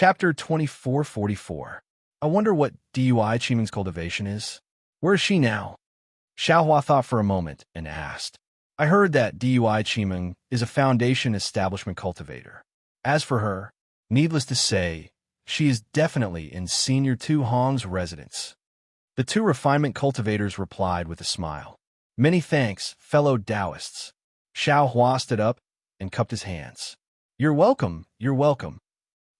Chapter 2444. I wonder what DUI Chiming's cultivation is. Where is she now? Xiaohua thought for a moment and asked. I heard that DUI Chiming is a foundation establishment cultivator. As for her, needless to say, she is definitely in Senior Tu Hong's residence. The two refinement cultivators replied with a smile. Many thanks, fellow Taoists. Xiaohua stood up and cupped his hands. You're welcome, you're welcome.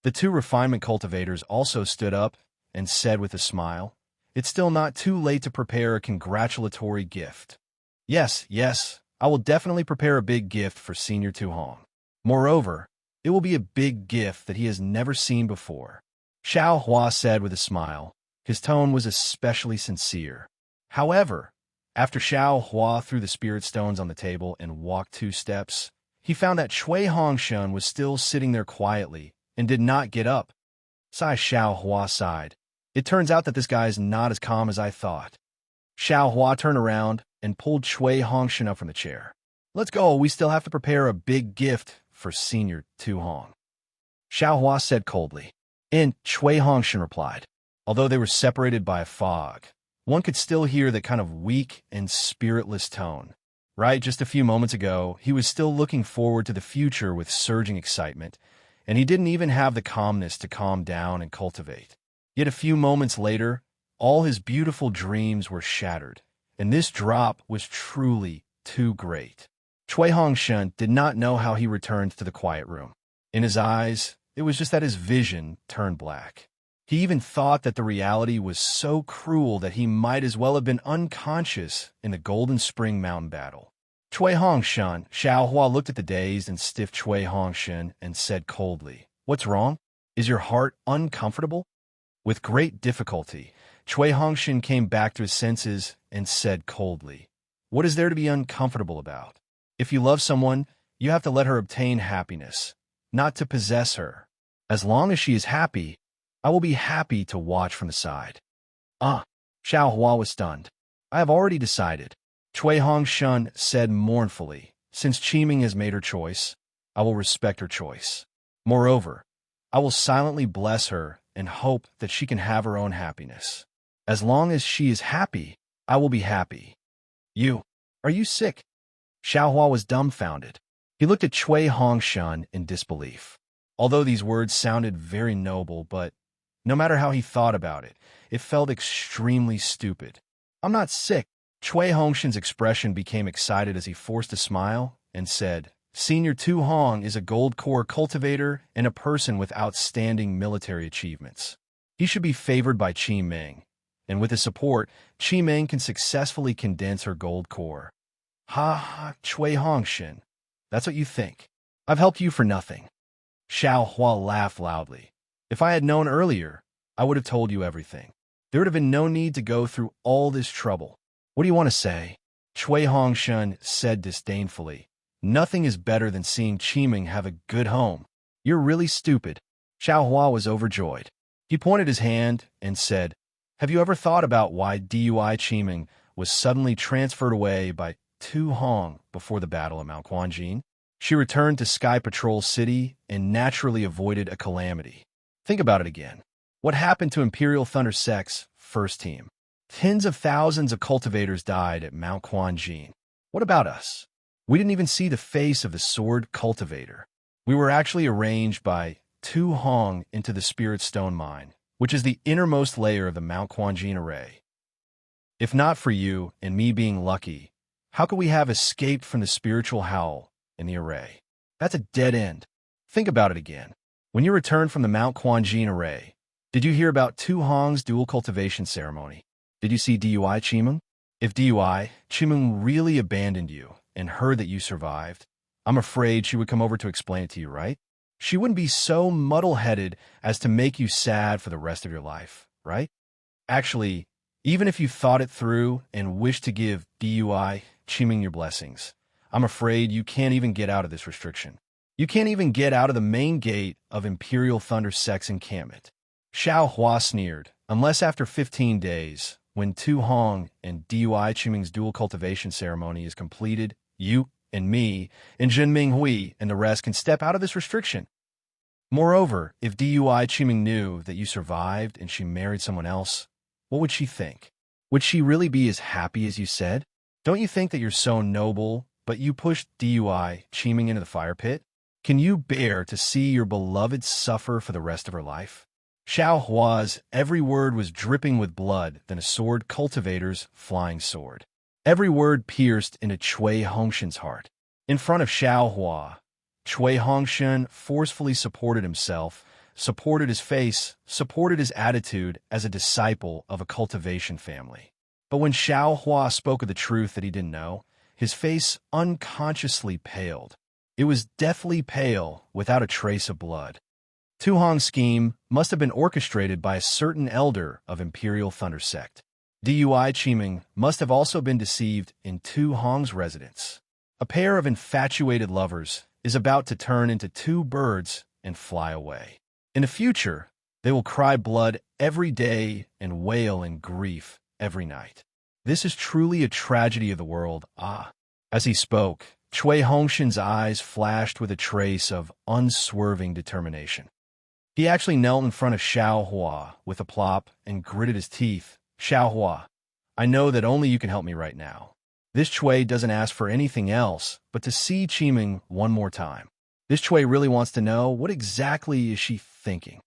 The two refinement cultivators also stood up and said with a smile, It's still not too late to prepare a congratulatory gift. Yes, I will definitely prepare a big gift for Senior Tu Hong. Moreover, it will be a big gift that he has never seen before. Xiaohua said with a smile. His tone was especially sincere. However, after Xiaohua threw the spirit stones on the table and walked 2 steps, he found that Cui Hongshan was still sitting there quietly and did not get up. Xiaohua sighed. It turns out that this guy is not as calm as I thought. Xiaohua turned around and pulled Cui Hongshan up from the chair. Let's go, we still have to prepare a big gift for Senior Tu Hong. Xiaohua said coldly. And Cui Hongshan replied. Although they were separated by a fog, one could still hear that kind of weak and spiritless tone. Right, just a few moments ago, he was still looking forward to the future with surging excitement, and he didn't even have the calmness to calm down and cultivate. Yet a few moments later, all his beautiful dreams were shattered, and this drop was truly too great. Cui Hongshan did not know how he returned to the quiet room. In his eyes, it was just that his vision turned black. He even thought that the reality was so cruel that he might as well have been unconscious in the Golden Spring Mountain battle. Cui Hongshan, Xiaohua looked at the dazed and stiff Cui Hongshan and said coldly, What's wrong? Is your heart uncomfortable? With great difficulty, Cui Hongshan came back to his senses and said coldly, What is there to be uncomfortable about? If you love someone, you have to let her obtain happiness, not to possess her. As long as she is happy, I will be happy to watch from the side. Xiaohua was stunned. I have already decided. Cui Hongshan said mournfully, Since Qiming has made her choice, I will respect her choice. Moreover, I will silently bless her and hope that she can have her own happiness. As long as she is happy, I will be happy. Are you sick? Xiaohua was dumbfounded. He looked at Cui Hongshan in disbelief. Although these words sounded very noble, but no matter how he thought about it, it felt extremely stupid. I'm not sick. Cui Hongshan's expression became excited as he forced a smile and said, Senior Tu Hong is a gold core cultivator and a person with outstanding military achievements. He should be favored by Qiming, and with his support, Qiming can successfully condense her gold core. Cui Hongshan, that's what you think. I've helped you for nothing. Xiaohua laughed loudly. If I had known earlier, I would have told you everything. There would have been no need to go through all this trouble. What do you want to say? Cui Hongshan said disdainfully. Nothing is better than seeing Qiming have a good home. You're really stupid. Xiaohua was overjoyed. He pointed his hand and said, Have you ever thought about why DUI Qiming was suddenly transferred away by Tu Hong before the battle at Mount Quanjin? She returned to Sky Patrol City and naturally avoided a calamity. Think about it again. What happened to Imperial Thunder Sec's first team? Tens of thousands of cultivators died at Mount Quanjin. What about us? We didn't even see the face of the sword cultivator. We were actually arranged by Tu Hong into the Spirit Stone Mine, which is the innermost layer of the Mount Quanjin array. If not for you and me being lucky, how could we have escaped from the spiritual howl in the array? That's a dead end. Think about it again. When you returned from the Mount Quanjin array, did you hear about Tu Hong's dual cultivation ceremony? Did you see DUI Qiming? If DUI Qiming really abandoned you and heard that you survived, I'm afraid she would come over to explain it to you, right? She wouldn't be so muddle-headed as to make you sad for the rest of your life, right? Actually, even if you thought it through and wished to give DUI Qiming your blessings, I'm afraid you can't even get out of this restriction. You can't even get out of the main gate of Imperial Thunder Sec's encampment. Xiaohua sneered, unless after 15 days, when Tu Hong and DUI Qiming's dual cultivation ceremony is completed, you and me and Jinming Hui and the rest can step out of this restriction. Moreover, if DUI Qiming knew that you survived and she married someone else, what would she think? Would she really be as happy as you said? Don't you think that you're so noble, but you pushed DUI Qiming into the fire pit? Can you bear to see your beloved suffer for the rest of her life? Xiao Hua's every word was dripping with blood than a sword cultivator's flying sword. Every word pierced into Cui Hongshan's heart. In front of Xiao Hua, Cui Hongshan forcefully supported himself, supported his face, supported his attitude as a disciple of a cultivation family. But when Xiao Hua spoke of the truth that he didn't know, his face unconsciously paled. It was deathly pale, without a trace of blood. Tu Hong's scheme must have been orchestrated by a certain elder of Imperial Thunder Sect. DUI Qiming must have also been deceived in Tu Hong's residence. A pair of infatuated lovers is about to turn into two birds and fly away. In the future, they will cry blood every day and wail in grief every night. This is truly a tragedy of the world, ah. As he spoke, Cui Hongshan's eyes flashed with a trace of unswerving determination. He actually knelt in front of Xiao Hua with a plop and gritted his teeth. Xiao Hua, I know that only you can help me right now. This Cui doesn't ask for anything else but to see Qiming one more time. This Cui really wants to know what exactly is she thinking.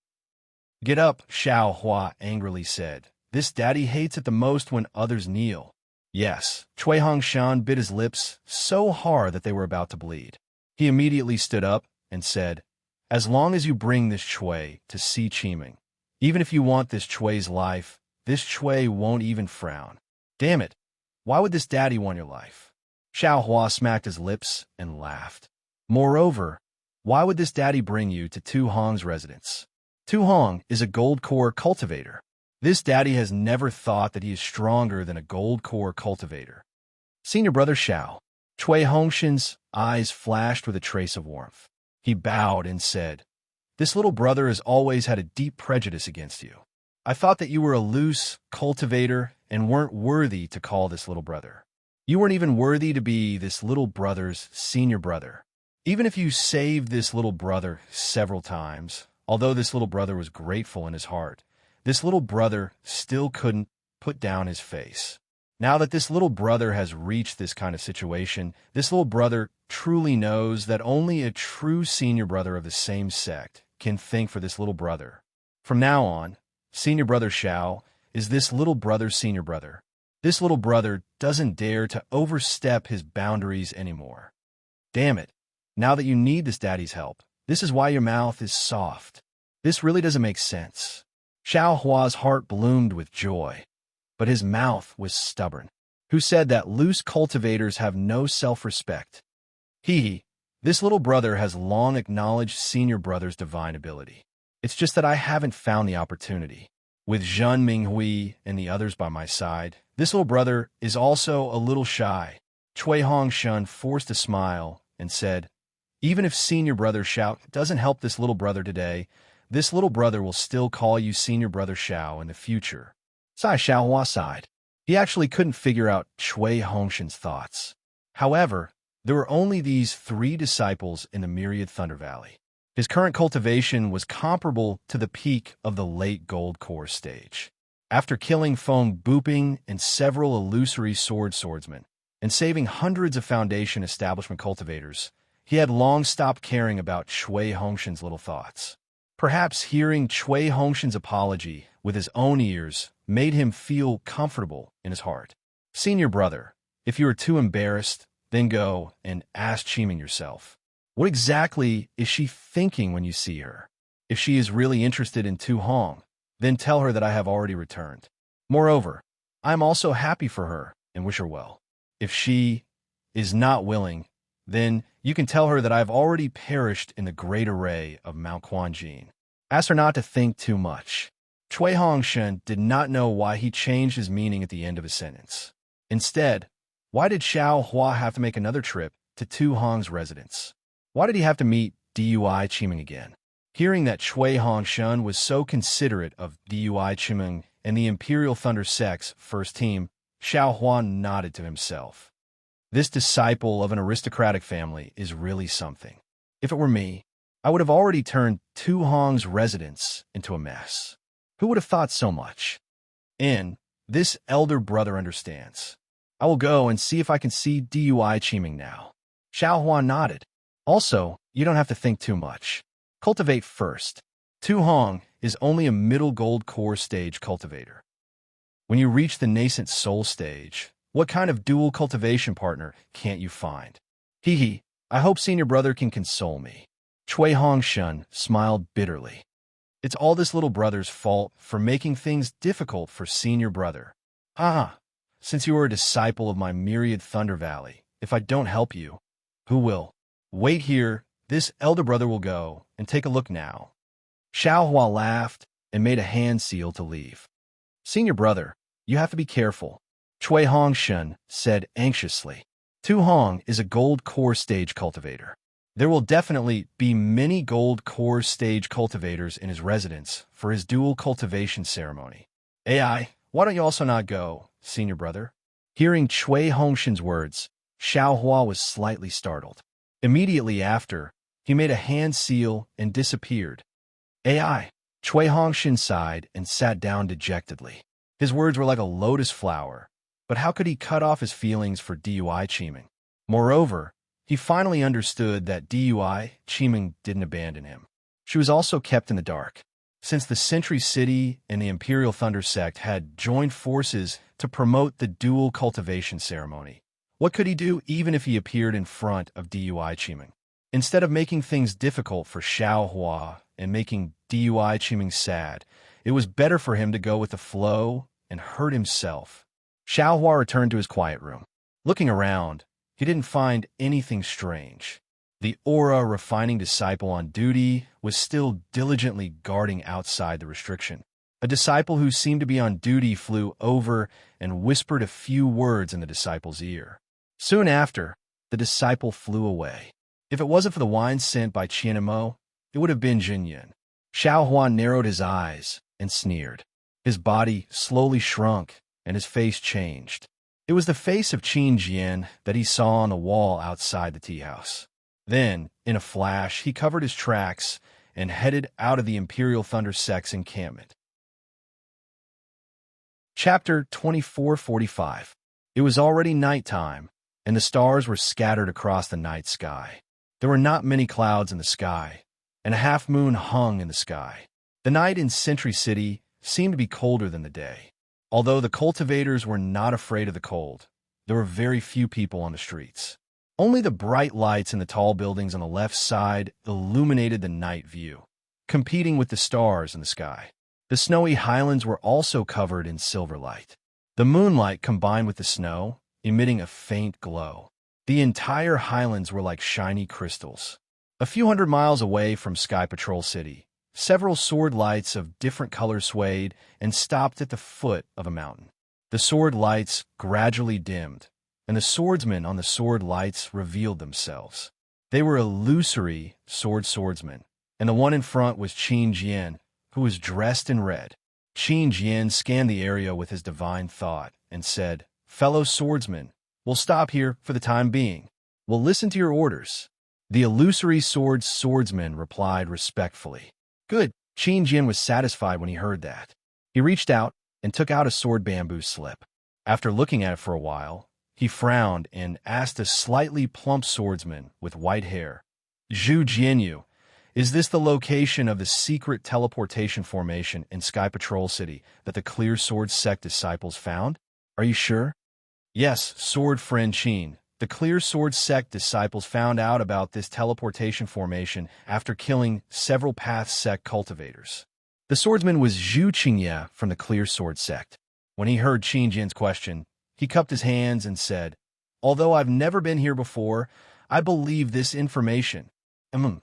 Get up, Xiao Hua angrily said. This daddy hates it the most when others kneel. Yes, Cui Hongshan bit his lips so hard that they were about to bleed. He immediately stood up and said, as long as you bring this Cui to see Qiming, even if you want this Cui's life, this Cui won't even frown. Damn it, why would this daddy want your life? Xiao Hua smacked his lips and laughed. Moreover, why would this daddy bring you to Tu Hong's residence? Tu Hong is a gold core cultivator. This daddy has never thought that he is stronger than a gold core cultivator. Senior brother Xiao. Cui Hongshan's eyes flashed with a trace of warmth. He bowed and said, this little brother has always had a deep prejudice against you. I thought that you were a loose cultivator and weren't worthy to call this little brother. You weren't even worthy to be this little brother's senior brother. Even if you saved this little brother several times, although this little brother was grateful in his heart, this little brother still couldn't put down his face. Now that this little brother has reached this kind of situation, this little brother truly knows that only a true senior brother of the same sect can think for this little brother. From now on, senior brother Xiao is this little brother's senior brother. This little brother doesn't dare to overstep his boundaries anymore. Damn it, now that you need this daddy's help, this is why your mouth is soft. This really doesn't make sense. Xiao Hua's heart bloomed with joy, but his mouth was stubborn. Who said that loose cultivators have no self-respect? This little brother has long acknowledged senior brother's divine ability. It's just that I haven't found the opportunity. With Zhen Minghui and the others by my side, this little brother is also a little shy. Cui Hongshan forced a smile and said, even if senior brother Xiao doesn't help this little brother today, this little brother will still call you senior brother Xiao in the future. Sai Xiaohua sighed. He actually couldn't figure out Cui Hongshan's thoughts. However, there were only these 3 disciples in the Myriad Thunder Valley. His current cultivation was comparable to the peak of the late Gold Core stage. After killing Feng Buping and several illusory swordsmen, and saving hundreds of Foundation establishment cultivators, he had long stopped caring about Cui Hongshan's little thoughts. Perhaps hearing Cui Hongshan's apology with his own ears made him feel comfortable in his heart. Senior brother, if you are too embarrassed, then go and ask Qiming yourself. What exactly is she thinking when you see her? If she is really interested in Tu Hong, then tell her that I have already returned. Moreover, I am also happy for her and wish her well. If she is not willing, then you can tell her that I have already perished in the great array of Mount Quanjin. Ask her not to think too much. Cui Hongshan did not know why he changed his meaning at the end of his sentence. Instead, why did Xiao Hua have to make another trip to Tu Hong's residence? Why did he have to meet DUI Qiming again? Hearing that Cui Hongshan was so considerate of DUI Qiming and the Imperial Thunder Sect's first team, Xiao Hua nodded to himself. This disciple of an aristocratic family is really something. If it were me, I would have already turned Tu Hong's residence into a mess. Who would have thought so much? This elder brother understands. I will go and see if I can see Dui Chiming now. Xiao Hua nodded. Also, you don't have to think too much. Cultivate first. Tu Hong is only a middle gold core stage cultivator. When you reach the nascent soul stage, what kind of dual cultivation partner can't you find? Hee, I hope senior brother can console me. Cui Hongshun smiled bitterly. It's all this little brother's fault for making things difficult for senior brother. Since you are a disciple of my myriad Thunder Valley, if I don't help you, who will? Wait here, this elder brother will go, and take a look now. Xiao Hua laughed and made a hand seal to leave. Senior brother, you have to be careful, Cui Hongshun said anxiously. Tu Hong is a gold core stage cultivator. There will definitely be many gold core stage cultivators in his residence for his dual cultivation ceremony. AI, why don't you also not go, senior brother? Hearing Cui Hongshun's words, Xiao Hua was slightly startled. Immediately after, he made a hand seal and disappeared. AI, Cui Hongshun sighed and sat down dejectedly. His words were like a lotus flower, but how could he cut off his feelings for Dui Chiming? Moreover, he finally understood that Dui Chiming didn't abandon him. She was also kept in the dark. Since the Century City and the Imperial Thunder Sect had joined forces to promote the dual cultivation ceremony, what could he do even if he appeared in front of Dui Chiming? Instead of making things difficult for Xiao Hua and making Dui Chiming sad, it was better for him to go with the flow and hurt himself. Xiao Hua returned to his quiet room. Looking around, he didn't find anything strange. The aura refining disciple on duty was still diligently guarding outside the restriction. A disciple who seemed to be on duty flew over and whispered a few words in the disciple's ear. Soon after, the disciple flew away. If it wasn't for the wine sent by Qianmo, it would have been Jinyan. Xiao Hua narrowed his eyes and sneered. His body slowly shrunk, and his face changed. It was the face of Qin Jian that he saw on the wall outside the tea house. Then, in a flash, he covered his tracks and headed out of the Imperial Thunder Sect's encampment. Chapter 2445. It was already nighttime, and the stars were scattered across the night sky. There were not many clouds in the sky, and a half-moon hung in the sky. The night in Century City seemed to be colder than the day. Although the cultivators were not afraid of the cold, there were very few people on the streets. Only the bright lights in the tall buildings on the left side illuminated the night view, competing with the stars in the sky. The snowy highlands were also covered in silver light. The moonlight combined with the snow, emitting a faint glow. The entire highlands were like shiny crystals. A few hundred miles away from Sky Patrol City, several sword lights of different colors swayed and stopped at the foot of a mountain. The sword lights gradually dimmed, and the swordsmen on the sword lights revealed themselves. They were illusory swordsmen, and the one in front was Qin Jian, who was dressed in red. Qin Jian scanned the area with his divine thought and said, "Fellow swordsmen, we'll stop here for the time being. We'll listen to your orders." The illusory swordsman replied respectfully. Good. Qin Jian was satisfied when he heard that. He reached out and took out a sword bamboo slip. After looking at it for a while, he frowned and asked a slightly plump swordsman with white hair, "Zhu Jianyu, is this the location of the secret teleportation formation in Sky Patrol City that the Clear Sword Sect disciples found? Are you sure?" "Yes, sword friend Qin. The Clear Sword Sect disciples found out about this teleportation formation after killing several Path Sect cultivators." The swordsman was Zhu Qingye from the Clear Sword Sect. When he heard Qin Jian's question, he cupped his hands and said, "Although I've never been here before, I believe this information." Qin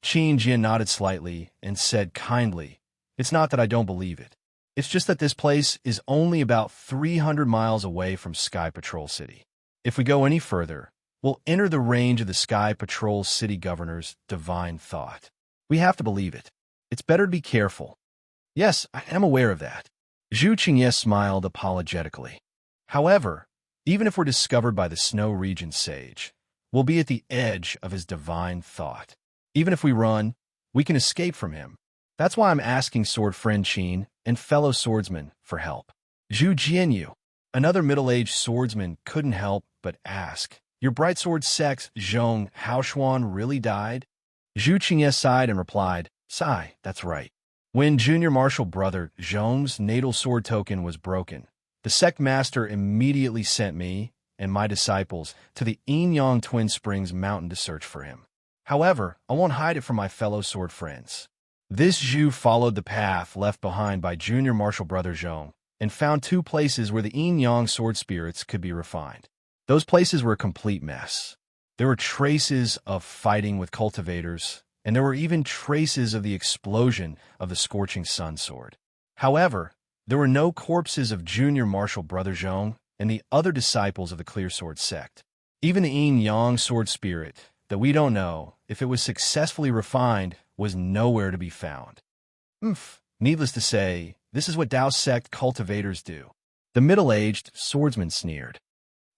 Jian nodded slightly and said kindly, "It's not that I don't believe it. It's just that this place is only about 300 miles away from Sky Patrol City. If we go any further, we'll enter the range of the Sky Patrol City Governor's divine thought. We have to believe it. It's better to be careful." "Yes, I am aware of that." Zhu Qingye smiled apologetically. "However, even if we're discovered by the Snow Region Sage, we'll be at the edge of his divine thought. Even if we run, we can escape from him. That's why I'm asking sword friend Qin and fellow swordsman for help. Zhu Jianyu, another middle-aged swordsman, couldn't help but ask, your bright sword sex, Zhong Haoshuan, really died? Zhu Qingye sighed and replied, sigh, that's right. When junior martial brother Zhong's natal sword token was broken, the sect master immediately sent me and my disciples to the Enyang Twin Springs mountain to search for him. However, I won't hide it from my fellow sword friends. This Zhu followed the path left behind by junior martial brother Zhong and found two places where the Enyang sword spirits could be refined. Those places were a complete mess. There were traces of fighting with cultivators, and there were even traces of the explosion of the Scorching Sun sword. However, there were no corpses of junior martial brother Zhong and the other disciples of the Clear Sword sect. Even the Enyang sword spirit, that we don't know if it was successfully refined, was nowhere to be found. Needless to say, this is what Dao sect cultivators do. The middle-aged swordsman sneered.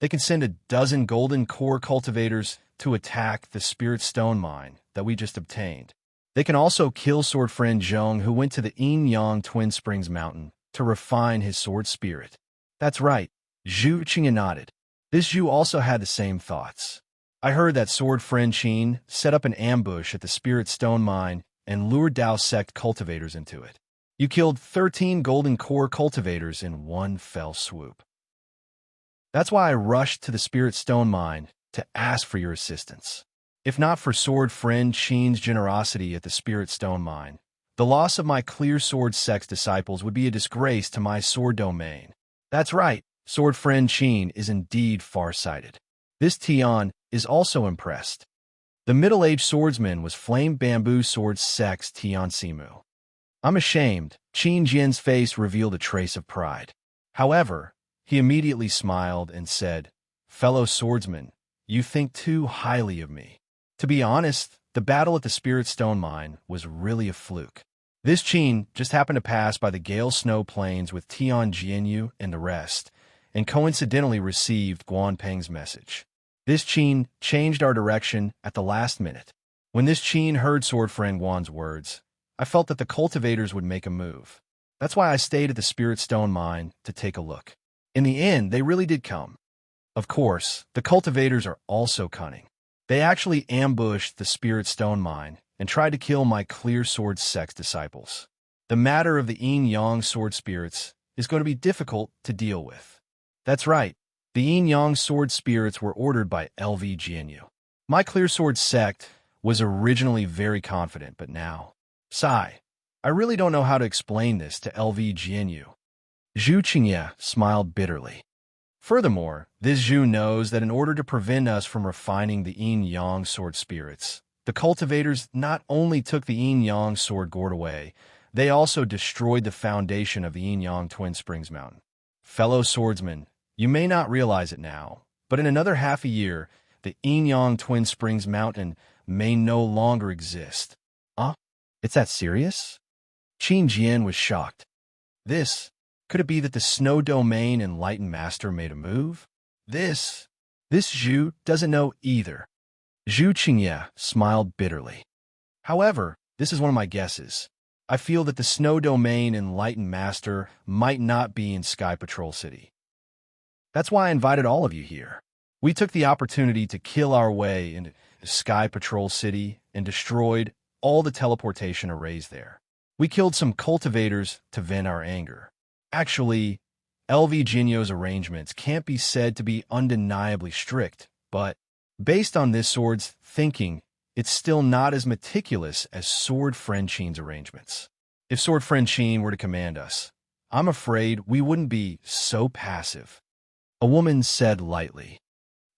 They can send a dozen golden core cultivators to attack the spirit stone mine that we just obtained. They can also kill sword friend Zhong, who went to the Enyang Twin Springs mountain to refine his sword spirit. That's right, Zhu Qingye nodded. This Zhu also had the same thoughts. I heard that sword friend Qin set up an ambush at the spirit stone mine and lured Dao sect cultivators into it. You killed 13 golden core cultivators in one fell swoop. That's why I rushed to the spirit stone mine to ask for your assistance. If not for sword friend Qin's generosity at the spirit stone mine, the loss of my clear sword sect's disciples would be a disgrace to my sword domain. That's right, sword friend Qin is indeed far-sighted. This Tian is also impressed. The middle-aged swordsman was Flame Bamboo Sword Sect's Tian Simu. I'm ashamed. Qin Jian's face revealed a trace of pride. However, he immediately smiled and said, fellow swordsman, you think too highly of me. To be honest, the battle at the Spirit Stone Mine was really a fluke. This Qin just happened to pass by the Gale Snow Plains with Tian Jianyu and the rest, and coincidentally received Guan Peng's message. This Qin changed our direction at the last minute. When this Qin heard sword friend Guan's words, I felt that the cultivators would make a move. That's why I stayed at the Spirit Stone Mine to take a look. In the end, they really did come. Of course, the cultivators are also cunning. They actually ambushed the Spirit Stone Mine and tried to kill my Clear Sword Sect's disciples. The matter of the Enyang sword spirits is going to be difficult to deal with. That's right, the Enyang sword spirits were ordered by LV Jianyu. My Clear Sword sect was originally very confident, but now, sigh, I really don't know how to explain this to LV Jianyu. Zhu Qingye smiled bitterly. Furthermore, this Zhu knows that in order to prevent us from refining the Enyang sword spirits, the cultivators not only took the Enyang sword gourd away, they also destroyed the foundation of the Enyang Twin Springs mountain. Fellow swordsmen, you may not realize it now, but in another half a year, the Enyang Twin Springs mountain may no longer exist. It's that serious? Qin Jian was shocked. Could it be that the Snow Domain Enlightened Master made a move? This Zhu doesn't know either. Zhu Qingye smiled bitterly. However, this is one of my guesses. I feel that the Snow Domain Enlightened Master might not be in Sky Patrol City. That's why I invited all of you here. We took the opportunity to kill our way into Sky Patrol City and destroyed all the teleportation arrays there. We killed some cultivators to vent our anger. Actually, LV Jinyo's arrangements can't be said to be undeniably strict, but based on this sword's thinking, it's still not as meticulous as Sword Friend Qin's arrangements. If Sword Friend Qin were to command us, I'm afraid we wouldn't be so passive. A woman said lightly.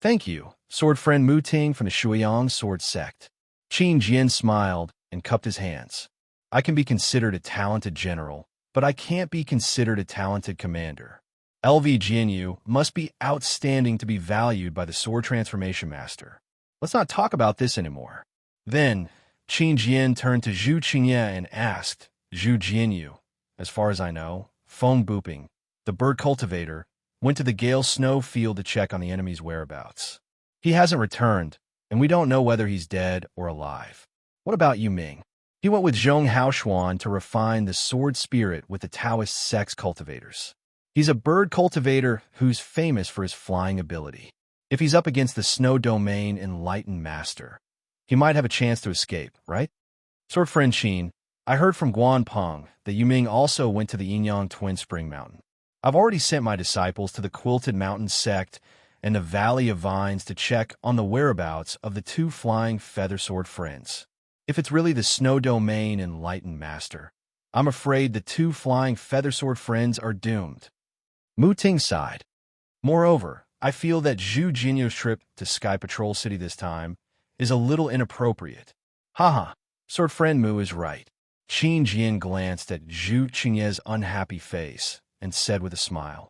Thank you, Sword Friend Mu Ting from the Shuiyang Sword Sect. Qin Jian smiled and cupped his hands. I can be considered a talented general, but I can't be considered a talented commander. LV Jianyu must be outstanding to be valued by the Sword Transformation Master. Let's not talk about this anymore. Then, Qin Jian turned to Zhu Qingye and asked, Zhu Jianyu, as far as I know, Feng Buping, the bird cultivator, went to the Gale Snow field to check on the enemy's whereabouts. He hasn't returned, and we don't know whether he's dead or alive. What about you, Ming? He went with Zhong Haoshuan to refine the sword spirit with the Taoist sex cultivators. He's a bird cultivator who's famous for his flying ability. If he's up against the Snow Domain Enlightened Master, he might have a chance to escape, right? Sword friend Qin, I heard from Guanpeng that Yuming also went to the Yinyang Twin Spring Mountain. I've already sent my disciples to the Quilted Mountain sect and the Valley of Vines to check on the whereabouts of the two flying feather sword friends. If it's really the Snow Domain Enlightened Master, I'm afraid the two flying feather sword friends are doomed. Mu Ting sighed. Moreover, I feel that Zhu Jinyo's trip to Sky Patrol City this time is a little inappropriate. Haha, sword friend Mu is right. Qin Jian glanced at Zhu Qingye's unhappy face and said with a smile,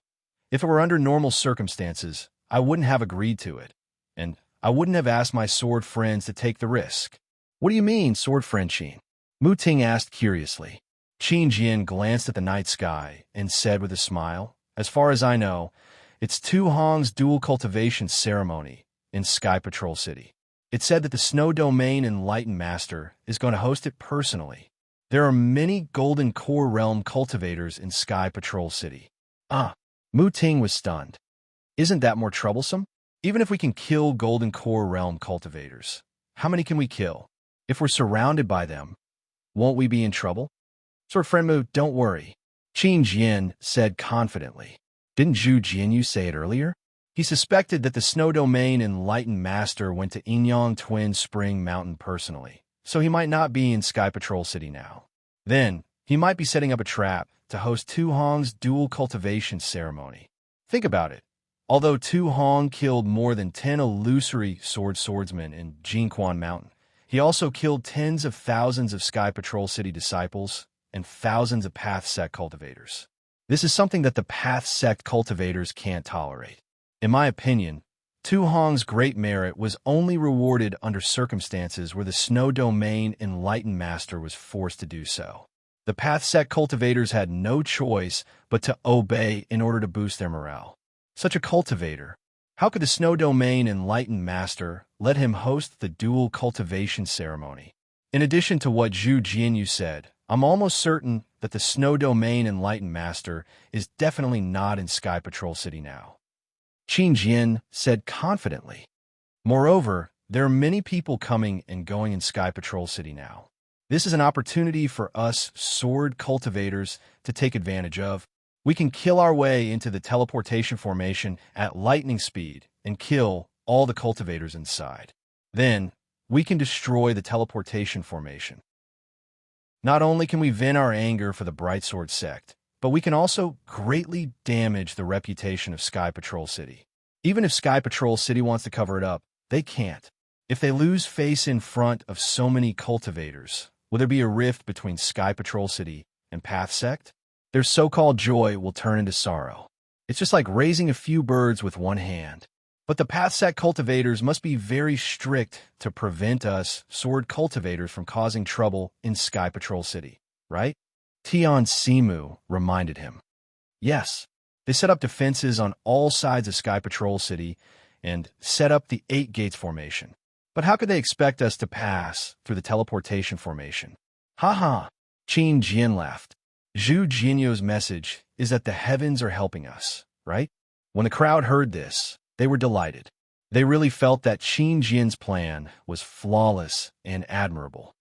if it were under normal circumstances, I wouldn't have agreed to it, and I wouldn't have asked my sword friends to take the risk. What do you mean, sword friend Qin? Mu Ting asked curiously. Qin Jian glanced at the night sky and said with a smile, as far as I know, it's Tu Hong's dual cultivation ceremony in Sky Patrol City. It said that the Snow Domain Enlightened Master is going to host it personally. There are many Golden Core Realm cultivators in Sky Patrol City. Mu Ting was stunned. Isn't that more troublesome? Even if we can kill Golden Core Realm cultivators, how many can we kill? If we're surrounded by them, won't we be in trouble? Sword friend Mu, don't worry. Qin Jian said confidently. Didn't Zhu Jinyu say it earlier? He suspected that the Snow Domain Enlightened Master went to Yinyang Twin Spring Mountain personally, so he might not be in Sky Patrol City now. Then, he might be setting up a trap to host Tu Hong's dual cultivation ceremony. Think about it. Although Tu Hong killed more than 10 illusory swordsmen in Jinquan Mountain, he also killed tens of thousands of Sky Patrol City disciples and thousands of Path Sect cultivators. This is something that the Path Sect cultivators can't tolerate. In my opinion, Tu Hong's great merit was only rewarded under circumstances where the Snow Domain Enlightened Master was forced to do so. The Path Sect cultivators had no choice but to obey in order to boost their morale. Such a cultivator, how could the Snow Domain Enlightened Master let him host the dual cultivation ceremony? In addition to what Zhu Jinyu said, I'm almost certain that the Snow Domain Enlightened Master is definitely not in Sky Patrol City now. Qin Jian said confidently. Moreover, there are many people coming and going in Sky Patrol City now. This is an opportunity for us sword cultivators to take advantage of. We can kill our way into the teleportation formation at lightning speed and kill all the cultivators inside. Then, we can destroy the teleportation formation. Not only can we vent our anger for the Brightsword sect, but we can also greatly damage the reputation of Sky Patrol City. Even if Sky Patrol City wants to cover it up, they can't. If they lose face in front of so many cultivators, will there be a rift between Sky Patrol City and Path Sect? Their so-called joy will turn into sorrow. It's just like raising a few birds with one hand. But the Path Sect cultivators must be very strict to prevent us sword cultivators from causing trouble in Sky Patrol City, right? Tian Simu reminded him. Yes, they set up defenses on all sides of Sky Patrol City and set up the 8 Gates formation. But how could they expect us to pass through the teleportation formation? Ha! Qin Jian laughed. Zhu Jinyo's message is that the heavens are helping us, right? When the crowd heard this, they were delighted. They really felt that Qin Jian's plan was flawless and admirable.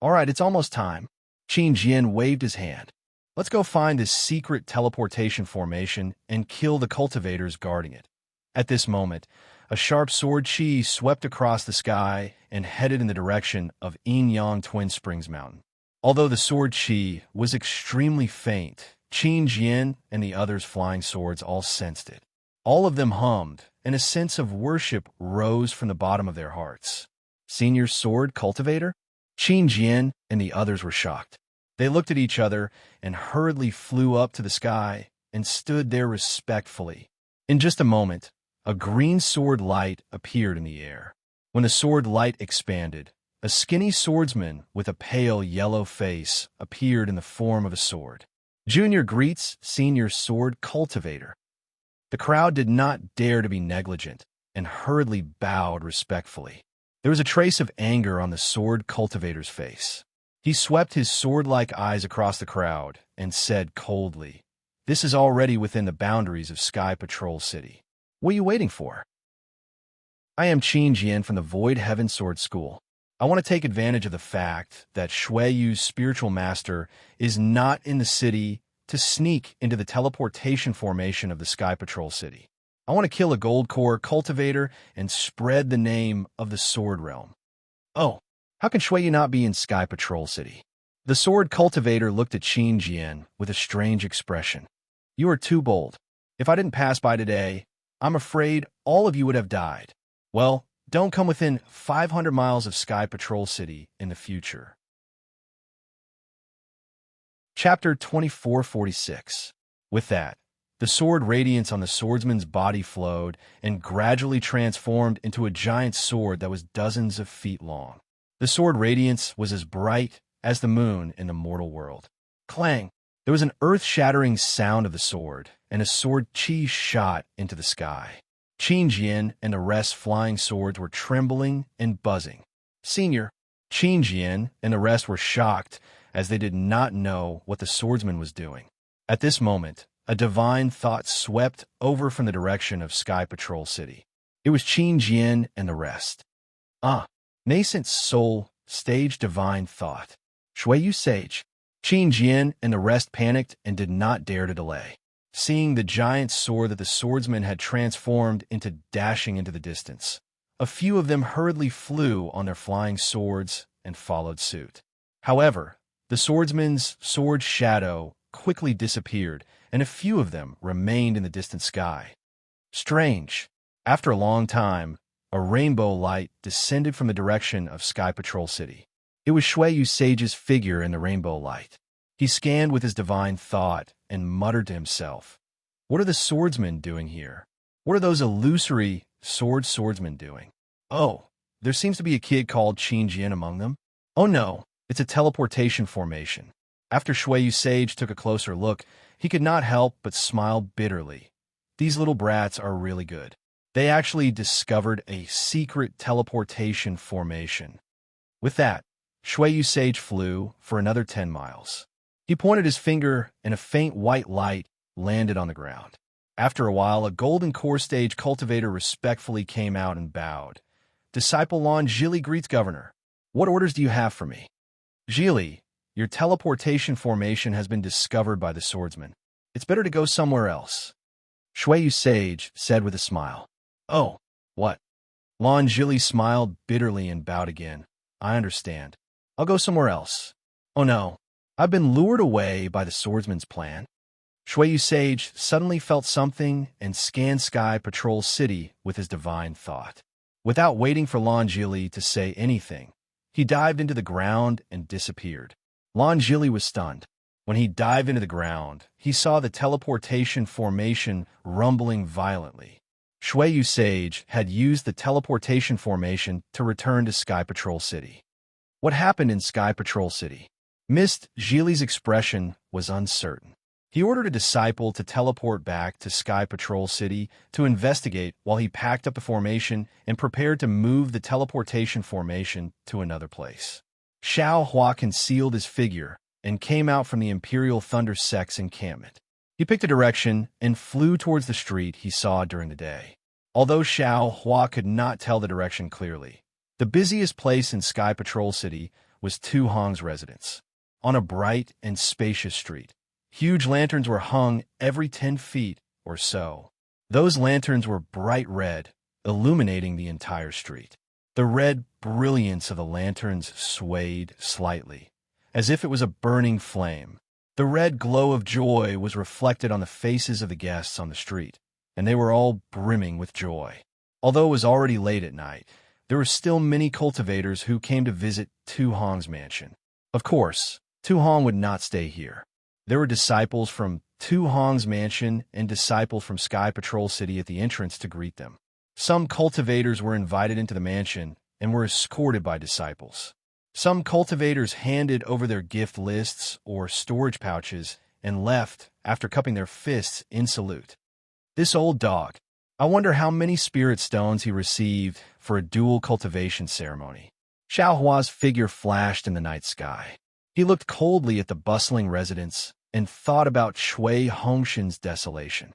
All right, it's almost time. Qin Jian waved his hand. Let's go find this secret teleportation formation and kill the cultivators guarding it. At this moment, a sharp sword chi swept across the sky and headed in the direction of Yinyang Twin Springs Mountain. Although the sword chi was extremely faint, Qin Jian and the others flying swords all sensed it. All of them hummed, and a sense of worship rose from the bottom of their hearts. Senior sword cultivator? Qin Jian and the others were shocked. They looked at each other and hurriedly flew up to the sky and stood there respectfully. In just a moment, a green sword light appeared in the air. When the sword light expanded, a skinny swordsman with a pale yellow face appeared in the form of a sword. Junior greets senior sword cultivator. The crowd did not dare to be negligent and hurriedly bowed respectfully. There was a trace of anger on the sword cultivator's face. He swept his sword-like eyes across the crowd and said coldly, "This is already within the boundaries of Sky Patrol City. What are you waiting for?" "I am Qin Jian from the Void Heaven Sword School. I want to take advantage of the fact that Shui Yu's spiritual master is not in the city to sneak into the teleportation formation of the Sky Patrol City. I want to kill a gold core cultivator and spread the name of the Sword Realm." "Oh, how can Shui Yu not be in Sky Patrol City?" The sword cultivator looked at Qin Jian with a strange expression. "You are too bold. If I didn't pass by today, I'm afraid all of you would have died. Well, don't come within 500 miles of Sky Patrol City in the future." Chapter 2446. With that, the sword radiance on the swordsman's body flowed and gradually transformed into a giant sword that was dozens of feet long. The sword radiance was as bright as the moon in the mortal world. Clang! There was an earth-shattering sound of the sword, and a sword chi shot into the sky. Qin Jian and the rest flying swords were trembling and buzzing. "Senior," Qin Jian and the rest were shocked as they did not know what the swordsman was doing. At this moment, a divine thought swept over from the direction of Sky Patrol City. It was Qin Jian and the rest. Nascent soul, stage divine thought. Shui Yu sage. Qin Jian and the rest panicked and did not dare to delay. Seeing the giant sword that the swordsman had transformed into dashing into the distance, a few of them hurriedly flew on their flying swords and followed suit. However, the swordsman's sword shadow quickly disappeared, and a few of them remained in the distant sky. Strange. After a long time, a rainbow light descended from the direction of Sky Patrol City. It was Shui Yu Sage's figure in the rainbow light. He scanned with his divine thought and muttered to himself, "What are the swordsmen doing here? What are those illusory swordsmen doing? Oh, there seems to be a kid called Qin Jian among them. Oh no, it's a teleportation formation." After Shui Yu Sage took a closer look, he could not help but smile bitterly. These little brats are really good. They actually discovered a secret teleportation formation. With that, Shui Yu Sage flew for another 10 miles. He pointed his finger, and a faint white light landed on the ground. After a while, a golden core stage cultivator respectfully came out and bowed. "Disciple Lon Zhili greets Governor. What orders do you have for me?" "Zhili, your teleportation formation has been discovered by the swordsman. It's better to go somewhere else," Shui Yu Sage said with a smile. "Oh, what?" Lon Zhili smiled bitterly and bowed again. "I understand. I'll go somewhere else." "Oh no, I've been lured away by the swordsman's plan." Shui Yu Sage suddenly felt something and scanned Sky Patrol City with his divine thought. Without waiting for Lon Zhili to say anything, he dived into the ground and disappeared. Lon Zhili was stunned. When he dived into the ground, he saw the teleportation formation rumbling violently. Shui Yu Sage had used the teleportation formation to return to Sky Patrol City. What happened in Sky Patrol City? Mist Zhili's expression was uncertain. He ordered a disciple to teleport back to Sky Patrol City to investigate while he packed up the formation and prepared to move the teleportation formation to another place. Xiao Hua concealed his figure and came out from the Imperial Thunder Sect's encampment. He picked a direction and flew towards the street he saw during the day. Although Xiao Hua could not tell the direction clearly, the busiest place in Sky Patrol City was Tu Hong's residence. On a bright and spacious street, huge lanterns were hung every 10 feet or so. Those lanterns were bright red, illuminating the entire street. The red brilliance of the lanterns swayed slightly, as if it was a burning flame. The red glow of joy was reflected on the faces of the guests on the street, and they were all brimming with joy. Although it was already late at night, there were still many cultivators who came to visit Tu Hong's mansion. Of course, Tu Hong would not stay here. There were disciples from Tu Hong's mansion and disciples from Sky Patrol City at the entrance to greet them. Some cultivators were invited into the mansion and were escorted by disciples. Some cultivators handed over their gift lists or storage pouches and left after cupping their fists in salute. This old dog. I wonder how many spirit stones he received for a dual cultivation ceremony. Xiao Hua's figure flashed in the night sky. He looked coldly at the bustling residence and thought about Shui Hongshan's desolation.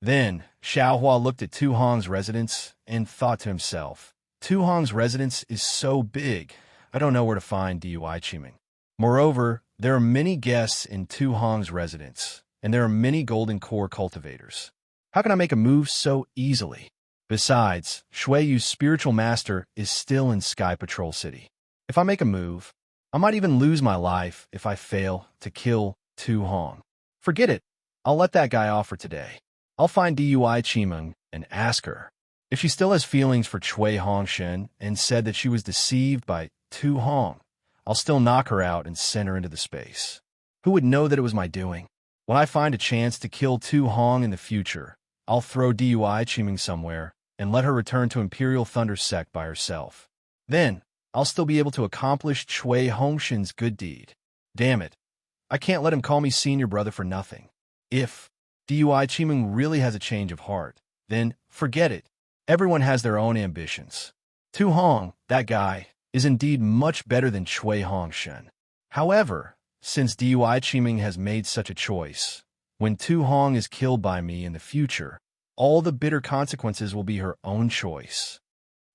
Then, Xiaohua looked at Tu Hong's residence and thought to himself, Tu Hong's residence is so big, I don't know where to find Dui Qiming. Moreover, there are many guests in Tu Hong's residence, and there are many golden core cultivators. How can I make a move so easily? Besides, Shui Yu's spiritual master is still in Sky Patrol City. If I make a move, I might even lose my life if I fail to kill Tu Hong. Forget it. I'll let that guy off for today. I'll find Dui Qimeng and ask her if she still has feelings for Shui Hongshan and said that she was deceived by Tu Hong. I'll still knock her out and send her into the space. Who would know that it was my doing? When I find a chance to kill Tu Hong in the future, I'll throw Dui Qimeng somewhere and let her return to Imperial Thunder Sect by herself. Then, I'll still be able to accomplish Shui Hongshan's good deed. Damn it. I can't let him call me senior brother for nothing. If Dui Qimeng really has a change of heart, then forget it. Everyone has their own ambitions. Tu Hong, that guy, is indeed much better than Shui Hongshan. However, since Dui Qimeng has made such a choice, when Tu Hong is killed by me in the future, all the bitter consequences will be her own choice.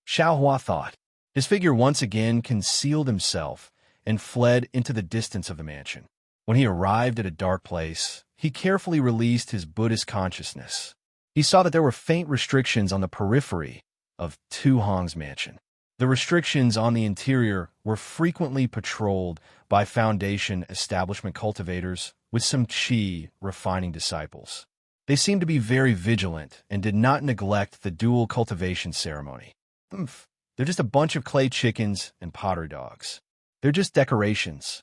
Xiaohua thought. His figure once again concealed himself and fled into the distance of the mansion. When he arrived at a dark place, he carefully released his Buddhist consciousness. He saw that there were faint restrictions on the periphery of Tu Hong's mansion. The restrictions on the interior were frequently patrolled by Foundation establishment cultivators with some qi refining disciples. They seemed to be very vigilant and did not neglect the dual cultivation ceremony. They're just a bunch of clay chickens and pottery dogs. They're just decorations.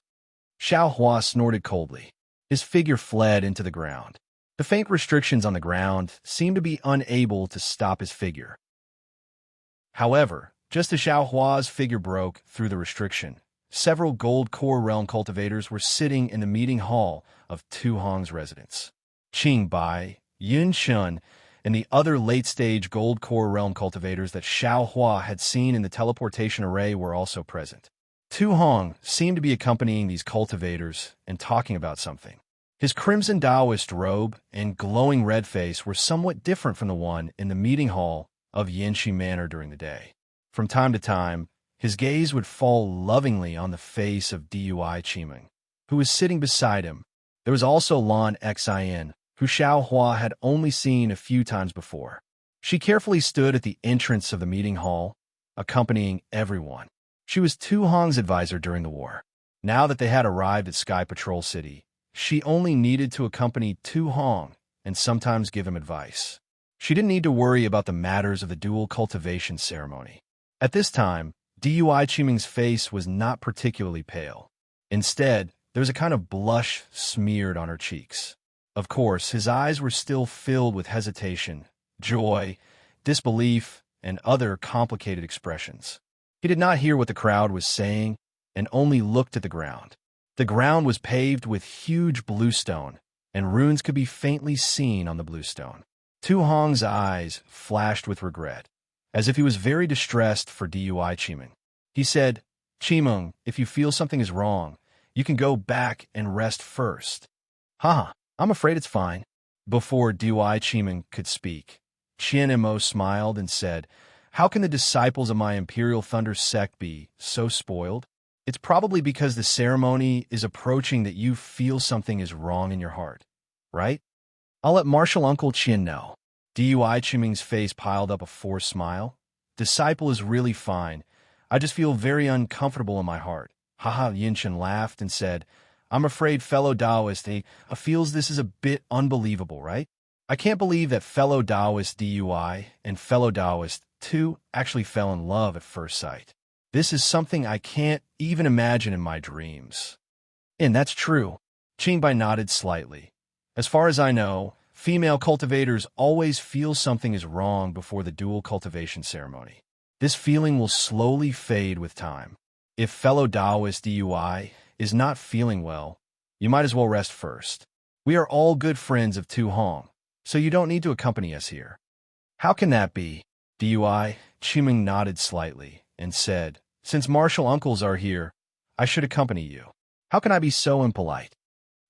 Xiaohua snorted coldly. His figure fled into the ground. The faint restrictions on the ground seemed to be unable to stop his figure. However, just as Xiaohua's figure broke through the restriction, several gold core realm cultivators were sitting in the meeting hall of Tu Hong's residence. Qing Bai, Yun Shun, and the other late-stage gold core realm cultivators that Xiaohua had seen in the teleportation array were also present. Tu Hong seemed to be accompanying these cultivators and talking about something. His crimson Taoist robe and glowing red face were somewhat different from the one in the meeting hall of Yanxi Manor during the day. From time to time, his gaze would fall lovingly on the face of Dui Qimeng, who was sitting beside him. There was also Lan Xin, who Xiaohua had only seen a few times before. She carefully stood at the entrance of the meeting hall, accompanying everyone. She was Tu Hong's advisor during the war. Now that they had arrived at Sky Patrol City, she only needed to accompany Tu Hong and sometimes give him advice. She didn't need to worry about the matters of the dual cultivation ceremony. At this time, Dui Qimeng's face was not particularly pale. Instead, there was a kind of blush smeared on her cheeks. Of course, his eyes were still filled with hesitation, joy, disbelief, and other complicated expressions. He did not hear what the crowd was saying and only looked at the ground. The ground was paved with huge bluestone, and runes could be faintly seen on the bluestone. Tu Hong's eyes flashed with regret, as if he was very distressed for Dui Qimeng. He said, "Qimeng, if you feel something is wrong, you can go back and rest first." "Haha, I'm afraid it's fine." Before Dui Qimeng could speak, Qian Mo smiled and said, "How can the disciples of my Imperial Thunder sect be so spoiled? It's probably because the ceremony is approaching that you feel something is wrong in your heart, right? I'll let Martial Uncle Qian know." Dui Qimeng's face piled up a forced smile. "Disciple is really fine. I just feel very uncomfortable in my heart." Haha, Yinshan laughed and said, "I'm afraid fellow Taoist feels this is a bit unbelievable, right? I can't believe that fellow Taoist Dui and fellow Taoist too actually fell in love at first sight. This is something I can't even imagine in my dreams." "And that's true." Qingbai nodded slightly. "As far as I know, female cultivators always feel something is wrong before the dual cultivation ceremony. This feeling will slowly fade with time. If fellow Taoist Dui is not feeling well, you might as well rest first. We are all good friends of Tu Hong, so you don't need to accompany us here." "How can that be?" Dui Qimeng nodded slightly and said, "Since martial uncles are here, I should accompany you. How can I be so impolite?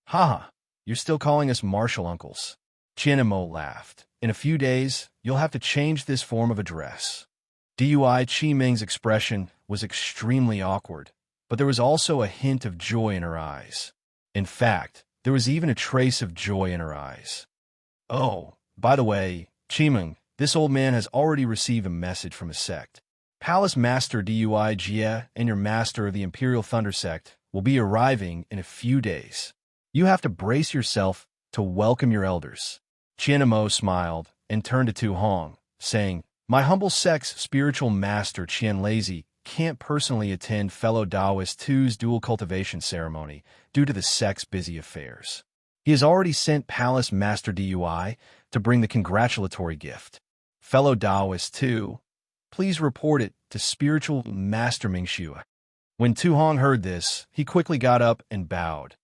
Haha, you're still calling us martial uncles. Qian and Mo laughed. In a few days, you'll have to change this form of address. Dui Qiming's expression was extremely awkward, but there was also a hint of joy in her eyes. In fact, there was even a trace of joy in her eyes. Oh, by the way, Qiming, this old man has already received a message from his sect. Palace Master Dui Jie and your master of the Imperial Thunder Sect will be arriving in a few days. You have to brace yourself to welcome your elders. Qian Mo smiled and turned to Tu Hong, saying, My humble sect's spiritual master Qian Lazy can't personally attend fellow Taoist Tu's dual cultivation ceremony due to the sect's busy affairs. He has already sent Palace Master Dui to bring the congratulatory gift. Fellow Taoist Tu, please report it to Spiritual Master Mingxue. When Tu Hong heard this, he quickly got up and bowed.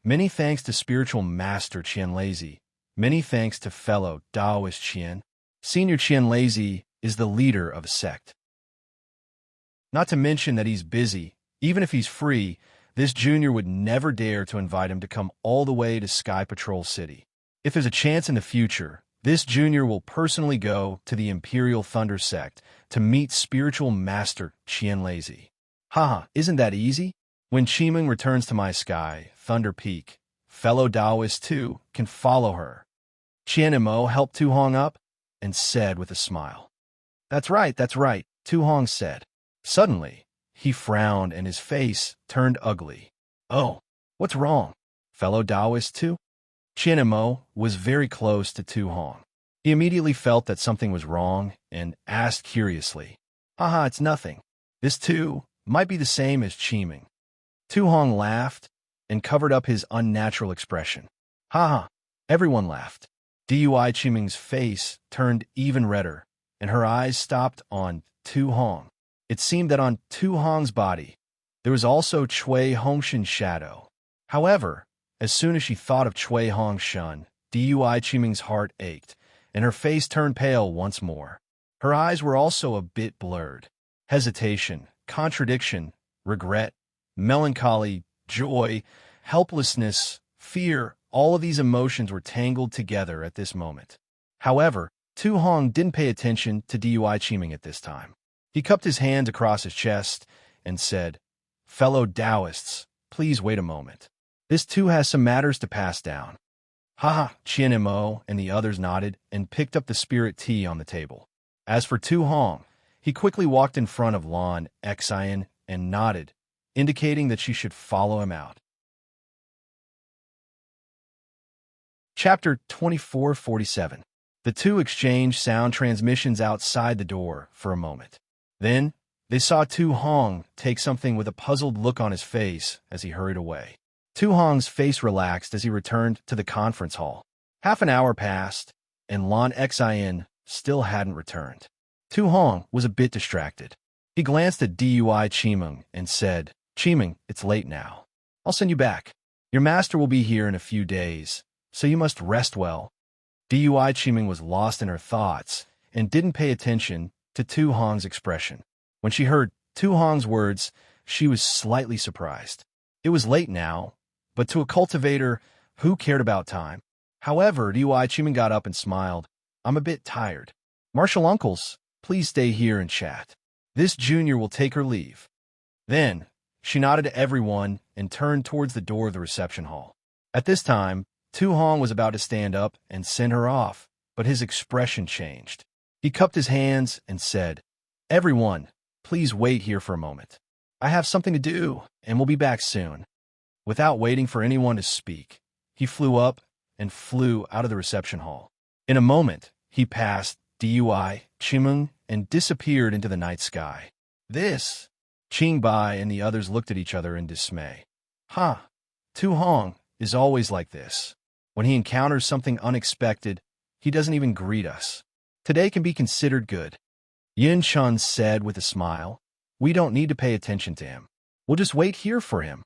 Many thanks to Spiritual Master Qian Lazy. Many thanks to fellow Taoist Qian. Senior Qian Lazy is the leader of a sect. Not to mention that he's busy. Even if he's free, this junior would never dare to invite him to come all the way to Sky Patrol City. If there's a chance in the future, this junior will personally go to the Imperial Thunder Sect to meet Spiritual Master Qian Lazy. Haha, isn't that easy? When Qiming returns to my sky, Thunder Peak, fellow Taoist too can follow her. Qian and Mo helped Tu Hong up and said with a smile. That's right, Tu Hong said. Suddenly, he frowned and his face turned ugly. Oh, what's wrong? Fellow Taoist too? Qian and Mo was very close to Tu Hong. He immediately felt that something was wrong and asked curiously, Haha, it's nothing. This too might be the same as Qiming. Tu Hong laughed and covered up his unnatural expression. Haha, everyone laughed. Dui Qiming's face turned even redder, and her eyes stopped on Tu Hong. It seemed that on Tu Hong's body, there was also Cui Hongshan's shadow. However, as soon as she thought of Cui Hongshan, Dui Qiming's heart ached, and her face turned pale once more. Her eyes were also a bit blurred. Hesitation, contradiction, regret, melancholy, joy, helplessness, fear, all of these emotions were tangled together at this moment. However, Tu Hong didn't pay attention to Dui Qiming at this time. He cupped his hands across his chest and said, Fellow Taoists, please wait a moment. This too has some matters to pass down. Haha, Qian and Mo and the others nodded and picked up the spirit tea on the table. As for Tu Hong, he quickly walked in front of Lan Xian and nodded, indicating that she should follow him out. Chapter 2447. The two exchanged sound transmissions outside the door for a moment. Then, they saw Tu Hong take something with a puzzled look on his face as he hurried away. Tu Hong's face relaxed as he returned to the conference hall. Half an hour passed, and Lan Xian still hadn't returned. Tu Hong was a bit distracted. He glanced at Dui Qiming and said, Qiming, it's late now. I'll send you back. Your master will be here in a few days, so you must rest well. Dui Qiming was lost in her thoughts and didn't pay attention to Tu Hong's expression. When she heard Tu Hong's words, she was slightly surprised. It was late now, but to a cultivator, who cared about time? However, Dui Qiming got up and smiled. I'm a bit tired. Martial uncles, please stay here and chat. This junior will take her leave. Then, she nodded to everyone and turned towards the door of the reception hall. At this time, Tu Hong was about to stand up and send her off, but his expression changed. He cupped his hands and said, Everyone, please wait here for a moment. I have something to do, and we'll be back soon. Without waiting for anyone to speak, he flew up and flew out of the reception hall. In a moment, he passed Dui Qiming and disappeared into the night sky. This, Qingbai and the others looked at each other in dismay. Tu Hong is always like this. When he encounters something unexpected, he doesn't even greet us. Today can be considered good. Yin Chun said with a smile. We don't need to pay attention to him. We'll just wait here for him.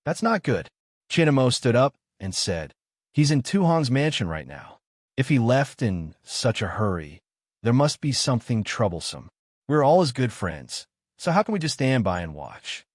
That's not good. Chinamo stood up and said, He's in Tu Hong's mansion right now. If he left in such a hurry, there must be something troublesome. We're all his good friends, so how can we just stand by and watch?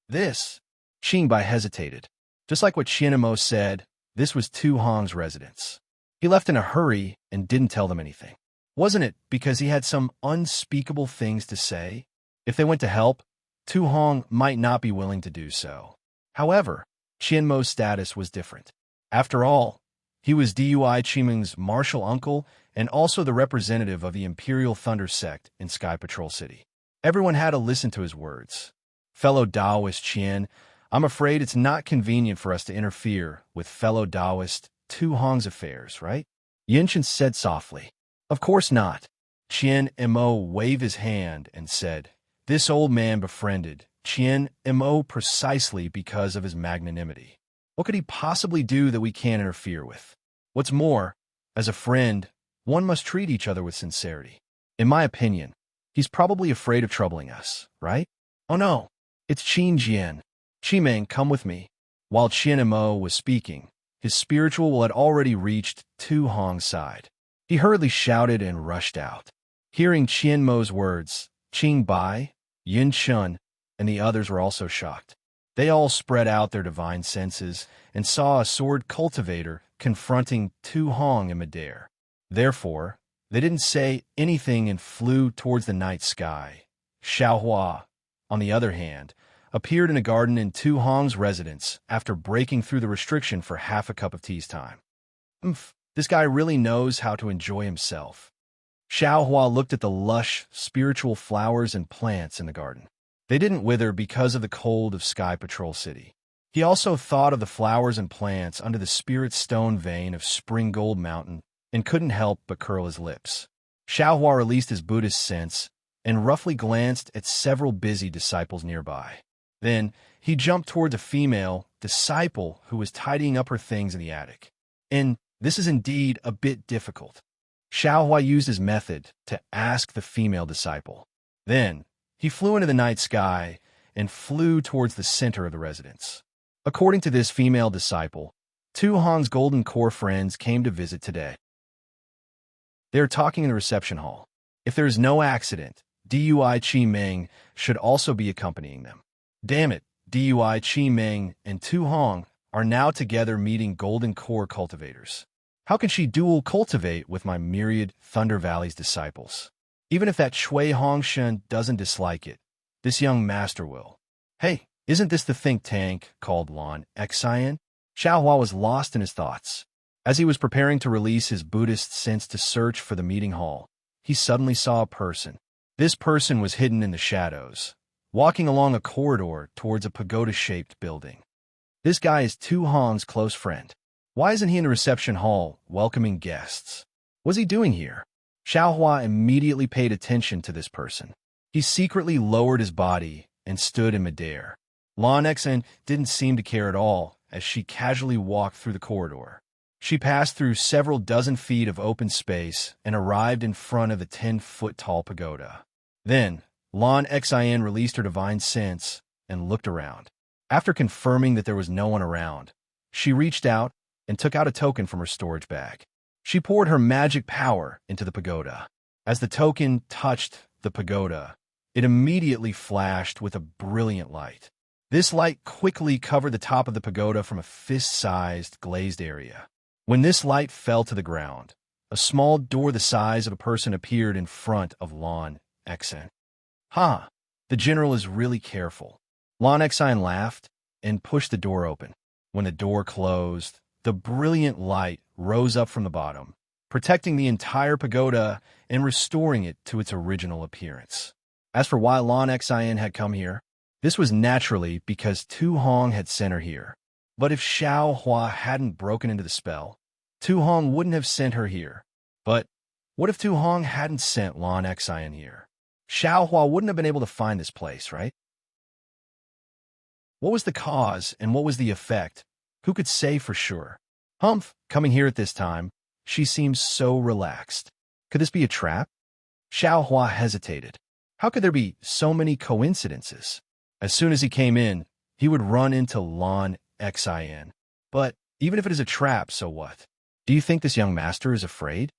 This, Qingbai hesitated. Just like what Qian and Mo said, this was Tu Hong's residence. He left in a hurry and didn't tell them anything. Wasn't it because he had some unspeakable things to say? If they went to help, Tu Hong might not be willing to do so. However, Qian Mo's status was different. After all, he was Dui Qimeng's martial uncle and also the representative of the Imperial Thunder sect in Sky Patrol City. Everyone had to listen to his words. Fellow Taoist Qian, I'm afraid it's not convenient for us to interfere with fellow Taoist Tu Hong's affairs, right? Yinshin said softly. Of course not. Qian Mo waved his hand and said, this old man befriended Qian Mo precisely because of his magnanimity. What could he possibly do that we can't interfere with? What's more, as a friend, one must treat each other with sincerity. In my opinion, he's probably afraid of troubling us, right? Oh no, it's Qin Jian. Qimeng, come with me. While Qian Mo was speaking, his spiritual had already reached Tu Hong's side. He hurriedly shouted and rushed out. Hearing Qian Mo's words, Qing Bai, Yin Shun, and the others were also shocked. They all spread out their divine senses and saw a sword cultivator confronting Tu Hong in midair. Therefore, they didn't say anything and flew towards the night sky. Xiaohua, on the other hand, appeared in a garden in Tu Hong's residence after breaking through the restriction for half a cup of tea's time. This guy really knows how to enjoy himself. Xiaohua looked at the lush, spiritual flowers and plants in the garden. They didn't wither because of the cold of Sky Patrol City. He also thought of the flowers and plants under the spirit stone vein of Spring Gold Mountain and couldn't help but curl his lips. Xiaohua released his Buddhist sense and roughly glanced at several busy disciples nearby. Then, he jumped towards a female disciple who was tidying up her things in the attic. And this is indeed a bit difficult. Xiaohua used his method to ask the female disciple. Then, he flew into the night sky and flew towards the center of the residence. According to this female disciple, Tu Hong's Golden Core friends came to visit today. They are talking in the reception hall. If there is no accident, Dui Qimeng should also be accompanying them. Damn it, Dui Qimeng and Tu Hong are now together meeting Golden Core cultivators. How can she dual cultivate with my myriad Thunder Valley's disciples? Even if that Shui Hongshen doesn't dislike it, this young master will. Hey, isn't this the think tank called Lan Xian? Xiaohua was lost in his thoughts. As he was preparing to release his Buddhist sense to search for the meeting hall, he suddenly saw a person. This person was hidden in the shadows, walking along a corridor towards a pagoda-shaped building. This guy is Tu Hong's close friend. Why isn't he in the reception hall welcoming guests? What's he doing here? Xiaohua immediately paid attention to this person. He secretly lowered his body and stood in midair. Lan Xian didn't seem to care at all as she casually walked through the corridor. She passed through several dozen feet of open space and arrived in front of the 10-foot-tall pagoda. Then, Lan Xian released her divine sense and looked around. After confirming that there was no one around, she reached out and took out a token from her storage bag. She poured her magic power into the pagoda. As the token touched the pagoda, it immediately flashed with a brilliant light. This light quickly covered the top of the pagoda from a fist-sized glazed area. When this light fell to the ground, a small door the size of a person appeared in front of Lan Xian. The general is really careful. Lan Xian laughed and pushed the door open. When the door closed, the brilliant light rose up from the bottom, protecting the entire pagoda and restoring it to its original appearance. As for why Lan Xian had come here, this was naturally because Tu Hong had sent her here. But if Xiaohua hadn't broken into the spell, Tu Hong wouldn't have sent her here. But what if Tu Hong hadn't sent Lan Xian here? Xiaohua wouldn't have been able to find this place, right? What was the cause and what was the effect? Who could say for sure? Coming here at this time, she seems so relaxed. Could this be a trap? Xiaohua hesitated. How could there be so many coincidences? As soon as he came in, he would run into Lan Xian. But even if it is a trap, so what? Do you think this young master is afraid?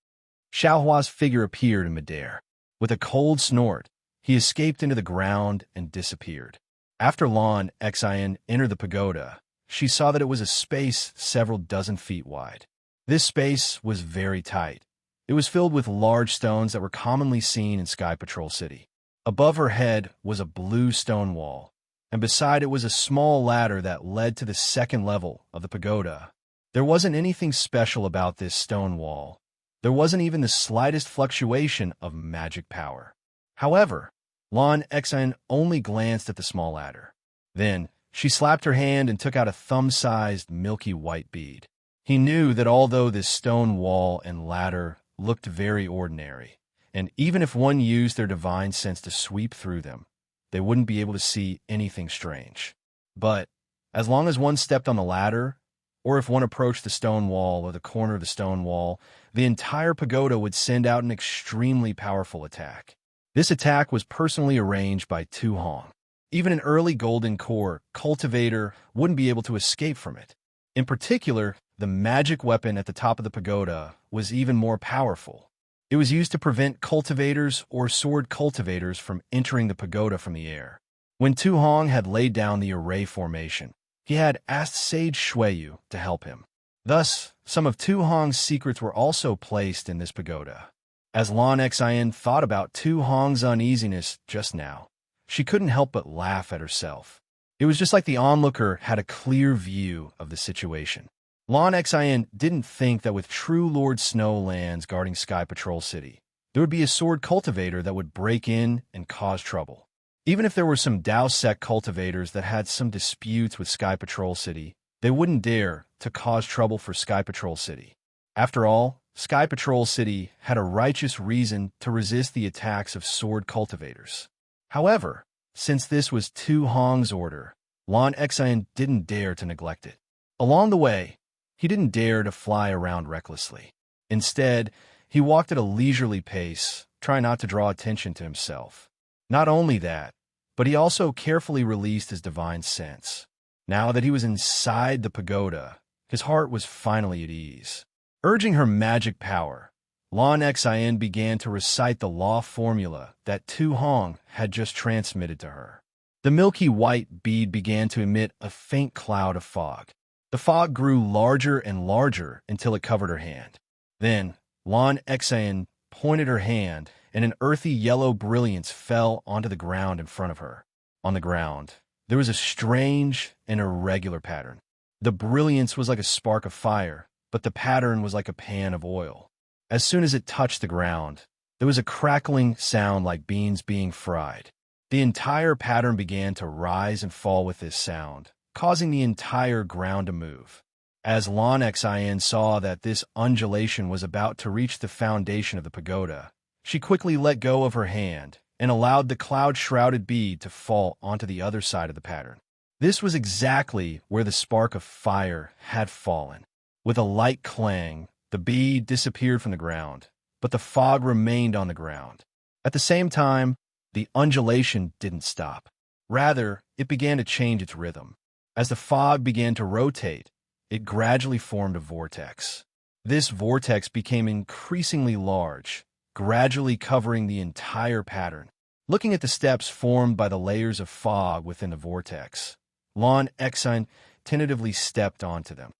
Xiaohua's figure appeared in midair. With a cold snort, he escaped into the ground and disappeared. After Lon Xin entered the pagoda, she saw that it was a space several dozen feet wide. This space was very tight. It was filled with large stones that were commonly seen in Sky Patrol City. Above her head was a blue stone wall, and beside it was a small ladder that led to the second level of the pagoda. There wasn't anything special about this stone wall. There wasn't even the slightest fluctuation of magic power. However, Lon Xin only glanced at the small ladder. Then, she slapped her hand and took out a thumb-sized milky white bead. He knew that although this stone wall and ladder looked very ordinary, and even if one used their divine sense to sweep through them, they wouldn't be able to see anything strange. But, as long as one stepped on the ladder, or if one approached the stone wall or the corner of the stone wall, the entire pagoda would send out an extremely powerful attack. This attack was personally arranged by Tu Hong. Even an early Golden Core cultivator wouldn't be able to escape from it. In particular, the magic weapon at the top of the pagoda was even more powerful. It was used to prevent cultivators or sword cultivators from entering the pagoda from the air. When Tu Hong had laid down the array formation, he had asked Sage Shuiyu to help him. Thus, some of Tu Hong's secrets were also placed in this pagoda. As Lon Xin thought about Tu Hong's uneasiness just now, she couldn't help but laugh at herself. It was just like the onlooker had a clear view of the situation. Lon Xin didn't think that with true Lord Snowlands guarding Sky Patrol City, there would be a sword cultivator that would break in and cause trouble. Even if there were some Dao Sect cultivators that had some disputes with Sky Patrol City, they wouldn't dare to cause trouble for Sky Patrol City. After all, Sky Patrol City had a righteous reason to resist the attacks of sword cultivators. However, since this was Tu Hong's order, Lon Xin didn't dare to neglect it. Along the way, he didn't dare to fly around recklessly. Instead, he walked at a leisurely pace, trying not to draw attention to himself. Not only that, but he also carefully released his divine sense. Now that he was inside the pagoda, his heart was finally at ease. Urging her magic power, Lon Xin began to recite the law formula that Tu Hong had just transmitted to her. The milky white bead began to emit a faint cloud of fog. The fog grew larger and larger until it covered her hand. Then, Lon Xin pointed her hand, and an earthy yellow brilliance fell onto the ground in front of her. On the ground, there was a strange and irregular pattern. The brilliance was like a spark of fire, but the pattern was like a pan of oil. As soon as it touched the ground, there was a crackling sound like beans being fried. The entire pattern began to rise and fall with this sound, causing the entire ground to move. As Lon Xin saw that this undulation was about to reach the foundation of the pagoda, she quickly let go of her hand and allowed the cloud-shrouded bead to fall onto the other side of the pattern. This was exactly where the spark of fire had fallen. With a light clang, the bead disappeared from the ground, but the fog remained on the ground. At the same time, the undulation didn't stop. Rather, it began to change its rhythm. As the fog began to rotate, it gradually formed a vortex. This vortex became increasingly large, gradually covering the entire pattern. Looking at the steps formed by the layers of fog within the vortex, Lon Xin tentatively stepped onto them.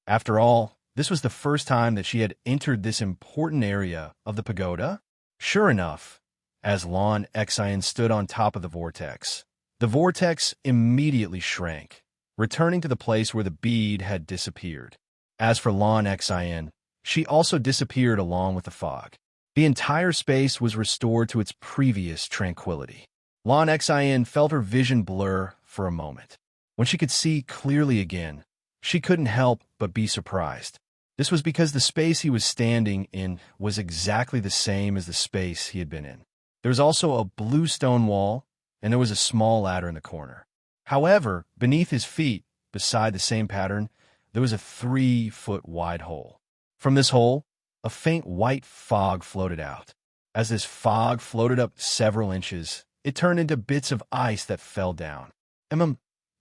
After all, this was the first time that she had entered this important area of the pagoda. Sure enough, as Lon Xin stood on top of the vortex immediately shrank, returning to the place where the bead had disappeared. As for Lon Xin, she also disappeared along with the fog. The entire space was restored to its previous tranquility. Lon Xin felt her vision blur for a moment. When she could see clearly again, she couldn't help but be surprised. This was because the space he was standing in was exactly the same as the space he had been in. There was also a blue stone wall, and there was a small ladder in the corner. However, beneath his feet, beside the same pattern, there was a 3-foot wide hole. From this hole, a faint white fog floated out. As this fog floated up several inches, it turned into bits of ice that fell down.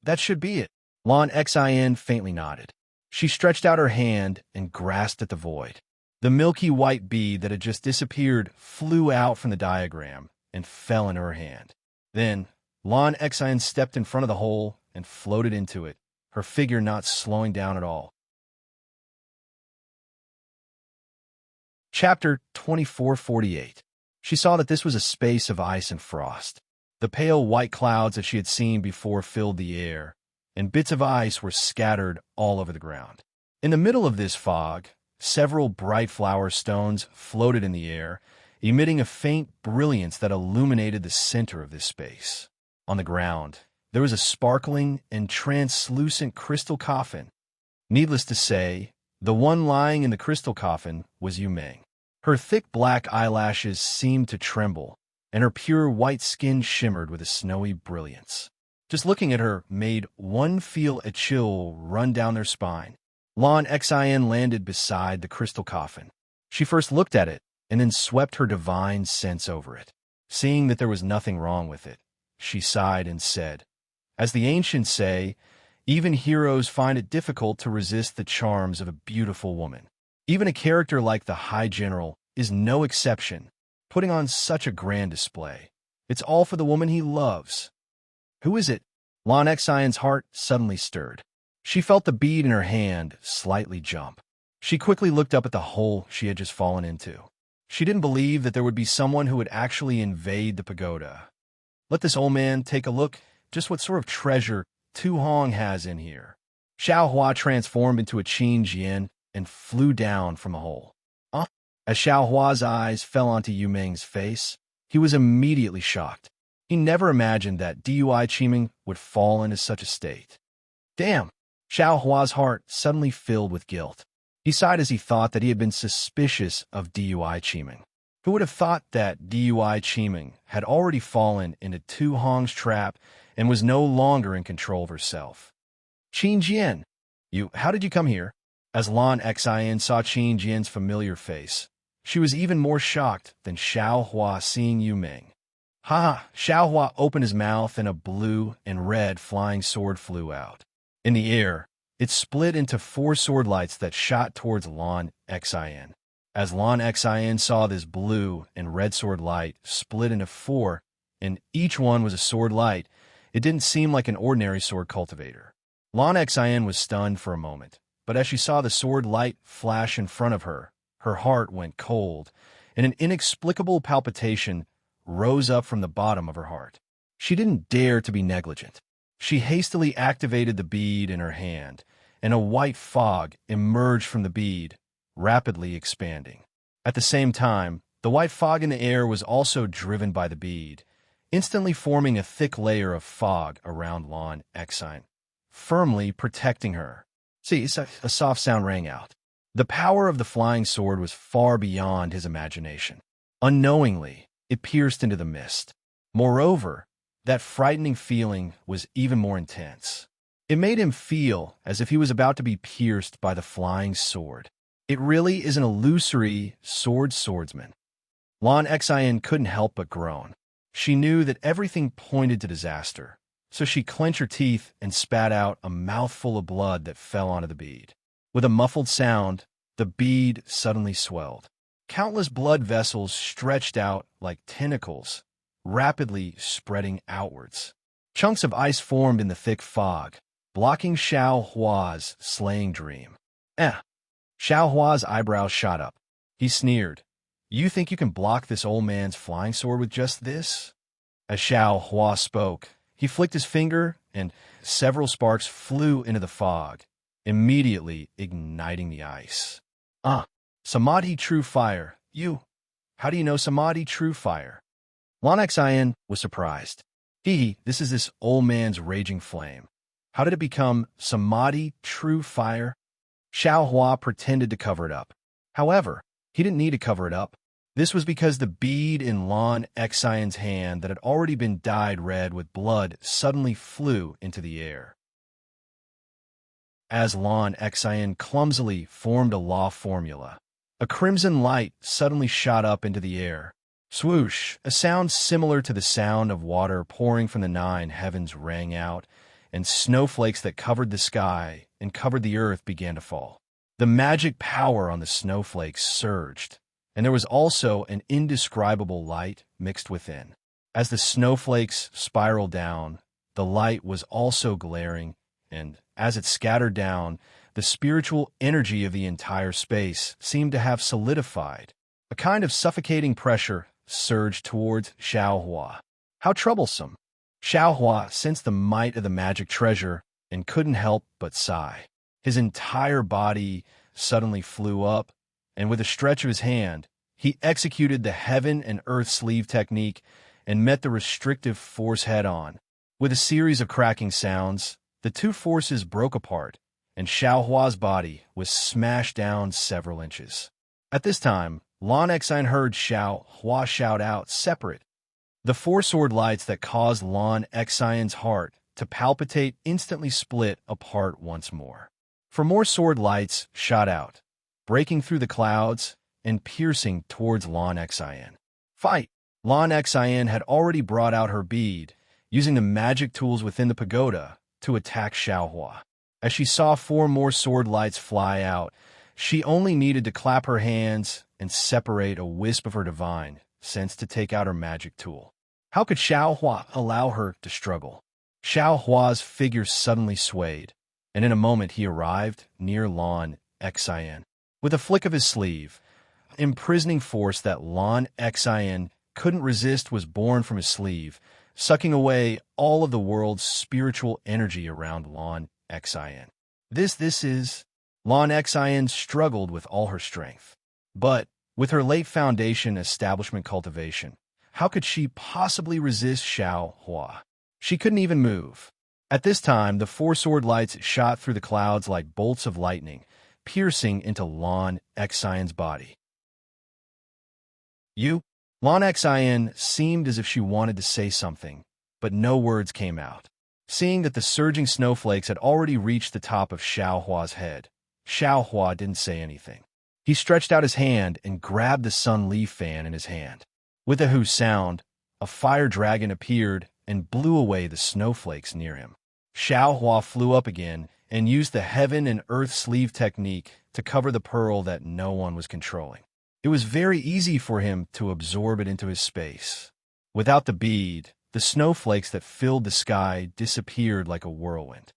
That should be it. Lon Xin faintly nodded. She stretched out her hand and grasped at the void. The milky white bead that had just disappeared flew out from the diagram and fell in her hand. Then, Lan Exine stepped in front of the hole and floated into it, her figure not slowing down at all. Chapter 2448. She saw that this was a space of ice and frost. The pale white clouds that she had seen before filled the air, and bits of ice were scattered all over the ground. In the middle of this fog, several bright flower stones floated in the air, emitting a faint brilliance that illuminated the center of this space. On the ground, there was a sparkling and translucent crystal coffin. Needless to say, the one lying in the crystal coffin was Yu Meng. Her thick black eyelashes seemed to tremble, and her pure white skin shimmered with a snowy brilliance. Just looking at her made one feel a chill run down their spine. Lan Exine landed beside the crystal coffin. She first looked at it, and then swept her divine sense over it. Seeing that there was nothing wrong with it, she sighed and said, "As the ancients say, even heroes find it difficult to resist the charms of a beautiful woman. Even a character like the High General is no exception, putting on such a grand display. It's all for the woman he loves." "Who is it?" Lan Exine's heart suddenly stirred. She felt the bead in her hand slightly jump. She quickly looked up at the hole she had just fallen into. She didn't believe that there would be someone who would actually invade the pagoda. "Let this old man take a look just what sort of treasure Tu Hong has in here." Xiao Hua transformed into a Qin Jian and flew down from the hole. As Xiao Hua's eyes fell onto Yu Meng's face, he was immediately shocked. He never imagined that Dui Qiming would fall into such a state. Damn! Xiao Hua's heart suddenly filled with guilt. He sighed as he thought that he had been suspicious of Dui Qiming. Who would have thought that Dui Qiming had already fallen into Tu Hong's trap and was no longer in control of herself? "Qin Jian, how did you come here?" As Lan Exine saw Qin Jian's familiar face, she was even more shocked than Xiao Hua seeing Yu Meng. "Ha!" Xiao Hua opened his mouth and a blue and red flying sword flew out. In the air, it split into 4 sword lights that shot towards Lan Exine. As Lan Exine saw this blue and red sword light split into 4, and each one was a sword light, it didn't seem like an ordinary sword cultivator. Lan Exine was stunned for a moment, but as she saw the sword light flash in front of her, her heart went cold, and an inexplicable palpitation rose up from the bottom of her heart. She didn't dare to be negligent. She hastily activated the bead in her hand, and a white fog emerged from the bead, rapidly expanding. At the same time, the white fog in the air was also driven by the bead, instantly forming a thick layer of fog around Lan Exine, firmly protecting her. See, a soft sound rang out. The power of the flying sword was far beyond his imagination. Unknowingly, it pierced into the mist. Moreover, that frightening feeling was even more intense. It made him feel as if he was about to be pierced by the flying sword. It really is an illusory swordsman. Lan Exine couldn't help but groan. She knew that everything pointed to disaster, so she clenched her teeth and spat out a mouthful of blood that fell onto the bead. With a muffled sound, the bead suddenly swelled. Countless blood vessels stretched out like tentacles, rapidly spreading outwards. Chunks of ice formed in the thick fog, blocking Xiao Hua's slaying dream. Xiao Hua's eyebrows shot up. He sneered, "You think you can block this old man's flying sword with just this?" As Xiao Hua spoke, he flicked his finger, and several sparks flew into the fog, immediately igniting the ice. Samadhi True Fire. How do you know Samadhi True Fire?" Lan Exine was surprised. This is this old man's raging flame. How did it become Samadhi True Fire? Xiao Hua pretended to cover it up. However, he didn't need to cover it up. This was because the bead in Lan Exine's hand that had already been dyed red with blood suddenly flew into the air. As Lan Exine clumsily formed a law formula, a crimson light suddenly shot up into the air. Swoosh! A sound similar to the sound of water pouring from the 9 heavens rang out, and snowflakes that covered the sky and covered the earth began to fall. The magic power on the snowflakes surged, and there was also an indescribable light mixed within. As the snowflakes spiraled down, the light was also glaring, and as it scattered down, the spiritual energy of the entire space seemed to have solidified. A kind of suffocating pressure surged towards Xiaohua. How troublesome! Xiaohua sensed the might of the magic treasure and couldn't help but sigh. His entire body suddenly flew up, and with a stretch of his hand, he executed the heaven and earth sleeve technique and met the restrictive force head-on. With a series of cracking sounds, the two forces broke apart, and Xiaohua's body was smashed down several inches. At this time, Lan Xine heard Xiaohua shout out, "Separate!" The four sword lights that caused Lan Xine's heart to palpitate instantly split apart once more. For more sword lights shot out, breaking through the clouds and piercing towards Lan Xine. Fight! Lan Xine had already brought out her bead, using the magic tools within the pagoda to attack Xiaohua. As she saw four more sword lights fly out, she only needed to clap her hands and separate a wisp of her divine sense to take out her magic tool. How could Xiaohua allow her to struggle? Xiaohua's figure suddenly swayed, and in a moment he arrived near Lan Xine. With a flick of his sleeve, an imprisoning force that Lan Xine couldn't resist was born from his sleeve, sucking away all of the world's spiritual energy around Lan Xine. This is... Lan Xine struggled with all her strength. But, with her late foundation establishment cultivation, how could she possibly resist Xiaohua? She couldn't even move. At this time, the four sword lights shot through the clouds like bolts of lightning, piercing into Lan Xine's body. Lan Xine seemed as if she wanted to say something, but no words came out. Seeing that the surging snowflakes had already reached the top of Xiaohua's head, Xiaohua didn't say anything. He stretched out his hand and grabbed the sun leaf fan in his hand. With a hoo sound, a fire dragon appeared and blew away the snowflakes near him. Xiaohua flew up again and used the heaven and earth sleeve technique to cover the pearl that no one was controlling. It was very easy for him to absorb it into his space. Without the bead, the snowflakes that filled the sky disappeared like a whirlwind.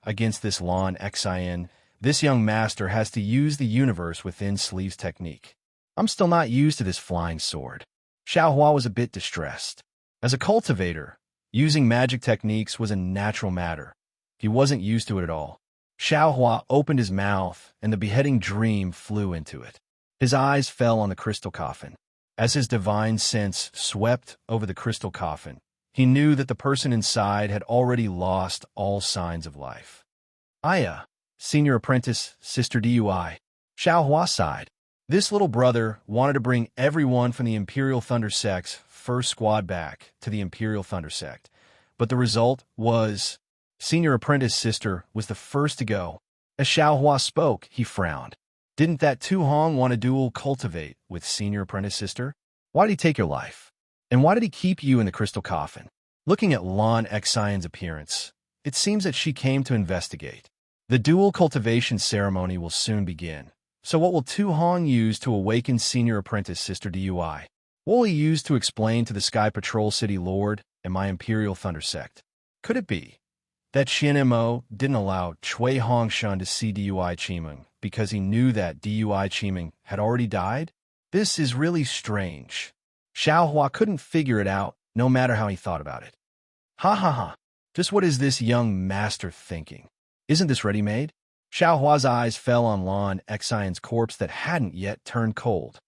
Against this Lan Xine, this young master has to use the universe within sleeves technique. I'm still not used to this flying sword. Xiaohua was a bit distressed. As a cultivator, using magic techniques was a natural matter. He wasn't used to it at all. Xiaohua opened his mouth, and the beheading dream flew into it. His eyes fell on the crystal coffin. As his divine sense swept over the crystal coffin, he knew that the person inside had already lost all signs of life. Senior apprentice, Sister Dui. Xiaohua sighed. This little brother wanted to bring everyone from the Imperial Thunder Sect's first squad back to the Imperial Thunder Sect, but the result was... Senior apprentice sister was the first to go. As Xiaohua spoke, he frowned. Didn't that Tu Hong want to duel cultivate with senior apprentice sister? Why did he take your life? And why did he keep you in the crystal coffin? Looking at Lan Xine's appearance, it seems that she came to investigate. The dual cultivation ceremony will soon begin. So what will Tu Hong use to awaken senior apprentice Sister Dui? What will he use to explain to the Sky Patrol City Lord and my Imperial Thunder Sect? Could it be that Xin Mo didn't allow Cui Hongshun to see Dui Qimeng because he knew that Dui Qimeng had already died? This is really strange. Xiaohua couldn't figure it out, no matter how he thought about it. Ha. Just what is this young master thinking? Isn't this ready-made? Xiaohua's eyes fell on Lan Xine's corpse that hadn't yet turned cold.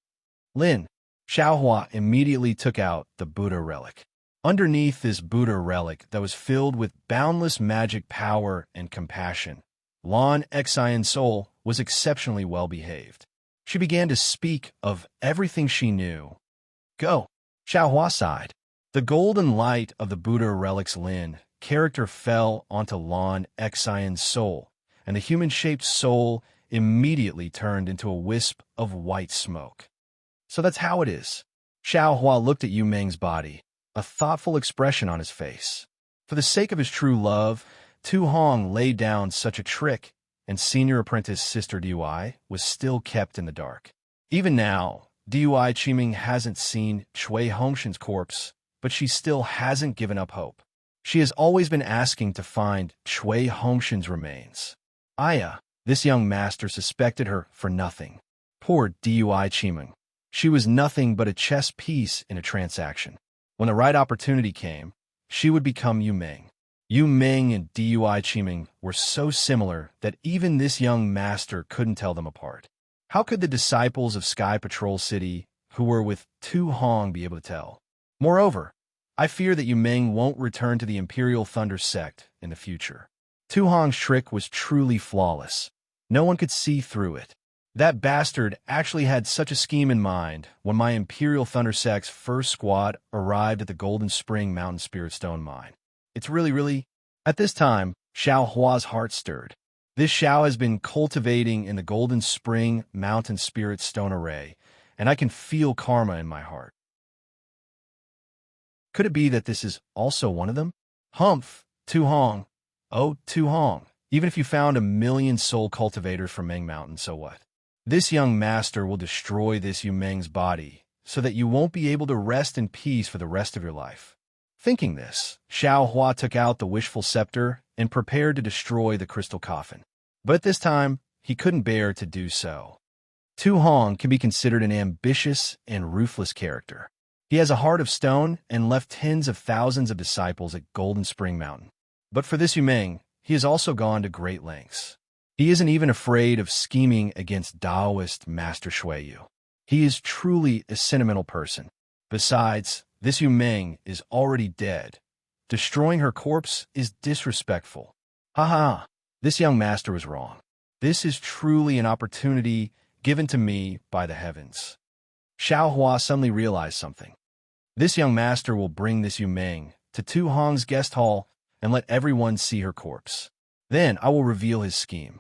Lin. Xiaohua immediately took out the Buddha relic. Underneath this Buddha relic that was filled with boundless magic power and compassion, Lan Xine's soul was exceptionally well-behaved. She began to speak of everything she knew. Go. Xiaohua sighed. The golden light of the Buddha relic's Lin character fell onto Lan Xine's soul, and the human-shaped soul immediately turned into a wisp of white smoke. So that's how it is. Xiaohua looked at Yu Meng's body, a thoughtful expression on his face. For the sake of his true love, Tu Hong laid down such a trick, and senior apprentice Sister Dui was still kept in the dark. Even now, DUI Chiming hasn't seen Chui Hongshan's corpse, but she still hasn't given up hope. She has always been asking to find Chui Hongshan's remains. Aya, this young master, suspected her for nothing. Poor DUI Chiming. She was nothing but a chess piece in a transaction. When the right opportunity came, she would become Yu Ming. Yu Ming and DUI Chiming were so similar that even this young master couldn't tell them apart. How could the disciples of Sky Patrol City who were with Tu Hong be able to tell? Moreover, I fear that Yu Ming won't return to the Imperial Thunder sect in the future. Tu Hong's trick was truly flawless. No one could see through it. That bastard actually had such a scheme in mind when my Imperial Thunder sect's first squad arrived at the Golden Spring Mountain Spirit Stone Mine. It's really... At this time, Xiao Hua's heart stirred. This Xiao has been cultivating in the Golden Spring Mountain Spirit Stone Array, and I can feel karma in my heart. Could it be that this is also one of them? Humph, Tu Hong. Oh, Tu Hong. Even if you found 1,000,000 soul cultivators from Ming Mountain, so what? This young master will destroy this Yu Ming's body, so that you won't be able to rest in peace for the rest of your life. Thinking this, Xiao Hua took out the wishful scepter and prepared to destroy the crystal coffin. But at this time, he couldn't bear to do so. Tu Hong can be considered an ambitious and ruthless character. He has a heart of stone and left tens of thousands of disciples at Golden Spring Mountain. But for this Yu Ming, he has also gone to great lengths. He isn't even afraid of scheming against Taoist Master Shuiyu. He is truly a sentimental person. Besides, this Yu Ming is already dead. Destroying her corpse is disrespectful. Ha! This young master was wrong. This is truly an opportunity given to me by the heavens. Xiao Hua suddenly realized something. This young master will bring this Yu Ming to Tu Hong's guest hall and let everyone see her corpse. Then I will reveal his scheme.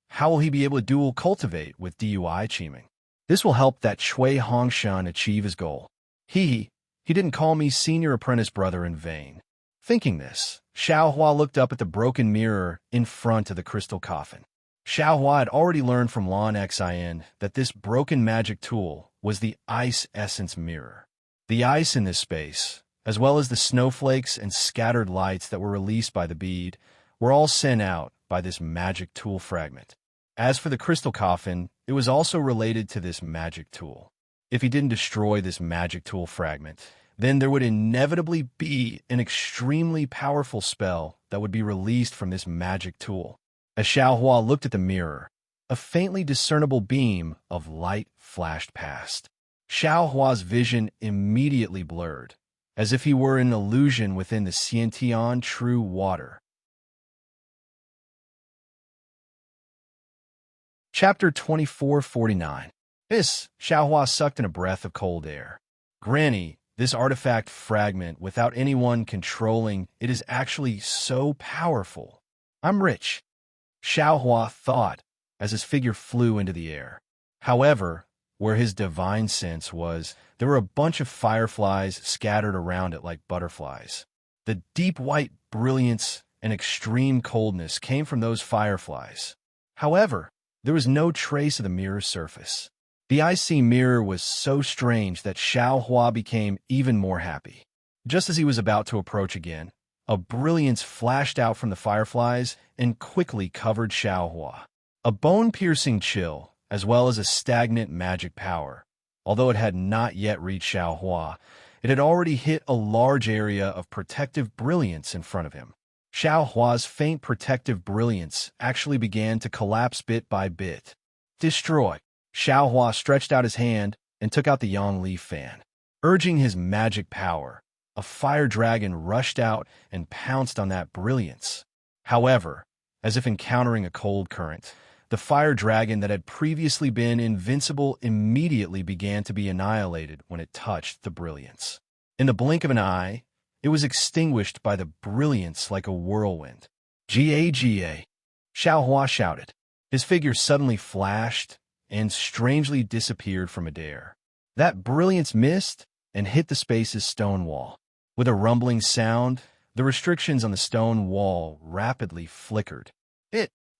How will he be able to dual cultivate with DUI Chiming? This will help that Chui Hongshan achieve his goal. He didn't call me senior apprentice brother in vain. Thinking this, Xiao Hua looked up at the broken mirror in front of the crystal coffin. Xiao Hua had already learned from Lon Xin that this broken magic tool was the Ice Essence Mirror. The ice in this space, as well as the snowflakes and scattered lights that were released by the bead, were all sent out by this magic tool fragment. As for the crystal coffin, it was also related to this magic tool. If he didn't destroy this magic tool fragment, then there would inevitably be an extremely powerful spell that would be released from this magic tool. As Xiao Hua looked at the mirror, a faintly discernible beam of light flashed past. Xiao Hua's vision immediately blurred, as if he were an illusion within the Xiantian true water. Chapter 2449. Xiao Hua sucked in a breath of cold air. Granny, this artifact fragment, without anyone controlling it, is actually so powerful. I'm rich, Xiao Hua thought as his figure flew into the air. However, where his divine sense was, there were a bunch of fireflies scattered around it like butterflies. The deep white brilliance and extreme coldness came from those fireflies. However, there was no trace of the mirror's surface. The icy mirror was so strange that Xiao Hua became even more happy. Just as he was about to approach again, a brilliance flashed out from the fireflies and quickly covered Xiao Hua. A bone-piercing chill, as well as a stagnant magic power. Although it had not yet reached Xiao Hua, it had already hit a large area of protective brilliance in front of him. Xiao Hua's faint protective brilliance actually began to collapse bit by bit. Destroy! Xiao Hua stretched out his hand and took out the Yongli fan. Urging his magic power, a fire dragon rushed out and pounced on that brilliance. However, as if encountering a cold current, the fire dragon that had previously been invincible immediately began to be annihilated when it touched the brilliance. In the blink of an eye, it was extinguished by the brilliance like a whirlwind. Ga! Xiao Hua shouted. His figure suddenly flashed and strangely disappeared from midair. That brilliance missed and hit the space's stone wall. With a rumbling sound, the restrictions on the stone wall rapidly flickered.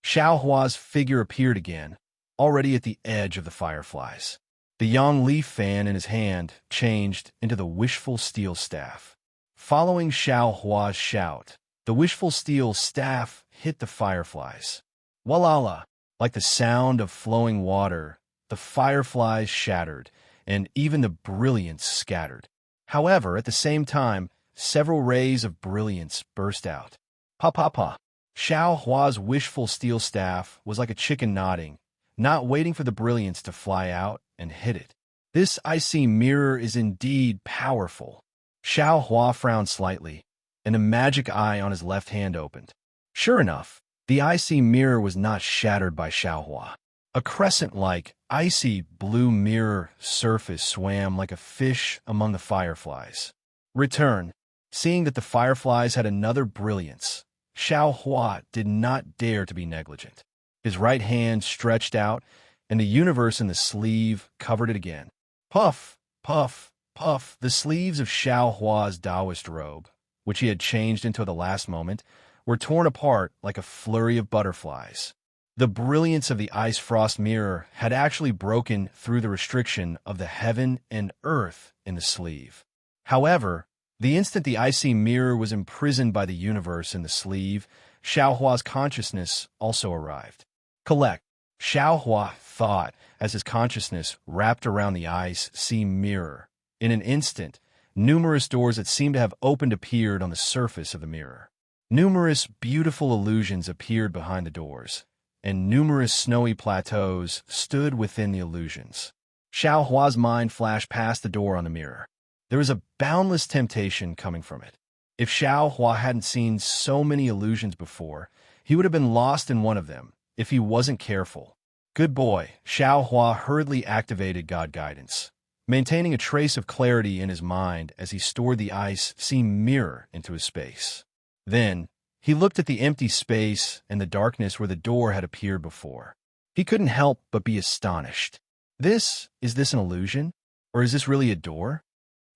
Xiao Hua's figure appeared again, already at the edge of the fireflies. The yang leaf fan in his hand changed into the wishful steel staff. Following Xiao Hua's shout, the wishful steel staff hit the fireflies. Walala! Like the sound of flowing water, the fireflies shattered, and even the brilliance scattered. However, at the same time, several rays of brilliance burst out. Pa pa pa! Xiao Hua's wishful steel staff was like a chicken nodding, not waiting for the brilliance to fly out and hit it. This icy mirror is indeed powerful. Xiao Hua frowned slightly, and a magic eye on his left hand opened. Sure enough, the icy mirror was not shattered by Xiao Hua. A crescent-like, icy blue mirror surface swam like a fish among the fireflies. Return. Seeing that the fireflies had another brilliance, Xiao Hua did not dare to be negligent. His right hand stretched out, and the universe in the sleeve covered it again. Puff, puff, puff, the sleeves of Xiao Hua's Taoist robe, which he had changed into the last moment, were torn apart like a flurry of butterflies. The brilliance of the ice frost mirror had actually broken through the restriction of the heaven and earth in the sleeve. However, the instant the icy mirror was imprisoned by the universe in the sleeve, Xiao Hua's consciousness also arrived. Collect, Xiao Hua thought as his consciousness wrapped around the ice-sea mirror. In an instant, numerous doors that seemed to have opened appeared on the surface of the mirror. Numerous beautiful illusions appeared behind the doors, and numerous snowy plateaus stood within the illusions. Xiao Hua's mind flashed past the door on the mirror. There was a boundless temptation coming from it. If Xiao Hua hadn't seen so many illusions before, he would have been lost in one of them if he wasn't careful. Good boy, Xiao Hua hurriedly activated God Guidance, maintaining a trace of clarity in his mind as he stored the ice-sea mirror into his space. Then, he looked at the empty space and the darkness where the door had appeared before. He couldn't help but be astonished. Is this an illusion? Or is this really a door?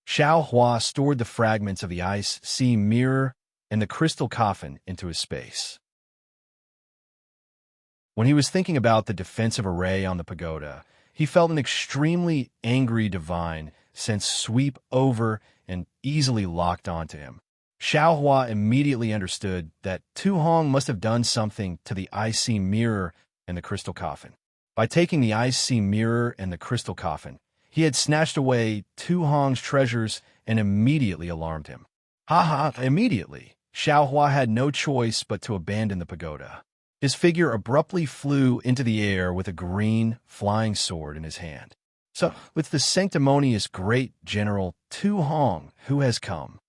Xiao Hua stored the fragments of the ice-sea mirror and the crystal coffin into his space. When he was thinking about the defensive array on the pagoda, he felt an extremely angry divine sense sweep over and easily locked onto him. Xiao Hua immediately understood that Tu Hong must have done something to the icy mirror and the crystal coffin. By taking the icy mirror and the crystal coffin, he had snatched away Tu Hong's treasures and immediately alarmed him. Immediately, Xiao Hua had no choice but to abandon the pagoda. His figure abruptly flew into the air with a green, flying sword in his hand. So, with the sanctimonious great general Tu Hong, who has come?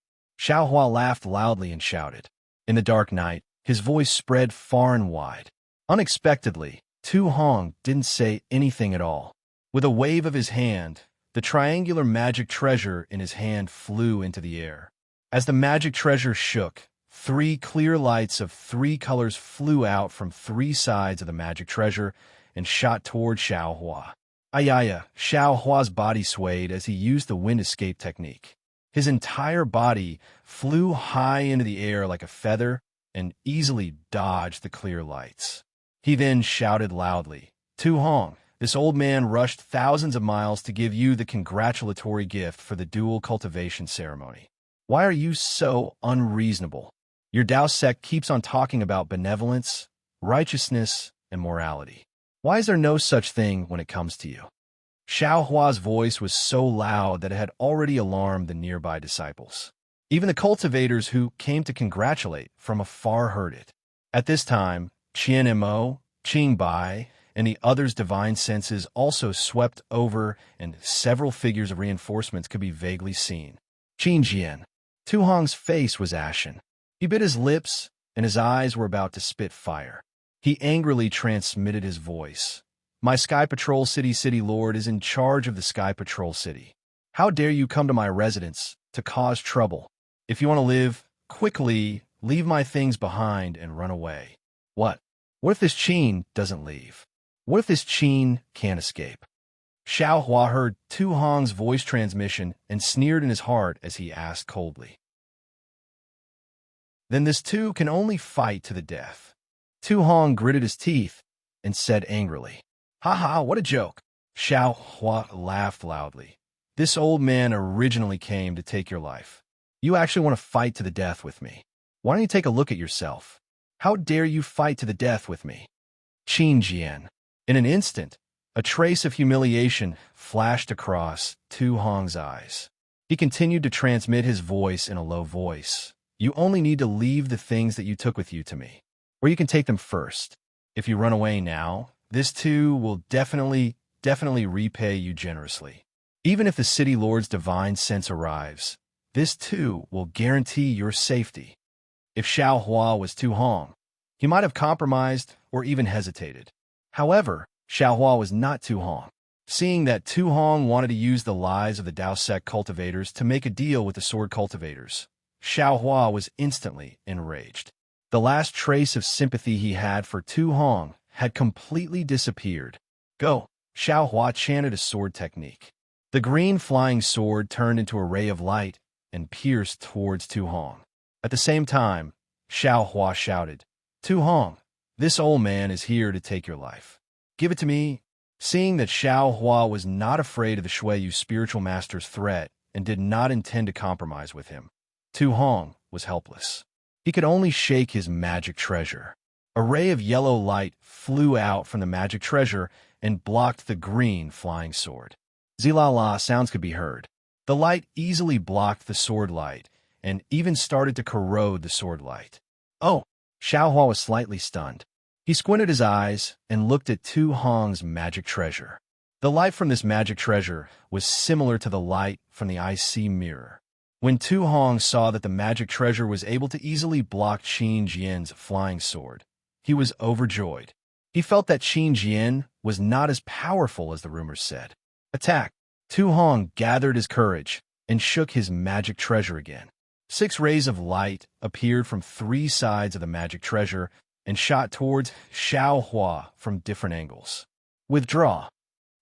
Xiao Hua laughed loudly and shouted. In the dark night, his voice spread far and wide. Unexpectedly, Tu Hong didn't say anything at all. With a wave of his hand, the triangular magic treasure in his hand flew into the air. As the magic treasure shook, 3 clear lights of 3 colors flew out from 3 sides of the magic treasure and shot toward Xiao Hua. Ayaya, Xiao Hua's body swayed as he used the wind escape technique. His entire body flew high into the air like a feather and easily dodged the clear lights. He then shouted loudly, Tu Hong, this old man rushed thousands of miles to give you the congratulatory gift for the dual cultivation ceremony. Why are you so unreasonable? Your Tao sect keeps on talking about benevolence, righteousness, and morality. Why is there no such thing when it comes to you? Xiao Hua's voice was so loud that it had already alarmed the nearby disciples. Even the cultivators who came to congratulate from afar heard it. At this time, Qian Mo, Qing Bai, and the others' divine senses also swept over, and several figures of reinforcements could be vaguely seen. Qin Jian. Tu Hong's face was ashen. He bit his lips, and his eyes were about to spit fire. He angrily transmitted his voice. My Sky Patrol City Lord is in charge of the Sky Patrol City. How dare you come to my residence to cause trouble? If you want to live, quickly leave my things behind and run away. What? What if this Qin doesn't leave? What if this Qin can't escape? Xiao Hua heard Tu Hong's voice transmission and sneered in his heart as he asked coldly. Then this two can only fight to the death. Tu Hong gritted his teeth and said angrily, "Ha ha, what a joke. Xiao Hua laughed loudly. This old man originally came to take your life. You actually want to fight to the death with me. Why don't you take a look at yourself? How dare you fight to the death with me? Qin Jian. In an instant, a trace of humiliation flashed across Tu Hong's eyes. He continued to transmit his voice in a low voice. You only need to leave the things that you took with you to me, or you can take them first. If you run away now, this too will definitely repay you generously. Even if the city lord's divine sense arrives, this too will guarantee your safety. If Xiao Hua was Tu Hong, he might have compromised or even hesitated. However, Xiao Hua was not Tu Hong. Seeing that Tu Hong wanted to use the lies of the Dao sect cultivators to make a deal with the sword cultivators, Xiao Hua was instantly enraged. The last trace of sympathy he had for Tu Hong had completely disappeared. Go! Xiao Hua chanted a sword technique. The green flying sword turned into a ray of light and pierced towards Tu Hong. At the same time, Xiao Hua shouted, Tu Hong, this old man is here to take your life. Give it to me. Seeing that Xiao Hua was not afraid of the Shuiyu spiritual master's threat and did not intend to compromise with him, Tu Hong was helpless. He could only shake his magic treasure. A ray of yellow light flew out from the magic treasure and blocked the green flying sword. Zilala sounds could be heard. The light easily blocked the sword light and even started to corrode the sword light. Oh! Xiao Hua was slightly stunned. He squinted his eyes and looked at Tu Hong's magic treasure. The light from this magic treasure was similar to the light from the IC mirror. When Tu Hong saw that the magic treasure was able to easily block Qin Jian's flying sword, he was overjoyed. He felt that Qin Jian was not as powerful as the rumors said. Attack! Tu Hong gathered his courage and shook his magic treasure again. 6 rays of light appeared from 3 sides of the magic treasure and shot towards Xiao Hua from different angles. Withdraw!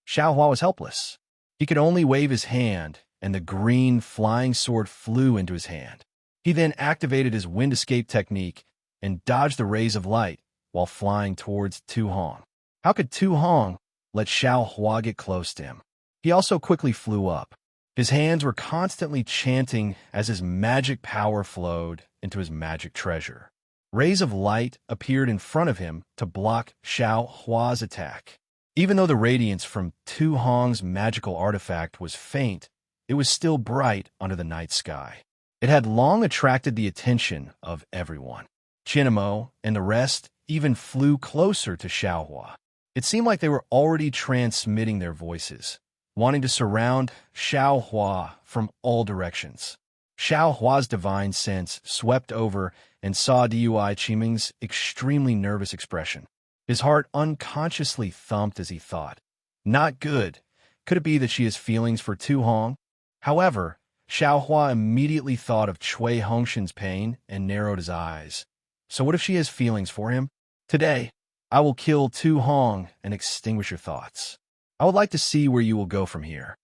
Xiao Hua was helpless. He could only wave his hand, and the green flying sword flew into his hand. He then activated his wind escape technique and dodged the rays of light while flying towards Tu Hong. How could Tu Hong let Xiao Hua get close to him? He also quickly flew up. His hands were constantly chanting as his magic power flowed into his magic treasure. Rays of light appeared in front of him to block Xiao Hua's attack. Even though the radiance from Tu Hong's magical artifact was faint, it was still bright under the night sky. It had long attracted the attention of everyone. Chinamo and the rest even flew closer to Xiao Hua. It seemed like they were already transmitting their voices, wanting to surround Xiao Hua from all directions. Xiao Hua's divine sense swept over and saw Dui Qiming's extremely nervous expression. His heart unconsciously thumped as he thought, not good. Could it be that she has feelings for Tu Hong? However, Xiao Hua immediately thought of Cui Hongshan's pain and narrowed his eyes. So what if she has feelings for him? Today, I will kill Tu Hong and extinguish your thoughts. I would like to see where you will go from here.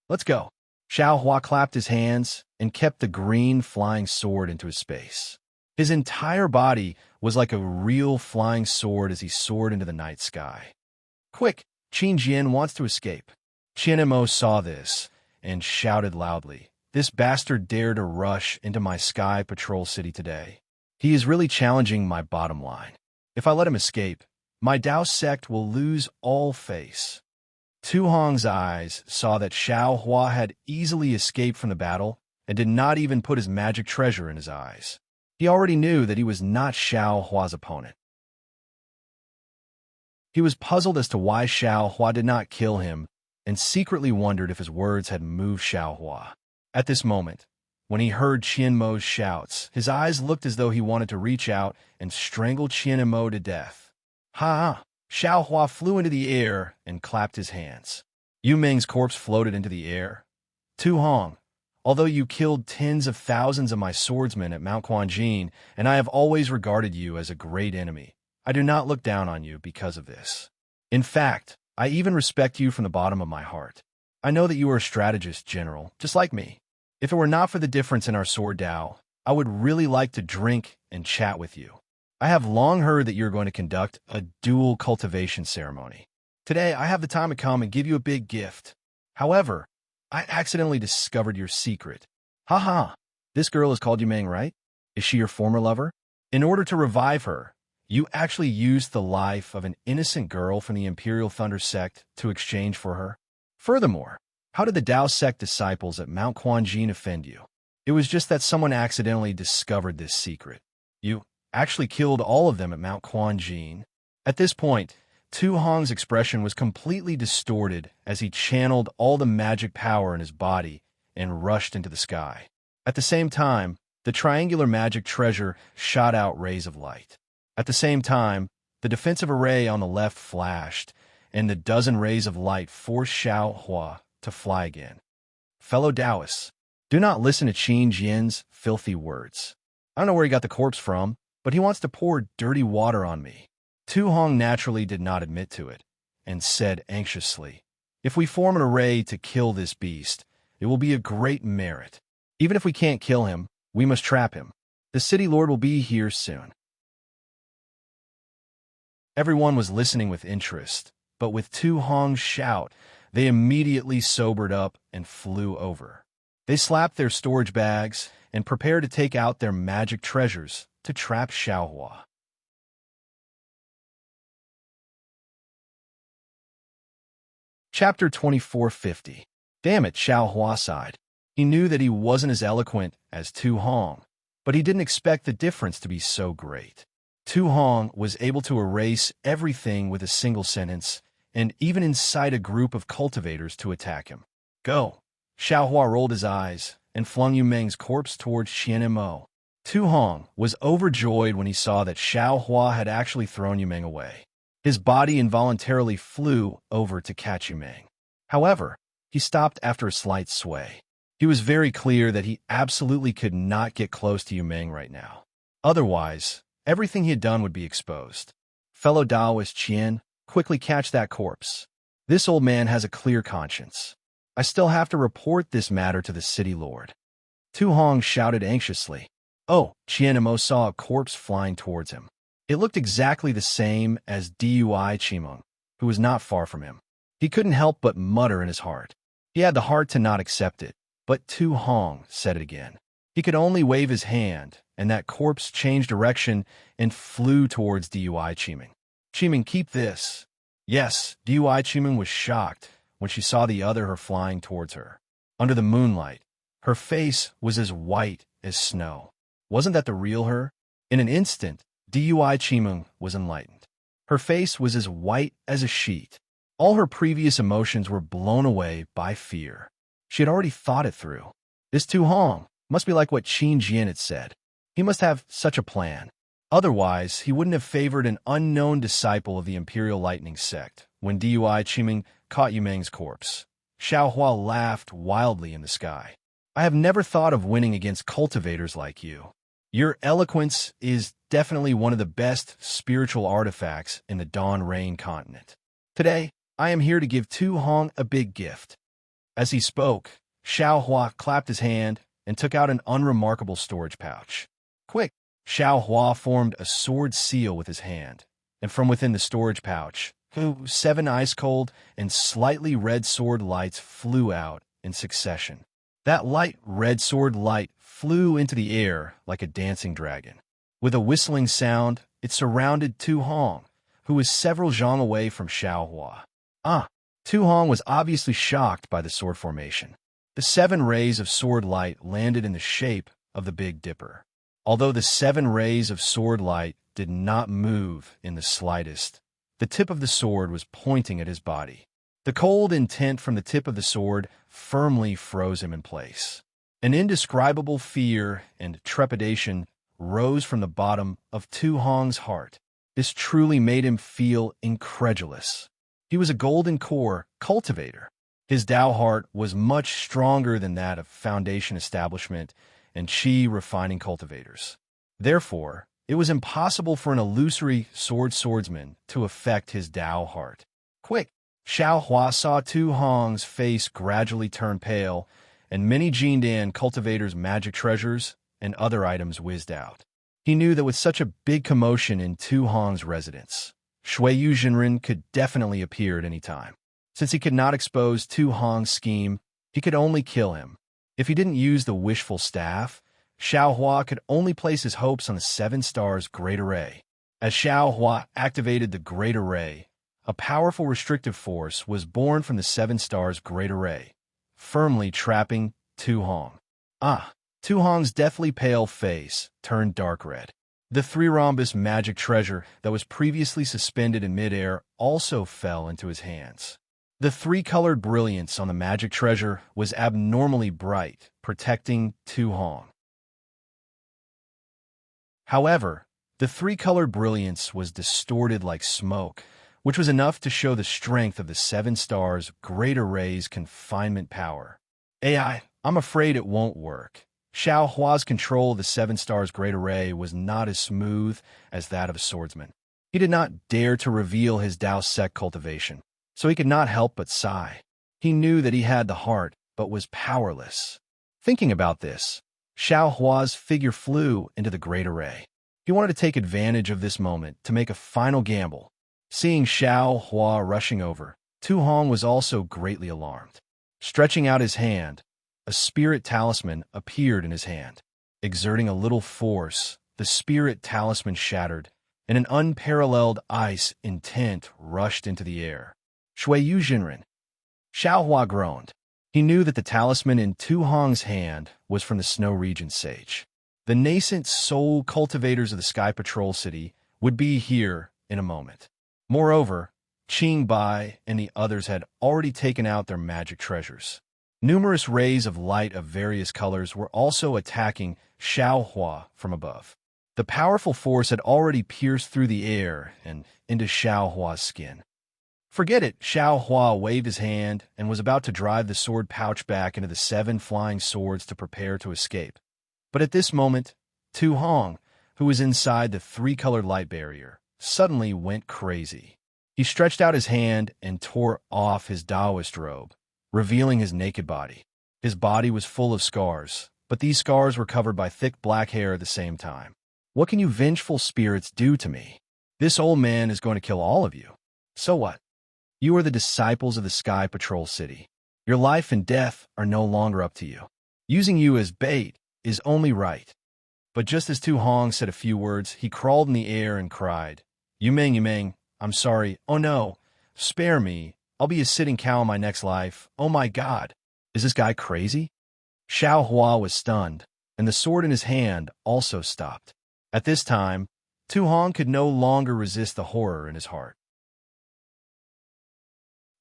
Let's go. Xiao Hua clapped his hands and kept the green flying sword into his space. His entire body was like a real flying sword as he soared into the night sky. Quick, Qin Jian wants to escape. Qianemo saw this and shouted loudly, this bastard dared to rush into my sky patrol city today. He is really challenging my bottom line. If I let him escape, my Dao sect will lose all face. Tu Hong's eyes saw that Xiao Hua had easily escaped from the battle and did not even put his magic treasure in his eyes. He already knew that he was not Xiao Hua's opponent. He was puzzled as to why Xiao Hua did not kill him and secretly wondered if his words had moved Xiao Hua. At this moment, when he heard Qianmo's shouts, his eyes looked as though he wanted to reach out and strangle Qianmo to death. Ha! Xiao Hua flew into the air and clapped his hands. Yu Ming's corpse floated into the air. Tu Hong, although you killed tens of thousands of my swordsmen at Mount Quanjin, and I have always regarded you as a great enemy, I do not look down on you because of this. In fact, I even respect you from the bottom of my heart. I know that you are a strategist, General, just like me. If it were not for the difference in our sword Dao, I would really like to drink and chat with you. I have long heard that you're going to conduct a dual cultivation ceremony. Today, I have the time to come and give you a big gift. However, I accidentally discovered your secret. Haha, this girl is called Yumeng, right? Is she your former lover? In order to revive her, you actually used the life of an innocent girl from the Imperial Thunder sect to exchange for her? Furthermore, how did the Tao sect disciples at Mount Quanjin offend you? It was just that someone accidentally discovered this secret. You actually killed all of them at Mount Quanjin. At this point, Tu Hong's expression was completely distorted as he channeled all the magic power in his body and rushed into the sky. At the same time, the triangular magic treasure shot out rays of light. At the same time, the defensive array on the left flashed, and the dozen rays of light forced Xiao Hua to fly again. Fellow Taoists, do not listen to Qin Jian's filthy words. I don't know where he got the corpse from, but he wants to pour dirty water on me. Tu Hong naturally did not admit to it, and said anxiously, if we form an array to kill this beast, it will be a great merit. Even if we can't kill him, we must trap him. The city lord will be here soon. Everyone was listening with interest, but with Tu Hong's shout, they immediately sobered up and flew over. They slapped their storage bags and prepared to take out their magic treasures to trap Xiaohua. Chapter 2450. Damn it, Xiaohua sighed. He knew that he wasn't as eloquent as Tu Hong, but he didn't expect the difference to be so great. Tu Hong was able to erase everything with a single sentence, and even incite a group of cultivators to attack him. Go! Xiaohua rolled his eyes and flung Yumeng's corpse towards Qian Mo. Tu Hong was overjoyed when he saw that Xiaohua had actually thrown Yumeng away. His body involuntarily flew over to catch Yumeng. However, he stopped after a slight sway. He was very clear that he absolutely could not get close to Yumeng right now. Otherwise, everything he had done would be exposed. Fellow Taoist Qian, quickly catch that corpse. This old man has a clear conscience. I still have to report this matter to the city lord. Tu Hong shouted anxiously. Oh, Qian Mo saw a corpse flying towards him. It looked exactly the same as Dui Qimeng, who was not far from him. He couldn't help but mutter in his heart. He had the heart to not accept it, but Tu Hong said it again. He could only wave his hand, and that corpse changed direction and flew towards Dui Qimeng. Qimeng, keep this. Yes, Dui Qimeng was shocked when she saw the other her flying towards her. Under the moonlight, her face was as white as snow. Wasn't that the real her? In an instant, Dui Qimeng was enlightened. Her face was as white as a sheet. All her previous emotions were blown away by fear. She had already thought it through. This Tu Hong must be like what Qin Jian had said. He must have such a plan. Otherwise, he wouldn't have favored an unknown disciple of the Imperial Lightning sect when Dui Qimeng caught Yumeng's corpse. Xiaohua laughed wildly in the sky. I have never thought of winning against cultivators like you. Your eloquence is definitely one of the best spiritual artifacts in the Dawn Rain continent. Today, I am here to give Tu Hong a big gift. As he spoke, Xiaohua clapped his hand and took out an unremarkable storage pouch. Quick! Xiaohua formed a sword seal with his hand, and from within the storage pouch, 7 ice-cold and slightly red sword lights flew out in succession. That light red sword light flew into the air like a dancing dragon. With a whistling sound, it surrounded Tu Hong, who was several zhang away from Xiaohua. Tu Hong was obviously shocked by the sword formation. The 7 rays of sword light landed in the shape of the Big Dipper. Although the 7 rays of sword light did not move in the slightest, the tip of the sword was pointing at his body. The cold intent from the tip of the sword firmly froze him in place. An indescribable fear and trepidation rose from the bottom of Tu Hong's heart. This truly made him feel incredulous. He was a golden core cultivator. His Tao heart was much stronger than that of Foundation Establishment and Qi refining cultivators. Therefore, it was impossible for an illusory swordsman to affect his Tao heart. Quick! Xiaohua saw Tu Hong's face gradually turn pale, and many Jindan cultivators' magic treasures and other items whizzed out. He knew that with such a big commotion in Tu Hong's residence, Shui Jinren could definitely appear at any time. Since he could not expose Tu Hong's scheme, he could only kill him. If he didn't use the wishful staff, Xiao Hua could only place his hopes on the Seven Stars Great Array. As Xiao Hua activated the Great Array, a powerful restrictive force was born from the Seven Stars Great Array, firmly trapping Tu Hong. Tu Hong's deathly pale face turned dark red. The three-rhombus magic treasure that was previously suspended in midair also fell into his hands. The three-colored brilliance on the magic treasure was abnormally bright, protecting Tu Hong. However, the three-colored brilliance was distorted like smoke, which was enough to show the strength of the Seven Stars Great Array's confinement power. I'm afraid it won't work. Xiao Hua's control of the Seven Stars Great Array was not as smooth as that of a swordsman. He did not dare to reveal his Dao Sec cultivation, so he could not help but sigh. He knew that he had the heart, but was powerless. Thinking about this, Xiao Hua's figure flew into the Great Array. He wanted to take advantage of this moment to make a final gamble. Seeing Xiao Hua rushing over, Tu Hong was also greatly alarmed. Stretching out his hand, a spirit talisman appeared in his hand. Exerting a little force, the spirit talisman shattered, and an unparalleled ice intent rushed into the air. Shui Jinren. Xiao Hua groaned. He knew that the talisman in Tu Hong's hand was from the Snow Region Sage. The nascent soul cultivators of the Sky Patrol City would be here in a moment. Moreover, Qing Bai and the others had already taken out their magic treasures. Numerous rays of light of various colors were also attacking Xiao Hua from above. The powerful force had already pierced through the air and into Xiao Hua's skin. Forget it, Xiao Hua waved his hand and was about to drive the sword pouch back into the 7 flying swords to prepare to escape. But at this moment, Tu Hong, who was inside the 3-colored light barrier, suddenly went crazy. He stretched out his hand and tore off his Taoist robe, revealing his naked body. His body was full of scars, but these scars were covered by thick black hair at the same time. What can you vengeful spirits do to me? This old man is going to kill all of you. So what? You are the disciples of the Sky Patrol City. Your life and death are no longer up to you. Using you as bait is only right. But just as Tu Hong said a few words, he crawled in the air and cried, Yumeng, I'm sorry. Oh no, spare me. I'll be a sitting cow in my next life. Oh my God. Is this guy crazy? Xiao Hua was stunned, and the sword in his hand also stopped. At this time, Tu Hong could no longer resist the horror in his heart.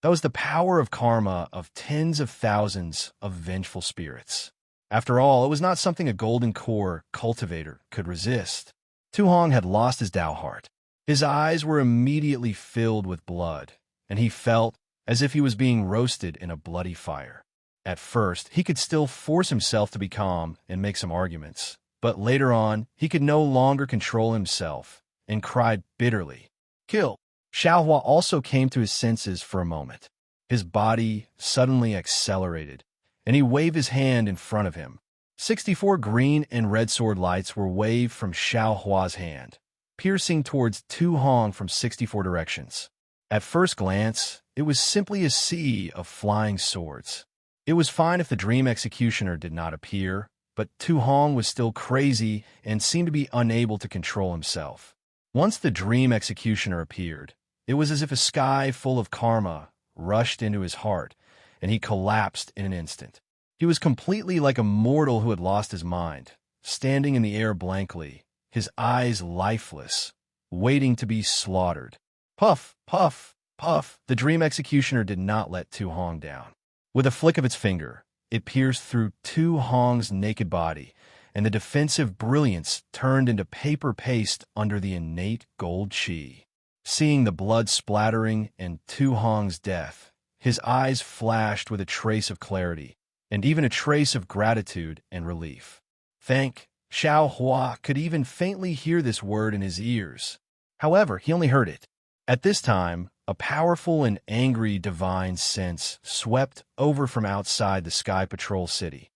That was the power of karma of tens of thousands of vengeful spirits. After all, it was not something a golden core cultivator could resist. Tu Hong had lost his Dao heart. His eyes were immediately filled with blood, and he felt as if he was being roasted in a bloody fire. At first, he could still force himself to be calm and make some arguments, but later on, he could no longer control himself and cried bitterly, Kill! Xiao Hua also came to his senses for a moment. His body suddenly accelerated, and he waved his hand in front of him. 64 green and red sword lights were waved from Xiao Hua's hand, piercing towards Tu Hong from 64 directions. At first glance, it was simply a sea of flying swords. It was fine if the dream executioner did not appear, but Tu Hong was still crazy and seemed to be unable to control himself. Once the dream executioner appeared, it was as if a sky full of karma rushed into his heart, and he collapsed in an instant. He was completely like a mortal who had lost his mind, standing in the air blankly, his eyes lifeless, waiting to be slaughtered. Puff, puff, puff. The dream executioner did not let Tu Hong down. With a flick of its finger, it pierced through Tu Hong's naked body, and the defensive brilliance turned into paper paste under the innate gold chi. Seeing the blood splattering and Tu Hong's death, his eyes flashed with a trace of clarity, and even a trace of gratitude and relief. Thank Xiao Hua could even faintly hear this word in his ears. However, he only heard it. At this time, a powerful and angry divine sense swept over from outside the Sky Patrol City.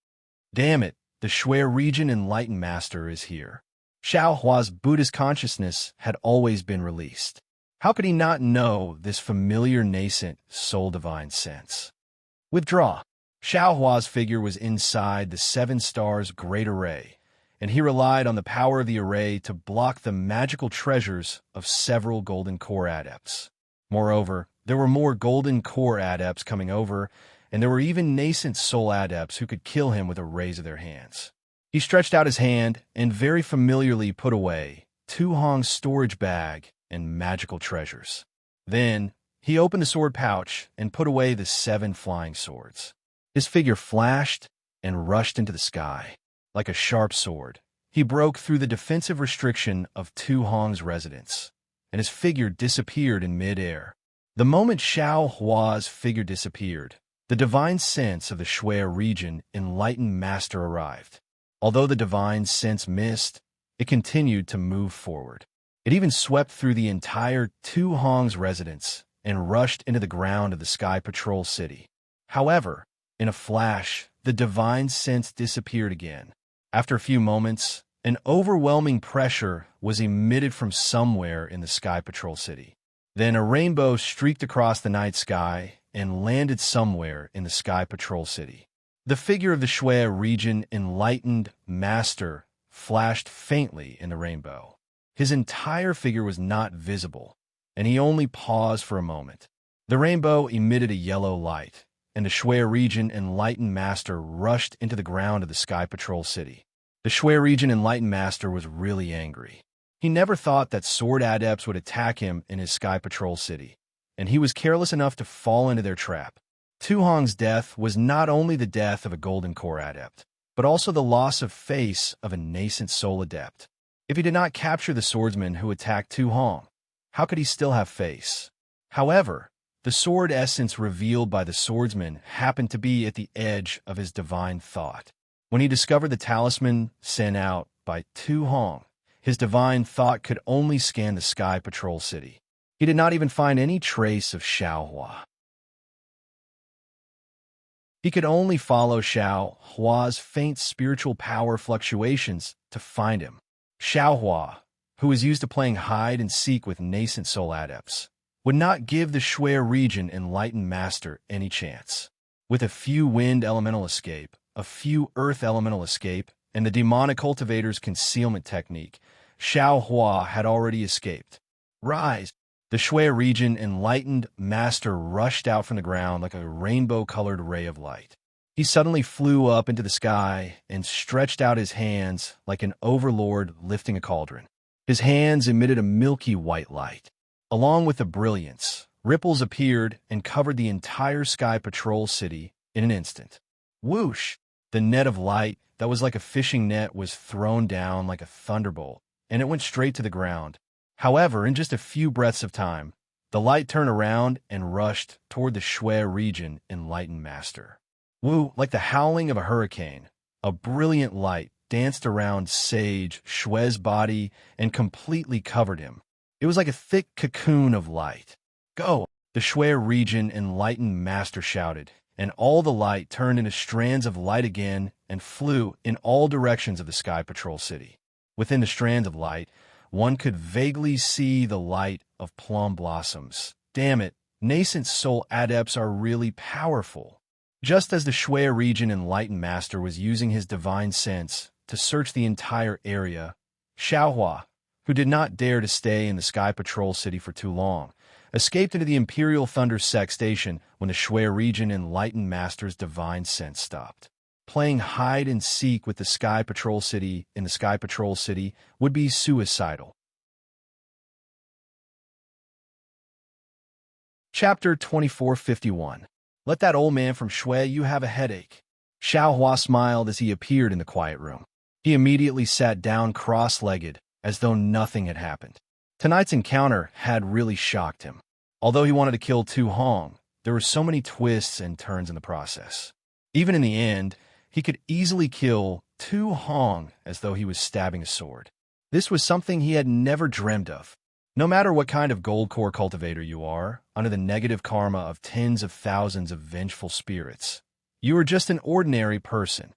Damn it, the Shui Region Enlightened Master is here. Xiao Hua's Buddhist consciousness had always been released. How could he not know this familiar nascent soul divine sense? Withdraw. Xiaohua's figure was inside the seven stars' great array, and he relied on the power of the array to block the magical treasures of several golden core adepts. Moreover, there were more golden core adepts coming over, and there were even nascent soul adepts who could kill him with a raise of their hands. He stretched out his hand and very familiarly put away Tu Hong's storage bag and magical treasures. Then, he opened the sword pouch and put away the 7 flying swords. His figure flashed and rushed into the sky. Like a sharp sword, he broke through the defensive restriction of Tu Hong's residence, and his figure disappeared in mid-air. The moment Xiaohua's figure disappeared, the divine sense of the Shui region enlightened master arrived. Although the divine sense missed, it continued to move forward. It even swept through the entire Tu Hong's residence and rushed into the ground of the Sky Patrol City. However, in a flash, the divine sense disappeared again. After a few moments, an overwhelming pressure was emitted from somewhere in the Sky Patrol City. Then a rainbow streaked across the night sky and landed somewhere in the Sky Patrol City. The figure of the Shui region enlightened master flashed faintly in the rainbow. His entire figure was not visible, and he only paused for a moment. The rainbow emitted a yellow light, and the Shui region enlightened master rushed into the ground of the Sky Patrol City. The Shui region enlightened master was really angry. He never thought that sword adepts would attack him in his Sky Patrol City, and he was careless enough to fall into their trap. Tu Hong's death was not only the death of a golden core adept, but also the loss of face of a nascent soul adept. If he did not capture the swordsman who attacked Tu Hong, how could he still have face? However, the sword essence revealed by the swordsman happened to be at the edge of his divine thought. When he discovered the talisman sent out by Tu Hong, his divine thought could only scan the Sky Patrol City. He did not even find any trace of Xiaohua. He could only follow Xiaohua's faint spiritual power fluctuations to find him. Xiaohua, who was used to playing hide-and-seek with nascent soul adepts, would not give the Shui region enlightened master any chance. With a few wind elemental escape, a few earth elemental escape, and the demonic cultivator's concealment technique, Xiaohua had already escaped. Rise! The Shui region enlightened master rushed out from the ground like a rainbow-colored ray of light. He suddenly flew up into the sky and stretched out his hands like an overlord lifting a cauldron. His hands emitted a milky white light. Along with the brilliance, ripples appeared and covered the entire Sky Patrol City in an instant. Whoosh! The net of light that was like a fishing net was thrown down like a thunderbolt, and it went straight to the ground. However, in just a few breaths of time, the light turned around and rushed toward the Shui region enlightened master. Woo, like the howling of a hurricane, a brilliant light danced around Sage Shui's body and completely covered him. It was like a thick cocoon of light. Go! The Shui region enlightened master shouted, and all the light turned into strands of light again and flew in all directions of the Sky Patrol City. Within the strands of light, one could vaguely see the light of plum blossoms. Damn it, nascent soul adepts are really powerful. Just as the Shui region enlightened master was using his divine sense to search the entire area, Xiaohua, who did not dare to stay in the Sky Patrol City for too long, escaped into the Imperial Thunder Sect Station when the Shui region enlightened master's divine sense stopped. Playing hide-and-seek with the Sky Patrol City in the Sky Patrol City would be suicidal. Chapter 2451. Let that old man from Shui you have a headache. Xiaohua smiled as he appeared in the quiet room. He immediately sat down cross-legged, as though nothing had happened. Tonight's encounter had really shocked him. Although he wanted to kill Tu Hong, there were so many twists and turns in the process. Even in the end, he could easily kill Tu Hong as though he was stabbing a sword. This was something he had never dreamed of. No matter what kind of gold core cultivator you are, under the negative karma of tens of thousands of vengeful spirits, you are just an ordinary person.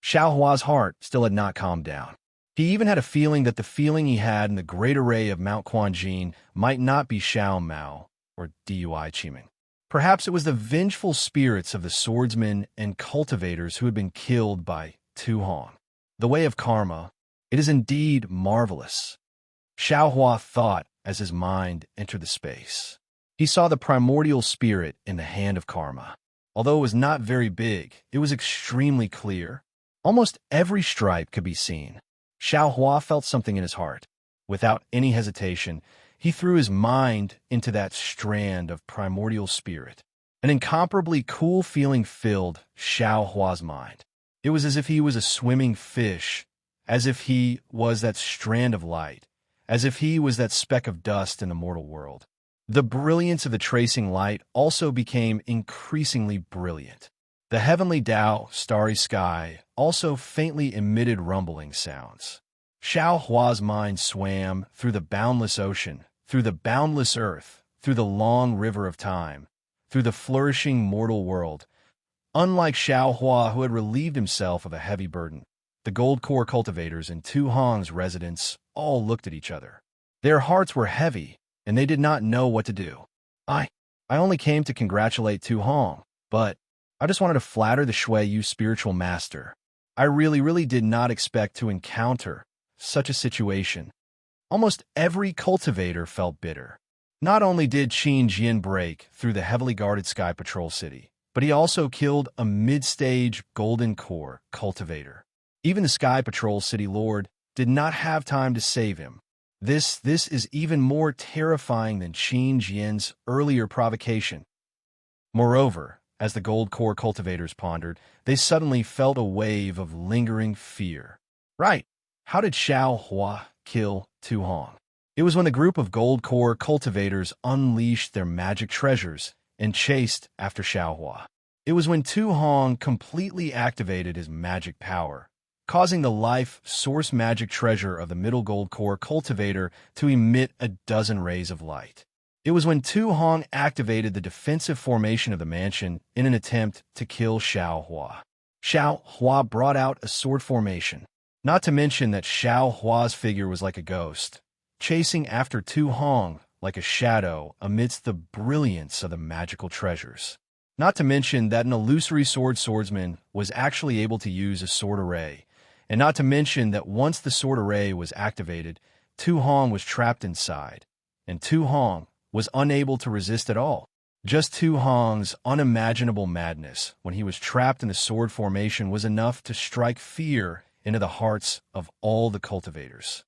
Xiaohua's heart still had not calmed down. He even had a feeling that the feeling he had in the great array of Mount Quanjin might not be Xiao Mao or Dui Qiming. Perhaps it was the vengeful spirits of the swordsmen and cultivators who had been killed by Tu Hong. The way of karma, it is indeed marvelous. Xiao Hua thought as his mind entered the space. He saw the primordial spirit in the hand of karma. Although it was not very big, it was extremely clear. Almost every stripe could be seen. Xiao Hua felt something in his heart. Without any hesitation, he threw his mind into that strand of primordial spirit. An incomparably cool feeling filled Xiao Hua's mind. It was as if he was a swimming fish, as if he was that strand of light, as if he was that speck of dust in the mortal world. The brilliance of the tracing light also became increasingly brilliant. The heavenly Tao, starry sky, also faintly emitted rumbling sounds. Xiao Hua's mind swam through the boundless ocean, through the boundless earth, through the long river of time, through the flourishing mortal world. Unlike Xiao Hua, who had relieved himself of a heavy burden, the gold core cultivators in Tu Hong's residence all looked at each other. Their hearts were heavy, and they did not know what to do. I only came to congratulate Tu Hong, but I just wanted to flatter the Shui Yu spiritual master. I really did not expect to encounter such a situation. Almost every cultivator felt bitter. Not only did Qin Jin break through the heavily guarded Sky Patrol City, but he also killed a mid-stage Golden Core cultivator. Even the Sky Patrol City Lord did not have time to save him. This is even more terrifying than Qin Jin's earlier provocation. Moreover, as the Gold Core cultivators pondered, they suddenly felt a wave of lingering fear. Right, how did Xiao Hua kill Tu Hong? It was when the group of Gold Core cultivators unleashed their magic treasures and chased after Xiao Hua. It was when Tu Hong completely activated his magic power, causing the life source magic treasure of the middle Gold Core cultivator to emit a dozen rays of light. It was when Tu Hong activated the defensive formation of the mansion in an attempt to kill Xiao Hua. Xiao Hua brought out a sword formation. Not to mention that Xiao Hua's figure was like a ghost, chasing after Tu Hong like a shadow amidst the brilliance of the magical treasures. Not to mention that an illusory swordsman was actually able to use a sword array, and not to mention that once the sword array was activated, Tu Hong was trapped inside, and Tu Hong was unable to resist at all. Just Tu Hong's unimaginable madness when he was trapped in the sword formation was enough to strike fear into the hearts of all the cultivators.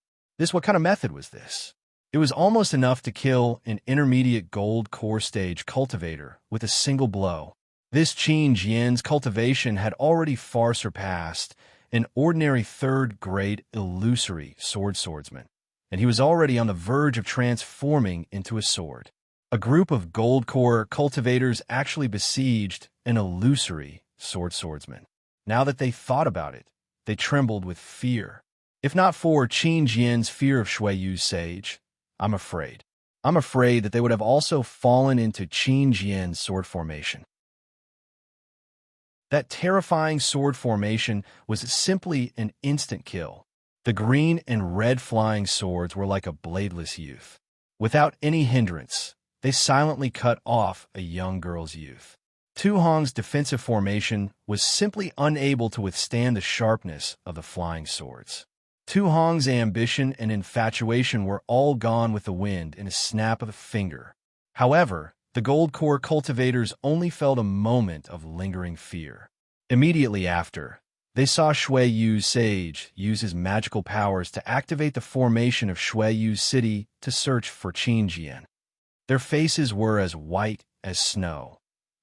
What kind of method was this? It was almost enough to kill an intermediate Gold Core stage cultivator with a single blow. This Qin Jin's cultivation had already far surpassed an ordinary third-grade illusory swordsman, and he was already on the verge of transforming into a sword. A group of Gold Core cultivators actually besieged an illusory swordsman. Now that they thought about it, they trembled with fear. If not for Qin Jin's fear of Shui Yu's sage, I'm afraid that they would have also fallen into Qin Jin's sword formation. That terrifying sword formation was simply an instant kill. The green and red flying swords were like a bladeless youth. Without any hindrance, they silently cut off a young girl's youth. Tu Hong's defensive formation was simply unable to withstand the sharpness of the flying swords. Tu Hong's ambition and infatuation were all gone with the wind in a snap of the finger. However, the Gold Core cultivators only felt a moment of lingering fear. Immediately after, they saw Shui Yu's sage use his magical powers to activate the formation of Shui Yu's city to search for Qin Jin. Their faces were as white as snow,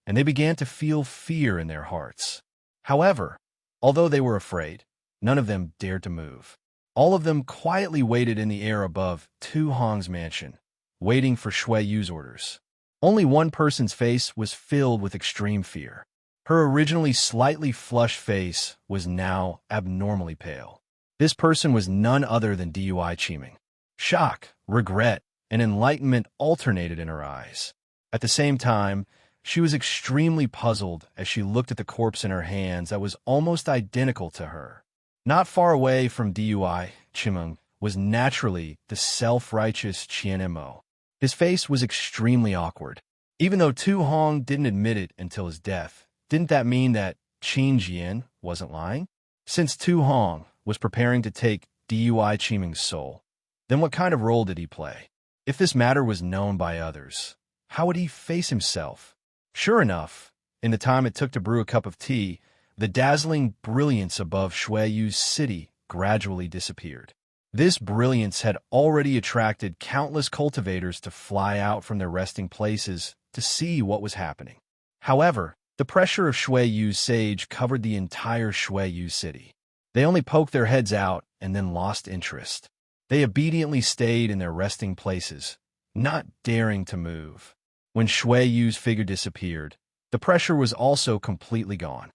and they began to feel fear in their hearts. However, although they were afraid, none of them dared to move. All of them quietly waited in the air above Tu Hong's mansion, waiting for Shui Yu's orders. Only one person's face was filled with extreme fear. Her originally slightly flushed face was now abnormally pale. This person was none other than Dui Qiming. Shock, regret, and enlightenment alternated in her eyes. At the same time, she was extremely puzzled as she looked at the corpse in her hands that was almost identical to her. Not far away from Dui Chimeng was naturally the self-righteous Qian Mo. His face was extremely awkward. Even though Tu Hong didn't admit it until his death, didn't that mean that Qin Jian wasn't lying? Since Tu Hong was preparing to take Dui Chimeng's soul, then what kind of role did he play? If this matter was known by others, how would he face himself? Sure enough, in the time it took to brew a cup of tea, the dazzling brilliance above Shui Yu's city gradually disappeared. This brilliance had already attracted countless cultivators to fly out from their resting places to see what was happening. However, the pressure of Shui Yu's sage covered the entire Shui Yu city. They only poked their heads out and then lost interest. They obediently stayed in their resting places, not daring to move. When Shui Yu's figure disappeared, the pressure was also completely gone.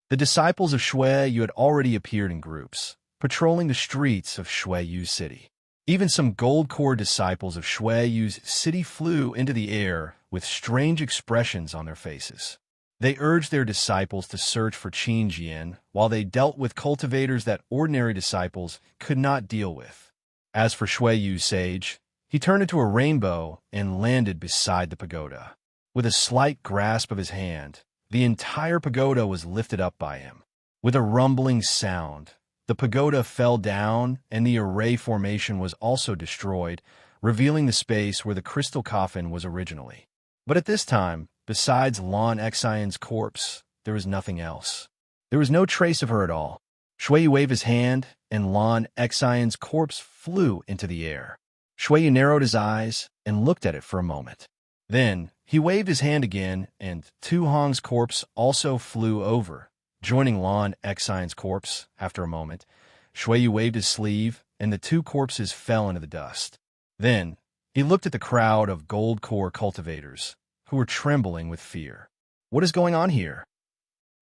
The disciples of Shui Yu had already appeared in groups, patrolling the streets of Shui Yu city. Even some gold core disciples of Shui Yu's city flew into the air with strange expressions on their faces. They urged their disciples to search for Qin Jian while they dealt with cultivators that ordinary disciples could not deal with. As for Shui Yu's sage, he turned into a rainbow and landed beside the pagoda. With a slight grasp of his hand, the entire pagoda was lifted up by him. With a rumbling sound, the pagoda fell down and the array formation was also destroyed, revealing the space where the crystal coffin was originally. But at this time, besides Lan Xian's corpse, there was nothing else. There was no trace of her at all. Shui Yu waved his hand, and Lan Xian's corpse flew into the air. Shui Yu narrowed his eyes and looked at it for a moment. Then, he waved his hand again, and Tu Hong's corpse also flew over, joining Lan Xian's corpse. After a moment, Shui Yu waved his sleeve, and the two corpses fell into the dust. Then, he looked at the crowd of gold core cultivators, who were trembling with fear. What is going on here?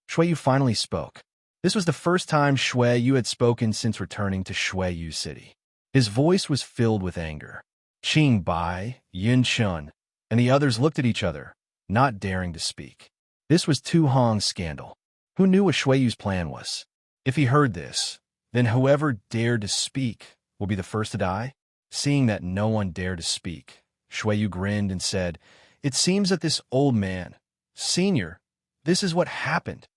Shui Yu finally spoke. This was the first time Shui Yu had spoken since returning to Shui Yu city. His voice was filled with anger. Qing Bai, Yin Shun, and the others looked at each other, not daring to speak. This was Tu Hong's scandal. Who knew what Shui Yu's plan was? If he heard this, then whoever dared to speak will be the first to die? Seeing that no one dared to speak, Shui Yu grinned and said, "It seems that this old man, Senior, this is what happened."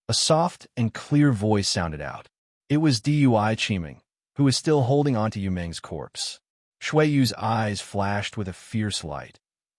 A soft and clear voice sounded out. It was Dui Chimeng, who was still holding onto Yu Meng's corpse. Shui Yu's eyes flashed with a fierce light,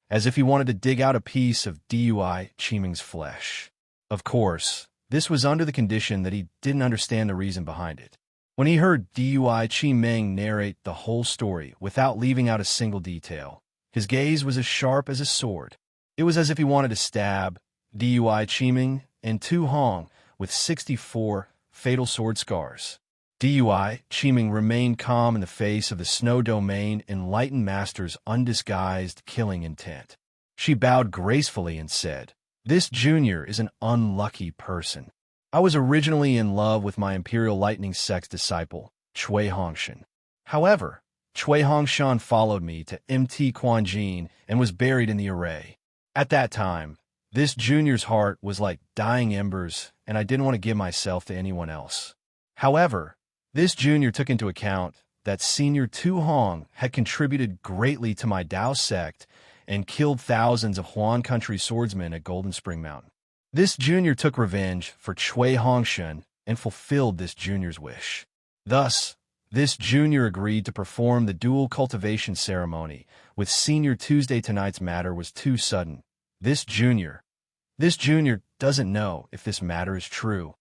as if he wanted to dig out a piece of Dui Chimeng's flesh. Of course, this was under the condition that he didn't understand the reason behind it. When he heard Dui Chimeng narrate the whole story without leaving out a single detail, his gaze was as sharp as a sword. It was as if he wanted to stab Dui Chimeng and Tu Hong with 64 fatal sword scars. Dui Chimeng remained calm in the face of the Snow Domain enlightened master's undisguised killing intent. She bowed gracefully and said, "This junior is an unlucky person. I was originally in love with my Imperial Lightning Sect's disciple, Cui Hongshan. However, Cui Hongshan followed me to Mt. Quanjin and was buried in the array. At that time, this junior's heart was like dying embers, and I didn't want to give myself to anyone else. However, this junior took into account that Senior Tu Hong had contributed greatly to my Dao sect and killed thousands of Huan country swordsmen at Golden Spring Mountain. This junior took revenge for Cui Hongshan and fulfilled this junior's wish. Thus, this junior agreed to perform the dual cultivation ceremony with Senior Tuesday. Tonight's matter was too sudden. This junior doesn't know if this matter is true.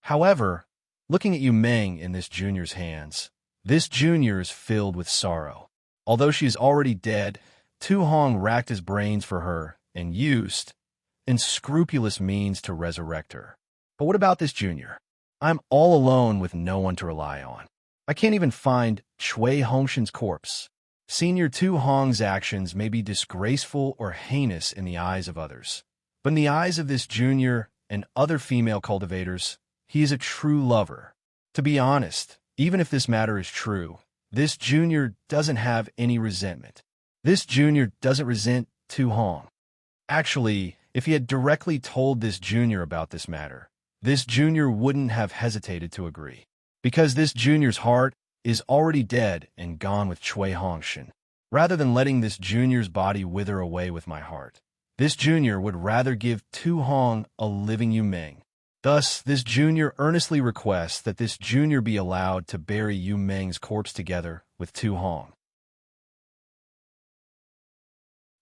However, looking at Yu Meng in this junior's hands, this junior is filled with sorrow. Although she is already dead, Tu Hong racked his brains for her and used unscrupulous means to resurrect her. But what about this junior? I'm all alone with no one to rely on. I can't even find Cui Hongshan's corpse. Senior Tu Hong's actions may be disgraceful or heinous in the eyes of others, but in the eyes of this junior and other female cultivators, he is a true lover. To be honest, even if this matter is true, this junior doesn't have any resentment. This junior doesn't resent Tu Hong. Actually, if he had directly told this junior about this matter, this junior wouldn't have hesitated to agree. Because this junior's heart is already dead and gone with Chui Hongshan. Rather than letting this junior's body wither away with my heart, this junior would rather give Tu Hong a living Yu Meng. Thus, this junior earnestly requests that this junior be allowed to bury Yu Meng's corpse together with Tu Hong.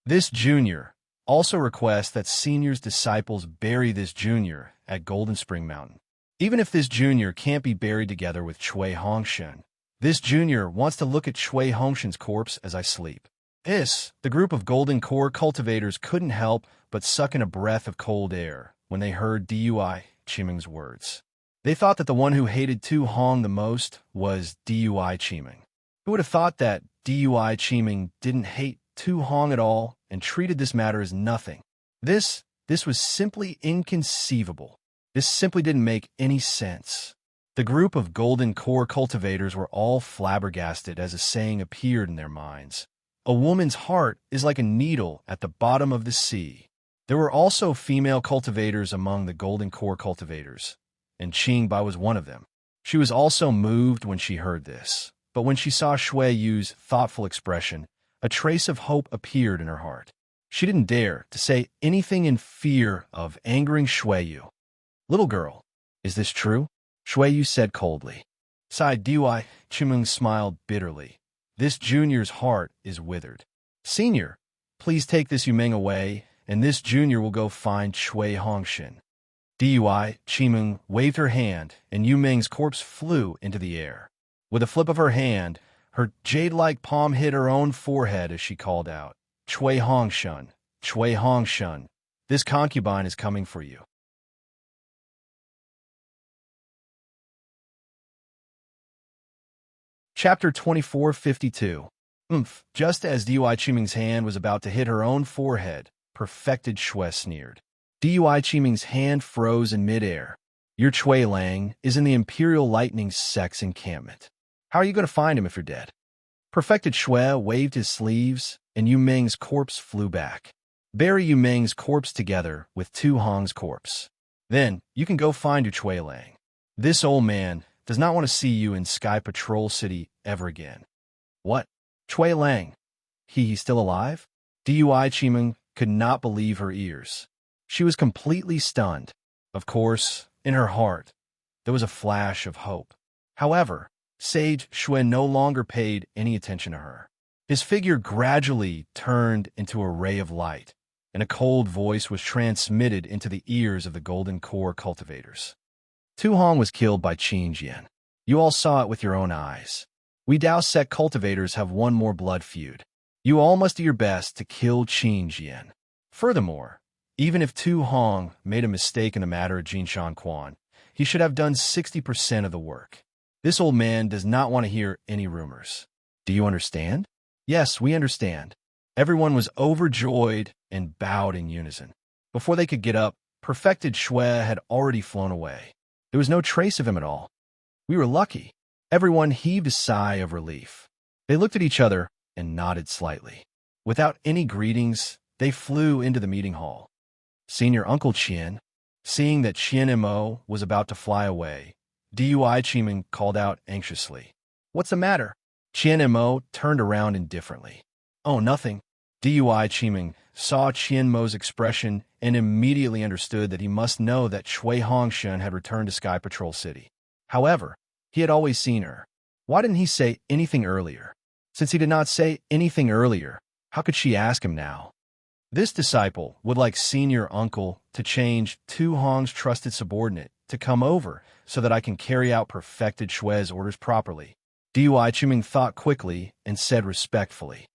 This junior also requests that senior's disciples bury this junior at Golden Spring Mountain. Even if this junior can't be buried together with Chui Hongshan, this junior wants to look at Chui Hongshan's corpse as I sleep. The group of Golden Core cultivators couldn't help but suck in a breath of cold air when they heard Dui Qimeng's words. They thought that the one who hated Tu Hong the most was Dui Qimeng. Who would have thought that Dui Qimeng didn't hate Tu Hong at all and treated this matter as nothing? This was simply inconceivable. This simply didn't make any sense. The group of Golden Core cultivators were all flabbergasted as a saying appeared in their minds. A woman's heart is like a needle at the bottom of the sea. There were also female cultivators among the Golden Core cultivators, and Qingbai was one of them. She was also moved when she heard this, but when she saw Shui Yu's thoughtful expression, a trace of hope appeared in her heart. She didn't dare to say anything in fear of angering Shui Yu. "Little girl, is this true?" Shui Yu said coldly. Sighed Dui Qimeng smiled bitterly. "This junior's heart is withered. Senior, please take this Yu Meng away, and this junior will go find Chui Hongshan." Dui Qimeng waved her hand, and Yu Meng's corpse flew into the air. With a flip of her hand, her jade-like palm hit her own forehead as she called out, "Chui Hongshan, Chui Hongshan, this concubine is coming for you." Chapter 2452. Just as Dui Qimeng's hand was about to hit her own forehead, Perfected Shui sneered. Dui Qimeng's hand froze in midair. "Your Chui Lang is in the Imperial Lightning Sect's encampment. How are you going to find him if you're dead?" Perfected Shui waved his sleeves, and Yu Meng's corpse flew back. "Bury Yu Meng's corpse together with Tu Hong's corpse. Then you can go find your Chui Lang. This old man does not want to see you in Sky Patrol City ever again." "What? Chui Lang? He's still alive?" Dui Qimeng could not believe her ears. She was completely stunned. Of course, in her heart, there was a flash of hope. However, Sage Shui no longer paid any attention to her. His figure gradually turned into a ray of light, and a cold voice was transmitted into the ears of the Golden Core cultivators. "Tu Hong was killed by Qin Jian. You all saw it with your own eyes. We Dao Sect cultivators have one more blood feud. You all must do your best to kill Qin Jian. Furthermore, even if Tu Hong made a mistake in the matter of Jinshan Quan, he should have done 60% of the work. This old man does not want to hear any rumors. Do you understand?" "Yes, we understand." Everyone was overjoyed and bowed in unison. Before they could get up, Perfected Shui had already flown away. There was no trace of him at all. "We were lucky." Everyone heaved a sigh of relief. They looked at each other and nodded slightly. Without any greetings, they flew into the meeting hall. Senior Uncle Qian, seeing that Qian Mo was about to fly away, Dui Qimeng called out anxiously, "What's the matter?" Qian Mo turned around indifferently. "Oh, nothing." Dui Qimeng saw Qian Mo's expression and immediately understood that he must know that Chui Hongshan had returned to Sky Patrol City. However, he had always seen her. Why didn't he say anything earlier? Since he did not say anything earlier, how could she ask him now? This disciple would like senior uncle to change Tu Hong's trusted subordinate to come over so that I can carry out Perfected Shui's orders properly. Dui Qimeng thought quickly and said respectfully,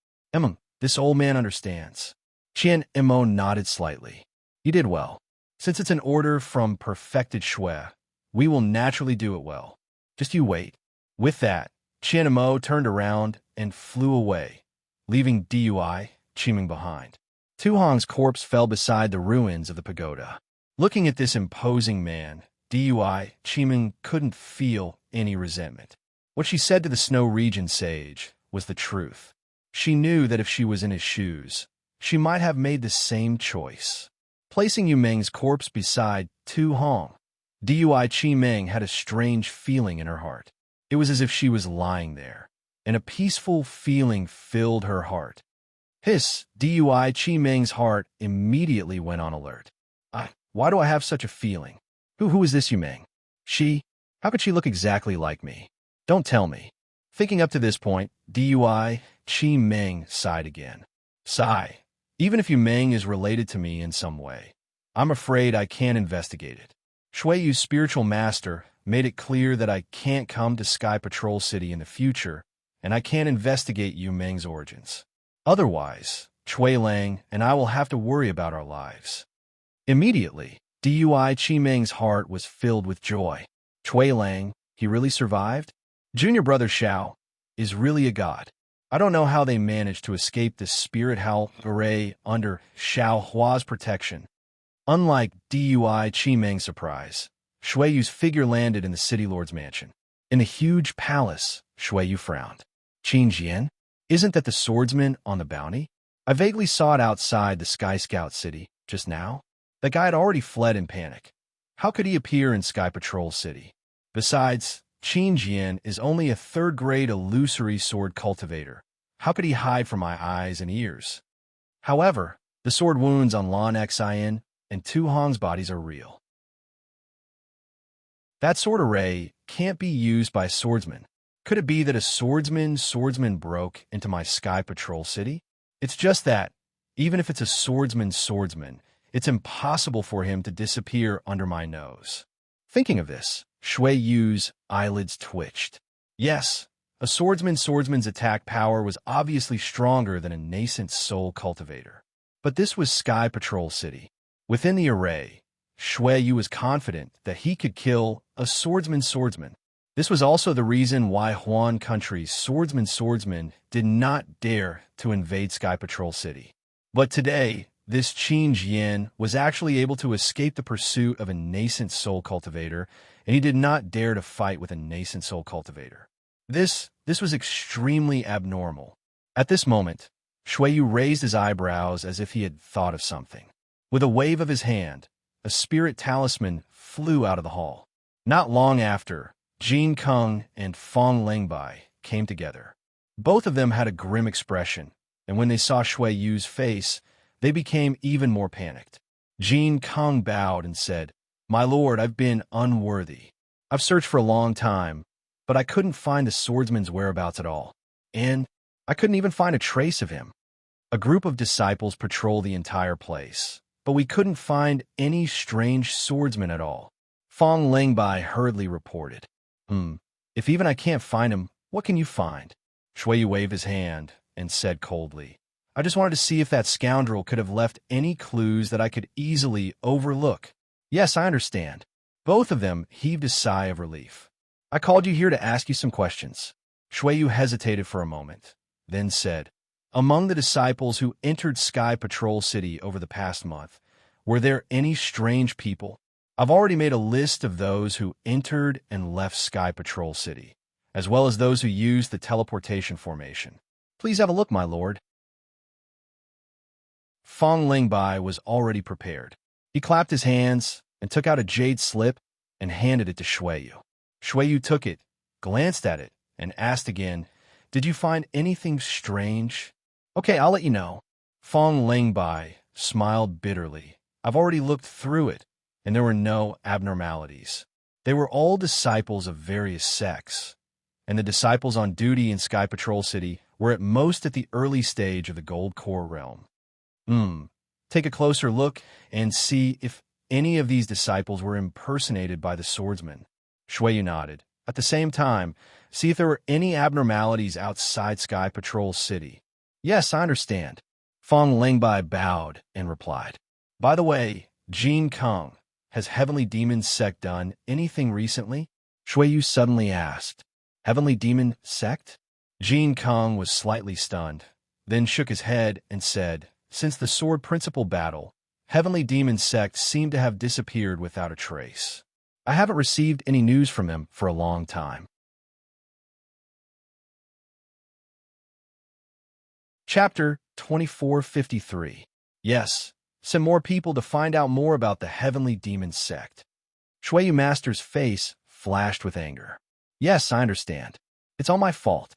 "This old man understands." Qian Mo nodded slightly. "You did well. Since it's an order from Perfected Shui, we will naturally do it well. Just you wait." With that, Qian Mo turned around and flew away, leaving Dui Qimeng behind. Tu Hong's corpse fell beside the ruins of the pagoda. Looking at this imposing man, Dui Qimeng couldn't feel any resentment. What she said to the Snow Region sage was the truth. She knew that if she was in his shoes, she might have made the same choice. Placing Yu Meng's corpse beside Tu Hong, Dui Chi Ming had a strange feeling in her heart. It was as if she was lying there, and a peaceful feeling filled her heart. Dui Chi Ming's heart immediately went on alert. Why do I have such a feeling? Who is this Yu Ming? How could she look exactly like me? Don't tell me. Thinking up to this point, Dui Chi Ming sighed again. Sigh. Even if Yu Ming is related to me in some way, I'm afraid I can't investigate it. Shui Yu's spiritual master made it clear that I can't come to Sky Patrol City in the future, and I can't investigate Yu Ming's origins. Otherwise, Chui Lang and I will have to worry about our lives. Immediately, Dui Chi Ming's heart was filled with joy. Chui Lang, he really survived? Junior brother Xiao is really a god. I don't know how they managed to escape this spirit howl array under Xiao Hua's protection. Unlike Dui Chi Ming's surprise, Shui Yu's figure landed in the city lord's mansion. In the huge palace, Shui Yu frowned. Qin Jian? Isn't that the swordsman on the bounty? I vaguely saw it outside the Sky Scout city just now. The guy had already fled in panic. How could he appear in Sky Patrol City? Besides, Qin Jian is only a third-grade illusory sword cultivator. How could he hide from my eyes and ears? However, the sword wounds on Lan Xin and Tu Hong's bodies are real. That sword array can't be used by swordsmen. Could it be that a swordsman broke into my Sky Patrol City? It's just that, even if it's a swordsman, it's impossible for him to disappear under my nose. Thinking of this, Shui Yu's eyelids twitched. Yes, a swordsman's attack power was obviously stronger than a nascent soul cultivator. But this was Sky Patrol City. Within the array, Shui Yu was confident that he could kill a swordsman. This was also the reason why Huan Country's swordsman did not dare to invade Sky Patrol City. But today, this Qin Jian was actually able to escape the pursuit of a nascent soul cultivator, and he did not dare to fight with a nascent soul cultivator. This was extremely abnormal. At this moment, Shui Yu raised his eyebrows as if he had thought of something. With a wave of his hand, a spirit talisman flew out of the hall. Not long after, Jin Kung and Fong Lengbai came together. Both of them had a grim expression, and when they saw Shui Yu's face, they became even more panicked. Jin Kung bowed and said, "My lord, I've been unworthy. I've searched for a long time, but I couldn't find the swordsman's whereabouts at all. And I couldn't even find a trace of him. A group of disciples patrolled the entire place, but we couldn't find any strange swordsman at all." Fong Lengbai hurriedly reported. If even I can't find him, what can you find? Shui Yu waved his hand and said coldly, "I just wanted to see if that scoundrel could have left any clues that I could easily overlook." "Yes, I understand." Both of them heaved a sigh of relief. "I called you here to ask you some questions." Shui Yu hesitated for a moment, then said, "Among the disciples who entered Sky Patrol City over the past month, were there any strange people? I've already made a list of those who entered and left Sky Patrol City, as well as those who used the teleportation formation. Please have a look, my lord." Fong Lingbai was already prepared. He clapped his hands and took out a jade slip and handed it to Shui Yu. Shui Yu took it, glanced at it, and asked again, "Did you find anything strange?" "Okay, I'll let you know." Fong Lingbai smiled bitterly. "I've already looked through it, and there were no abnormalities. They were all disciples of various sects, and the disciples on duty in Sky Patrol City were at most at the early stage of the Gold Core realm. Take a closer look and see if any of these disciples were impersonated by the swordsman." Shui Yu nodded. "At the same time, see if there were any abnormalities outside Sky Patrol City." "Yes, I understand." Fong Lengbai bowed and replied, "By the way, Jin Kung, has Heavenly Demon Sect done anything recently?" Shui Yu suddenly asked. "Heavenly Demon Sect?" Jin Kung was slightly stunned, then shook his head and said, "Since the Sword Principal battle, Heavenly Demon Sect seemed to have disappeared without a trace. I haven't received any news from them for a long time." Chapter 2453. Yes, send more people to find out more about the Heavenly Demon Sect. Shuiyu Master's face flashed with anger. Yes, I understand. It's all my fault.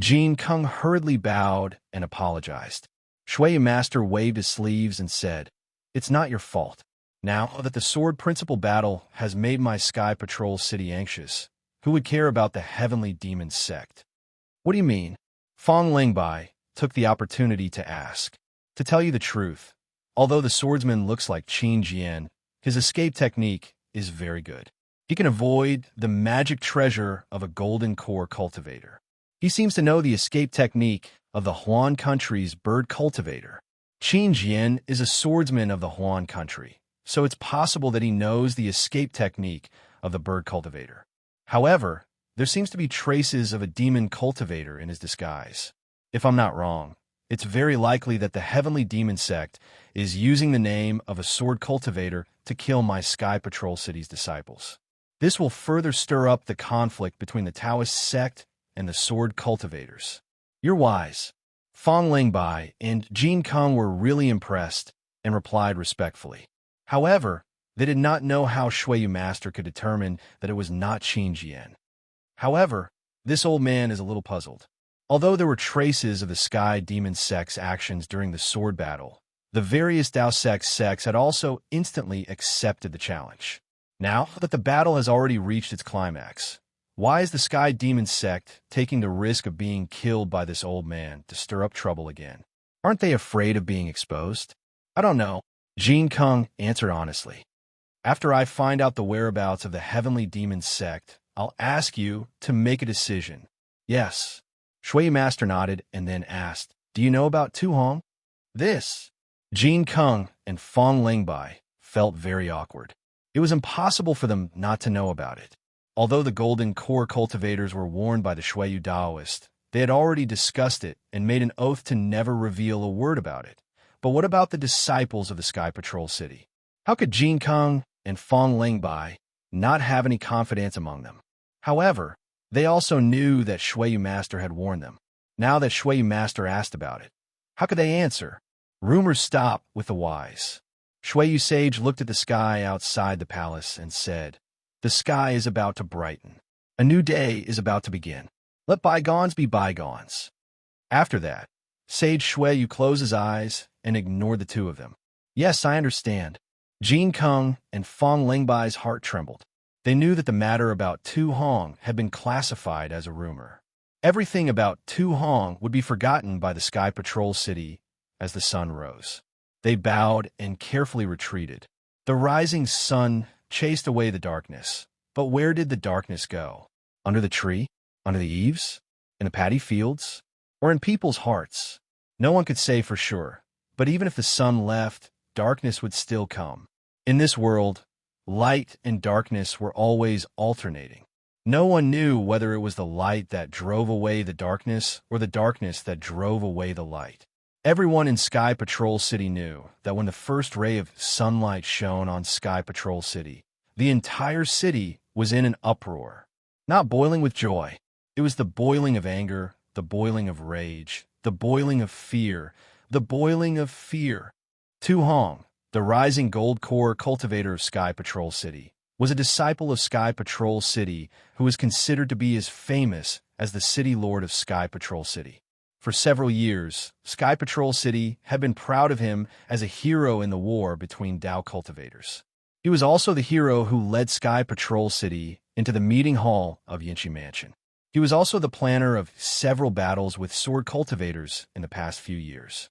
Jin Kung hurriedly bowed and apologized. Shuiyu Master waved his sleeves and said, It's not your fault. Now that the sword principal battle has made my Sky Patrol city anxious, who would care about the heavenly demon sect? What do you mean? Fong Lingbai took the opportunity to ask. To tell you the truth, although the swordsman looks like Qin Jian, his escape technique is very good. He can avoid the magic treasure of a golden core cultivator. He seems to know the escape technique of the Huan country's bird cultivator. Qin Jian is a swordsman of the Huan country, so it's possible that he knows the escape technique of the bird cultivator. However, there seems to be traces of a demon cultivator in his disguise. If I'm not wrong, it's very likely that the heavenly demon sect is using the name of a sword cultivator to kill my Sky Patrol city's disciples. This will further stir up the conflict between the Taoist sect and the sword cultivators. You're wise. Fong Lingbai and Jin Kung were really impressed and replied respectfully. However, they did not know how Shuiyu Master could determine that it was not Qin Jian. However, this old man is a little puzzled. Although there were traces of the Sky Demon Sect's actions during the sword battle, the various Dao sects had also instantly accepted the challenge. Now that the battle has already reached its climax, why is the Sky Demon Sect taking the risk of being killed by this old man to stir up trouble again? Aren't they afraid of being exposed? I don't know. Jin Kung answered honestly. After I find out the whereabouts of the Heavenly Demon Sect, I'll ask you to make a decision. Yes. Shuiyu Master nodded and then asked, Do you know about Tu Hong? This. Jin Kung and Fong Lingbai felt very awkward. It was impossible for them not to know about it. Although the Golden Core cultivators were warned by the Shuiyu Daoist, they had already discussed it and made an oath to never reveal a word about it. But what about the disciples of the Sky Patrol City? How could Jin Kung and Fong Lingbai not have any confidence among them? However, they also knew that Shuiyu Master had warned them. Now that Shuiyu Master asked about it, how could they answer? Rumors stop with the wise. Shuiyu Sage looked at the sky outside the palace and said, The sky is about to brighten. A new day is about to begin. Let bygones be bygones. After that, Sage Shuiyu closed his eyes and ignored the two of them. Yes, I understand. Jin Kung and Fong Lingbai's heart trembled. They knew that the matter about Tu Hong had been classified as a rumor. Everything about Tu Hong would be forgotten by the Sky Patrol City as the sun rose. They bowed and carefully retreated. The rising sun chased away the darkness. But where did the darkness go? Under the tree? Under the eaves? In the paddy fields? Or in people's hearts? No one could say for sure. But even if the sun left, darkness would still come. In this world, light and darkness were always alternating. No one knew whether it was the light that drove away the darkness or the darkness that drove away the light. Everyone in Sky Patrol City knew that when the first ray of sunlight shone on Sky Patrol City, the entire city was in an uproar. Not boiling with joy. It was the boiling of anger, the boiling of rage, the boiling of fear, the boiling of fear. Tu Hong, the rising gold core cultivator of Sky Patrol City, was a disciple of Sky Patrol City who was considered to be as famous as the City Lord of Sky Patrol City. For several years, Sky Patrol City had been proud of him as a hero in the war between Dao cultivators. He was also the hero who led Sky Patrol City into the meeting hall of Yinchi Mansion. He was also the planner of several battles with sword cultivators in the past few years.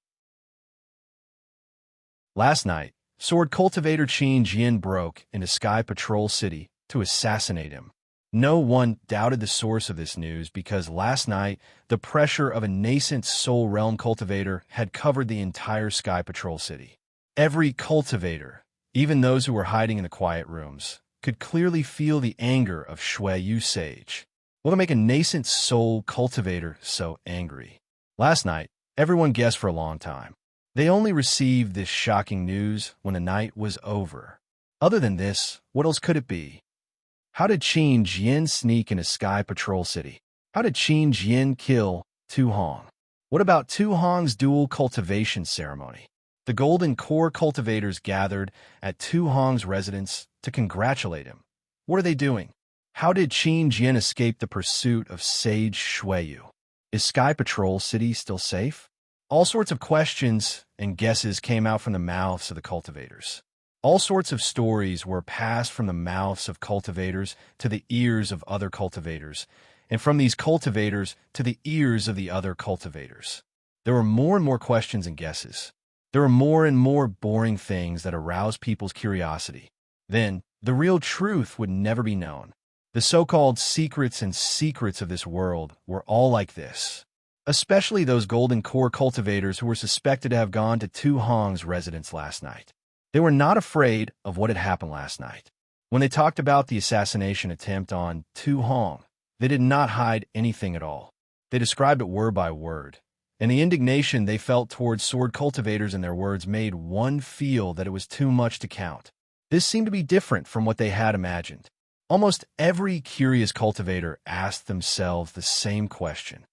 Last night, sword cultivator Qin Jian broke into Sky Patrol City to assassinate him. No one doubted the source of this news because last night, the pressure of a nascent Soul Realm cultivator had covered the entire Sky Patrol City. Every cultivator, even those who were hiding in the quiet rooms, could clearly feel the anger of Shuiyu Sage. What will make a nascent soul cultivator so angry? Last night, everyone guessed for a long time. They only received this shocking news when the night was over. Other than this, what else could it be? How did Qin Jian sneak into Sky Patrol City? How did Qin Jian kill Tu Hong? What about Tu Hong's dual cultivation ceremony? The Golden Core cultivators gathered at Tu Hong's residence to congratulate him. What are they doing? How did Qin Jian escape the pursuit of Sage Shuiyu? Is Sky Patrol City still safe? All sorts of questions and guesses came out from the mouths of the cultivators. All sorts of stories were passed from the mouths of cultivators to the ears of other cultivators, and from these cultivators to the ears of the other cultivators. There were more and more questions and guesses. There were more and more boring things that aroused people's curiosity. Then, the real truth would never be known. The so-called secrets and secrets of this world were all like this. Especially those Golden Core cultivators who were suspected to have gone to Tu Hong's residence last night. They were not afraid of what had happened last night. When they talked about the assassination attempt on Tu Hong, they did not hide anything at all. They described it word by word. And the indignation they felt towards sword cultivators in their words made one feel that it was too much to count. This seemed to be different from what they had imagined. Almost every curious cultivator asked themselves the same question.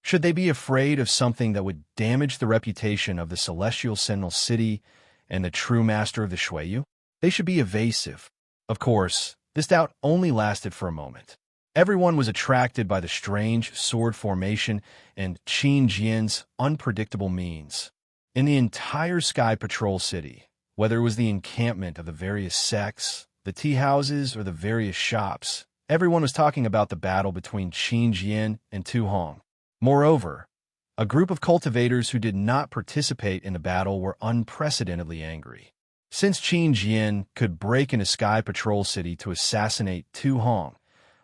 Should they be afraid of something that would damage the reputation of the Celestial Sentinel City and the true master of the Shuiyu? They should be evasive. Of course, this doubt only lasted for a moment. Everyone was attracted by the strange sword formation and Qin Jian's unpredictable means. In the entire Sky Patrol City, whether it was the encampment of the various sects, the tea houses, or the various shops, everyone was talking about the battle between Qin Jian and Tu Hong. Moreover, a group of cultivators who did not participate in the battle were unprecedentedly angry. Since Qin Jian could break into Sky Patrol City to assassinate Tu Hong,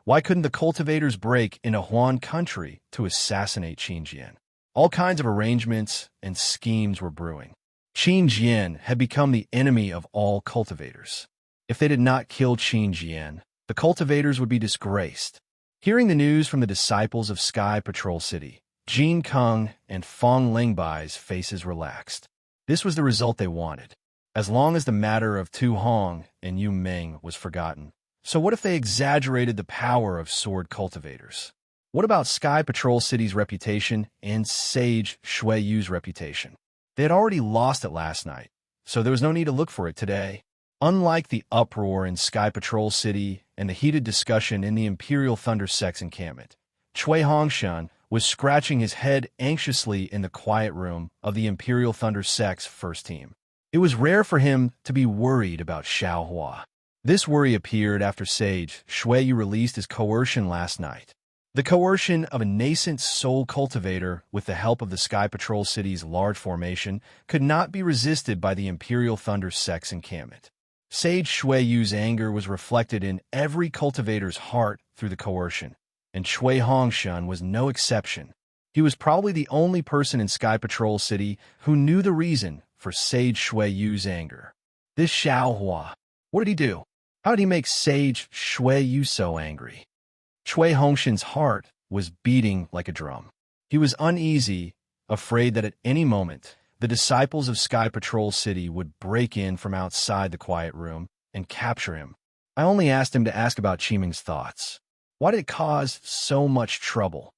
why couldn't the cultivators break into Huan country to assassinate Qin Jian? All kinds of arrangements and schemes were brewing. Qin Jian had become the enemy of all cultivators. If they did not kill Qin Jian, the cultivators would be disgraced. Hearing the news from the disciples of Sky Patrol City, Jin Kung and Fong Lingbai's faces relaxed. This was the result they wanted. As long as the matter of Tu Hong and Yu Ming was forgotten. So what if they exaggerated the power of sword cultivators? What about Sky Patrol City's reputation and Sage Shuiyu's reputation? They had already lost it last night, so there was no need to look for it today. Unlike the uproar in Sky Patrol City and the heated discussion in the Imperial Thunder Sect's encampment, Cui Hongshan was scratching his head anxiously in the quiet room of the Imperial Thunder Sect's first team. It was rare for him to be worried about Xiao Hua. This worry appeared after Sage Shuiyu released his coercion last night. The coercion of a nascent soul cultivator with the help of the Sky Patrol City's large formation could not be resisted by the Imperial Thunder Sect's encampment. Sage Shuiyu's anger was reflected in every cultivator's heart through the coercion, and Cui Hongshan was no exception. He was probably the only person in Sky Patrol City who knew the reason for Sage Shuiyu's anger. This Xiao Hua, what did he do? How did he make Sage Shuiyu so angry? Cui Hongshan's heart was beating like a drum. He was uneasy, afraid that at any moment, the disciples of Sky Patrol City would break in from outside the quiet room and capture him. I only asked him to ask about Qiming's thoughts. Why did it cause so much trouble?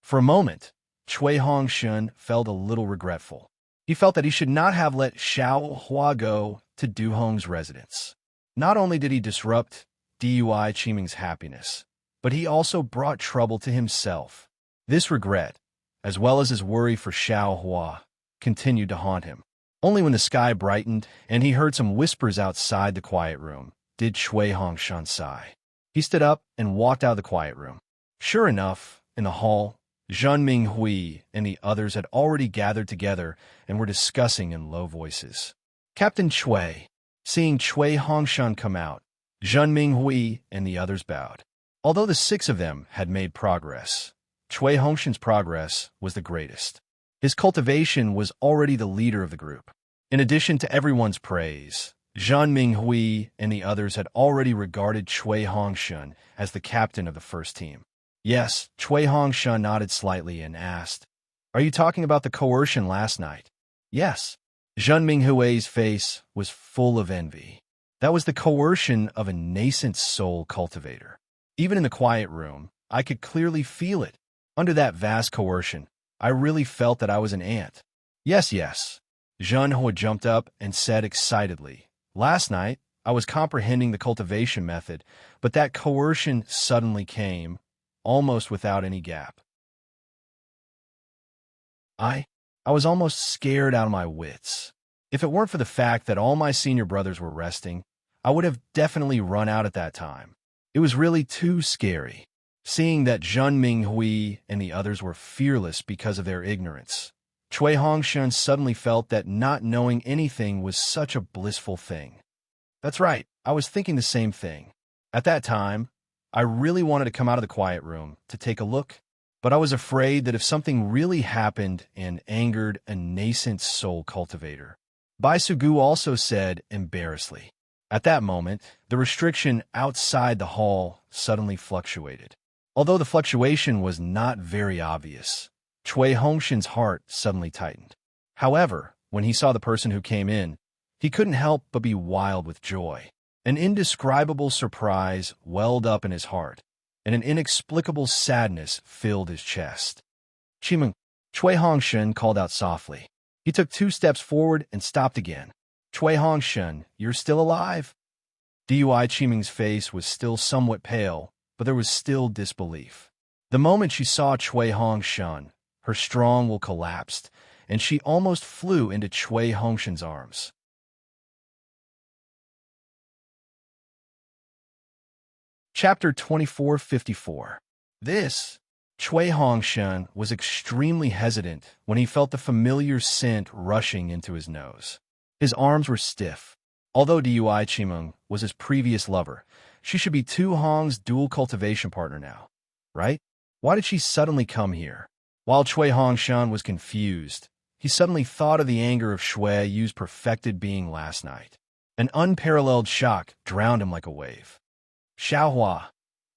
For a moment, Cui Hongshan felt a little regretful. He felt that he should not have let Xiao Hua go to Du Hong's residence. Not only did he disrupt Dui Qiming's happiness, but he also brought trouble to himself. This regret, as well as his worry for Xiao Hua, continued to haunt him. Only when the sky brightened and he heard some whispers outside the quiet room did Cui Hongshan sigh. He stood up and walked out of the quiet room. Sure enough, in the hall, Zhen Minghui and the others had already gathered together and were discussing in low voices. Captain Cui, seeing Cui Hongshan come out, Zhen Minghui and the others bowed. Although the 6 of them had made progress, Cui Hongshan's progress was the greatest. His cultivation was already the leader of the group. In addition to everyone's praise, Zhen Minghui and the others had already regarded Cui Hongshan as the captain of the first team. Yes, Cui Hongshan nodded slightly and asked, "Are you talking about the coercion last night?" Yes. Zhen Minghui's face was full of envy. That was the coercion of a nascent soul cultivator. Even in the quiet room, I could clearly feel it. Under that vast coercion, I really felt that I was an ant. Yes, yes. Zhenhua jumped up and said excitedly. Last night, I was comprehending the cultivation method, but that coercion suddenly came, almost without any gap. I I was almost scared out of my wits. If it weren't for the fact that all my senior brothers were resting, I would have definitely run out at that time. It was really too scary, seeing that Zhen Minghui and the others were fearless because of their ignorance. Cui Hongshan suddenly felt that not knowing anything was such a blissful thing. That's right, I was thinking the same thing. At that time, I really wanted to come out of the quiet room to take a look, but I was afraid that if something really happened and angered a nascent soul cultivator. Bai Sugu also said embarrassedly. At that moment, the restriction outside the hall suddenly fluctuated. Although the fluctuation was not very obvious, Cui Hongshan's heart suddenly tightened. However, when he saw the person who came in, he couldn't help but be wild with joy. An indescribable surprise welled up in his heart, and an inexplicable sadness filled his chest. Chimeng, Cui Hongshan called out softly. He took 2 steps forward and stopped again. Cui Hongshan, you're still alive? Dui Chimeng's face was still somewhat pale, but there was still disbelief. The moment she saw Cui Hongshan, her strong will collapsed, and she almost flew into Cui Hongshan's arms. Chapter 2454. Cui Hongshan was extremely hesitant when he felt the familiar scent rushing into his nose. His arms were stiff. Although Dui Chimeng was his previous lover, she should be Tu Hong's dual cultivation partner now, right? Why did she suddenly come here? While Cui Hongshan was confused, he suddenly thought of the anger of Shui Yu's perfected being last night. An unparalleled shock drowned him like a wave. Xiaohua,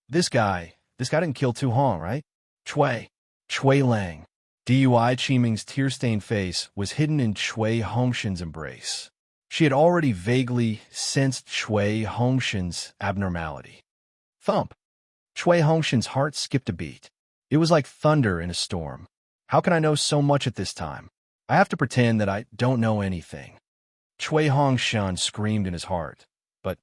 this guy didn't kill Tu Hong, right? Cui Lang. Dui Chimeng's tear-stained face was hidden in Cui Hongshan's embrace. She had already vaguely sensed Cui Hongshan's abnormality. Thump! Cui Hongshan's heart skipped a beat. It was like thunder in a storm. How can I know so much at this time? I have to pretend that I don't know anything. Cui Hongshan screamed in his heart, but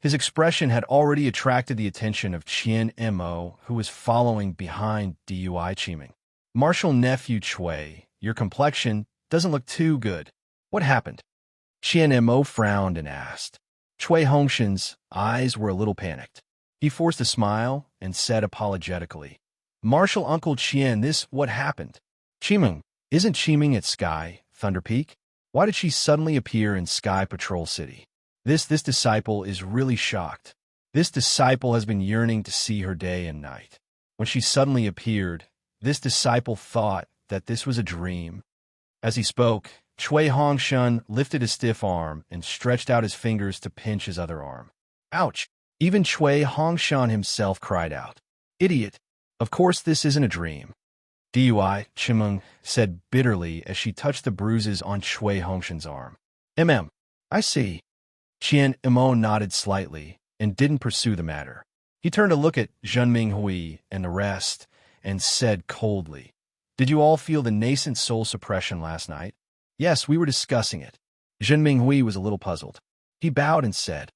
his expression had already attracted the attention of Qian Mo, who was following behind Dui Chimeng. Martial nephew Cui, your complexion doesn't look too good. What happened? Qian Mo frowned and asked. Cui Hongshan's eyes were a little panicked. He forced a smile and said apologetically, Martial Uncle Qian, what happened? Chimeng, isn't Chimeng at Sky, Thunder Peak? Why did she suddenly appear in Sky Patrol City? This disciple is really shocked. This disciple has been yearning to see her day and night. When she suddenly appeared, this disciple thought that this was a dream. As he spoke, Cui Hongshan lifted his stiff arm and stretched out his fingers to pinch his other arm. Ouch! Even Cui Hongshan himself cried out. Idiot! Of course this isn't a dream. Dui Chimeng said bitterly as she touched the bruises on Cui Hongshan's arm. I see. Qian Mo nodded slightly and didn't pursue the matter. He turned to look at Zhen Minghui and the rest and said coldly, Did you all feel the nascent soul suppression last night? Yes, we were discussing it. Zhen Minghui was a little puzzled. He bowed and said,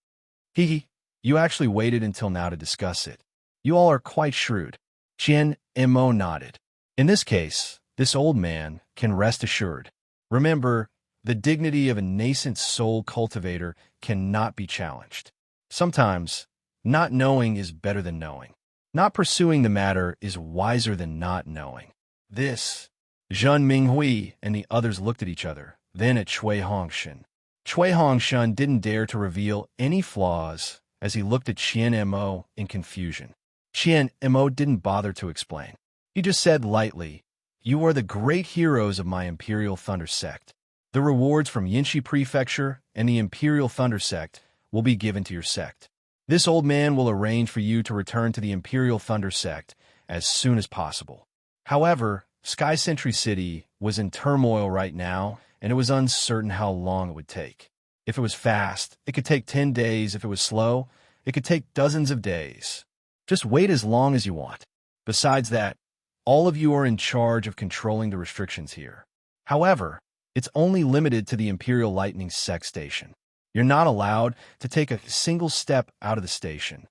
You actually waited until now to discuss it. You all are quite shrewd. Qian Mo nodded. In this case, this old man can rest assured. Remember, the dignity of a nascent soul cultivator cannot be challenged. Sometimes, not knowing is better than knowing. Not pursuing the matter is wiser than not knowing. Zhen Minghui and the others looked at each other, then at Cui Hongshan. Cui Hongshan didn't dare to reveal any flaws as he looked at Qian Mo in confusion. Qian Mo didn't bother to explain. He just said lightly, You are the great heroes of my Imperial Thunder Sect. The rewards from Yinshi Prefecture and the Imperial Thunder Sect will be given to your sect. This old man will arrange for you to return to the Imperial Thunder Sect as soon as possible. However, Sky Sentry City was in turmoil right now, and it was uncertain how long it would take. If it was fast, it could take 10 days. If it was slow, it could take dozens of days. Just wait as long as you want. Besides that, all of you are in charge of controlling the restrictions here. However, It's only limited to the Imperial Lightning Sect Station. You're not allowed to take a single step out of the station.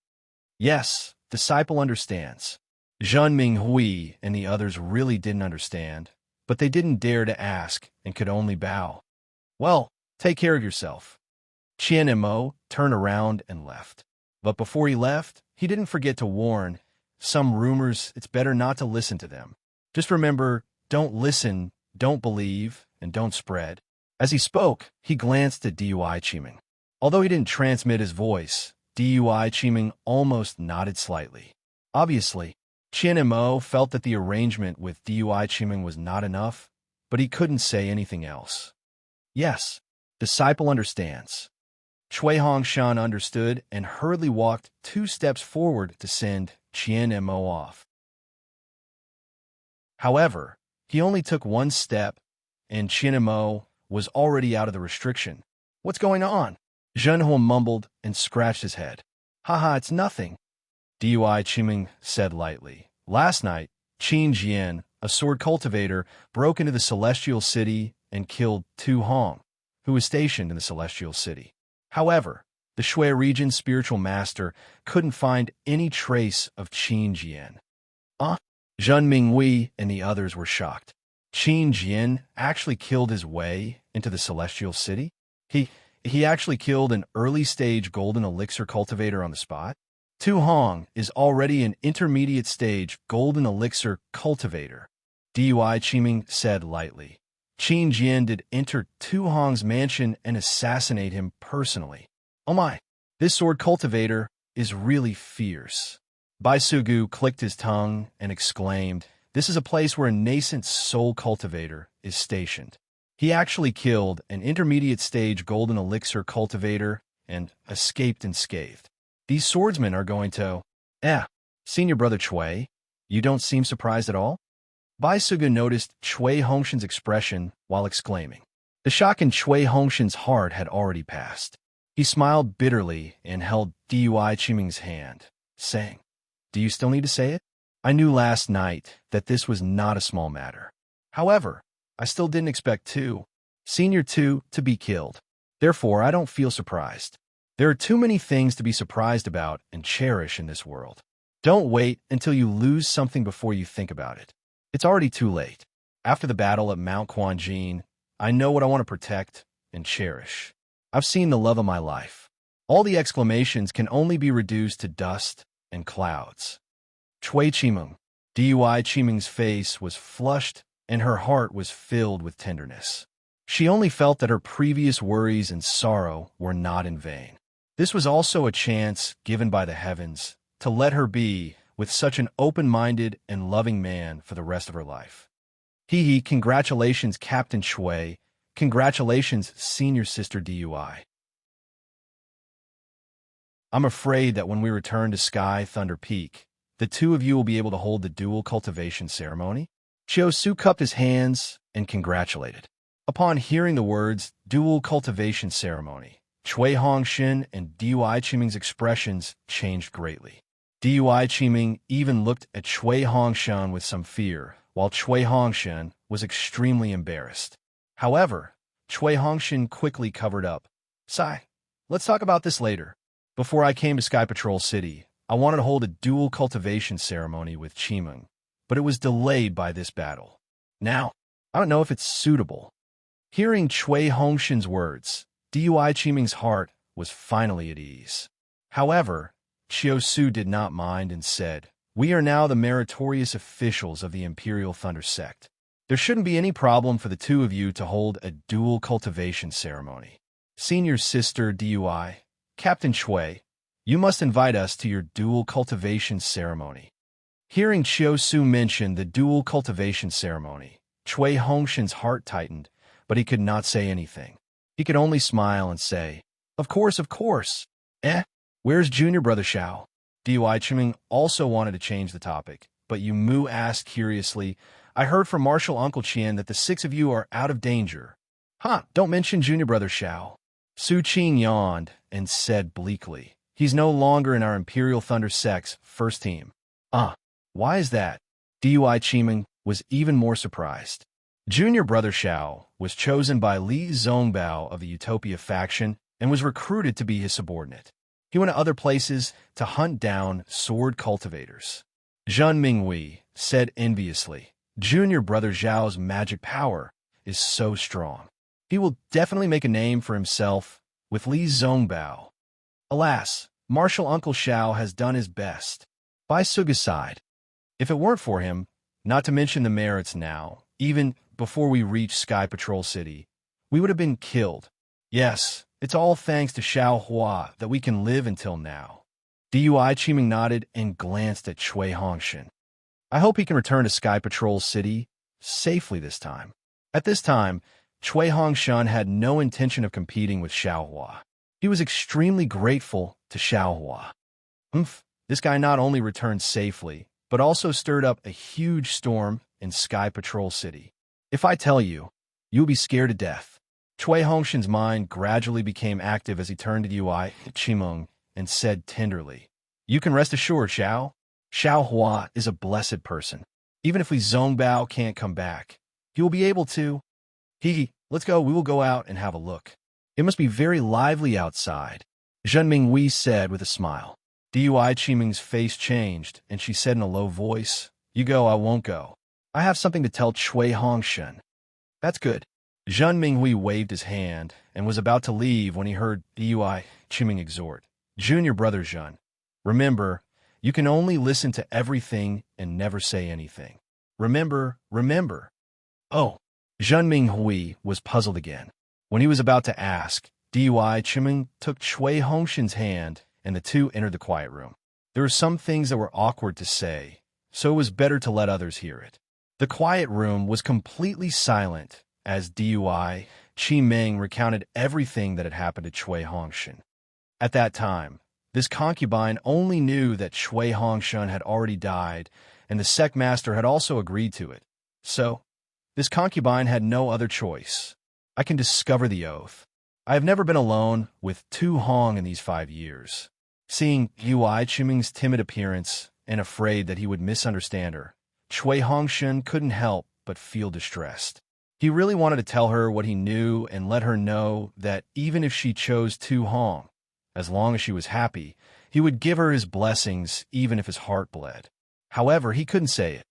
Yes, disciple understands. Zhen Minghui and the others really didn't understand, but they didn't dare to ask and could only bow. Well, take care of yourself. Qian Mo turned around and left. But before he left, he didn't forget to warn, some rumors, it's better not to listen to them. Just remember, don't listen, don't believe, and don't spread. As he spoke, he glanced at Dui Qiming. Although he didn't transmit his voice, Dui Qiming almost nodded slightly. Obviously, Qian Mo felt that the arrangement with Dui Qiming was not enough, but he couldn't say anything else. Yes, disciple understands. Cui Hongshan understood and hurriedly walked 2 steps forward to send Qian Mo off. However, he only took 1 step, and Qian Mo was already out of the restriction. What's going on? Zhenhua mumbled and scratched his head. Haha, it's nothing. Dui Qiming said lightly. Last night, Qin Jian, a sword cultivator, broke into the Celestial City and killed Tu Hong, who was stationed in the Celestial City. However, the Shui region's spiritual master couldn't find any trace of Qin Jian. Zhen Minghui and the others were shocked. Qin Jian actually killed his way into the Celestial City? He actually killed an early-stage golden elixir cultivator on the spot? Tu Hong is already an intermediate-stage golden elixir cultivator, Dui Qiming said lightly. Qin Jian did enter Tu Hong's mansion and assassinate him personally. Oh my, this sword cultivator is really fierce. Bai Sugu clicked his tongue and exclaimed, this is a place where a nascent soul cultivator is stationed. He actually killed an intermediate-stage golden elixir cultivator and escaped unscathed. These swordsmen are going to... Senior Brother Cui, you don't seem surprised at all? Bai Sugu noticed Cui Hongshan's expression while exclaiming. The shock in Cui Hongshan's heart had already passed. He smiled bitterly and held Dui Qiming's hand, saying, do you still need to say it? I knew last night that this was not a small matter. However, I still didn't expect Senior Tu to be killed. Therefore, I don't feel surprised. There are too many things to be surprised about and cherish in this world. Don't wait until you lose something before you think about it. It's already too late. After the battle at Mount Quanjin, I know what I want to protect and cherish. I've seen the love of my life. All the exclamations can only be reduced to dust and clouds. Cui Qiming, Dui Qiming's face was flushed and her heart was filled with tenderness. She only felt that her previous worries and sorrow were not in vain. This was also a chance given by the heavens to let her be with such an open-minded and loving man for the rest of her life. Congratulations, Captain Cui. Congratulations, Senior Sister Dui. I'm afraid that when we return to Sky Thunder Peak, the 2 of you will be able to hold the dual cultivation ceremony? Chiu cupped his hands and congratulated. Upon hearing the words, dual cultivation ceremony, Cui Hongshan and Dui Qiming's expressions changed greatly. Dui Qiming even looked at Cui Hongshan with some fear, while Cui Hongshan was extremely embarrassed. However, Cui Hongshan quickly covered up. Sigh, let's talk about this later. Before I came to Sky Patrol City, I wanted to hold a dual cultivation ceremony with Qiming, but it was delayed by this battle. Now, I don't know if it's suitable. Hearing Cui Hongshan's words, Dui Qiming's heart was finally at ease. However, Chiu did not mind and said, we are now the meritorious officials of the Imperial Thunder Sect. There shouldn't be any problem for the 2 of you to hold a dual cultivation ceremony. Senior Sister Dui, Captain Cui, you must invite us to your dual cultivation ceremony. Hearing Chiu mention the dual cultivation ceremony, Cui Hongshan's heart tightened, but he could not say anything. He could only smile and say, of course, of course. Where's Junior Brother Xiao? Dui Qiming also wanted to change the topic, but Yu Mu asked curiously, I heard from Marshal Uncle Qian that the 6 of you are out of danger. Don't mention Junior Brother Xiao. Su Qing yawned and said bleakly, he's no longer in our Imperial Thunder Sect's first team. Why is that? Dui Qiming was even more surprised. Junior brother Xiao was chosen by Li Zongbao of the Utopia faction and was recruited to be his subordinate. He went to other places to hunt down sword cultivators. Zhen Minghui said enviously, Junior brother Zhao's magic power is so strong. He will definitely make a name for himself with Li Zongbao. Alas, Martial Uncle Xiao has done his best. By Suga's side, if it weren't for him, not to mention the merits now, even before we reached Sky Patrol City, we would have been killed. Yes, it's all thanks to Xiao Hua that we can live until now. DUI Qiming nodded and glanced at Cui Hongshan. I hope he can return to Sky Patrol City safely this time. At this time, Cui Hongshan had no intention of competing with Xiao Hua. He was extremely grateful to Xiao Hua. This guy not only returned safely, but also stirred up a huge storm in Sky Patrol City. If I tell you, you'll be scared to death. Cui Hongshan's mind gradually became active as he turned to Yui Qimeng and said tenderly, You can rest assured, Xiao. Xiao Hua is a blessed person. Even if Li Zongbao can't come back, he will be able to. Let's go. We will go out and have a look. It must be very lively outside, Zhen Minghui said with a smile. DUI Qiming's face changed, and she said in a low voice, You go, I won't go. I have something to tell Cui Hongshan. That's good. Zhen Minghui waved his hand and was about to leave when he heard DUI Qiming exhort. Junior brother Zhen, remember, you can only listen to everything and never say anything. Remember. Oh, Zhen Minghui was puzzled again. When he was about to ask, DUI Qiming took Cui Hongshan's hand and the two entered the quiet room. There were some things that were awkward to say, so it was better to let others hear it. The quiet room was completely silent as DUI Qiming recounted everything that had happened to Cui Hongshan. At that time, this concubine only knew that Cui Hongshan had already died, and the sect master had also agreed to it. So, this concubine had no other choice. I can discover the oath. I have never been alone with Tu Hong in these 5 years. Seeing Yui Qiming's timid appearance and afraid that he would misunderstand her, Cui Hongshan couldn't help but feel distressed. He really wanted to tell her what he knew and let her know that even if she chose Tu Hong, as long as she was happy, he would give her his blessings even if his heart bled. However, he couldn't say it.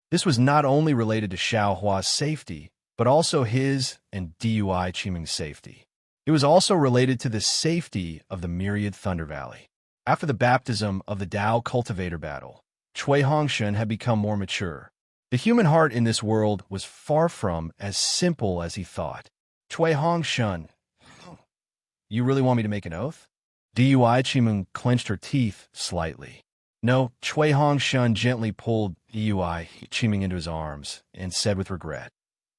This was not only related to Xiao Hua's safety, but also his and DUI Qiming's safety. It was also related to the safety of the Myriad Thunder Valley. After the baptism of the Dao Cultivator battle, Cui Hongshan had become more mature. The human heart in this world was far from as simple as he thought. Cui Hongshan, you really want me to make an oath? DUI Qiming clenched her teeth slightly. No, Cui Hongshan gently pulled DUI Qiming into his arms and said with regret,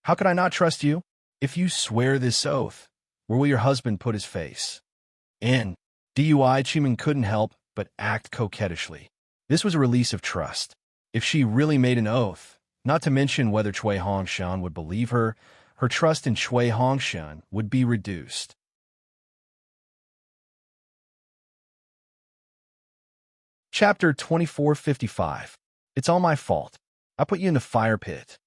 How could I not trust you? If you swear this oath, where will your husband put his face? In. DUI Qiming couldn't help but act coquettishly. This was a release of trust. If she really made an oath, not to mention whether Cui Hongshan would believe her, her trust in Cui Hongshan would be reduced. Chapter 2455. It's all my fault. I put you in the fire pit.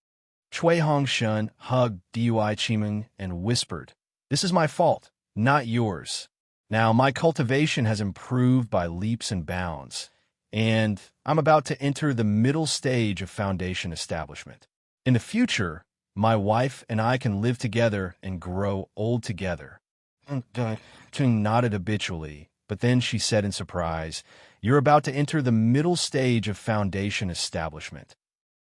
Cui Hongshan hugged DUI Qiming and whispered, This is my fault, not yours. Now, my cultivation has improved by leaps and bounds, and I'm about to enter the middle stage of foundation establishment. In the future, my wife and I can live together and grow old together. Qing nodded habitually, but then she said in surprise, You're about to enter the middle stage of foundation establishment.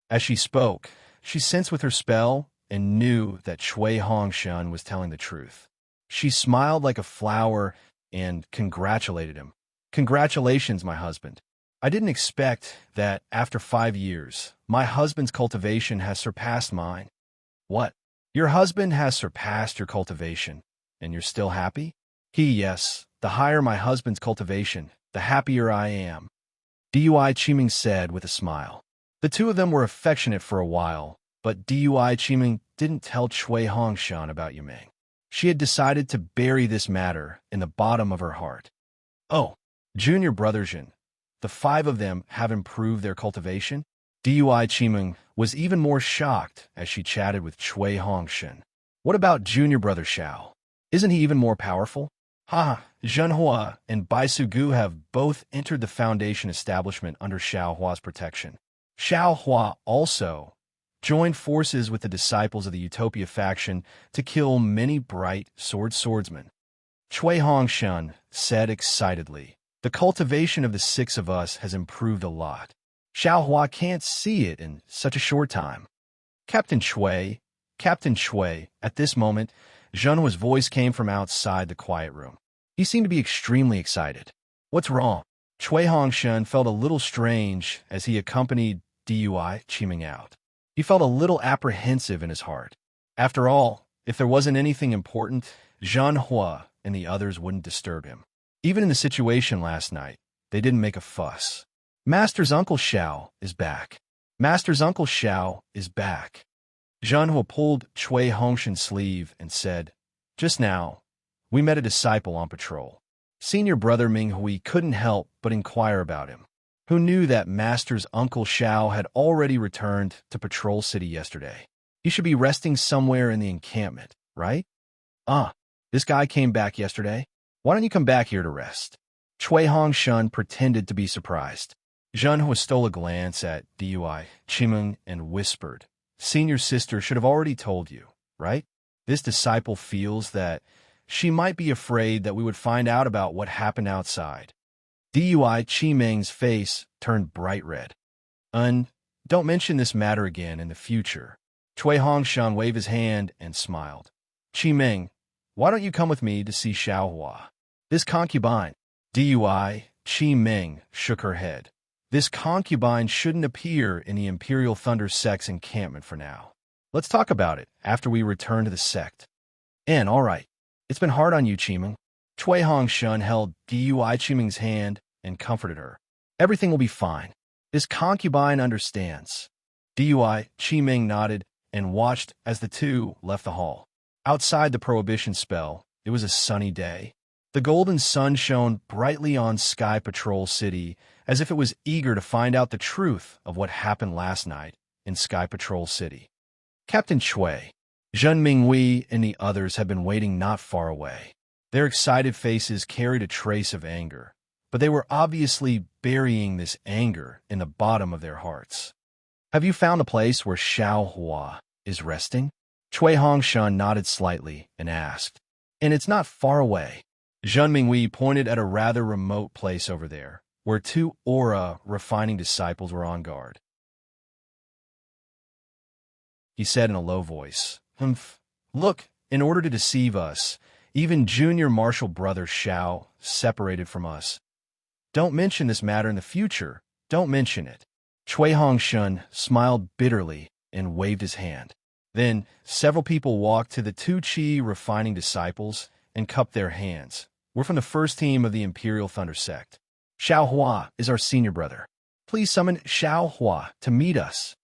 As she spoke, she sensed with her spell and knew that Cui Hongshan was telling the truth. She smiled like a flower and congratulated him. Congratulations, my husband. I didn't expect that after 5 years, my husband's cultivation has surpassed mine. What? Your husband has surpassed your cultivation, and you're still happy? Yes, the higher my husband's cultivation, the happier I am. DUI Qiming said with a smile. The two of them were affectionate for a while, but DUI Qiming didn't tell Cui Hongshan about Yumeng. She had decided to bury this matter in the bottom of her heart. Oh, junior brother Jin, the 5 of them have improved their cultivation? Dui Chimeng was even more shocked as she chatted with Chui Hongshan. What about junior brother Xiao? Isn't he even more powerful? Ha! Zhenhua and Baisugu have both entered the Foundation establishment under Xiao Hua's protection. Xiao Hua also joined forces with the disciples of the Utopia faction to kill many bright swordsmen. Chui Hongshan said excitedly, "The cultivation of the six of us has improved a lot. Xiao Hua can't see it in such a short time." Captain Chui, at this moment, Zhenhua's voice came from outside the quiet room. He seemed to be extremely excited. "What's wrong?" Chui Hongshan felt a little strange as he accompanied Dui Chiming out. He felt a little apprehensive in his heart. After all, if there wasn't anything important, Zhenhua and the others wouldn't disturb him. Even in the situation last night, they didn't make a fuss. Master's Uncle Xiao is back. Master's Uncle Xiao is back. Zhenhua pulled Chui Hongshan's sleeve and said, "Just now, we met a disciple on patrol. Senior brother Minghui couldn't help but inquire about him. Who knew that Master's Uncle Xiao had already returned to Patrol City yesterday? He should be resting somewhere in the encampment, right? This guy came back yesterday? Why don't you come back here to rest?" Chui Hongshan pretended to be surprised. Zhenhua stole a glance at Dui Chimeng and whispered, "Senior sister should have already told you, right? This disciple feels that she might be afraid that we would find out about what happened outside." Dui Chimeng's face turned bright red. Don't mention this matter again in the future." Chui Hongshan waved his hand and smiled. "Chimeng, why don't you come with me to see Xiao Hua? This concubine." Dui Chimeng shook her head. "This concubine shouldn't appear in the Imperial Thunder Sect's encampment for now. Let's talk about it after we return to the sect." "And all right. It's been hard on you, Chimeng." Chui Hongshan held Dui Chimeng's hand and comforted her. "Everything will be fine. This concubine understands." Dui Chimeng nodded and watched as the two left the hall. Outside the prohibition spell, it was a sunny day. The golden sun shone brightly on Sky Patrol City as if it was eager to find out the truth of what happened last night in Sky Patrol City. Captain Chui, Zhen Minghui, and the others had been waiting not far away. Their excited faces carried a trace of anger, but they were obviously burying this anger in the bottom of their hearts. "Have you found a place where Xiao Hua is resting?" Chui Hongshan nodded slightly and asked. "And it's not far away." Zhen Minghui pointed at a rather remote place over there, where two aura refining disciples were on guard. He said in a low voice, "Look, in order to deceive us, even junior martial brother Xiao separated from us. Don't mention this matter in the future. Don't mention it." Chui Hongshan smiled bitterly and waved his hand. Then several people walked to the two Qi refining disciples and cupped their hands. "We're from the first team of the Imperial Thunder Sect. Xiao Hua is our senior brother. Please summon Xiao Hua to meet us."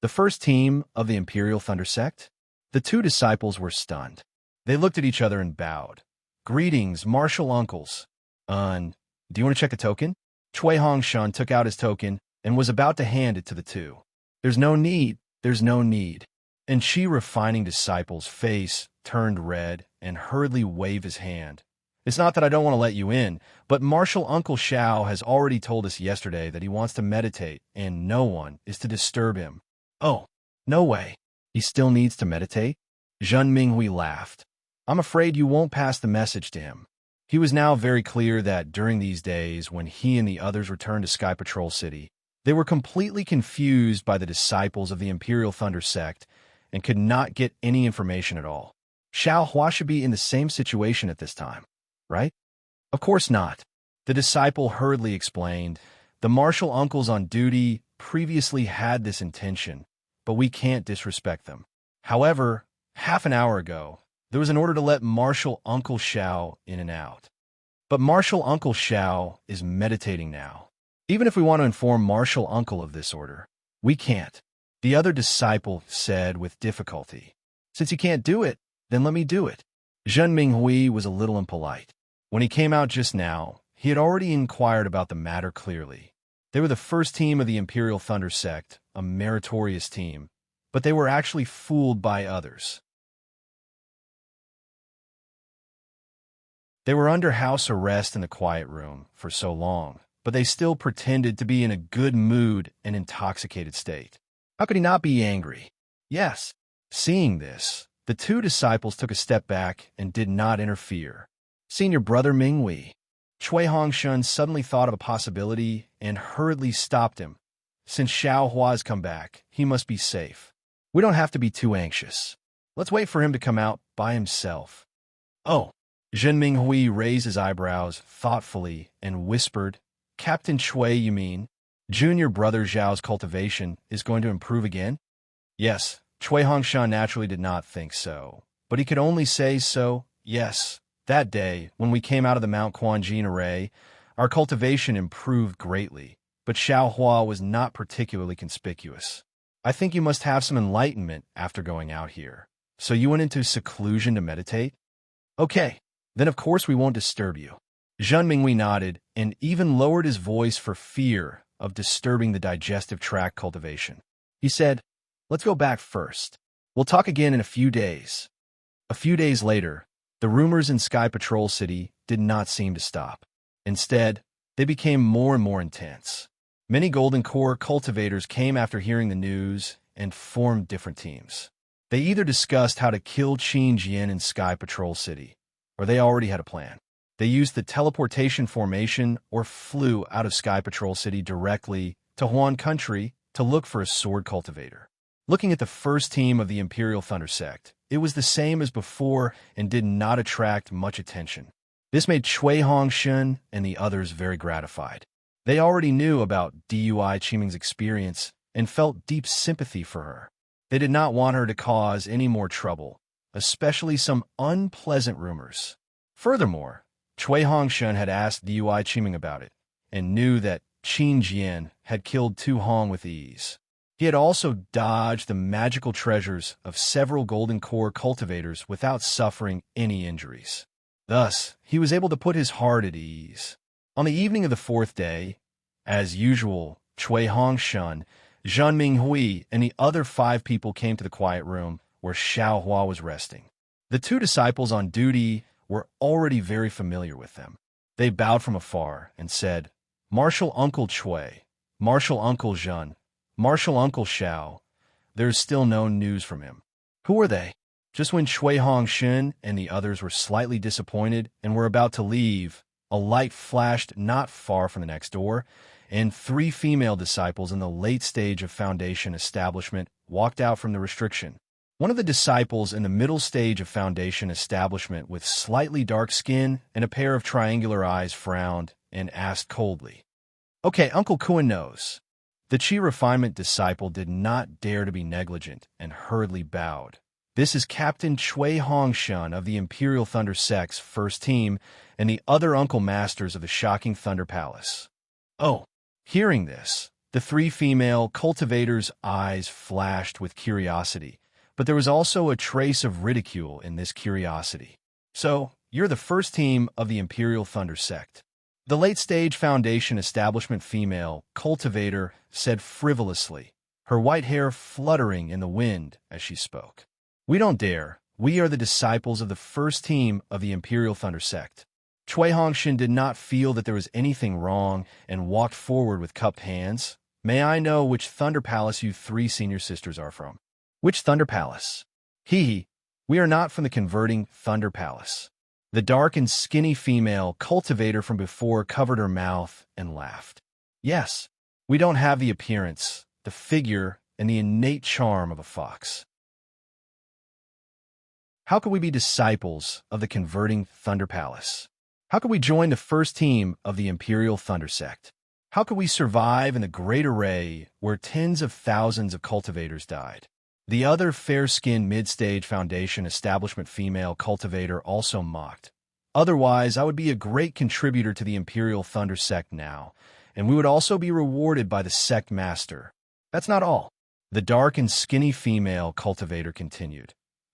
The first team of the Imperial Thunder Sect? The two disciples were stunned. They looked at each other and bowed. "Greetings, martial uncles." Do you want to check a token?" Chui Hongshan took out his token and was about to hand it to the two. There's no need. And Qi refining disciple's face turned red and hurriedly waved his hand. "It's not that I don't want to let you in, but Martial Uncle Xiao has already told us yesterday that he wants to meditate, and no one is to disturb him." "Oh, no way. He still needs to meditate?" Zhen Minghui laughed. "I'm afraid you won't pass the message to him." He was now very clear that during these days, when he and the others returned to Sky Patrol City, they were completely confused by the disciples of the Imperial Thunder Sect and could not get any information at all. Xiao Hua should be in the same situation at this time, right? Of course not. The disciple hurriedly explained. "The martial uncles on duty previously had this intention, but we can't disrespect them. However, half an hour ago, there was an order to let Martial Uncle Xiao in and out. But Martial Uncle Xiao is meditating now. Even if we want to inform Martial Uncle of this order, we can't." The other disciple said with difficulty. "Since you can't do it, then let me do it." Zhen Minghui was a little impolite. When he came out just now, he had already inquired about the matter clearly. They were the first team of the Imperial Thunder Sect, a meritorious team, but they were actually fooled by others. They were under house arrest in the quiet room for so long, but they still pretended to be in a good mood and intoxicated state. How could he not be angry? Yes. Seeing this, the two disciples took a step back and did not interfere. Senior brother Mingwei. Cui Hongshun suddenly thought of a possibility and hurriedly stopped him. Since Xiao Hua's come back, he must be safe. We don't have to be too anxious. Let's wait for him to come out by himself. Oh. Zhen Minghui raised his eyebrows thoughtfully and whispered, Captain Cui, you mean? Junior brother Zhao's cultivation is going to improve again? Yes, Cui Hongshan naturally did not think so, but he could only say so, yes. That day, when we came out of the Mount Quanjin array, our cultivation improved greatly, but Xiao Hua was not particularly conspicuous. I think you must have some enlightenment after going out here. So you went into seclusion to meditate? Okay, then of course we won't disturb you. Zhen Mingwei nodded and even lowered his voice for fear of disturbing the digestive tract cultivation. He said, let's go back first. We'll talk again in a few days. A few days later, the rumors in Sky Patrol City did not seem to stop. Instead, they became more and more intense. Many Golden Core cultivators came after hearing the news and formed different teams. They either discussed how to kill Qin Jian in Sky Patrol City, or they already had a plan. They used the teleportation formation or flew out of Sky Patrol City directly to Huan Country to look for a sword cultivator. Looking at the first team of the Imperial Thunder Sect, it was the same as before and did not attract much attention. This made Cui Hongshun and the others very gratified. They already knew about DUI Qiming's experience and felt deep sympathy for her. They did not want her to cause any more trouble, especially some unpleasant rumors. Furthermore, Cui Hongshun had asked DUI Qiming about it and knew that Qin Jian had killed Tu Hong with ease. He had also dodged the magical treasures of several Golden Core cultivators without suffering any injuries. Thus, he was able to put his heart at ease. On the evening of the fourth day, as usual, Cui Hongshun, Zhen Minghui, and the other 5 people came to the quiet room where Xiao Hua was resting. The 2 disciples on duty were already very familiar with them. They bowed from afar and said, Marshal Uncle Cui, Marshal Uncle Zhen, Marshal Uncle Xiao. There is still no news from him. Who are they? Just when Cui Hongshun and the others were slightly disappointed and were about to leave, a light flashed not far from the next door, and 3 female disciples in the late stage of Foundation establishment walked out from the restriction. One of the disciples in the middle stage of Foundation establishment with slightly dark skin and a pair of triangular eyes frowned and asked coldly, Okay, Uncle Kuan knows. The Qi Refinement disciple did not dare to be negligent and hurriedly bowed. This is Captain Cui Hongshun of the Imperial Thunder Sect's first team and the other Uncle Masters of the Shocking Thunder Palace. Oh, hearing this, the 3 female cultivators' eyes flashed with curiosity, but there was also a trace of ridicule in this curiosity. So, you're the first team of the Imperial Thunder Sect. The late-stage Foundation establishment female cultivator said frivolously, her white hair fluttering in the wind as she spoke. We don't dare. We are the disciples of the first team of the Imperial Thunder Sect. Cui Hongshun did not feel that there was anything wrong and walked forward with cupped hands. May I know which Thunder Palace you 3 senior sisters are from? Which Thunder Palace? Hee. We are not from the converting Thunder Palace. The dark and skinny female cultivator from before covered her mouth and laughed. Yes, we don't have the appearance, the figure, and the innate charm of a fox. How could we be disciples of the converting Thunder Palace? How could we join the first team of the Imperial Thunder Sect? How could we survive in the great array where tens of thousands of cultivators died? The other fair-skinned mid-stage Foundation establishment female cultivator also mocked. Otherwise, I would be a great contributor to the Imperial Thunder Sect now, and we would also be rewarded by the Sect Master. That's not all. The dark and skinny female cultivator continued.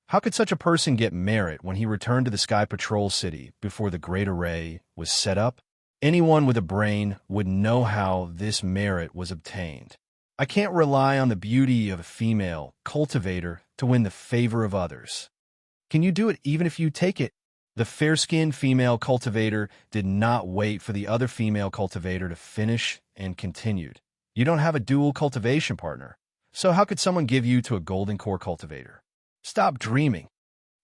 How could such a person get merit when he returned to the Sky Patrol City before the Great Array was set up? Anyone with a brain would know how this merit was obtained. I can't rely on the beauty of a female cultivator to win the favor of others. Can you do it even if you take it? The fair-skinned female cultivator did not wait for the other female cultivator to finish and continued. You don't have a dual cultivation partner, so how could someone give you to a golden core cultivator? Stop dreaming.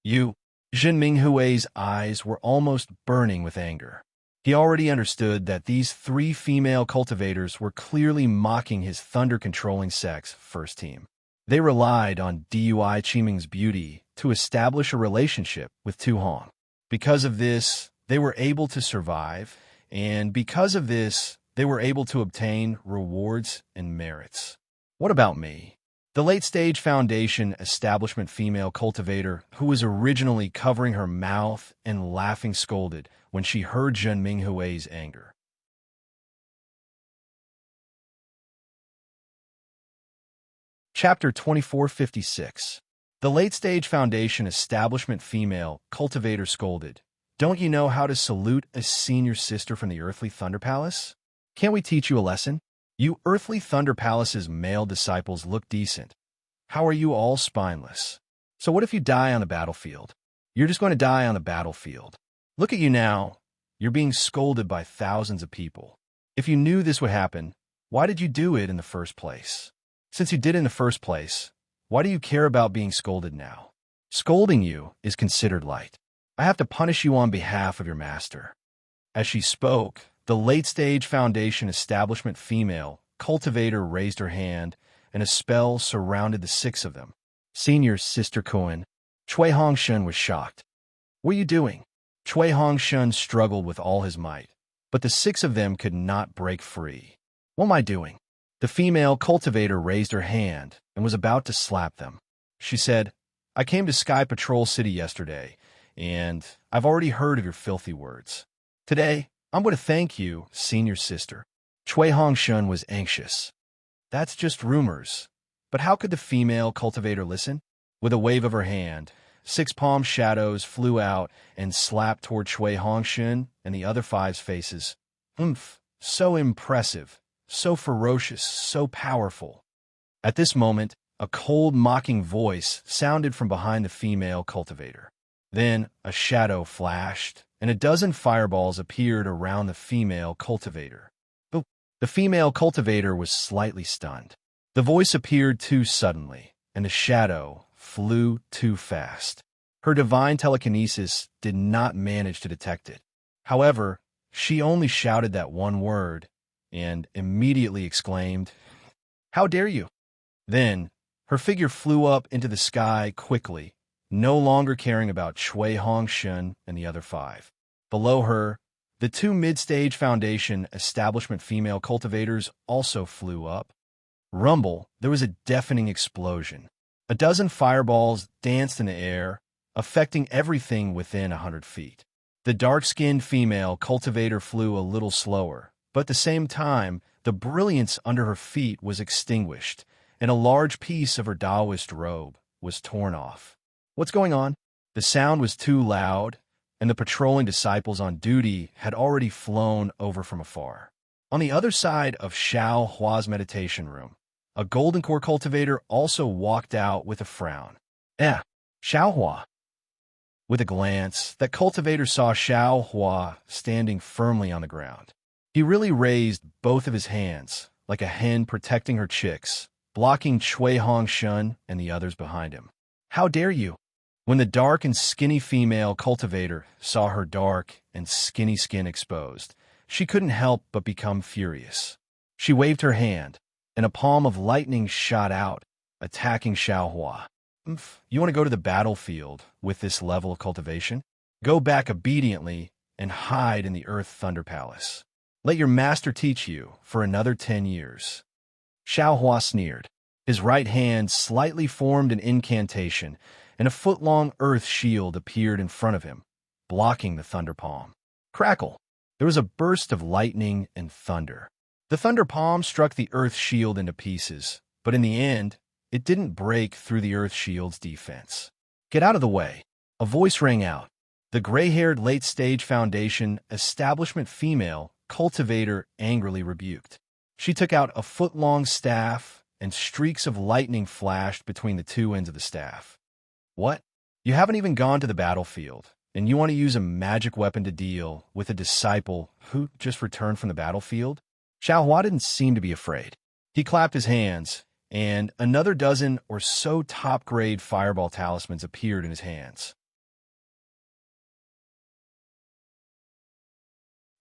You. Zhen Minghui's eyes were almost burning with anger. He already understood that these three female cultivators were clearly mocking his thunder-controlling sex first team. They relied on Dui Qiming's beauty to establish a relationship with Tu Hong. Because of this, they were able to survive, and because of this, they were able to obtain rewards and merits. What about me? The late-stage foundation establishment female cultivator who was originally covering her mouth and laughing scolded when she heard Zhen Minghui's anger. Chapter 2456. The late-stage foundation establishment female cultivator scolded, "Don't you know how to salute a senior sister from the Earthly Thunder Palace? Can't we teach you a lesson? You Earthly Thunder Palace's male disciples look decent. How are you all spineless? So what if you die on the battlefield? You're just going to die on the battlefield. Look at you now. You're being scolded by thousands of people. If you knew this would happen, why did you do it in the first place? Since you did in the first place, why do you care about being scolded now? Scolding you is considered light. I have to punish you on behalf of your master." As she spoke, the late-stage foundation establishment female cultivator raised her hand, and a spell surrounded the six of them. Senior Sister Cohen. Cui Hongshen was shocked. "What are you doing?" Cui Hongshen struggled with all his might, but the six of them could not break free. "What am I doing?" The female cultivator raised her hand and was about to slap them. She said, "I came to Sky Patrol City yesterday, and I've already heard of your filthy words. Today, I'm going to thank you, senior sister." Cui Hongshen was anxious. "That's just rumors. But how could the female cultivator listen?" With a wave of her hand, 6 palm shadows flew out and slapped toward Cui Hongshen and the other five's faces. "Oomph! So impressive, so ferocious, so powerful." At this moment, a cold, mocking voice sounded from behind the female cultivator. Then a shadow flashed, and a dozen fireballs appeared around the female cultivator. The female cultivator was slightly stunned. The voice appeared too suddenly, and the shadow flew too fast. Her divine telekinesis did not manage to detect it. However, she only shouted that one word, and immediately exclaimed, "How dare you!" Then, her figure flew up into the sky quickly, no longer caring about Cui Hongshen and the other five. Below her, the 2 mid-stage foundation establishment female cultivators also flew up. Rumble, there was a deafening explosion. A dozen fireballs danced in the air, affecting everything within 100 feet. The dark-skinned female cultivator flew a little slower, but at the same time, the brilliance under her feet was extinguished, and a large piece of her Taoist robe was torn off. "What's going on?" The sound was too loud, and the patrolling disciples on duty had already flown over from afar. On the other side of Xiao Hua's meditation room, a golden core cultivator also walked out with a frown. Xiao Hua." With a glance, that cultivator saw Xiao Hua standing firmly on the ground. He really raised both of his hands, like a hen protecting her chicks, blocking Cui Hongshen and the others behind him. "How dare you!" When the dark and skinny female cultivator saw her dark and skinny skin exposed, she couldn't help but become furious. She waved her hand, and a palm of lightning shot out, attacking Xiao Hua. "You want to go to the battlefield with this level of cultivation? Go back obediently and hide in the Earth Thunder Palace. Let your master teach you for another 10 years. Xiao Hua sneered. His right hand slightly formed an incantation, and a foot-long earth shield appeared in front of him, blocking the thunder palm. Crackle! There was a burst of lightning and thunder. The thunder palm struck the earth shield into pieces, but in the end, it didn't break through the earth shield's defense. "Get out of the way!" A voice rang out. The gray-haired late-stage foundation establishment female cultivator angrily rebuked. She took out a foot-long staff, and streaks of lightning flashed between the two ends of the staff. What? You haven't even gone to the battlefield, and you want to use a magic weapon to deal with a disciple who just returned from the battlefield? Xiaohua didn't seem to be afraid. He clapped his hands, and another dozen or so top-grade fireball talismans appeared in his hands.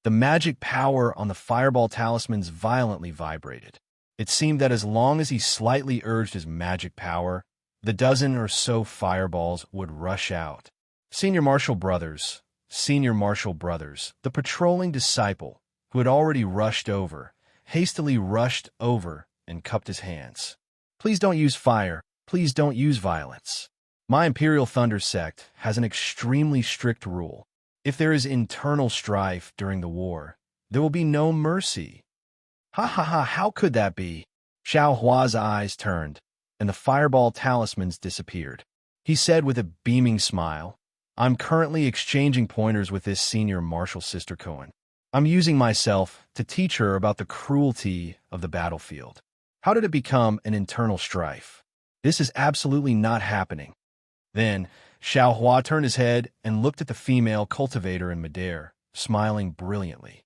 The magic power on the fireball talismans violently vibrated. It seemed that as long as he slightly urged his magic power, the dozen or so fireballs would rush out. Senior Marshal Brothers, the patrolling disciple, who had already rushed over, hastily rushed over and cupped his hands. Please don't use fire. Please don't use violence. My Imperial Thunder sect has an extremely strict rule. If there is internal strife during the war, there will be no mercy. Ha ha ha, how could that be? Xiaohua's eyes turned, and the fireball talismans disappeared. He said with a beaming smile, I'm currently exchanging pointers with this senior martial sister Cohen. I'm using myself to teach her about the cruelty of the battlefield. How did it become an internal strife? This is absolutely not happening. Then, Xiaohua turned his head and looked at the female cultivator in midair, smiling brilliantly.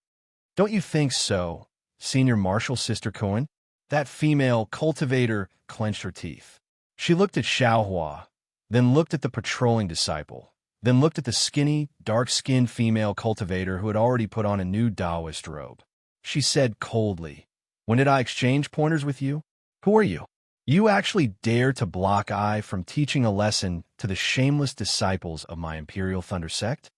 Don't you think so, senior martial sister Cohen? That female cultivator clenched her teeth. She looked at Xiaohua, then looked at the patrolling disciple, then looked at the skinny, dark-skinned female cultivator who had already put on a new Taoist robe. She said coldly, When did I exchange pointers with you? Who are you? You actually dare to block I from teaching a lesson to the shameless disciples of my Imperial Thunder sect?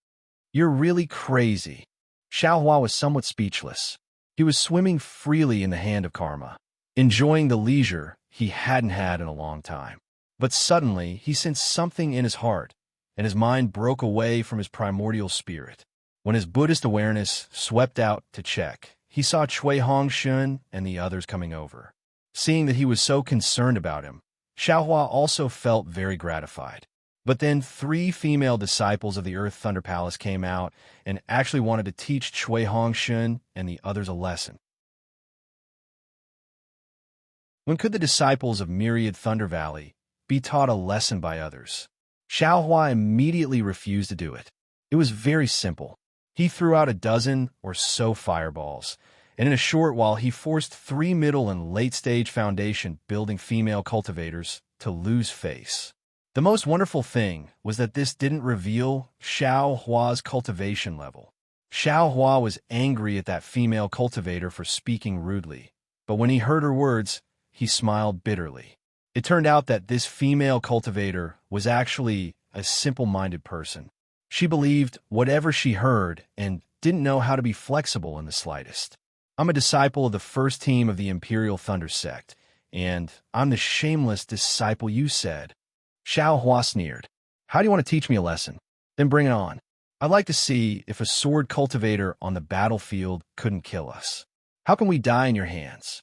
You're really crazy. Xiaohua was somewhat speechless. He was swimming freely in the hand of karma, enjoying the leisure he hadn't had in a long time. But suddenly, he sensed something in his heart, and his mind broke away from his primordial spirit. When his Buddhist awareness swept out to check, he saw Cui Hongxun and the others coming over. Seeing that he was so concerned about him, Xiaohua also felt very gratified. But then 3 female disciples of the Earth Thunder Palace came out and actually wanted to teach Cui Hongxun and the others a lesson. When could the disciples of Myriad Thunder Valley be taught a lesson by others? Xiaohua immediately refused to do it. It was very simple. He threw out a dozen or so fireballs, and in a short while he forced 3 middle and late-stage foundation building female cultivators to lose face. The most wonderful thing was that this didn't reveal Xiaohua's cultivation level. Xiaohua was angry at that female cultivator for speaking rudely, but when he heard her words, he smiled bitterly. It turned out that this female cultivator was actually a simple-minded person. She believed whatever she heard and didn't know how to be flexible in the slightest. I'm a disciple of the first team of the Imperial Thunder sect, and I'm the shameless disciple you said. Xiaohua sneered. How do you want to teach me a lesson? Then bring it on. I'd like to see if a sword cultivator on the battlefield couldn't kill us. How can we die in your hands?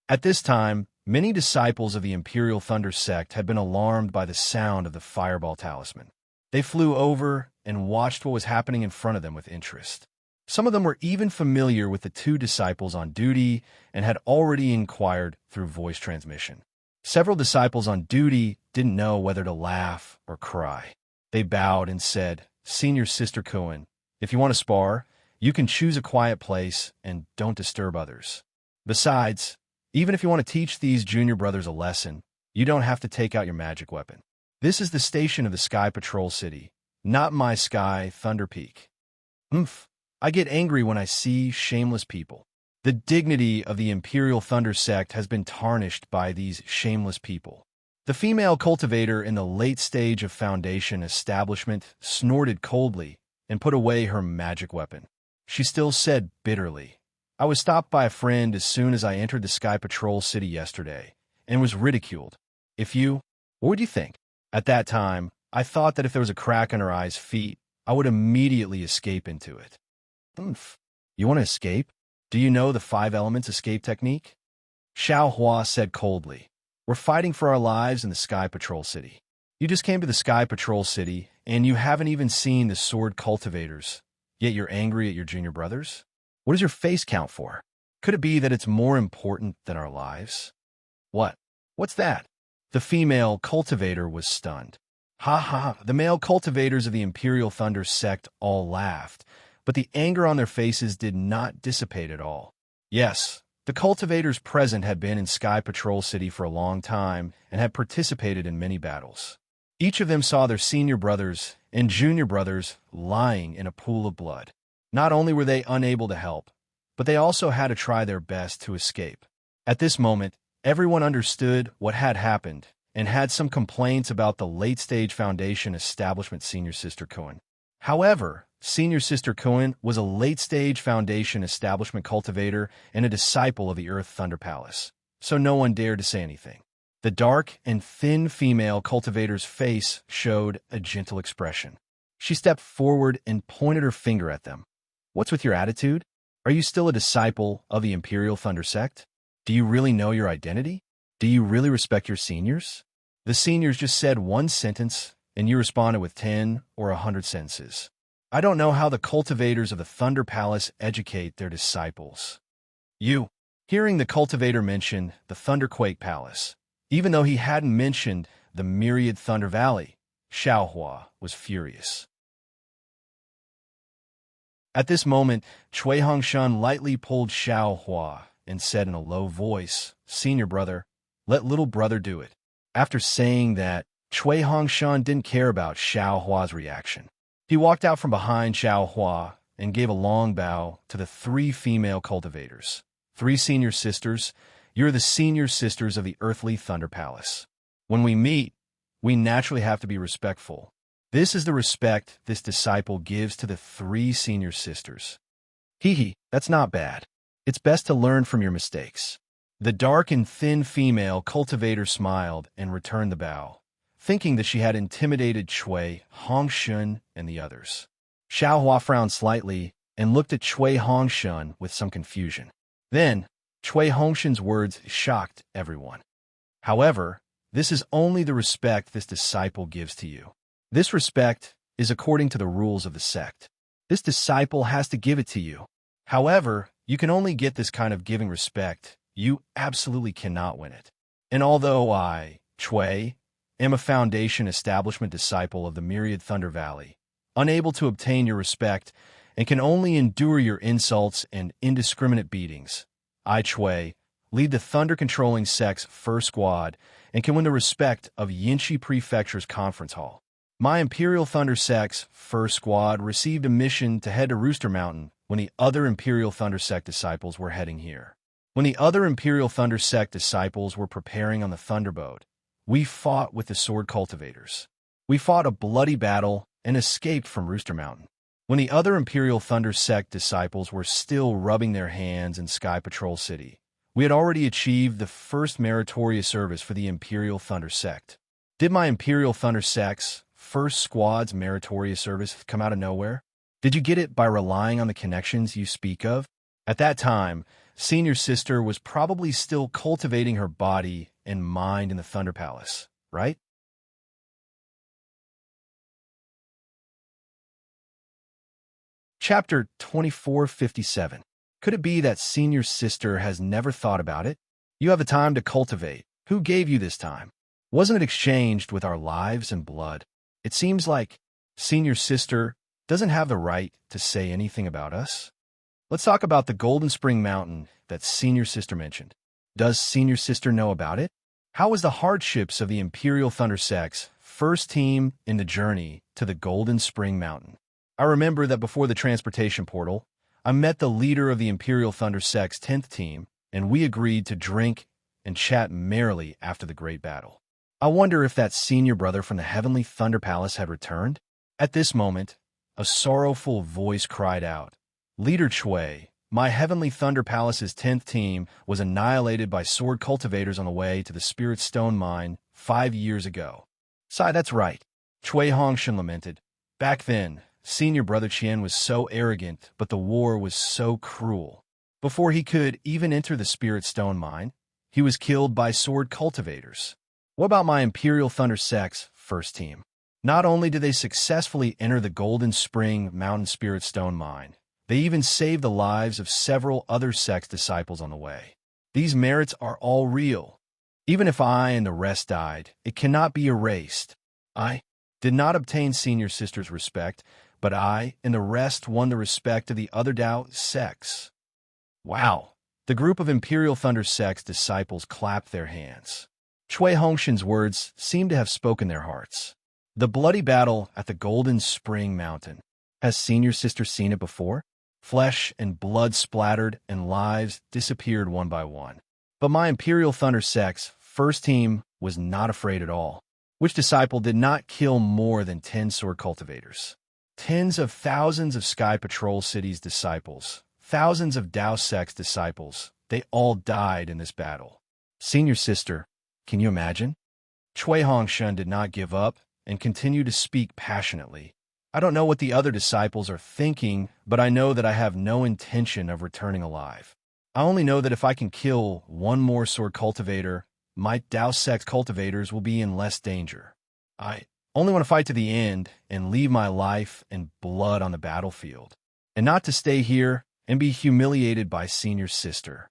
At this time, many disciples of the Imperial Thunder sect had been alarmed by the sound of the fireball talisman. They flew over and watched what was happening in front of them with interest. Some of them were even familiar with the 2 disciples on duty and had already inquired through voice transmission. Several disciples on duty didn't know whether to laugh or cry. They bowed and said, Senior Sister Cohen, if you want to spar, you can choose a quiet place and don't disturb others. Besides, even if you want to teach these junior brothers a lesson, you don't have to take out your magic weapon. This is the station of the Sky Patrol City, not my Sky Thunder Peak. I get angry when I see shameless people. The dignity of the Imperial Thunder sect has been tarnished by these shameless people. The female cultivator in the late stage of Foundation establishment snorted coldly and put away her magic weapon. She still said bitterly, I was stopped by a friend as soon as I entered the Sky Patrol City yesterday and was ridiculed. What would you think? At that time, I thought that if there was a crack in her eye's feet, I would immediately escape into it. You want to escape? Do you know the 5 elements escape technique? Xiaohua said coldly. We're fighting for our lives in the Sky Patrol City. You just came to the Sky Patrol City, and you haven't even seen the sword cultivators, yet you're angry at your junior brothers? What does your face count for? Could it be that it's more important than our lives? What? What's that? The female cultivator was stunned. Ha ha! The male cultivators of the Imperial Thunder sect all laughed, but the anger on their faces did not dissipate at all. Yes, the cultivators present had been in Sky Patrol City for a long time and had participated in many battles. Each of them saw their senior brothers and junior brothers lying in a pool of blood. Not only were they unable to help, but they also had to try their best to escape. At this moment, everyone understood what had happened and had some complaints about the late-stage Foundation establishment Senior Sister Cohen. However, Senior Sister Cohen was a late-stage Foundation establishment cultivator and a disciple of the Earth Thunder Palace, so no one dared to say anything. The dark and thin female cultivator's face showed a gentle expression. She stepped forward and pointed her finger at them. What's with your attitude? Are you still a disciple of the Imperial Thunder sect? Do you really know your identity? Do you really respect your seniors? The seniors just said one sentence, and you responded with 10 or 100 sentences. I don't know how the cultivators of the Thunder Palace educate their disciples. You. Hearing the cultivator mention the Thunderquake Palace, even though he hadn't mentioned the myriad Thunder Valley, Xiaohua was furious. At this moment, Cui Hongshan lightly pulled Xiaohua and said in a low voice, "Senior brother, let little brother do it." After saying that, Cui Hongshan didn't care about Xiaohua's reaction. He walked out from behind Xiaohua and gave a long bow to the three female cultivators. Three senior sisters, you're the senior sisters of the Earthly Thunder Palace. When we meet, we naturally have to be respectful. This is the respect this disciple gives to the three senior sisters. Hee, that's not bad. It's best to learn from your mistakes. The dark and thin female cultivator smiled and returned the bow, thinking that she had intimidated Cui Hongshan and the others. Xiaohua frowned slightly and looked at Cui Hongshan with some confusion. Then, Cui Hongshan's words shocked everyone. However, this is only the respect this disciple gives to you. This respect is according to the rules of the sect. This disciple has to give it to you. However, you can only get this kind of giving respect. You absolutely cannot win it. And although I, Cui, am a Foundation establishment disciple of the Myriad Thunder Valley, unable to obtain your respect, and can only endure your insults and indiscriminate beatings, I, Cui, lead the Thunder-controlling sect's first squad and can win the respect of Yinshi Prefecture's conference hall. My Imperial Thunder sect's first squad received a mission to head to Rooster Mountain when the other Imperial Thunder sect disciples were heading here. When the other Imperial Thunder sect disciples were preparing on the Thunderboat, we fought with the Sword Cultivators. We fought a bloody battle and escaped from Rooster Mountain. When the other Imperial Thunder sect disciples were still rubbing their hands in Sky Patrol City, we had already achieved the first meritorious service for the Imperial Thunder sect. Did my Imperial Thunder sect's first squad's meritorious service come out of nowhere? Did you get it by relying on the connections you speak of? At that time, Senior Sister was probably still cultivating her body and mind in the Thunder Palace, right? Chapter 2457. Could it be that Senior Sister has never thought about it? You have a time to cultivate. Who gave you this time? Wasn't it exchanged with our lives and blood? It seems like Senior Sister doesn't have the right to say anything about us. Let's talk about the Golden Spring Mountain that Senior Sister mentioned. Does Senior Sister know about it? How was the hardships of the Imperial Thunder sect's first team in the journey to the Golden Spring Mountain? I remember that before the transportation portal, I met the leader of the Imperial Thunder sect's 10th team, and we agreed to drink and chat merrily after the great battle. I wonder if that senior brother from the Heavenly Thunder Palace had returned? At this moment, a sorrowful voice cried out, "Leader Cui, my Heavenly Thunder Palace's 10th team was annihilated by sword cultivators on the way to the Spirit Stone Mine 5 years ago." "Sai, that's right," Cui Hongshan lamented. "Back then, Senior Brother Qian was so arrogant, but the war was so cruel. Before he could even enter the Spirit Stone Mine, he was killed by sword cultivators. What about my Imperial Thunder sect's first team? Not only did they successfully enter the Golden Spring Mountain Spirit Stone Mine, They even saved the lives of several other sect's disciples on the way. These merits are all real. Even if I and the rest died, it cannot be erased. I did not obtain Senior Sister's respect, but I and the rest won the respect of the other Tao sects. Wow! The group of Imperial Thunder sect's disciples clapped their hands. Cui Hongshan's words seemed to have spoken their hearts. The bloody battle at the Golden Spring Mountain. Has Senior Sister seen it before? Flesh and blood splattered and lives disappeared one by one. But my Imperial Thunder sect's first team was not afraid at all. Which disciple did not kill more than 10 sword cultivators? Tens of thousands of Sky Patrol City's disciples, thousands of Tao sect's disciples, they all died in this battle. Senior Sister, can you imagine? Cui Hongshan did not give up and continued to speak passionately. I don't know what the other disciples are thinking, but I know that I have no intention of returning alive. I only know that if I can kill one more sword cultivator, my Tao sect cultivators will be in less danger. I only want to fight to the end and leave my life and blood on the battlefield, and not to stay here and be humiliated by Senior Sister.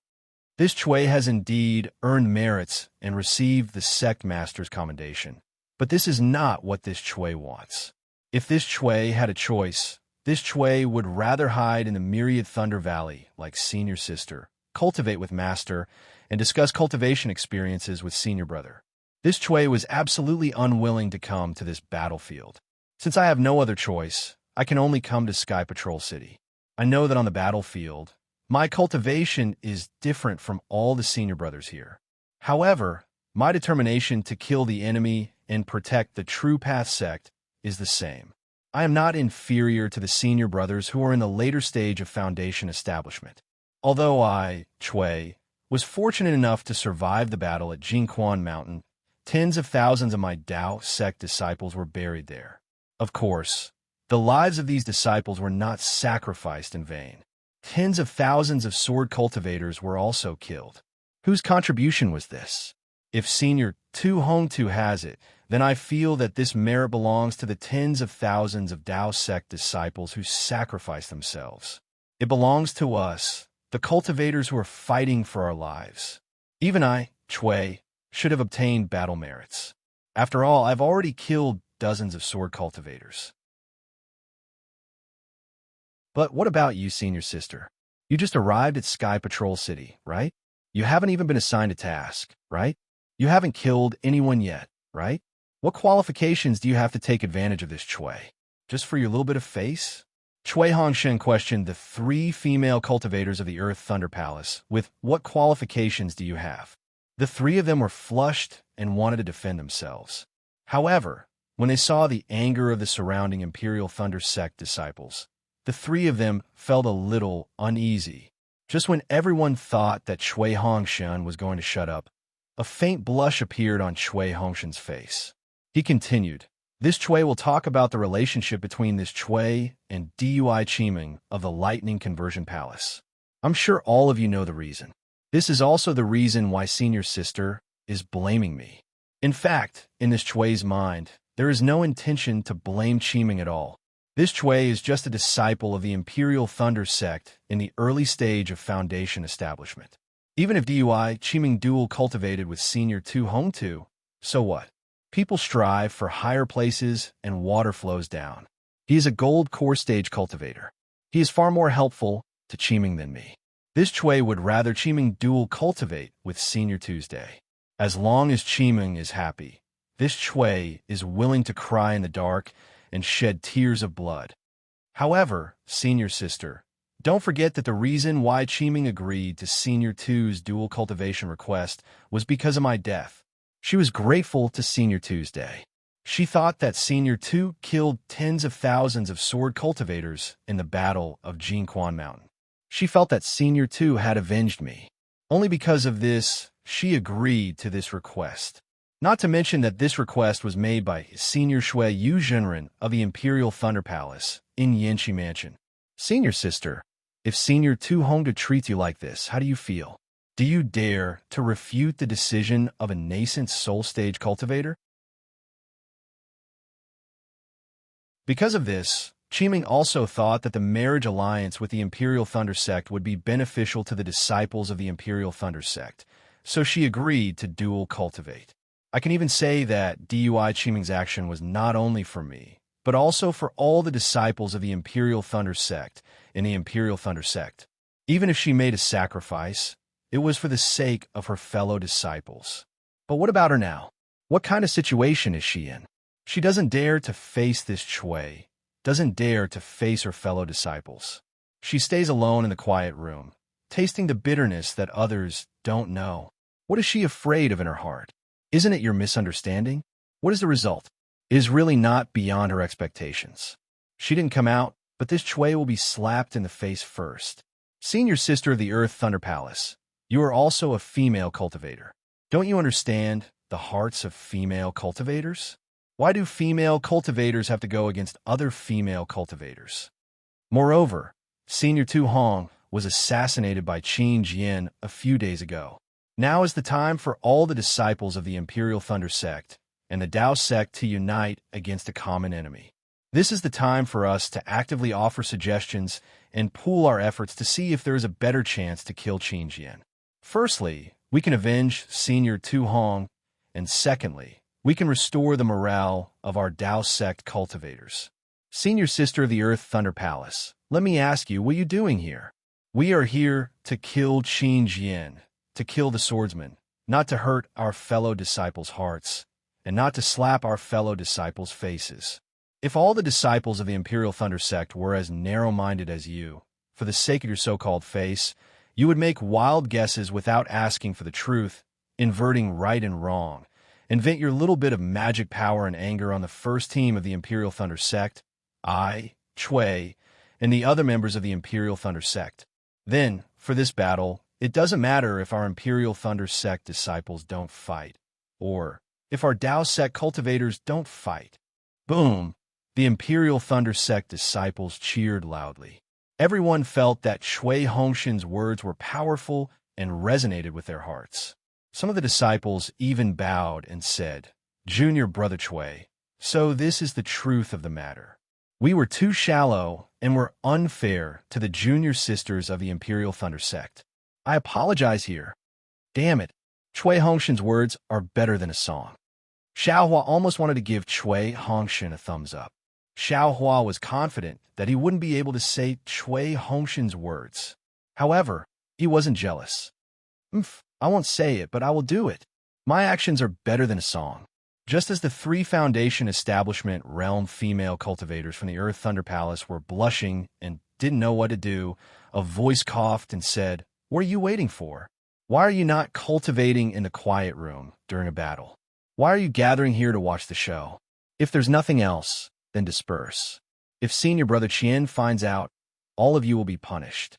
This Cui has indeed earned merits and received the sect master's commendation, but this is not what this Cui wants. If this Cui had a choice, this Cui would rather hide in the myriad Thunder Valley like Senior Sister, cultivate with Master, and discuss cultivation experiences with Senior Brother. This Cui was absolutely unwilling to come to this battlefield. Since I have no other choice, I can only come to Sky Patrol City. I know that on the battlefield, my cultivation is different from all the Senior Brothers here. However, my determination to kill the enemy and protect the True Path sect is the same. I am not inferior to the Senior Brothers who are in the later stage of Foundation establishment. Although I, Cui, was fortunate enough to survive the battle at Jinquan Mountain, tens of thousands of my Tao sect disciples were buried there. Of course, the lives of these disciples were not sacrificed in vain. Tens of thousands of sword cultivators were also killed. Whose contribution was this? If Senior Tu Hongtu has it, then I feel that this merit belongs to the tens of thousands of Tao sect disciples who sacrificed themselves. It belongs to us, the cultivators who are fighting for our lives. Even I, Cui, should have obtained battle merits. After all, I've already killed dozens of sword cultivators. But what about you, Senior Sister? You just arrived at Sky Patrol City, right? You haven't even been assigned a task, right? You haven't killed anyone yet, right? What qualifications do you have to take advantage of this Cui? Just for your little bit of face? Cui Hongshan questioned the 3 female cultivators of the Earth Thunder Palace with, what qualifications do you have? The 3 of them were flushed and wanted to defend themselves. However, when they saw the anger of the surrounding Imperial Thunder sect disciples, the 3 of them felt a little uneasy. Just when everyone thought that Cui Hongshan was going to shut up, a faint blush appeared on Cui Hongshan's face. He continued, this Cui will talk about the relationship between this Cui and Dui Chiming of the Lightning Conversion Palace. I'm sure all of you know the reason. This is also the reason why Senior Sister is blaming me. In fact, in this Cui's mind, there is no intention to blame Chiming at all. This Cui is just a disciple of the Imperial Thunder sect in the early stage of Foundation establishment. Even if Dui Chiming dual cultivated with Senior Tu Hongtu, so what? People strive for higher places and water flows down. He is a gold core stage cultivator. He is far more helpful to Chiming than me. This Cui would rather Chiming dual cultivate with Senior Tuesday. As long as Chiming is happy, this Cui is willing to cry in the dark and shed tears of blood. However, Senior Sister, don't forget that the reason why Chiming agreed to Senior Tu's dual cultivation request was because of my death. She was grateful to Senior Tuesday. She thought that Senior Tu killed tens of thousands of sword cultivators in the battle of Jinquan Mountain. She felt that Senior Tu had avenged me. Only because of this, she agreed to this request. Not to mention that this request was made by Senior Shui Yu Zhenren of the Imperial Thunder Palace in Yanxi Mansion. Senior Sister, if Senior Tu Hongtu treats you like this, how do you feel? Do you dare to refute the decision of a nascent soul stage cultivator? Because of this, Qiming also thought that the marriage alliance with the Imperial Thunder Sect would be beneficial to the disciples of the Imperial Thunder Sect, so she agreed to dual cultivate. I can even say that DUI Qiming's action was not only for me, but also for all the disciples of the Imperial Thunder Sect in the Imperial Thunder Sect. Even if she made a sacrifice, it was for the sake of her fellow disciples. But what about her now? What kind of situation is she in? She doesn't dare to face this Chui, doesn't dare to face her fellow disciples. She stays alone in the quiet room, tasting the bitterness that others don't know. What is she afraid of in her heart? Isn't it your misunderstanding? What is the result? It is really not beyond her expectations. She didn't come out, but this Chui will be slapped in the face first. Senior sister of the Earth Thunder Palace, you are also a female cultivator. Don't you understand the hearts of female cultivators? Why do female cultivators have to go against other female cultivators? Moreover, Senior Tu Hong was assassinated by Qin Jian a few days ago. Now is the time for all the disciples of the Imperial Thunder Sect and the Dao Sect to unite against a common enemy. This is the time for us to actively offer suggestions and pool our efforts to see if there is a better chance to kill Qin Jian. Firstly, we can avenge Senior Tu Hong, and secondly, we can restore the morale of our Dao Sect cultivators. Senior sister of the Earth Thunder Palace, let me ask you, what are you doing here? We are here to kill Qin Jian, to kill the swordsman, not to hurt our fellow disciples' hearts, and not to slap our fellow disciples' faces. If all the disciples of the Imperial Thunder Sect were as narrow-minded as you, for the sake of your so-called face, you would make wild guesses without asking for the truth, inverting right and wrong, invent your little bit of magic power and anger on the first team of the Imperial Thunder Sect, I, Chui, and the other members of the Imperial Thunder Sect. Then, for this battle, it doesn't matter if our Imperial Thunder Sect disciples don't fight, or if our Dao Sect cultivators don't fight. Boom! The Imperial Thunder Sect disciples cheered loudly. Everyone felt that Chui Hongshan's words were powerful and resonated with their hearts. Some of the disciples even bowed and said, "Junior Brother Chui, so this is the truth of the matter. We were too shallow and were unfair to the junior sisters of the Imperial Thunder Sect. I apologize here. Damn it, Chui Hongshan's words are better than a song." Xiaohua almost wanted to give Chui Hongshan a thumbs up. Xiaohua was confident that he wouldn't be able to say Chui Hongshan's words. However, he wasn't jealous. I won't say it, but I will do it. My actions are better than a song. Just as the 3 Foundation Establishment Realm female cultivators from the Earth Thunder Palace were blushing and didn't know what to do, a voice coughed and said, "What are you waiting for? Why are you not cultivating in the quiet room during a battle? Why are you gathering here to watch the show? If there's nothing else, then disperse. If Senior Brother Qian finds out, all of you will be punished."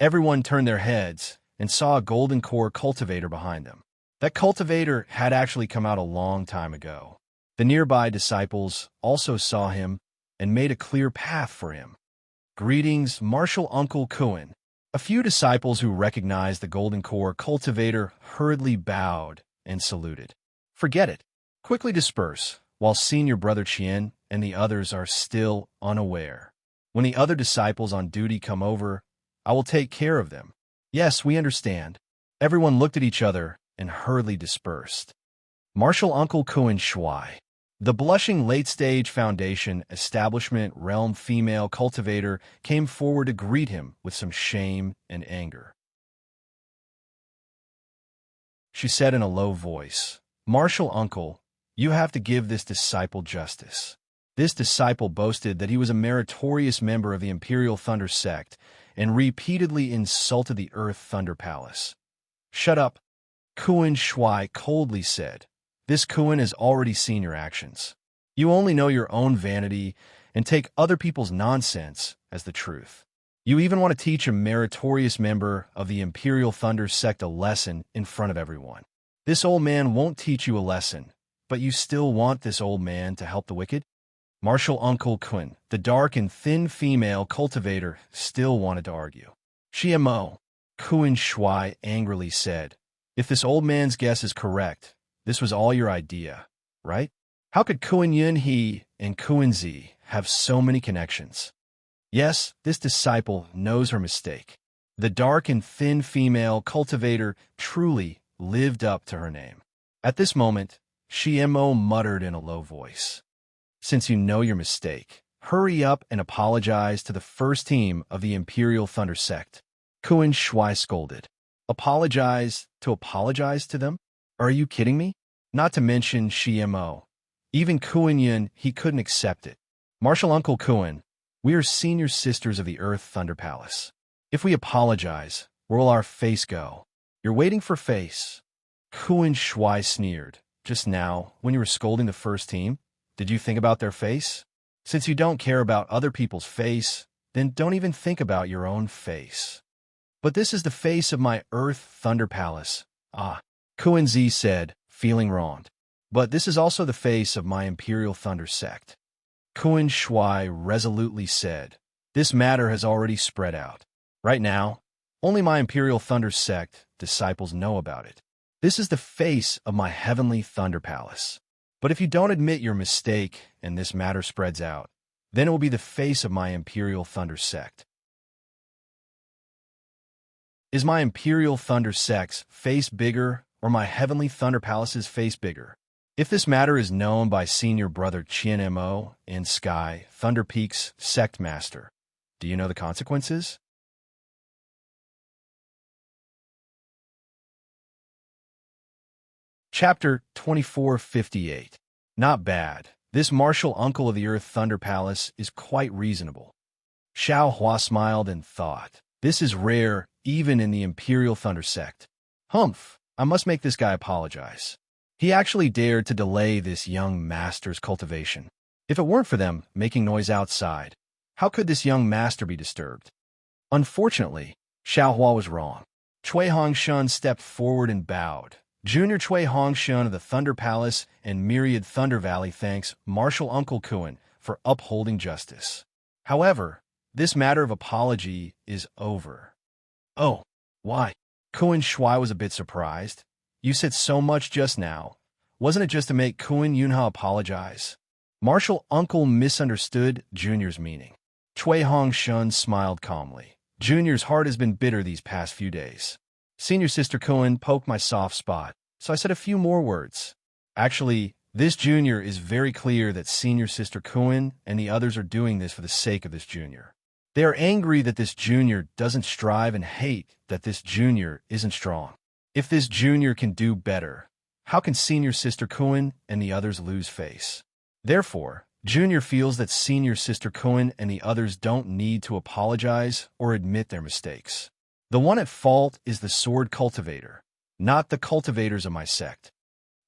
Everyone turned their heads and saw a golden core cultivator behind them. That cultivator had actually come out a long time ago. The nearby disciples also saw him and made a clear path for him. "Greetings, Martial Uncle Kuan." A few disciples who recognized the golden core cultivator hurriedly bowed and saluted. "Forget it. Quickly disperse, while Senior Brother Qian and the others are still unaware. When the other disciples on duty come over, I will take care of them." "Yes, we understand." Everyone looked at each other and hurriedly dispersed. Martial Uncle Kuan Shui, the blushing late-stage Foundation Establishment Realm female cultivator, came forward to greet him with some shame and anger. She said in a low voice, "Martial Uncle, you have to give this disciple justice." This disciple boasted that he was a meritorious member of the Imperial Thunder Sect and repeatedly insulted the Earth Thunder Palace. "Shut up," Kuan Shui coldly said. "This Kuan has already seen your actions. You only know your own vanity and take other people's nonsense as the truth. You even want to teach a meritorious member of the Imperial Thunder Sect a lesson in front of everyone. This old man won't teach you a lesson, but you still want this old man to help the wicked?" Martial Uncle Kuan, the dark and thin female cultivator, still wanted to argue. "Mo," Kuan Shui angrily said, "if this old man's guess is correct, this was all your idea, right? How could Kuan Yun He and Kuan Zi have so many connections. Yes, this disciple knows her mistake. The dark and thin female cultivator truly lived up to her name. At this moment, Shimo muttered in a low voice, "Since you know your mistake, hurry up and apologize to the first team of the Imperial Thunder Sect." Kuan Shui scolded. Apologize to them? Are you kidding me? Not to mention Shimo. Even Kuan Yun, he couldn't accept it. Martial Uncle Kuan, we are senior sisters of the Earth Thunder Palace. If we apologize, where will our face go? You're waiting for face. Kuan Shui sneered. Just now, when you were scolding the first team, did you think about their face? Since you don't care about other people's face, then don't even think about your own face. But this is the face of my Earth Thunder Palace. Ah, Kuan Zi said, feeling wronged. But this is also the face of my Imperial Thunder Sect. Kuan Shui resolutely said, this matter has already spread out. Right now, only my Imperial Thunder Sect disciples know about it. This is the face of my Heavenly Thunder Palace. But if you don't admit your mistake and this matter spreads out, then it will be the face of my Imperial Thunder Sect. Is my Imperial Thunder Sect's face bigger or my Heavenly Thunder Palace's face bigger? If this matter is known by Senior Brother Qian Mo and Sky, Thunder Peak's Sect Master, do you know the consequences? Chapter 2458. Not bad. This martial uncle of the Earth Thunder Palace is quite reasonable. Xiao Hua smiled and thought, this is rare even in the Imperial Thunder Sect. Humph, I must make this guy apologize. He actually dared to delay this young master's cultivation. If it weren't for them making noise outside, how could this young master be disturbed? Unfortunately, Xiao Hua was wrong. Cui Hongshun stepped forward and bowed. Junior Cui Hongshun of the Thunder Palace and Myriad Thunder Valley thanks Martial Uncle Kuan for upholding justice. However, this matter of apology is over. Oh, why? Kuan Shui was a bit surprised. You said so much just now. Wasn't it just to make Kuan Yunha apologize? Martial Uncle misunderstood Junior's meaning. Cui Hongshun smiled calmly. Junior's heart has been bitter these past few days. Senior Sister Kuan poked my soft spot, so I said a few more words. Actually, this junior is very clear that Senior Sister Kuan and the others are doing this for the sake of this junior. They are angry that this junior doesn't strive and hate that this junior isn't strong. If this junior can do better, how can Senior Sister Kuan and the others lose face? Therefore, Junior feels that Senior Sister Kuan and the others don't need to apologize or admit their mistakes. The one at fault is the sword cultivator, not the cultivators of my sect.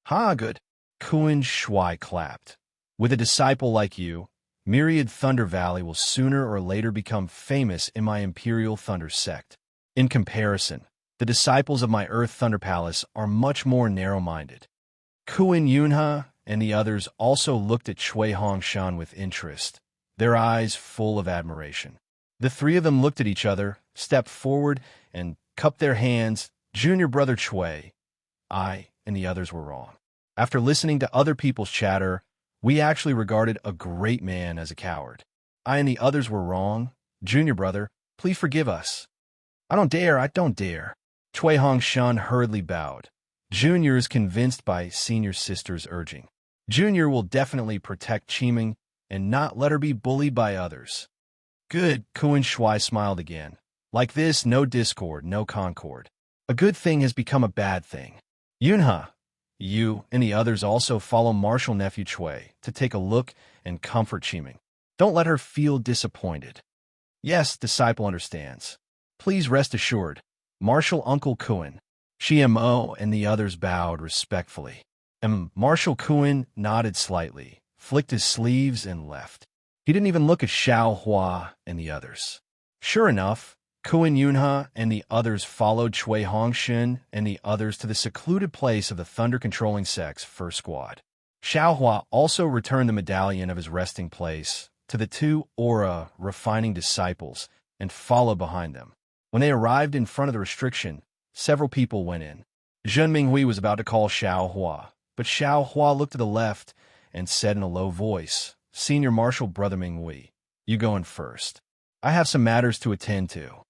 Ha, good. Kuan Shui clapped. With a disciple like you, Myriad Thunder Valley will sooner or later become famous in my Imperial Thunder Sect. In comparison, the disciples of my Earth Thunder Palace are much more narrow-minded. Kuan Yunha and the others also looked at Cui Hongshan with interest, their eyes full of admiration. The three of them looked at each other, stepped forward, and cupped their hands. Junior Brother Cui, I and the others were wrong. After listening to other people's chatter, we actually regarded a great man as a coward. I and the others were wrong. Junior Brother, please forgive us. I don't dare. Cui Hongshan hurriedly bowed. Junior is convinced by Senior Sister's urging. Junior will definitely protect Qiming and not let her be bullied by others. Good, Kuan Shui smiled again. Like this, no discord, no concord. A good thing has become a bad thing. Yunha, you and the others also follow Martial Nephew Cui to take a look and comfort Qiming. Don't let her feel disappointed. Yes, disciple understands. Please rest assured. Martial Uncle Kuan, Shimo and the others bowed respectfully. Martial Kuan nodded slightly, flicked his sleeves, and left. He didn't even look at Xiao Hua and the others. Sure enough, Kuan Yunha and the others followed Cui Hongshan and the others to the secluded place of the Thunder-controlling sect's first squad. Xiao Hua also returned the medallion of his resting place to the two aura-refining disciples and followed behind them. When they arrived in front of the restriction, several people went in. Zhen Minghui was about to call Xiao Hua, but Xiao Hua looked to the left and said in a low voice, Senior Marshal Brother Minghui, you going first. I have some matters to attend to.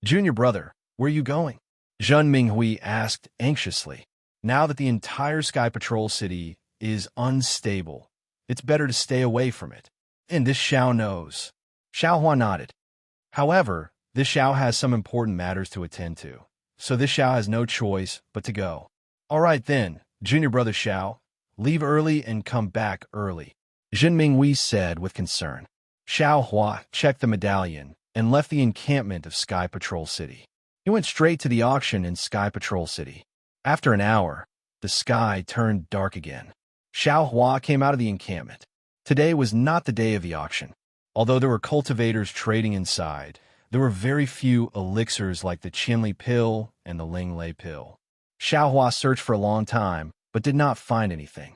Junior brother, where are you going? Zhen Minghui asked anxiously. Now that the entire Sky Patrol City is unstable, it's better to stay away from it. And this Xiao knows. Xiao Hua nodded. However, this Xiao has some important matters to attend to, so this Xiao has no choice but to go. All right then, Junior brother Xiao, leave early and come back early, Zhen Minghui said with concern. Xiao Hua checked the medallion and left the encampment of Sky Patrol City. He went straight to the auction in Sky Patrol City. After an hour, the sky turned dark again. Xiao Hua came out of the encampment. Today was not the day of the auction. Although there were cultivators trading inside, there were very few elixirs like the Qinli pill and the Linglei pill. Xiao Hua searched for a long time, but did not find anything.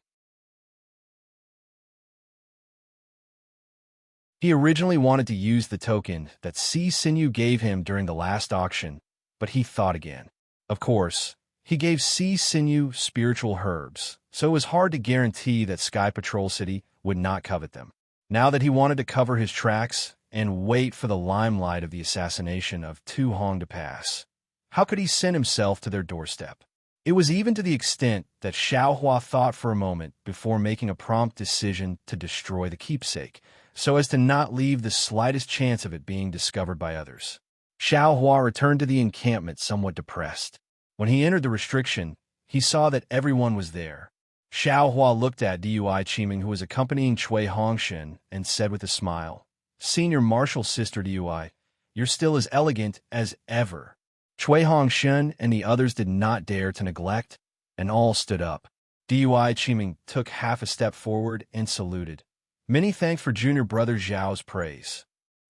He originally wanted to use the token that Si Sinew gave him during the last auction, but he thought again. Of course, he gave Si Sinew spiritual herbs, so it was hard to guarantee that Sky Patrol City would not covet them. Now that he wanted to cover his tracks and wait for the limelight of the assassination of Tu Hong to pass, how could he send himself to their doorstep? It was even to the extent that Xiao Hua thought for a moment before making a prompt decision to destroy the keepsake, so as to not leave the slightest chance of it being discovered by others. Xiao Hua returned to the encampment somewhat depressed. When he entered the restriction, he saw that everyone was there. Xiao Hua looked at Dui Qiming, who was accompanying Cui Hongshan, and said with a smile, Senior Marshal Sister Dui, you're still as elegant as ever. Cui Hongshan and the others did not dare to neglect, and all stood up. Dui Qiming took half a step forward and saluted. Many thanks for Junior Brother Zhao's praise.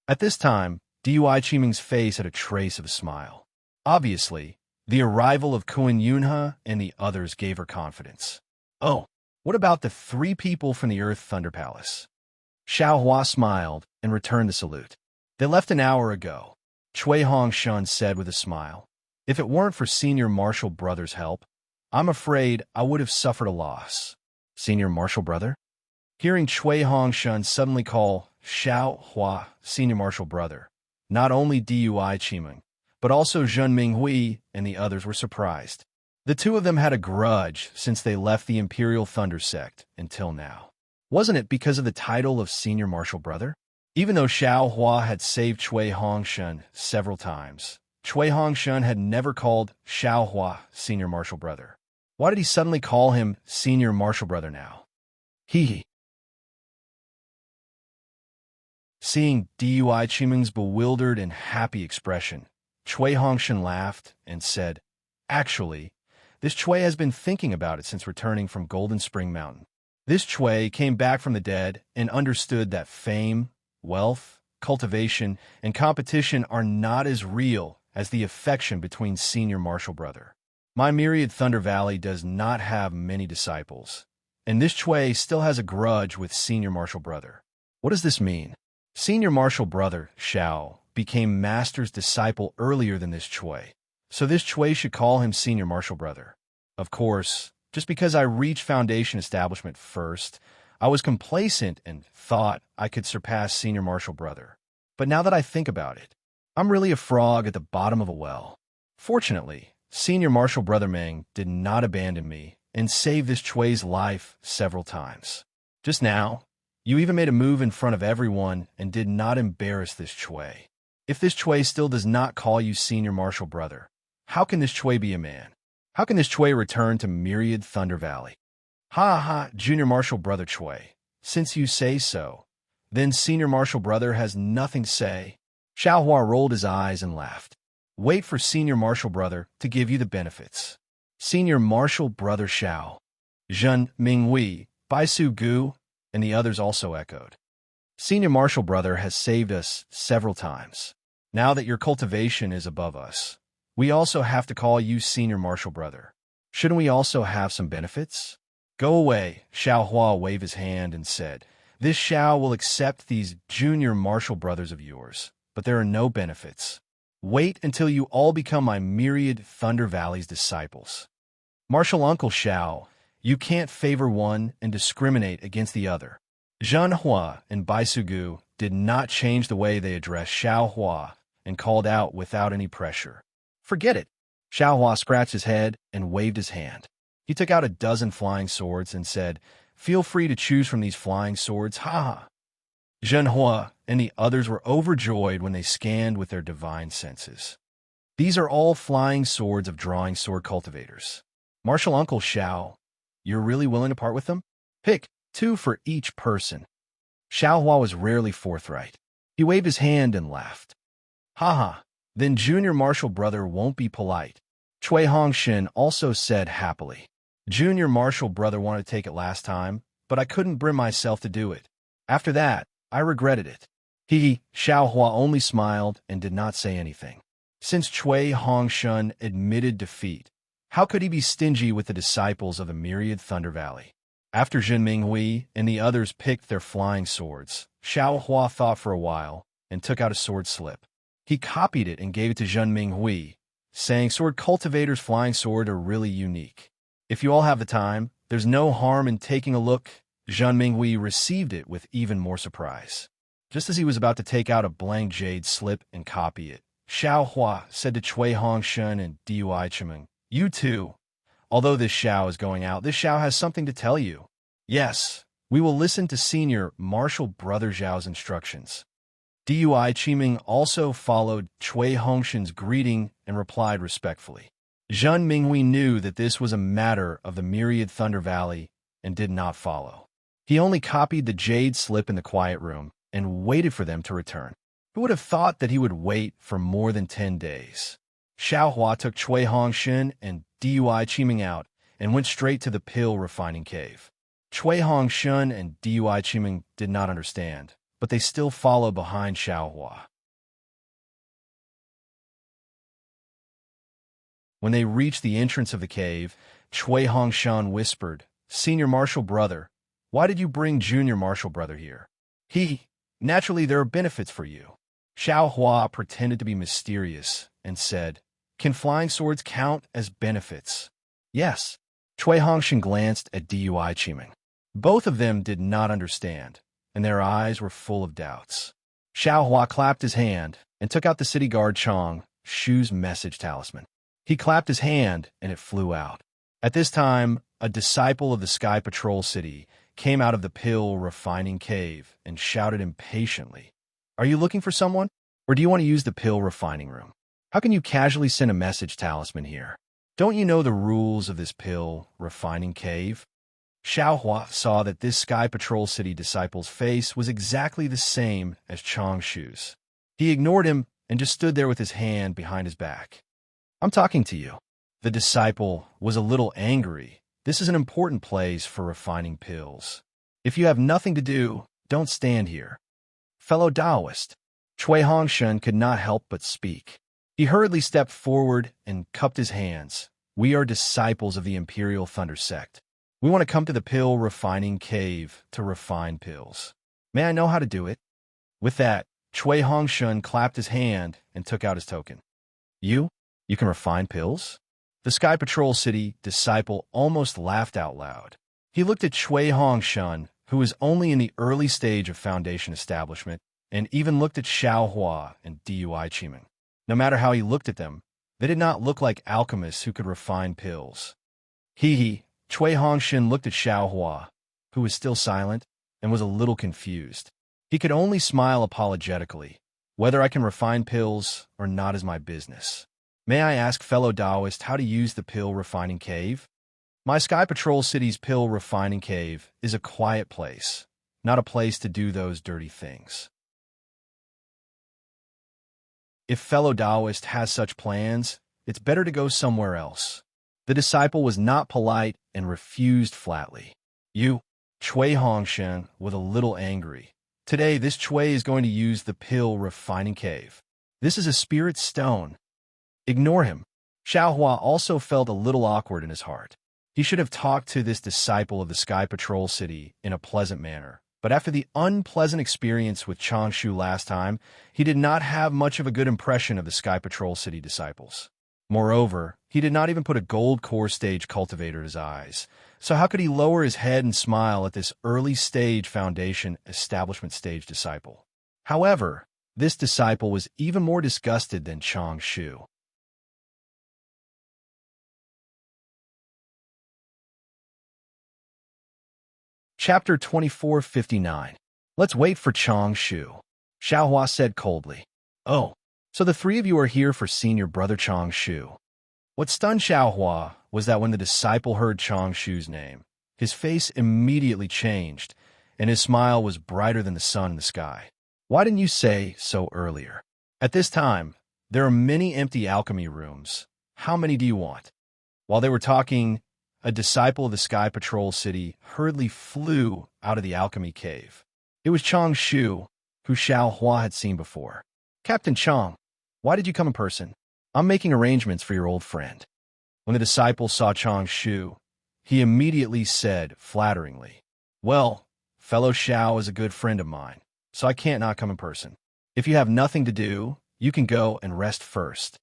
At this time, Dui Qiming's face had a trace of a smile. Obviously, the arrival of Kun Yunhe and the others gave her confidence. Oh, what about the 3 people from the Earth Thunder Palace? Xiao Hua smiled and returned the salute. They left an hour ago, Cui Hongshan said with a smile. If it weren't for Senior Marshal Brother's help, I'm afraid I would have suffered a loss. Senior Marshal Brother? Hearing Cui Hongshan suddenly call Xiao Hua Senior Marshal Brother, not only Dui Qiming, but also Zhen Minghui and the others were surprised. The two of them had a grudge since they left the Imperial Thunder Sect until now. Wasn't it because of the title of Senior Marshal Brother? Even though Xiao Hua had saved Cui Hongshan several times, Cui Hongshan had never called Xiao Hua Senior Marshal Brother. Why did he suddenly call him Senior Marshal Brother now? Hee. Seeing Dui Qiming's bewildered and happy expression, Cui Hongshan laughed and said, Actually, this Cui has been thinking about it since returning from Golden Spring Mountain. This Cui came back from the dead and understood that fame, wealth, cultivation, and competition are not as real as the affection between Senior Marshal Brother. My Myriad Thunder Valley does not have many disciples, and this Cui still has a grudge with Senior Marshal Brother. What does this mean? Senior Marshal Brother, Xiao, became Master's disciple earlier than this Cui, so this Cui should call him Senior Marshal Brother. Of course, just because I reached Foundation Establishment first, I was complacent and thought I could surpass Senior Marshal Brother. But now that I think about it, I'm really a frog at the bottom of a well. Fortunately, Senior Marshal Brother Meng did not abandon me and saved this Cui's life several times. Just now, you even made a move in front of everyone and did not embarrass this Cui. If this Cui still does not call you Senior Marshal Brother, how can this Cui be a man? How can this Cui return to Myriad Thunder Valley? Ha ha, Junior Marshal Brother Cui. Since you say so, then Senior Marshal Brother has nothing to say. Xiao Hua rolled his eyes and laughed. Wait for Senior Marshal Brother to give you the benefits. Senior Marshal Brother Xiao. Zhen Minghui, Bai Su Gu, and the others also echoed. Senior Marshal Brother has saved us several times. Now that your cultivation is above us, we also have to call you Senior Marshal Brother. Shouldn't we also have some benefits? Go away, Xiao Hua waved his hand and said, This Xiao will accept these Junior Marshal Brothers of yours, but there are no benefits. Wait until you all become my Myriad Thunder Valley's disciples. Marshal Uncle Xiao, you can't favor one and discriminate against the other. Zhen Hua and Bai Sugu did not change the way they addressed Xiao Hua and called out without any pressure. Forget it. Xiao Hua scratched his head and waved his hand. He took out a dozen flying swords and said, "Feel free to choose from these flying swords, ha!" Zhen Hua and the others were overjoyed when they scanned with their divine senses. These are all flying swords of drawing sword cultivators. Martial Uncle Xiao, you're really willing to part with them? Pick 2 for each person. Xiao Hua was rarely forthright. He waved his hand and laughed. Haha, then Junior Martial Brother won't be polite. Cui Hongshin also said happily. Junior Martial Brother wanted to take it last time, but I couldn't bring myself to do it. After that, I regretted it. Xiao Hua only smiled and did not say anything. Since Cui Hongshin admitted defeat, how could he be stingy with the disciples of the myriad Thunder Valley? After Zhen Minghui and the others picked their flying swords, Xiao Hua thought for a while and took out a sword slip. He copied it and gave it to Zhen Minghui, saying, "Sword cultivator's flying sword are really unique. If you all have the time, there's no harm in taking a look." Zhen Minghui received it with even more surprise. Just as he was about to take out a blank jade slip and copy it, Xiao Hua said to Cui Hongshin and Dui Chimeng, "You too. Although this Xiao is going out, this Xiao has something to tell you. Yes, we will listen to Senior Martial Brother Zhao's instructions." Dui Chimeng also followed Cui Hongshin's greeting and replied respectfully. Zhen Minghui knew that this was a matter of the myriad Thunder Valley and did not follow. He only copied the jade slip in the quiet room and waited for them to return. Who would have thought that he would wait for more than 10 days? Xiao Hua took Cui Hongshin and Dui Chimeng out and went straight to the pill refining cave. Cui Hongshin and Dui Chimeng did not understand, but they still followed behind Xiao Hua. When they reached the entrance of the cave, Cui Hongshin whispered, "Senior Martial Brother, why did you bring Junior Martial Brother here?" Naturally there are benefits for you." Xiao Hua pretended to be mysterious and said, "Can flying swords count as benefits?" "Yes." Cui Hongshin glanced at Dui Chimeng. Both of them did not understand, and their eyes were full of doubts. Xiao Hua clapped his hand and took out the city guard Chang Shu's message talisman. He clapped his hand and it flew out. At this time, a disciple of the Sky Patrol City came out of the pill refining cave and shouted impatiently, "Are you looking for someone? Or do you want to use the pill refining room? How can you casually send a message talisman here? Don't you know the rules of this pill refining cave?" Xiao Hua saw that this Sky Patrol City disciple's face was exactly the same as Chang Shu's. He ignored him and just stood there with his hand behind his back. "I'm talking to you." The disciple was a little angry. This is an important place for refining pills. If you have nothing to do, don't stand here. Fellow Taoist, Cui Hongshin could not help but speak. He hurriedly stepped forward and cupped his hands. "We are disciples of the Imperial Thunder Sect. We want to come to the pill refining cave to refine pills. May I know how to do it?" With that, Cui Hongshin clapped his hand and took out his token. You can refine pills?" The Sky Patrol City disciple almost laughed out loud. He looked at Cui Hongshin, who was only in the early stage of foundation establishment, and even looked at Xiao Hua and Dui Chimeng. No matter how he looked at them, they did not look like alchemists who could refine pills. Cui Hongshin looked at Xiao Hua, who was still silent, and was a little confused. He could only smile apologetically. "Whether I can refine pills or not is my business. May I ask fellow Taoist how to use the pill refining cave?" My Sky Patrol City's pill refining cave is a quiet place, not a place to do those dirty things. If fellow Taoist has such plans, it's better to go somewhere else. The disciple was not polite and refused flatly. Cui Hongshin was a little angry. Today, this Cui is going to use the pill refining cave. This is a spirit stone. Ignore him. Xiao Hua also felt a little awkward in his heart. He should have talked to this disciple of the Sky Patrol City in a pleasant manner, but after the unpleasant experience with Changshu last time, he did not have much of a good impression of the Sky Patrol City disciples. Moreover, he did not even put a gold core stage cultivator in his eyes. So how could he lower his head and smile at this early stage foundation establishment stage disciple? However, this disciple was even more disgusted than Chang Shu. Chapter 2459. Let's wait for Chang Shu. Xiaohua said coldly. Oh, so the three of you are here for senior brother Chang Shu. What stunned Xiaohua was that when the disciple heard Chang Shu's name, his face immediately changed, and his smile was brighter than the sun in the sky. Why didn't you say so earlier? At this time, there are many empty alchemy rooms. How many do you want? While they were talking, a disciple of the Sky Patrol City hurriedly flew out of the alchemy cave. It was Chang Shu, who Xiaohua had seen before. Captain Chang, why did you come in person? I'm making arrangements for your old friend. When the disciple saw Chang Shu, he immediately said flatteringly, Well, fellow Xiao is a good friend of mine, so I can't not come in person. If you have nothing to do, you can go and rest first.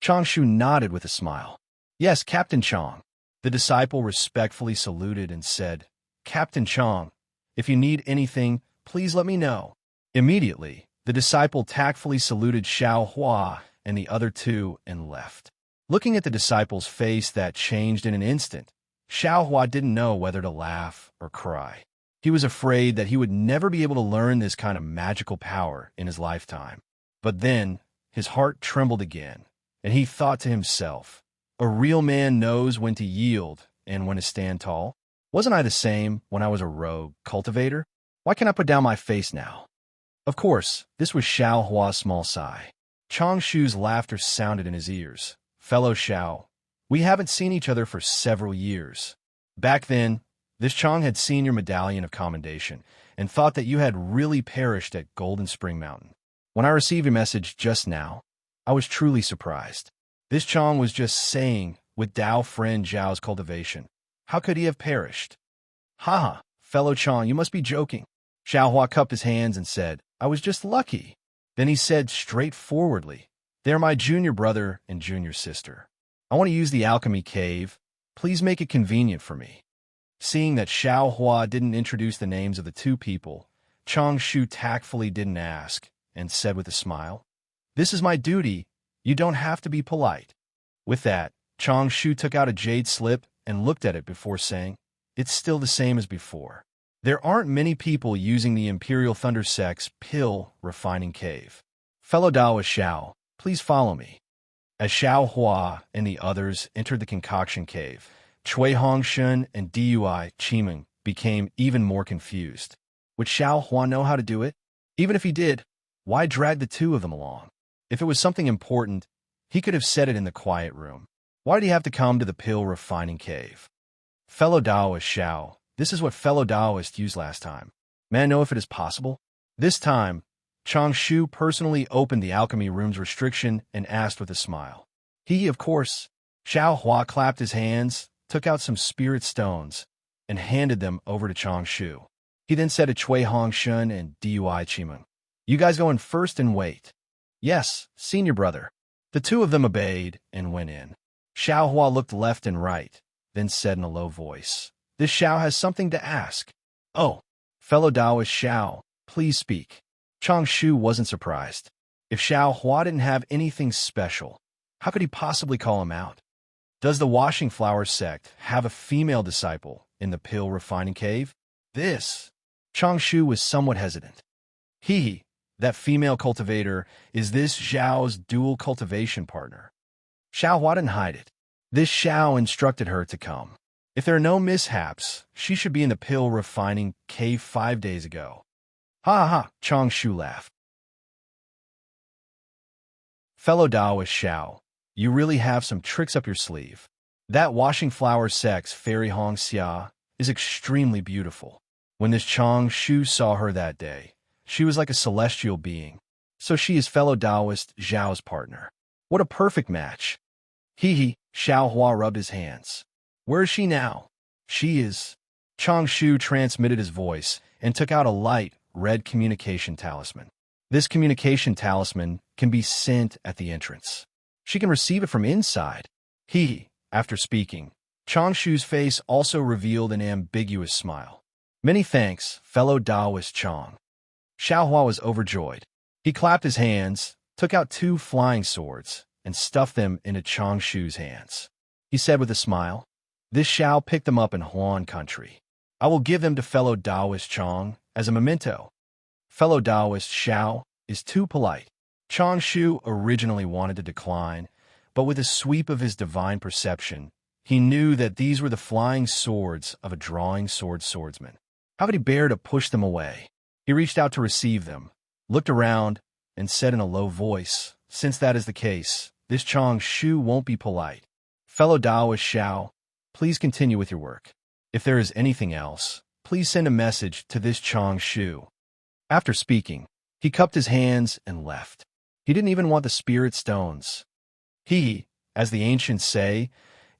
Chang Shu nodded with a smile. Yes, Captain Chang. The disciple respectfully saluted and said, Captain Chang, if you need anything, please let me know. Immediately, the disciple tactfully saluted Xiaohua and the other two and left. Looking at the disciple's face that changed in an instant, Xiaohua didn't know whether to laugh or cry. He was afraid that he would never be able to learn this kind of magical power in his lifetime. But then, his heart trembled again, and he thought to himself, a real man knows when to yield and when to stand tall. Wasn't I the same when I was a rogue cultivator? Why can't I put down my face now? Of course, this was Xiaohua's small sigh. Chang Shu's laughter sounded in his ears. Fellow Xiao, we haven't seen each other for several years. Back then, this Chang had seen your medallion of commendation and thought that you had really perished at Golden Spring Mountain. When I received a message just now, I was truly surprised. This Chang was just saying, with Dao friend Zhao's cultivation, how could he have perished? Ha! Fellow Chang, you must be joking. Xiaohua cupped his hands and said, I was just lucky. Then he said straightforwardly, they're my junior brother and junior sister. I want to use the alchemy cave. Please make it convenient for me. Seeing that Xiaohua didn't introduce the names of the two people, Chang Shu tactfully didn't ask and said with a smile, This is my duty. You don't have to be polite. With that, Chang Shu took out a jade slip and looked at it before saying, It's still the same as before. There aren't many people using the Imperial Thunder Sect's pill refining cave. Fellow Daoist Xiao, please follow me. As Xiaohua and the others entered the concoction cave, Cui Hongshan and Dui Qimeng became even more confused. Would Xiaohua know how to do it? Even if he did, why drag the two of them along? If it was something important, he could have said it in the quiet room. Why did he have to come to the pill refining cave? Fellow Daoist Xiao, this is what fellow Daoist used last time. May I know if it is possible? This time, Chang Shu personally opened the alchemy room's restriction and asked with a smile. Of course. Xiaohua clapped his hands, took out some spirit stones, and handed them over to Chang Shu. He then said to Cui Hongshan and Dui Qimeng, You guys go in first and wait. Yes, senior brother. The two of them obeyed and went in. Xiaohua looked left and right, then said in a low voice, This Xiao has something to ask. Oh, fellow Daoist Xiao, please speak. Chang Shu wasn't surprised. If Xiaohua didn't have anything special, how could he possibly call him out? Does the Washing Flower sect have a female disciple in the pill refining cave? Chang Shu was somewhat hesitant. That female cultivator is this Zhao's dual cultivation partner. Xiaohua didn't hide it. This Xiao instructed her to come. If there are no mishaps, she should be in the pill refining cave 5 days ago. Ha ha, Chang Shu laughed. Fellow Daoist Xiao, you really have some tricks up your sleeve. That Washing Flower sect's Fairy Hong Xia is extremely beautiful. When this Chang Shu saw her that day, she was like a celestial being. So she is fellow Daoist Zhao's partner. What a perfect match. Xiaohua rubbed his hands. Where is she now? She is. Chang Shu transmitted his voice and took out a light, red communication talisman. This communication talisman can be sent at the entrance. She can receive it from inside. After speaking, Changshu's face also revealed an ambiguous smile. Many thanks, fellow Taoist Chang. Xiaohua was overjoyed. He clapped his hands, took out 2 flying swords, and stuffed them into Changshu's hands. He said with a smile, "This Xiao picked them up in Huan country. I will give them to fellow Taoist Chang as a memento." Fellow Taoist Xiao is too polite. Changshu originally wanted to decline, but with a sweep of his divine perception, he knew that these were the flying swords of a drawing swordsman. How could he bear to push them away? He reached out to receive them, looked around, and said in a low voice, "Since that is the case, this Changshu won't be polite. Fellow Taoist Xiao, please continue with your work. If there is anything else, please send a message to this Changshu." After speaking, he cupped his hands and left. He didn't even want the spirit stones. As the ancients say,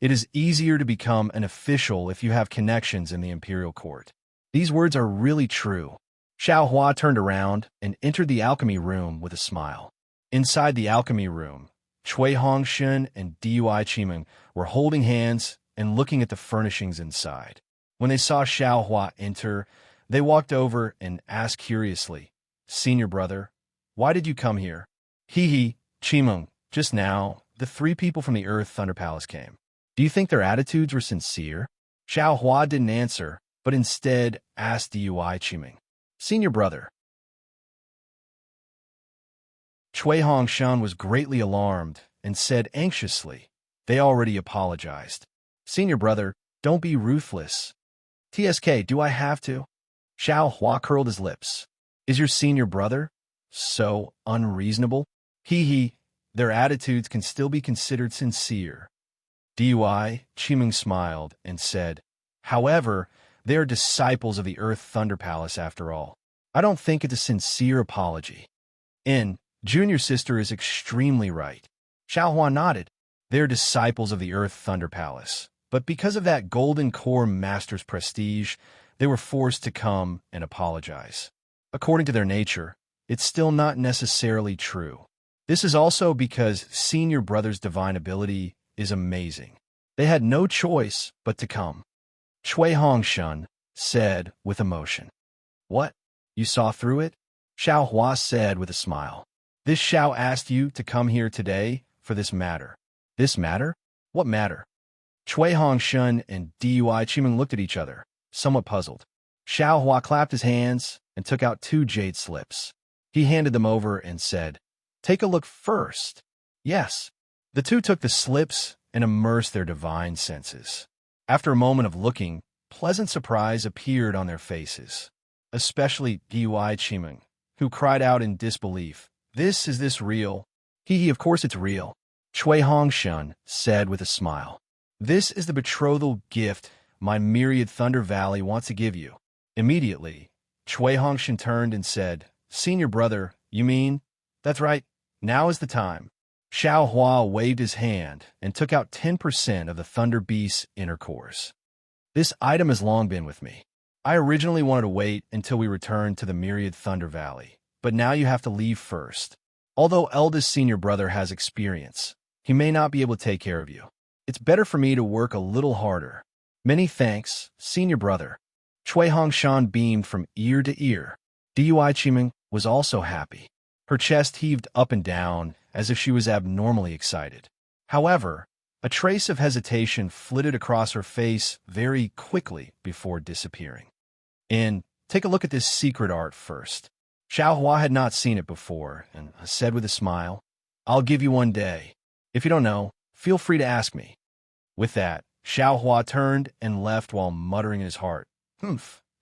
it is easier to become an official if you have connections in the imperial court. These words are really true. Xiaohua turned around and entered the alchemy room with a smile. Inside the alchemy room, Cui Hongshan and Dui Qimeng were holding hands and looking at the furnishings inside. When they saw Xiaohua enter, they walked over and asked curiously, "Senior brother, why did you come here?" Qimeng, just now, the 3 people from the Earth Thunder Palace came. Do you think their attitudes were sincere? Xiaohua didn't answer, but instead asked Dui Qimeng, "Senior brother." Cui Hongshan was greatly alarmed and said anxiously, "They already apologized. Senior brother, don't be ruthless." "TSK, do I have to?" Xiaohua curled his lips. "Is your senior brother so unreasonable?" Their attitudes can still be considered sincere. Dui Qimeng smiled and said, "However, they are disciples of the Earth Thunder Palace after all. I don't think it's a sincere apology." Junior sister is extremely right. Xiaohua nodded. They are disciples of the Earth Thunder Palace, but because of that Golden Core Master's prestige, they were forced to come and apologize. According to their nature, it's still not necessarily true. This is also because Senior Brother's divine ability is amazing. They had no choice but to come. Cui Hongshan said with emotion. "What? You saw through it?" Xiaohua said with a smile. "This Xiao asked you to come here today for this matter." "This matter? What matter?" Cui Hongshan and Dui Qimeng looked at each other, somewhat puzzled. Xiaohua clapped his hands and took out 2 jade slips. He handed them over and said, "Take a look first." "Yes." The 2 took the slips and immersed their divine senses. After a moment of looking, pleasant surprise appeared on their faces, especially Dui Qimeng, who cried out in disbelief, Is this real?" Of course it's real," Cui Hongshan said with a smile. "This is the betrothal gift my myriad Thunder Valley wants to give you." Immediately, Cui Hongshan turned and said, "Senior brother, you mean?" "That's right. Now is the time." Xiaohua waved his hand and took out 10% of the Thunder Beast's inner cores. "This item has long been with me. I originally wanted to wait until we returned to the Myriad Thunder Valley, but now you have to leave first. Although eldest senior brother has experience, he may not be able to take care of you. It's better for me to work a little harder." "Many thanks, senior brother." Cui Hongshan beamed from ear to ear. Dui Qimeng was also happy. Her chest heaved up and down as if she was abnormally excited. However, a trace of hesitation flitted across her face very quickly before disappearing. Take a look at this secret art first." Xiaohua had not seen it before and said with a smile, "I'll give you 1 day. If you don't know, feel free to ask me." With that, Xiaohua turned and left while muttering in his heart,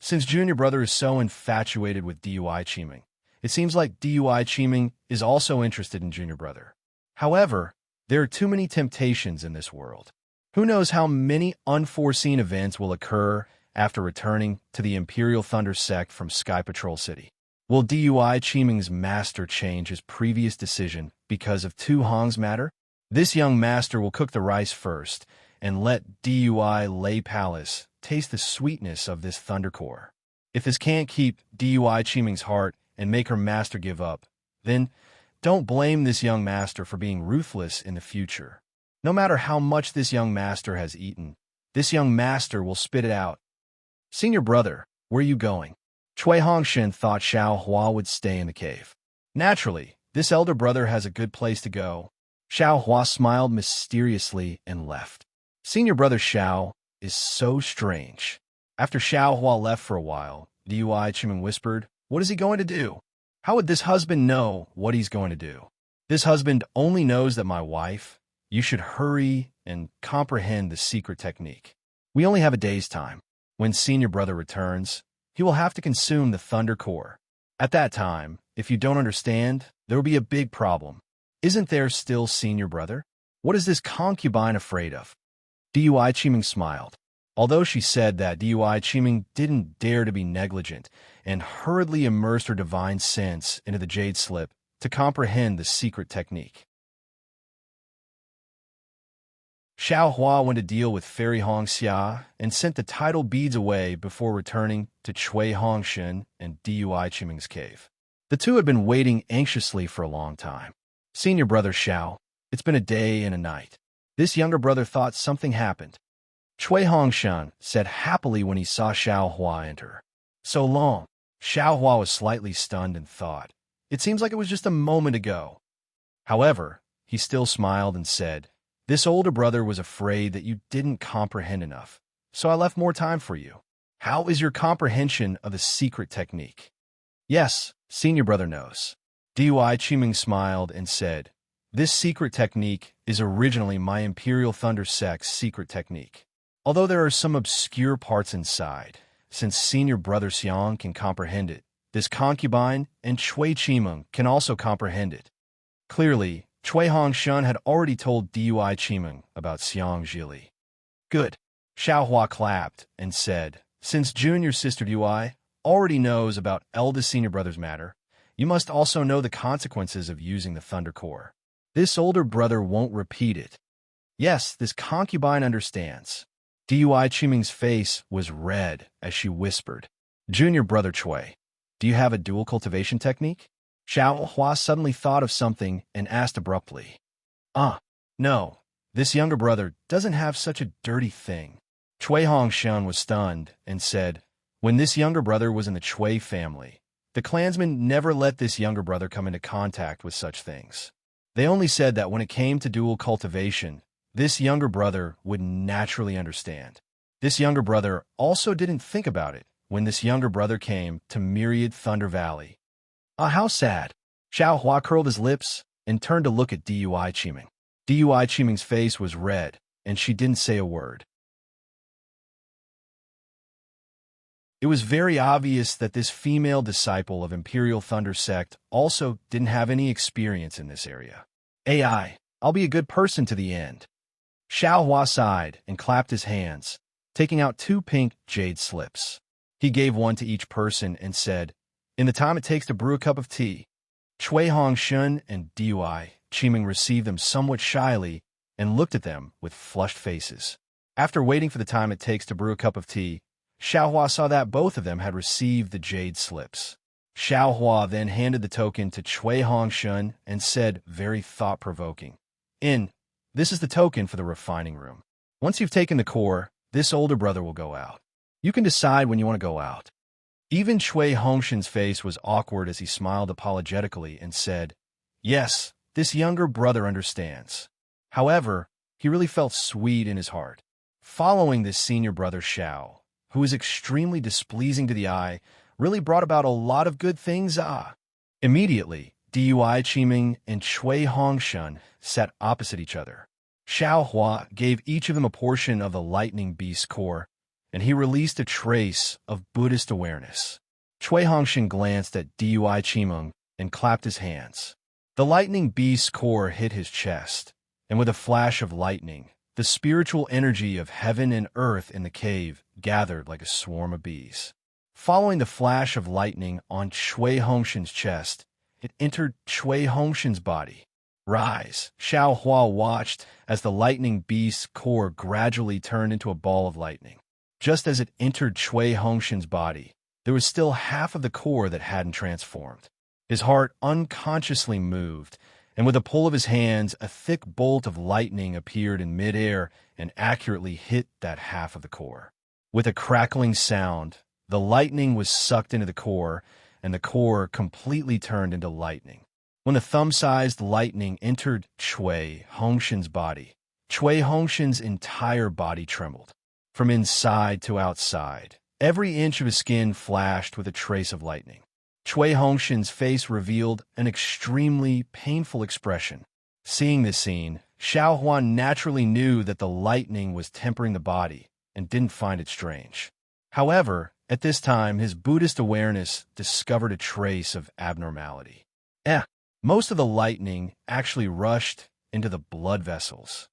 Since junior brother is so infatuated with Dui Qimeng, it seems like Dui Qimeng is also interested in junior brother. However, there are too many temptations in this world. Who knows how many unforeseen events will occur after returning to the Imperial Thunder sect from Sky Patrol City. Will Dui Qimeng's master change his previous decision because of Tu Hong's matter? This young master will cook the rice first and let Dui Lei Palace taste the sweetness of this thunder core. If this can't keep Dui Qimeng's heart and make her master give up, then Don't blame this young master for being ruthless in the future. No matter how much this young master has eaten, this young master will spit it out. Senior brother, where are you going? Cui Hongshan thought Xiao Hua would stay in the cave. Naturally, this elder brother has a good place to go. Xiao Hua smiled mysteriously and left. Senior brother Xiao is so strange. After Xiao Hua left for a while, Dui Chiming whispered, "What is he going to do? How would this husband know what he's going to do? This husband only knows that my wife. You should hurry and comprehend the secret technique. We only have a day's time. When senior brother returns, he will have to consume the thunder core. At that time, if you don't understand, there will be a big problem. Isn't there still senior brother? What is this concubine afraid of?" Dui Chiming smiled. Although she said that, Dui Chiming didn't dare to be negligent and hurriedly immersed her divine sense into the jade slip to comprehend the secret technique. Xiao Hua went to deal with Fairy Hong Xia and sent the tidal beads away before returning to Cui Hongshan and Dui Chiming's cave. The two had been waiting anxiously for a long time. Senior brother Xiao, it's been a day and a night. This younger brother thought something happened. Cui Hongshan said happily when he saw Xiao Hua enter. So long. Xiao Hua was slightly stunned and thought, it seems like it was just a moment ago. However, he still smiled and said, this older brother was afraid that you didn't comprehend enough, so I left more time for you. How is your comprehension of the secret technique? Yes, senior brother knows. Dui Chiming smiled and said, this secret technique is originally my Imperial Thunder Sect's secret technique. Although there are some obscure parts inside, since senior brother Xiang can comprehend it, this concubine and Cui Chiming can also comprehend it. Clearly, Cui Hongshan had already told Dui Chiming about Xiang Zhili. Good. Xiao Hua clapped and said, since junior sister Dui already knows about eldest senior brother's matter, you must also know the consequences of using the Thunder Core. This older brother won't repeat it. Yes, this concubine understands. Dui Chiming's face was red as she whispered, junior brother Cui, do you have a dual cultivation technique? Xiao Hua suddenly thought of something and asked abruptly. No, this younger brother doesn't have such a dirty thing. Cui Hongshan was stunned and said, when this younger brother was in the Cui family, the clansmen never let this younger brother come into contact with such things. They only said that when it came to dual cultivation, this younger brother would naturally understand. This younger brother also didn't think about it when this younger brother came to Myriad Thunder Valley. How sad. Xiao Hua curled his lips and turned to look at Dui Chiming. Dui Chiming's face was red, and she didn't say a word. It was very obvious that this female disciple of Imperial Thunder Sect also didn't have any experience in this area. I'll be a good person to the end. Xiao Hua sighed and clapped his hands, taking out 2 pink jade slips. He gave one to each person and said, in the time it takes to brew a cup of tea. Cui Hongshan and Dui Chiming received them somewhat shyly and looked at them with flushed faces. After waiting for the time it takes to brew a cup of tea, Xiao Hua saw that both of them had received the jade slips. Xiao Hua then handed the token to Cui Hongshan and said, very thought-provoking, this is the token for the refining room. Once you've taken the core, this older brother will go out. You can decide when you want to go out. Even Cui Hongshan's face was awkward as he smiled apologetically and said, yes, this younger brother understands. However, he really felt sweet in his heart. Following this senior brother Xiao, who was extremely displeasing to the eye, really brought about a lot of good things. Immediately, Dui Chiming and Cui Hongshan sat opposite each other. Xiao Hua gave each of them a portion of the lightning beast core, and he released a trace of Buddhist awareness. Cui Hongshan glanced at Dui Chiming and clapped his hands. The lightning beast core hit his chest, and with a flash of lightning, the spiritual energy of heaven and earth in the cave gathered like a swarm of bees. Following the flash of lightning on Cui Hongshan's chest, it entered Cui Hongshan's body. Rise! Xiao Hua watched as the lightning beast's core gradually turned into a ball of lightning. Just as it entered Cui Hongshan's body, there was still half of the core that hadn't transformed. His heart unconsciously moved, and with a pull of his hands, a thick bolt of lightning appeared in midair and accurately hit that half of the core. With a crackling sound, the lightning was sucked into the core, and the core completely turned into lightning. When the thumb-sized lightning entered Chui Hongshan's body, Chui Hongshan's entire body trembled. From inside to outside, every inch of his skin flashed with a trace of lightning. Chui Hongshan's face revealed an extremely painful expression. Seeing this scene, Xiao Huan naturally knew that the lightning was tempering the body and didn't find it strange. However, at this time, his Buddhist awareness discovered a trace of abnormality. Most of the lightning actually rushed into the blood vessels.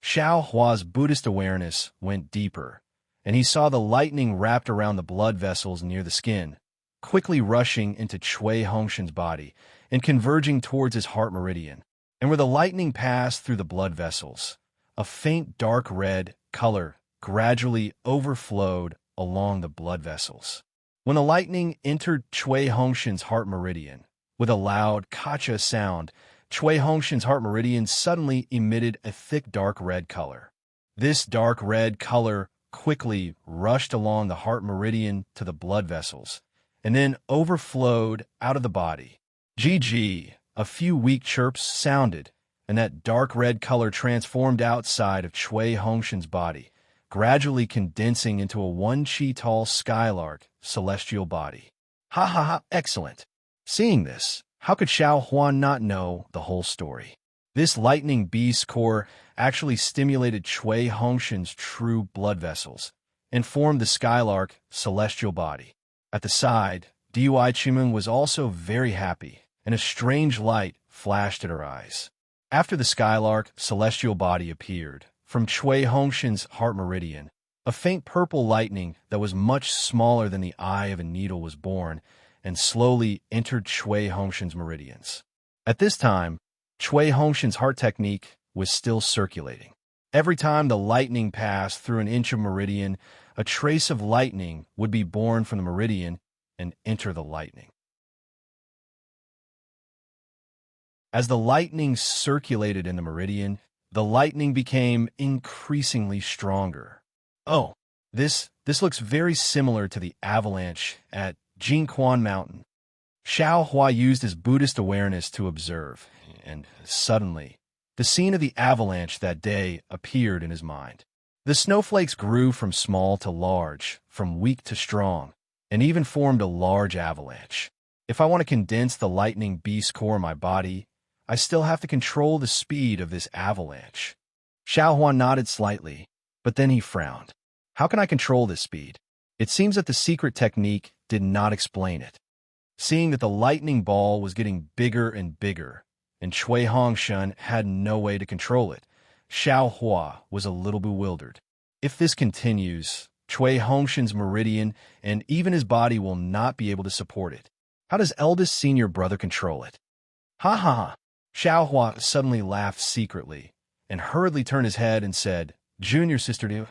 Xiao Hua's Buddhist awareness went deeper, and he saw the lightning wrapped around the blood vessels near the skin, quickly rushing into Chui Hongshan's body and converging towards his heart meridian. And where the lightning passed through the blood vessels, a faint dark red color gradually overflowed along the blood vessels. When the lightning entered Chui Hongshan's heart meridian, with a loud kacha sound, Chui Hongshan's heart meridian suddenly emitted a thick dark red color. This dark red color quickly rushed along the heart meridian to the blood vessels, and then overflowed out of the body. GG, a few weak chirps sounded, and that dark red color transformed outside of Chui Hongshan's body, gradually condensing into a 1 chi tall skylark celestial body. Ha ha ha, excellent. Seeing this, how could Xiao Huan not know the whole story? This lightning beast core actually stimulated Chui Hongshan's true blood vessels and formed the skylark celestial body. At the side, Dui Chimeng was also very happy, and a strange light flashed at her eyes. After the skylark celestial body appeared, from Chui Hongshan's heart meridian, a faint purple lightning that was much smaller than the eye of a needle was born and slowly entered Chui Hongshan's meridians. At this time, Chui Hongshan's heart technique was still circulating. Every time the lightning passed through an inch of meridian, a trace of lightning would be born from the meridian and enter the lightning. As the lightning circulated in the meridian, the lightning became increasingly stronger. Oh, this looks very similar to the avalanche at Jinquan Mountain. Xiao Hua used his Buddhist awareness to observe, and suddenly, the scene of the avalanche that day appeared in his mind. The snowflakes grew from small to large, from weak to strong, and even formed a large avalanche. If I want to condense the lightning beast core in my body, I still have to control the speed of this avalanche. Xiao Hua nodded slightly, but then he frowned. How can I control this speed? It seems that the secret technique did not explain it. Seeing that the lightning ball was getting bigger and bigger, and Chui Hongshan had no way to control it, Xiao Hua was a little bewildered. If this continues, Chui Hongshan's meridian and even his body will not be able to support it. How does eldest senior brother control it? Ha ha ha! Xiao Hua suddenly laughed secretly and hurriedly turned his head and said, Junior sister Du,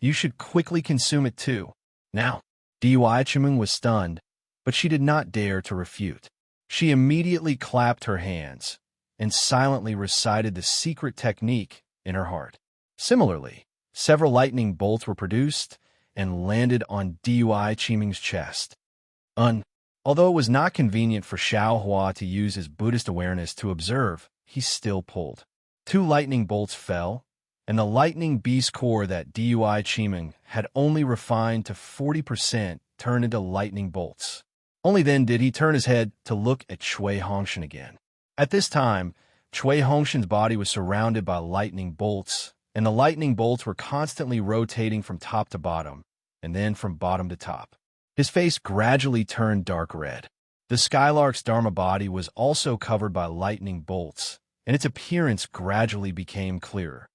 you should quickly consume it too. Now, Dui Chimeng was stunned, but she did not dare to refute. She immediately clapped her hands and silently recited the secret technique in her heart. Similarly, several lightning bolts were produced and landed on Dui Chimeng's chest. Although it was not convenient for Xiao Hua to use his Buddhist awareness to observe, he still pulled. 2 lightning bolts fell, and the lightning beast core that Dui Chimeng had only refined to 40% turned into lightning bolts. Only then did he turn his head to look at Chui Hongshan again. At this time, Chui Hongshan's body was surrounded by lightning bolts, and the lightning bolts were constantly rotating from top to bottom, and then from bottom to top. His face gradually turned dark red. The skylark's Dharma body was also covered by lightning bolts, and its appearance gradually became clearer.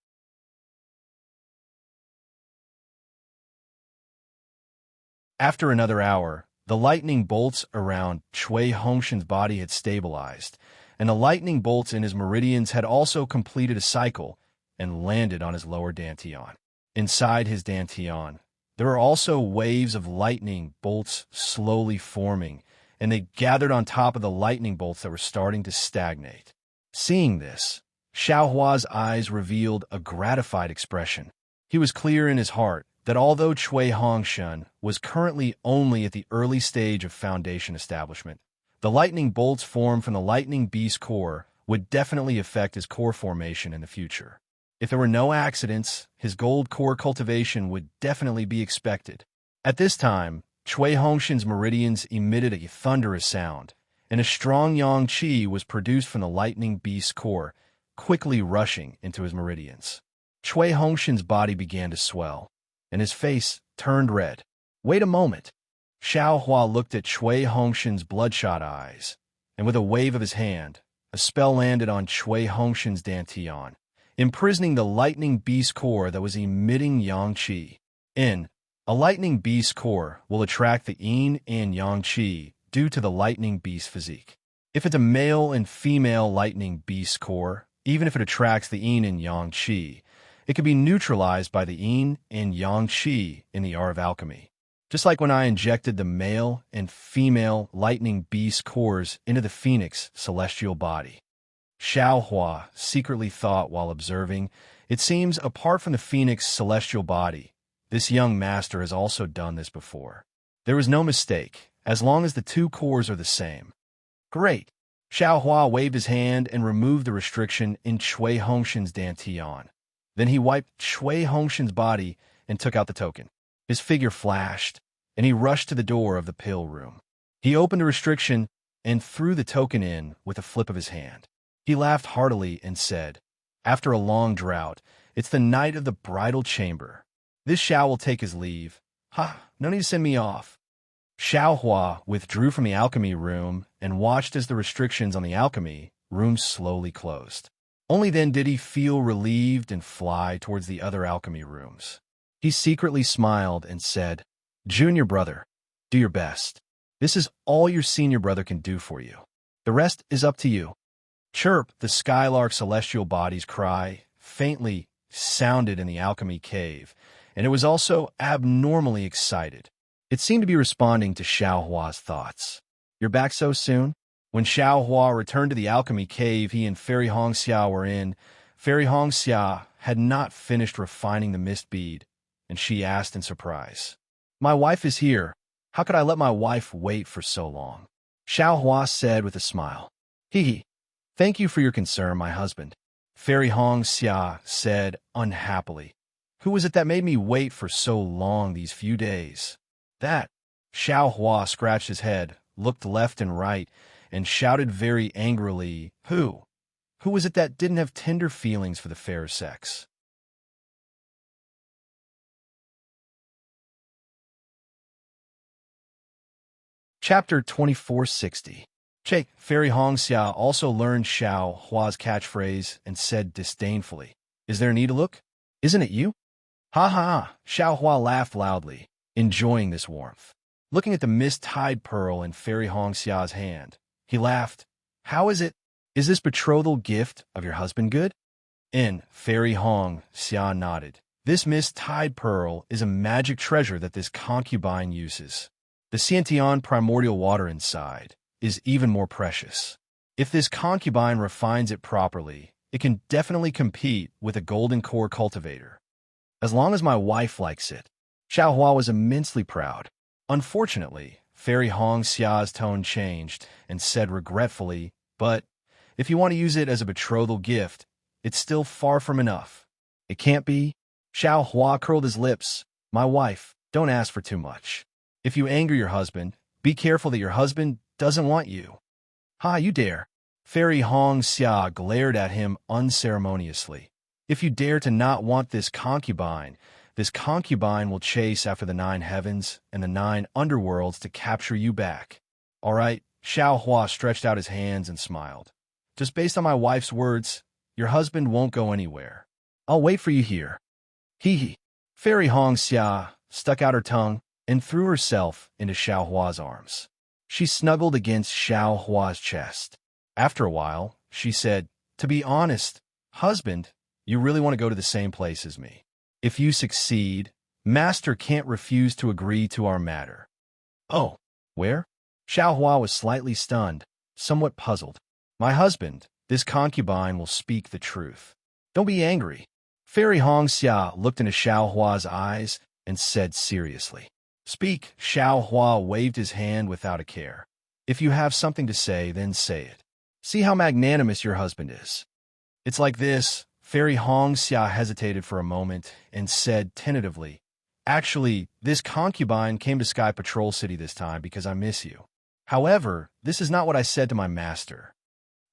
After another hour, the lightning bolts around Chui Hongshan's body had stabilized, and the lightning bolts in his meridians had also completed a cycle and landed on his lower dantian. Inside his dantian, there are also waves of lightning bolts slowly forming and they gathered on top of the lightning bolts that were starting to stagnate. Seeing this, Xiaohua's eyes revealed a gratified expression. He was clear in his heart that although Cui Hongshan was currently only at the early stage of foundation establishment, the lightning bolts formed from the lightning beast core would definitely affect his core formation in the future. If there were no accidents, his gold core cultivation would definitely be expected. At this time, Cui Hongshan's meridians emitted a thunderous sound, and a strong yang qi was produced from the lightning beast core, quickly rushing into his meridians. Cui Hongshan's body began to swell, and his face turned red. Wait a moment. Xiaohua looked at Cui Hongshan's bloodshot eyes, and with a wave of his hand, a spell landed on Cui Hongshan's dantian, imprisoning the lightning beast core that was emitting yang qi. A lightning beast core will attract the yin and yang qi due to the lightning beast physique. If it's a male and female lightning beast core, even if it attracts the yin and yang qi, it can be neutralized by the yin and yang qi in the art of alchemy. Just like when I injected the male and female lightning beast cores into the phoenix celestial body. Xiaohua secretly thought while observing, it seems apart from the phoenix celestial body, this young master has also done this before. There was no mistake, as long as the two cores are the same. Great. Xiaohua waved his hand and removed the restriction in Cui Hongshan's dantian. Then he wiped Cui Hongshan's body and took out the token. His figure flashed, and he rushed to the door of the pill room. He opened the restriction and threw the token in with a flip of his hand. He laughed heartily and said, "After a long drought, it's the night of the bridal chamber. This Xiao will take his leave. No need to send me off." Xiaohua withdrew from the alchemy room and watched as the restrictions on the alchemy room slowly closed. Only then did he feel relieved and fly towards the other alchemy rooms. He secretly smiled and said, "Junior brother, do your best. This is all your senior brother can do for you. The rest is up to you." Chirp, the skylark celestial body's cry, faintly sounded in the alchemy cave, and it was also abnormally excited. It seemed to be responding to Xiaohua's thoughts. "You're back so soon?" When Xiaohua returned to the alchemy cave he and Fairy Hongxia were in, Fairy Hongxia had not finished refining the mist bead, and she asked in surprise, "My wife is here. How could I let my wife wait for so long?" Xiaohua said with a smile, "Hee. Thank you for your concern, my husband." Fairy Hongxia said unhappily, "Who was it that made me wait for so long these few days?" "That." Xiaohua scratched his head, looked left and right, and shouted very angrily, "Who? Who was it that didn't have tender feelings for the fair sex?" Chapter 2460. Che, Fairy Hongxia also learned Xiao Hua's catchphrase and said disdainfully, "Is there need to look? Isn't it you?" "Ha ha!" Xiao Hua laughed loudly, enjoying this warmth. Looking at the mist-tied pearl in Fairy Hongxia's hand, he laughed. "How is it? Is this betrothal gift of your husband good?" Fairy Hongxia nodded. "This mist-tied pearl is a magic treasure that this concubine uses. The Xiantian primordial water inside is even more precious. If this concubine refines it properly, it can definitely compete with a golden core cultivator. As long as my wife likes it." Xiaohua was immensely proud. Unfortunately, Fairy Hongxia's tone changed and said regretfully, "But if you want to use it as a betrothal gift, it's still far from enough." "It can't be?" Xiaohua curled his lips. "My wife, don't ask for too much. If you anger your husband, be careful that your husband doesn't want you." "Ha, you dare!" Fairy Hongxia glared at him unceremoniously. "If you dare to not want this concubine will chase after the 9 heavens and the 9 underworlds to capture you back." "All right." Xiaohua stretched out his hands and smiled. "Just based on my wife's words, your husband won't go anywhere. I'll wait for you here." Hee. Fairy Hongxia stuck out her tongue and threw herself into Xiaohua's arms. She snuggled against Xiaohua's chest. After a while, she said, "To be honest, husband, you really want to go to the same place as me. If you succeed, Master can't refuse to agree to our matter." "Oh, where?" Xiao Hua was slightly stunned, somewhat puzzled. My husband, this concubine will speak the truth. Don't be angry. Fairy Hong Xia looked into Xiao Hua's eyes and said seriously. Speak. Xiao Hua waved his hand without a care. If you have something to say, then say it. See how magnanimous your husband is. It's like this. Fairy Hong Xia hesitated for a moment and said tentatively, Actually, this concubine came to Sky Patrol City this time because I miss you. However, this is not what I said to my master.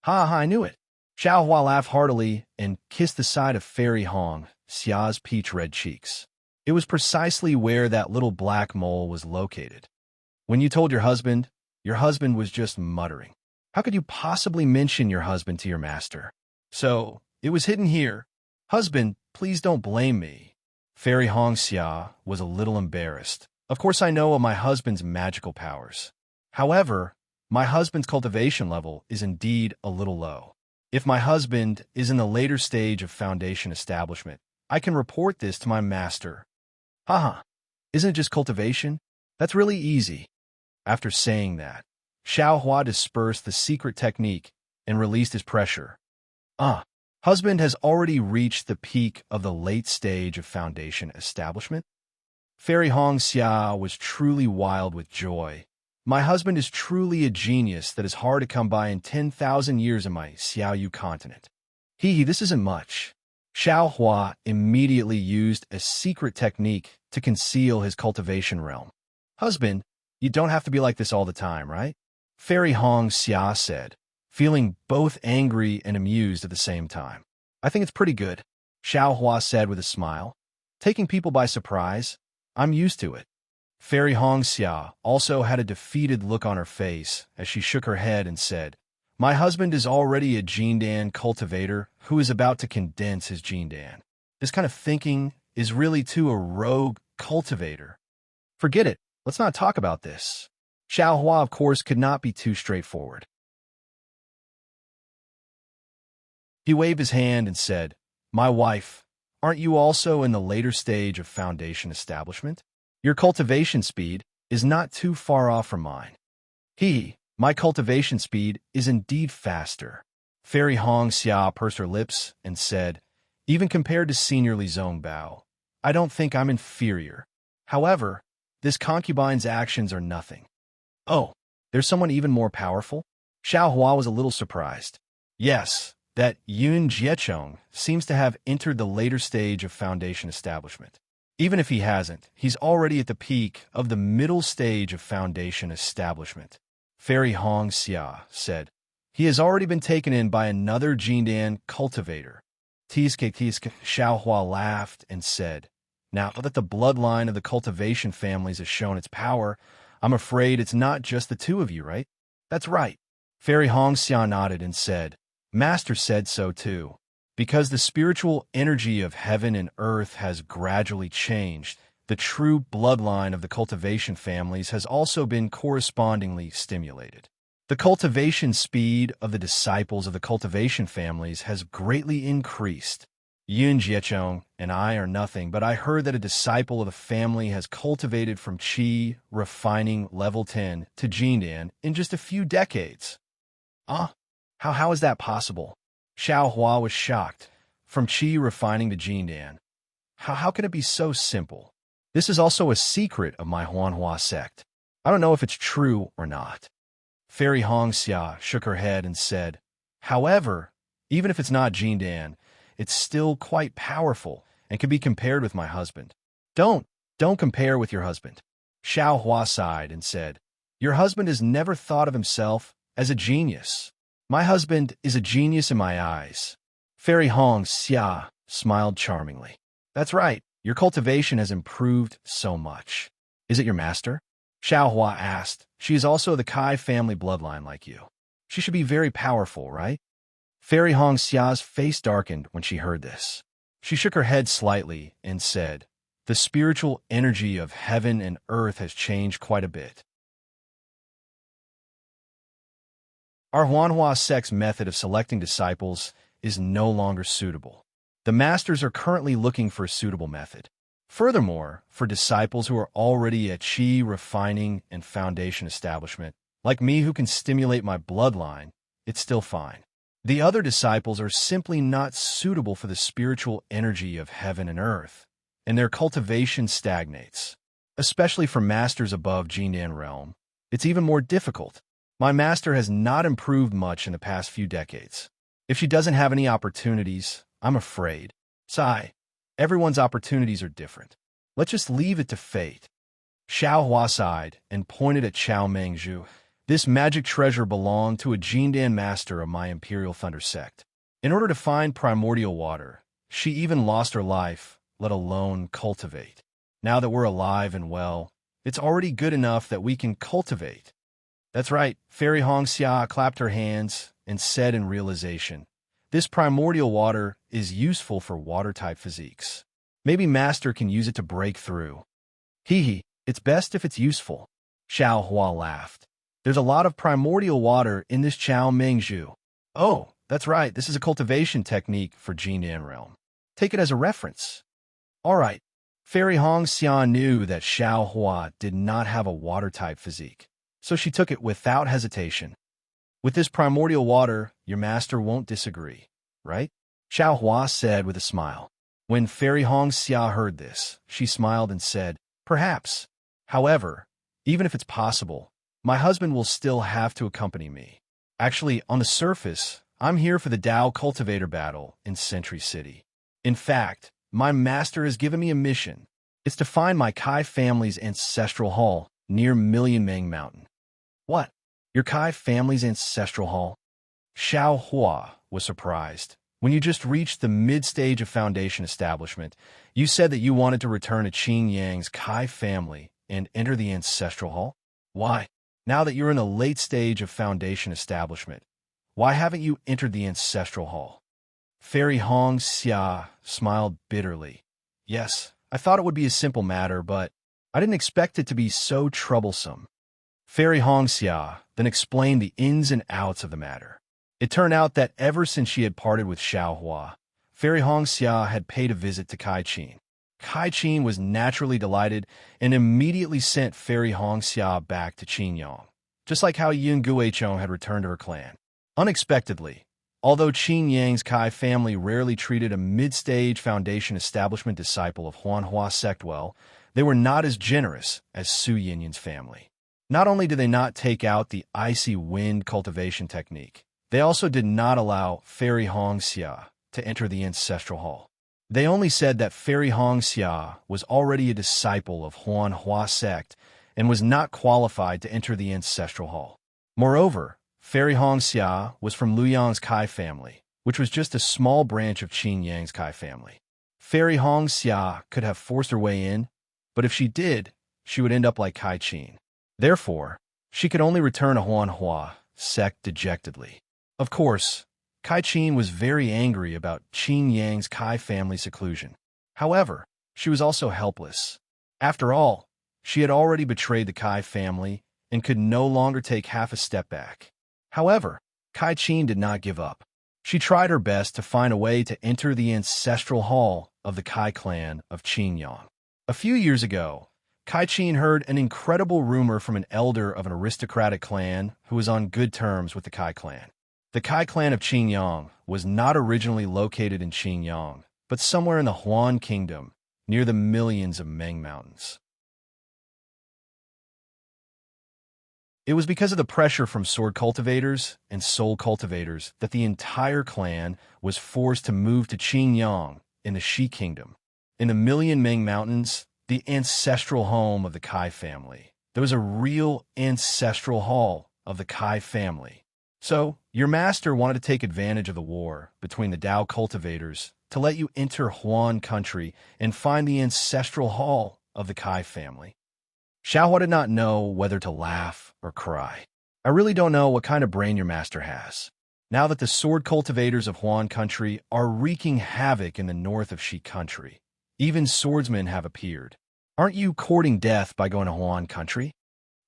Ha ha, I knew it. Xiao Hua laughed heartily and kissed the side of Fairy Hong Xia's peach-red cheeks. It was precisely where that little black mole was located. When you told your husband was just muttering. How could you possibly mention your husband to your master? So, it was hidden here. Husband, please don't blame me. Fairy Hong Xia was a little embarrassed. Of course I know of my husband's magical powers. However, my husband's cultivation level is indeed a little low. If my husband is in the later stage of foundation establishment, I can report this to my master. Haha, isn't it just cultivation? That's really easy. After saying that, Xiao Hua dispersed the secret technique and released his pressure. Husband has already reached the peak of the late stage of foundation establishment. Fairy Hong Xia was truly wild with joy. My husband is truly a genius that is hard to come by in 10,000 years in my Xiaoyu continent. This isn't much. Xiao Hua immediately used a secret technique to conceal his cultivation realm. Husband, you don't have to be like this all the time, right? Fairy Hong Xia said, feeling both angry and amused at the same time. I think it's pretty good, Xiao Hua said with a smile. Taking people by surprise, I'm used to it. Fairy Hong Xia also had a defeated look on her face as she shook her head and said, My husband is already a Jindan cultivator who is about to condense his Jindan. This kind of thinking is really to a rogue cultivator. Forget it. Let's not talk about this. Xiao Hua, of course, could not be too straightforward. He waved his hand and said, My wife, aren't you also in the later stage of foundation establishment? Your cultivation speed is not too far off from mine. My cultivation speed is indeed faster. Fairy Hong Xia pursed her lips and said, Even compared to Senior Li Zongbao, I don't think I'm inferior. However, this concubine's actions are nothing. Oh, there's someone even more powerful? Xiao Hua was a little surprised. Yes, that Yun Jiechong seems to have entered the later stage of foundation establishment. Even if he hasn't, he's already at the peak of the middle stage of foundation establishment. Fairy Hong Xia said, He has already been taken in by another Jindan cultivator. Tiske, Xiao Hua laughed and said, Now that the bloodline of the cultivation families has shown its power, I'm afraid it's not just the two of you, right? That's right. Fairy Hong Xia nodded and said, Master said so too. Because the spiritual energy of heaven and earth has gradually changed, the true bloodline of the cultivation families has also been correspondingly stimulated. The cultivation speed of the disciples of the cultivation families has greatly increased. Yun Jiechong and I are nothing, but I heard that a disciple of the family has cultivated from Qi refining level 10 to Jindan in just a few decades. How is that possible? Xiao Hua was shocked. From Qi refining to Jindan. How can it be so simple? This is also a secret of my Huanhua sect. I don't know if it's true or not. Fairy Hong Xia shook her head and said, However, even if it's not Jindan, it's still quite powerful and can be compared with my husband. Don't compare with your husband. Xiao Hua sighed and said, Your husband has never thought of himself as a genius. My husband is a genius in my eyes. Fairy Hong Xia smiled charmingly. That's right. Your cultivation has improved so much. Is it your master? Xiao Hua asked. She is also the Kai family bloodline like you. She should be very powerful, right? Fairy Hong Xia's face darkened when she heard this. She shook her head slightly and said, The spiritual energy of heaven and earth has changed quite a bit. Our Huanhua sect's method of selecting disciples is no longer suitable. The masters are currently looking for a suitable method. Furthermore, for disciples who are already at Qi refining and foundation establishment, Like me who can stimulate my bloodline, it's still fine. The other disciples are simply not suitable for the spiritual energy of heaven and earth, and their cultivation stagnates. Especially for masters above Jindan realm, it's even more difficult. My master has not improved much in the past few decades. If she doesn't have any opportunities, I'm afraid. Sigh. Everyone's opportunities are different. Let's just leave it to fate. Xiao Hua sighed and pointed at Xiao Mengzhu. This magic treasure belonged to a Jindan master of my Imperial Thunder sect. In order to find primordial water, she even lost her life, let alone cultivate. Now that we're alive and well, it's already good enough that we can cultivate. That's right, Fairy Hongxia clapped her hands and said in realization, this primordial water is useful for water-type physiques. Maybe Master can use it to break through. Hee, it's best if it's useful. Xiao Hua laughed. There's a lot of primordial water in this Xiao Mengzhu. Oh, that's right, this is a cultivation technique for Jindan realm. Take it as a reference. All right. Fairy Hongxia knew that Xiao Hua did not have a water-type physique, so she took it without hesitation. With this primordial water, your master won't disagree, right? Xiao Hua said with a smile. When Fairy Hongxia heard this, she smiled and said, perhaps. However, even if it's possible, my husband will still have to accompany me. Actually, on the surface, I'm here for the Dao Cultivator battle in Sentry City. In fact, my master has given me a mission. It's to find my Kai family's ancestral hall near Million Meng Mountain. What? Your Kai family's ancestral hall? Xiao Hua was surprised. When you just reached the mid-stage of foundation establishment, you said that you wanted to return to Qin Yang's Kai family and enter the ancestral hall? Why? Now that you're in the late stage of foundation establishment, why haven't you entered the ancestral hall? Fairy Hongxia smiled bitterly. Yes, I thought it would be a simple matter, but I didn't expect it to be so troublesome. Fairy Hongxia then explained the ins and outs of the matter. It turned out that ever since she had parted with Xiao Hua, Fairy Hongxia had paid a visit to Kai Qin. Kai Qin was naturally delighted and immediately sent Fairy Hongxia back to Qinyang, just like how Yun Guichong had returned to her clan. Unexpectedly, although Qin Yang's Kai family rarely treated a mid-stage foundation establishment disciple of Huanhua sect well, they were not as generous as Su Yinyan's family. Not only did they not take out the icy wind cultivation technique, they also did not allow Fairy Hongxia to enter the ancestral hall. They only said that Fairy Hongxia was already a disciple of Huanhua sect and was not qualified to enter the ancestral hall. Moreover, Fairy Hongxia was from Luyang's Kai family, which was just a small branch of Qin Yang's Kai family. Fairy Hongxia could have forced her way in, but if she did, she would end up like Kai Qin. Therefore, she could only return to Huanhua sect dejectedly. Of course, Kai Qin was very angry about Qin Yang's Kai family seclusion. However, she was also helpless. After all, she had already betrayed the Kai family and could no longer take half a step back. However, Kai Qin did not give up. She tried her best to find a way to enter the ancestral hall of the Kai clan of Qinyang. A few years ago, Kai Qin heard an incredible rumor from an elder of an aristocratic clan who was on good terms with the Kai clan. The Kai clan of Qinyang was not originally located in Qinyang, but somewhere in the Huan Kingdom, near the millions of Meng Mountains. It was because of the pressure from sword cultivators and soul cultivators that the entire clan was forced to move to Qinyang in the Shi Kingdom. In the Million Meng Mountains, the ancestral home of the Kai family, there was a real ancestral hall of the Kai family. So, your master wanted to take advantage of the war between the Dao cultivators to let you enter Huan country and find the ancestral hall of the Kai family. Xiaohua did not know whether to laugh or cry. I really don't know what kind of brain your master has. Now that the sword cultivators of Huan country are wreaking havoc in the north of Shi country, even swordsmen have appeared. Aren't you courting death by going to Huan country?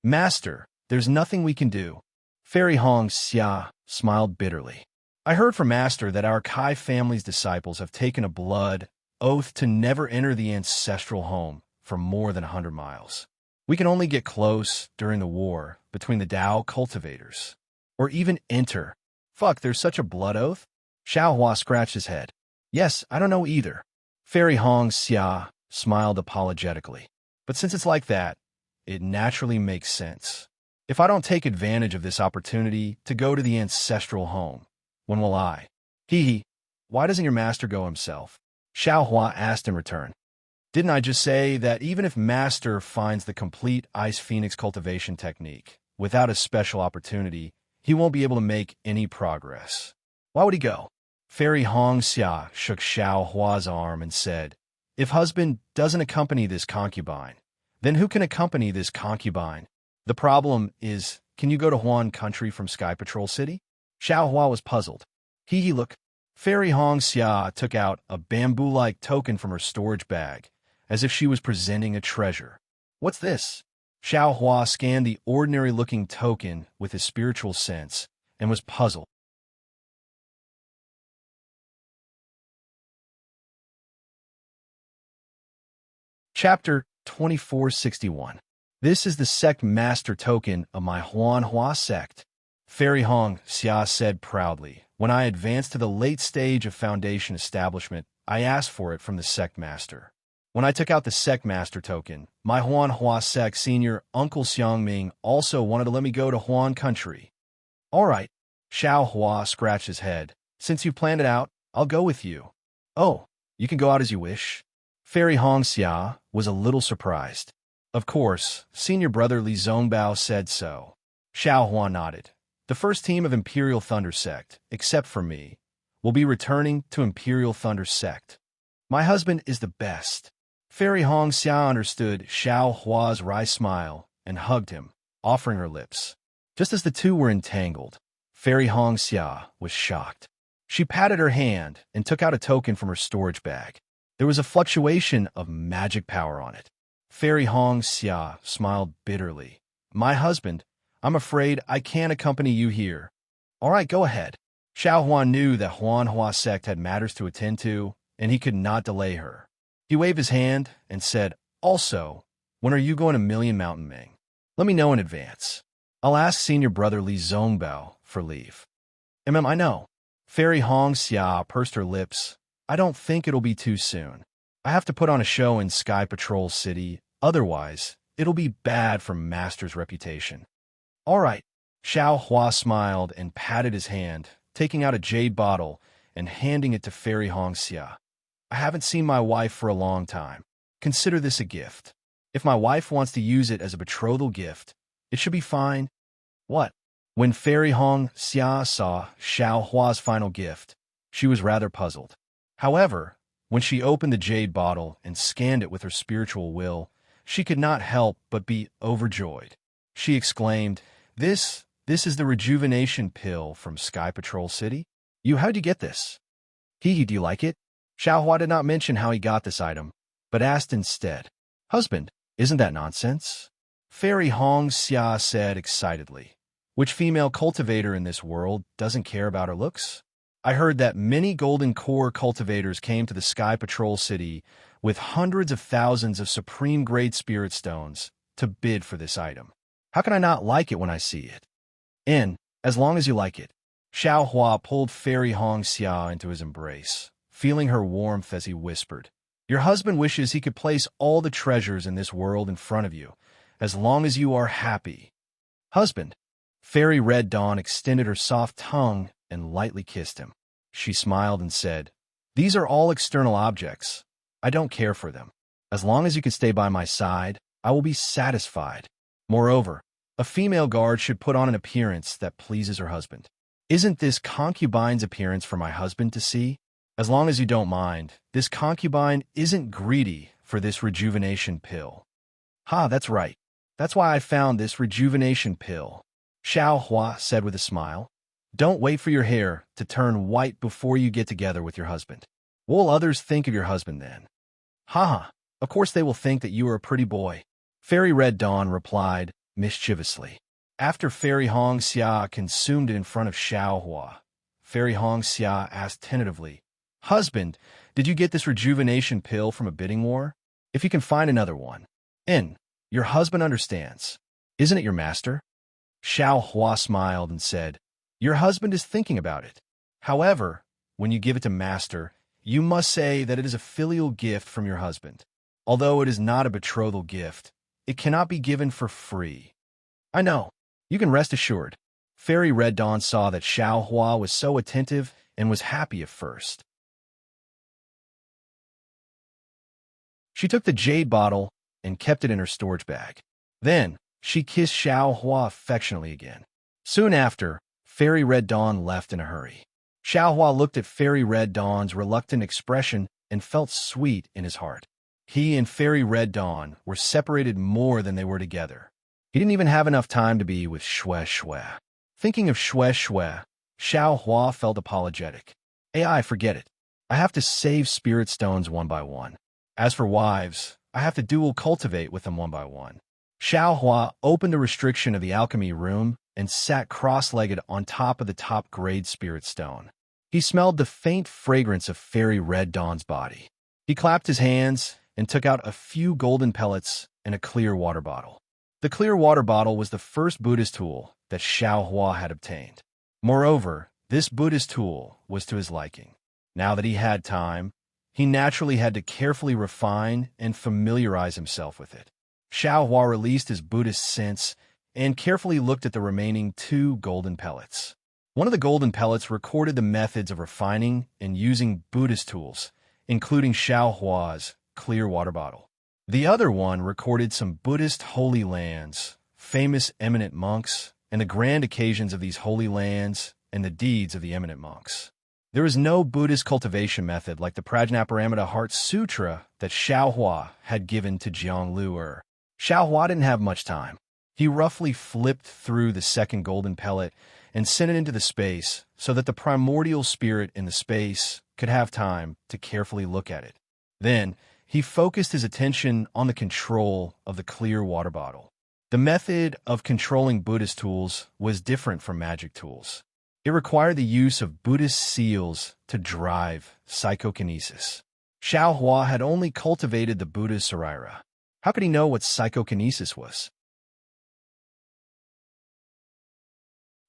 Master, there's nothing we can do. Fairy Hongxia smiled bitterly. I heard from Master that our Kai family's disciples have taken a blood oath to never enter the ancestral home for more than 100 miles. We can only get close during the war between the Tao cultivators. Or even enter. Fuck, there's such a blood oath? Xiao Hua scratched his head. Yes, I don't know either. Fairy Hong Xia smiled apologetically. But since it's like that, it naturally makes sense. If I don't take advantage of this opportunity to go to the ancestral home, when will I? Hee hee. Why doesn't your master go himself? Xiao Hua asked in return. Didn't I just say that even if master finds the complete ice phoenix cultivation technique without a special opportunity, he won't be able to make any progress? Why would he go? Fairy Hong Xia shook Xiao Hua's arm and said, if husband doesn't accompany this concubine, then who can accompany this concubine? The problem is, can you go to Huan country from Sky Patrol City? Xiao Hua was puzzled. Hee look. Fairy Hong Xia took out a bamboo-like token from her storage bag, as if she was presenting a treasure. What's this? Xiao Hua scanned the ordinary-looking token with his spiritual sense and was puzzled. Chapter 2461. This is the sect master token of my Huan Hua sect. Fairy Hong Xia said proudly. When I advanced to the late stage of foundation establishment, I asked for it from the sect master. When I took out the sect master token, my Huan Hua sect senior Uncle Xiangming also wanted to let me go to Huan country. All right, Xiao Hua scratched his head. Since you planned it out, I'll go with you. Oh, you can go out as you wish. Fairy Hong Xia was a little surprised. Of course, senior brother Li Zongbao said so. Xiao Hua nodded. The first team of Imperial Thunder Sect, except for me, will be returning to Imperial Thunder Sect. My husband is the best. Fairy Hong Xia understood Xiao Hua's wry smile and hugged him, offering her lips. Just as the two were entangled, Fairy Hong Xia was shocked. She patted her hand and took out a token from her storage bag. There was a fluctuation of magic power on it. Fairy Hong Xia smiled bitterly. My husband, I'm afraid I can't accompany you here. All right, go ahead. Xiao Hua knew that Huan Hua sect had matters to attend to, and he could not delay her. He waved his hand and said, also, when are you going to Million Mountain Ming? Let me know in advance. I'll ask senior brother Li Zongbao for leave. I know. Fairy Hong Xia pursed her lips. I don't think it'll be too soon. I have to put on a show in Sky Patrol City, otherwise, it'll be bad for Master's reputation. All right. Xiao Hua smiled and patted his hand, taking out a jade bottle and handing it to Fairy Hong Xia. I haven't seen my wife for a long time. Consider this a gift. If my wife wants to use it as a betrothal gift, it should be fine. What? When Fairy Hong Xia saw Xiao Hua's final gift, she was rather puzzled. However, when she opened the jade bottle and scanned it with her spiritual will, she could not help but be overjoyed. She exclaimed, This is the rejuvenation pill from Sky Patrol City? How'd you get this? Do you like it? Xiao Hua did not mention how he got this item, but asked instead. Husband, isn't that nonsense? Fairy Hong Xia said excitedly. Which female cultivator in this world doesn't care about her looks? I heard that many Golden Core cultivators came to the Sky Patrol City with hundreds of thousands of supreme-grade spirit stones to bid for this item. How can I not like it when I see it? As long as you like it. Xiao Hua pulled Fairy Hong Xia into his embrace, feeling her warmth as he whispered, Your husband wishes he could place all the treasures in this world in front of you, as long as you are happy. Husband. Fairy Red Dawn extended her soft tongue and lightly kissed him. She smiled and said, These are all external objects. I don't care for them. As long as you can stay by my side, I will be satisfied. Moreover, a female guard should put on an appearance that pleases her husband. Isn't this concubine's appearance for my husband to see? As long as you don't mind, this concubine isn't greedy for this rejuvenation pill. That's right. That's why I found this rejuvenation pill. Xiao Hua said with a smile. Don't wait for your hair to turn white before you get together with your husband. What will others think of your husband then? Of course they will think that you are a pretty boy. Fairy Red Dawn replied mischievously. After Fairy Hong Xia consumed it in front of Xiao Hua, Fairy Hong Xia asked tentatively, Husband, did you get this rejuvenation pill from a bidding war? If you can find another one. Your husband understands. Isn't it your master? Xiao Hua smiled and said, Your husband is thinking about it. However, when you give it to master, you must say that it is a filial gift from your husband. Although it is not a betrothal gift, it cannot be given for free. I know. You can rest assured. Fairy Red Dawn saw that Xiao Hua was so attentive and was happy at first. She took the jade bottle and kept it in her storage bag. Then, she kissed Xiao Hua affectionately again. Soon after, Fairy Red Dawn left in a hurry. Xiao Hua looked at Fairy Red Dawn's reluctant expression and felt sweet in his heart. He and Fairy Red Dawn were separated more than they were together. He didn't even have enough time to be with Xue Xue. Thinking of Xue Xue, Xiao Hua felt apologetic. AI, forget it. I have to save spirit stones one by one. As for wives, I have to dual cultivate with them one by one. Xiao Hua opened the restriction of the alchemy room and sat cross-legged on top of the top-grade spirit stone. He smelled the faint fragrance of Fairy Red Dawn's body. He clapped his hands and took out a few golden pellets and a clear water bottle. The clear water bottle was the first Buddhist tool that Xiao Hua had obtained. Moreover, this Buddhist tool was to his liking. Now that he had time, he naturally had to carefully refine and familiarize himself with it. Xiao Hua released his Buddhist sense and carefully looked at the remaining 2 golden pellets. One of the golden pellets recorded the methods of refining and using Buddhist tools, including Xiao Hua's clear water bottle. The other one recorded some Buddhist holy lands, famous eminent monks, and the grand occasions of these holy lands and the deeds of the eminent monks. There is no Buddhist cultivation method like the Prajnaparamita Heart Sutra that Xiao Hua had given to Jiang Luer. Xiao Hua didn't have much time. He roughly flipped through the second golden pellet and sent it into the space so that the primordial spirit in the space could have time to carefully look at it. Then, he focused his attention on the control of the clear water bottle. The method of controlling Buddhist tools was different from magic tools. It required the use of Buddhist seals to drive psychokinesis. Xiao Hua had only cultivated the Buddhist Saraira. How could he know what psychokinesis was?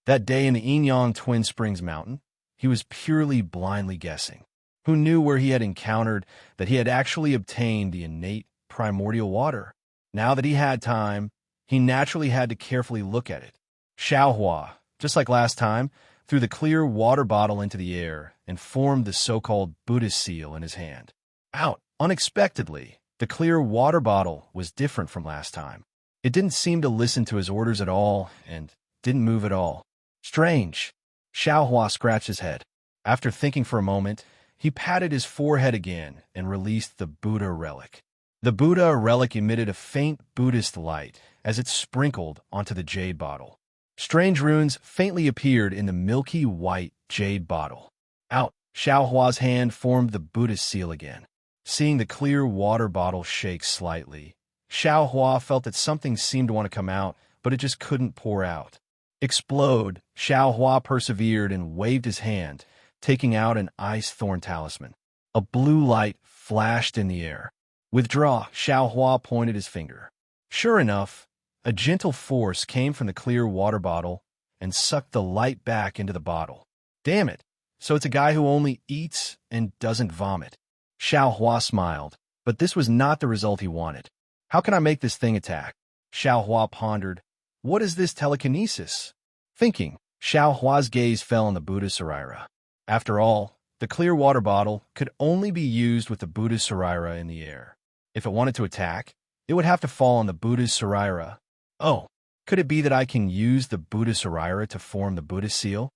That day in the Yinyang Twin Springs Mountain, he was purely blindly guessing. Who knew where he had encountered that he had actually obtained the innate primordial water? Now that he had time, he naturally had to carefully look at it. Xiao Hua, just like last time, threw the clear water bottle into the air and formed the so-called Buddhist seal in his hand. Out, unexpectedly, the clear water bottle was different from last time. It didn't seem to listen to his orders at all and didn't move at all. Strange. Xiao Hua scratched his head. After thinking for a moment, he patted his forehead again and released the Buddha relic. The Buddha relic emitted a faint Buddhist light as it sprinkled onto the jade bottle. Strange runes faintly appeared in the milky white jade bottle. Out, Xiao Hua's hand formed the Buddhist seal again. Seeing the clear water bottle shake slightly, Xiao Hua felt that something seemed to want to come out, but it just couldn't pour out. Explode, Xiao Hua persevered and waved his hand, taking out an ice thorn talisman. A blue light flashed in the air. Withdraw, Xiao Hua pointed his finger. Sure enough, a gentle force came from the clear water bottle and sucked the light back into the bottle. Damn it, so it's a guy who only eats and doesn't vomit. Xiao Hua smiled, but this was not the result he wanted. How can I make this thing attack? Xiao Hua pondered. What is this telekinesis? Thinking, Xiao Hua's gaze fell on the Buddha Saraira. After all, the clear water bottle could only be used with the Buddha Saraira in the air. If it wanted to attack, it would have to fall on the Buddha Saraira. Oh, could it be that I can use the Buddha Saraira to form the Buddha seal?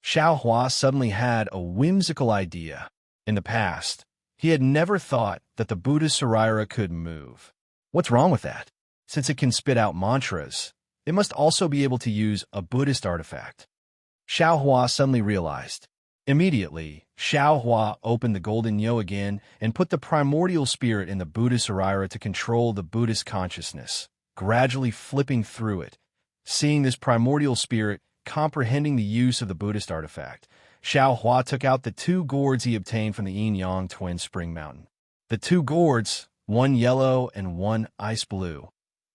Xiao Hua suddenly had a whimsical idea. In the past, he had never thought that the Buddha Saraira could move. What's wrong with that? Since it can spit out mantras, it must also be able to use a Buddhist artifact. Xiao Hua suddenly realized. Immediately, Xiao Hua opened the golden yo again and put the primordial spirit in the Buddha Saraira to control the Buddhist consciousness, gradually flipping through it. Seeing this primordial spirit comprehending the use of the Buddhist artifact, Xiao Hua took out the 2 gourds he obtained from the Yinyang Twin Spring Mountain. The 2 gourds, one yellow and one ice blue,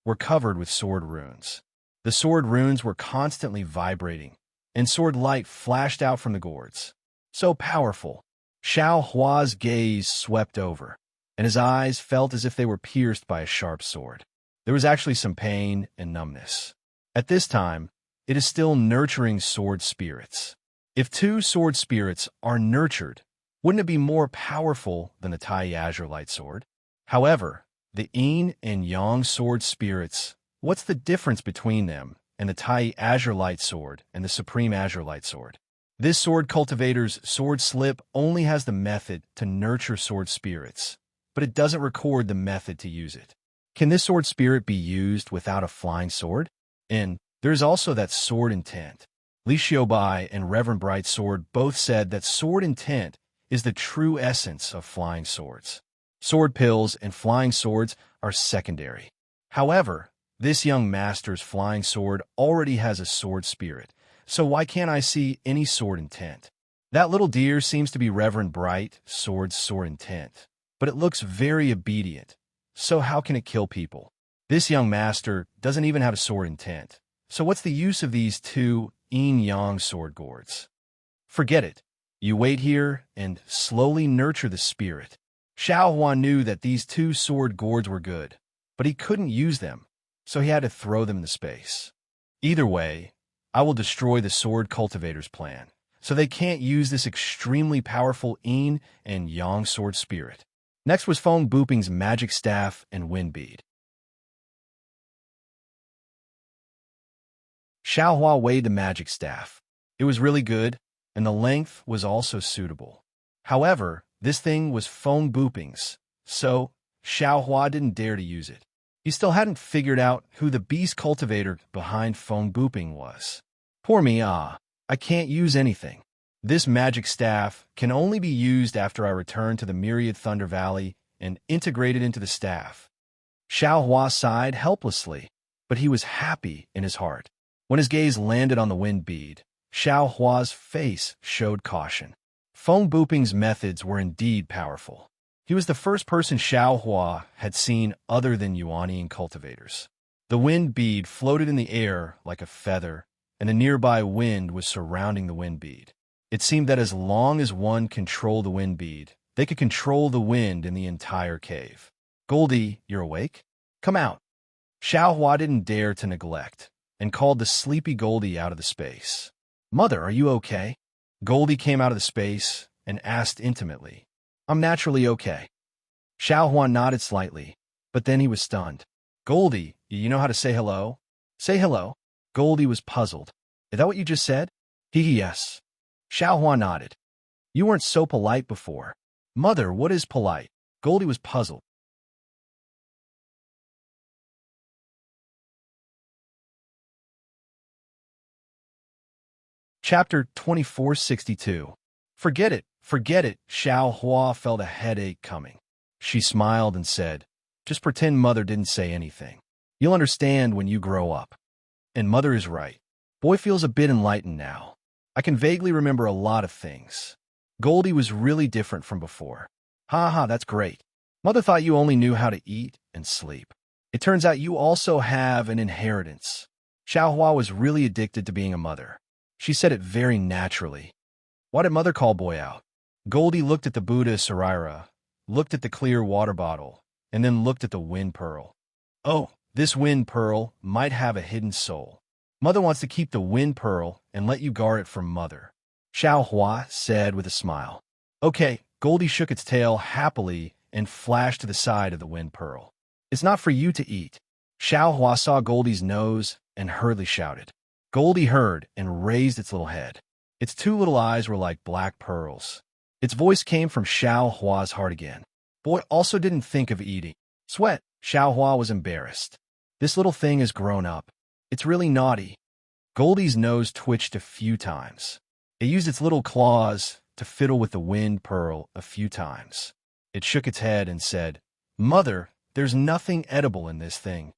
were covered with sword runes. The sword runes were constantly vibrating, and sword light flashed out from the gourds. So powerful. Xiao Hua's gaze swept over, and his eyes felt as if they were pierced by a sharp sword. There was actually some pain and numbness. At this time, it is still nurturing sword spirits. If two sword spirits are nurtured, wouldn't it be more powerful than the Tai Azure Light Sword? However, the Yin and Yang sword spirits, what's the difference between them and the Tai Azure Light Sword and the Supreme Azure Light Sword? This sword cultivator's sword slip only has the method to nurture sword spirits, but it doesn't record the method to use it. Can this sword spirit be used without a flying sword? And there's also that sword intent. Li Xiaobai and Reverend Bright Sword both said that sword intent is the true essence of flying swords. Sword pills and flying swords are secondary. However, this young master's flying sword already has a sword spirit, so why can't I see any sword intent? That little deer seems to be Reverend Bright Sword's sword intent, but it looks very obedient, so how can it kill people? This young master doesn't even have a sword intent, so what's the use of these two yin-yang sword gourds? Forget it. You wait here and slowly nurture the spirit. Xiao Hua knew that these two sword gourds were good, but he couldn't use them, so he had to throw them into space. Either way, I will destroy the sword cultivator's plan, so they can't use this extremely powerful yin and yang sword spirit. Next was Feng Buping's magic staff and wind bead. Xiao Hua weighed the magic staff. It was really good, and the length was also suitable. However, this thing was Feng Buping's, so Xiao Hua didn't dare to use it. He still hadn't figured out who the beast cultivator behind Feng Buping was. Poor me, I can't use anything. This magic staff can only be used after I return to the Myriad Thunder Valley and integrate it into the staff. Xiao Hua sighed helplessly, but he was happy in his heart. When his gaze landed on the wind bead, Xiao Hua's face showed caution. Feng Buping's methods were indeed powerful. He was the first person Xiao Hua had seen other than Yuanian cultivators. The wind bead floated in the air like a feather, and a nearby wind was surrounding the wind bead. It seemed that as long as one controlled the wind bead, they could control the wind in the entire cave. Goldie, you're awake? Come out. Xiao Hua didn't dare to neglect, and called the sleepy Goldie out of the space. Mother, are you okay? Goldie came out of the space and asked intimately. I'm naturally okay. Xiao Hua nodded slightly, but then he was stunned. Goldie, you know how to say hello? Say hello. Goldie was puzzled. Is that what you just said? Yes. Xiao Hua nodded. You weren't so polite before. Mother, what is polite? Goldie was puzzled. Chapter 2462. Forget it, Xiao Hua felt a headache coming. She smiled and said, just pretend Mother didn't say anything. You'll understand when you grow up. And Mother is right. Boy feels a bit enlightened now. I can vaguely remember a lot of things. Goldie was really different from before. Ha, that's great. Mother thought you only knew how to eat and sleep. It turns out you also have an inheritance. Xiao Hua was really addicted to being a mother. She said it very naturally. Why did Mother call Boy out? Goldie looked at the Buddha Saraira, looked at the clear water bottle, and then looked at the wind pearl. Oh, this wind pearl might have a hidden soul. Mother wants to keep the wind pearl and let you guard it from Mother. Xiao Hua said with a smile. Okay, Goldie shook its tail happily and flashed to the side of the wind pearl. It's not for you to eat. Xiao Hua saw Goldie's nose and hurriedly shouted. Goldie heard and raised its little head. Its two little eyes were like black pearls. Its voice came from Xiao Hua's heart again. Boy also didn't think of eating. Sweat. Xiao Hua was embarrassed. This little thing has grown up. It's really naughty. Goldie's nose twitched a few times. It used its little claws to fiddle with the wind pearl a few times. It shook its head and said, Mother, there's nothing edible in this thing.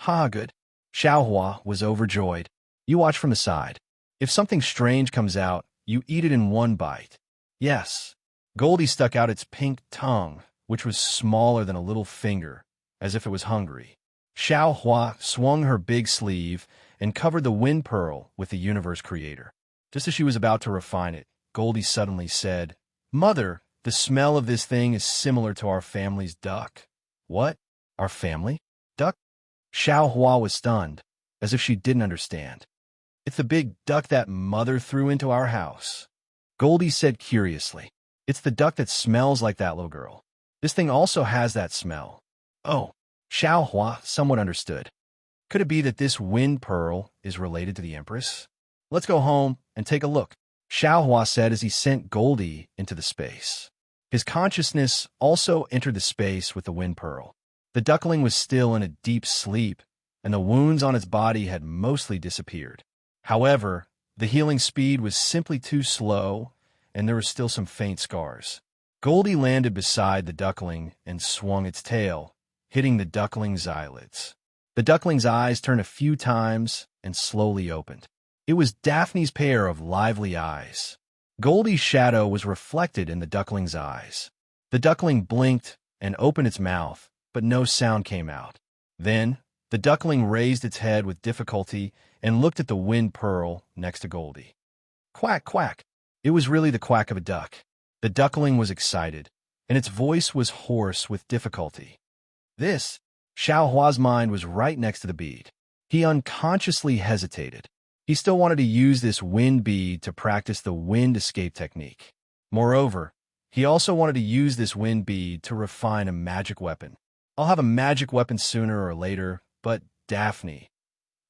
Ha, good. Xiao Hua was overjoyed. You watch from the side. If something strange comes out, you eat it in one bite. Yes. Goldie stuck out its pink tongue, which was smaller than a little finger, as if it was hungry. Xiao Hua swung her big sleeve and covered the wind pearl with the universe creator. Just as she was about to refine it, Goldie suddenly said, "Mother, the smell of this thing is similar to our family's duck." "What? Our family? Duck?" Xiao Hua was stunned, as if she didn't understand. "It's the big duck that Mother threw into our house." Goldie said curiously, "It's the duck that smells like that little girl. This thing also has that smell." "Oh." Xiao Hua somewhat understood. "Could it be that this wind pearl is related to the Empress? Let's go home and take a look," Xiao Hua said as he sent Goldie into the space. His consciousness also entered the space with the wind pearl. The duckling was still in a deep sleep, and the wounds on its body had mostly disappeared. However, the healing speed was simply too slow, and there were still some faint scars. Goldie landed beside the duckling and swung its tail, hitting the duckling's eyelids. The duckling's eyes turned a few times and slowly opened. It was Daphne's pair of lively eyes. Goldie's shadow was reflected in the duckling's eyes. The duckling blinked and opened its mouth, but no sound came out. Then, the duckling raised its head with difficulty and looked at the wind pearl next to Goldie. "Quack, quack." It was really the quack of a duck. The duckling was excited, and its voice was hoarse with difficulty. This, Xiao Hua's mind was right next to the bead. He unconsciously hesitated. He still wanted to use this wind bead to practice the wind escape technique. Moreover, he also wanted to use this wind bead to refine a magic weapon. I'll have a magic weapon sooner or later, but Daphne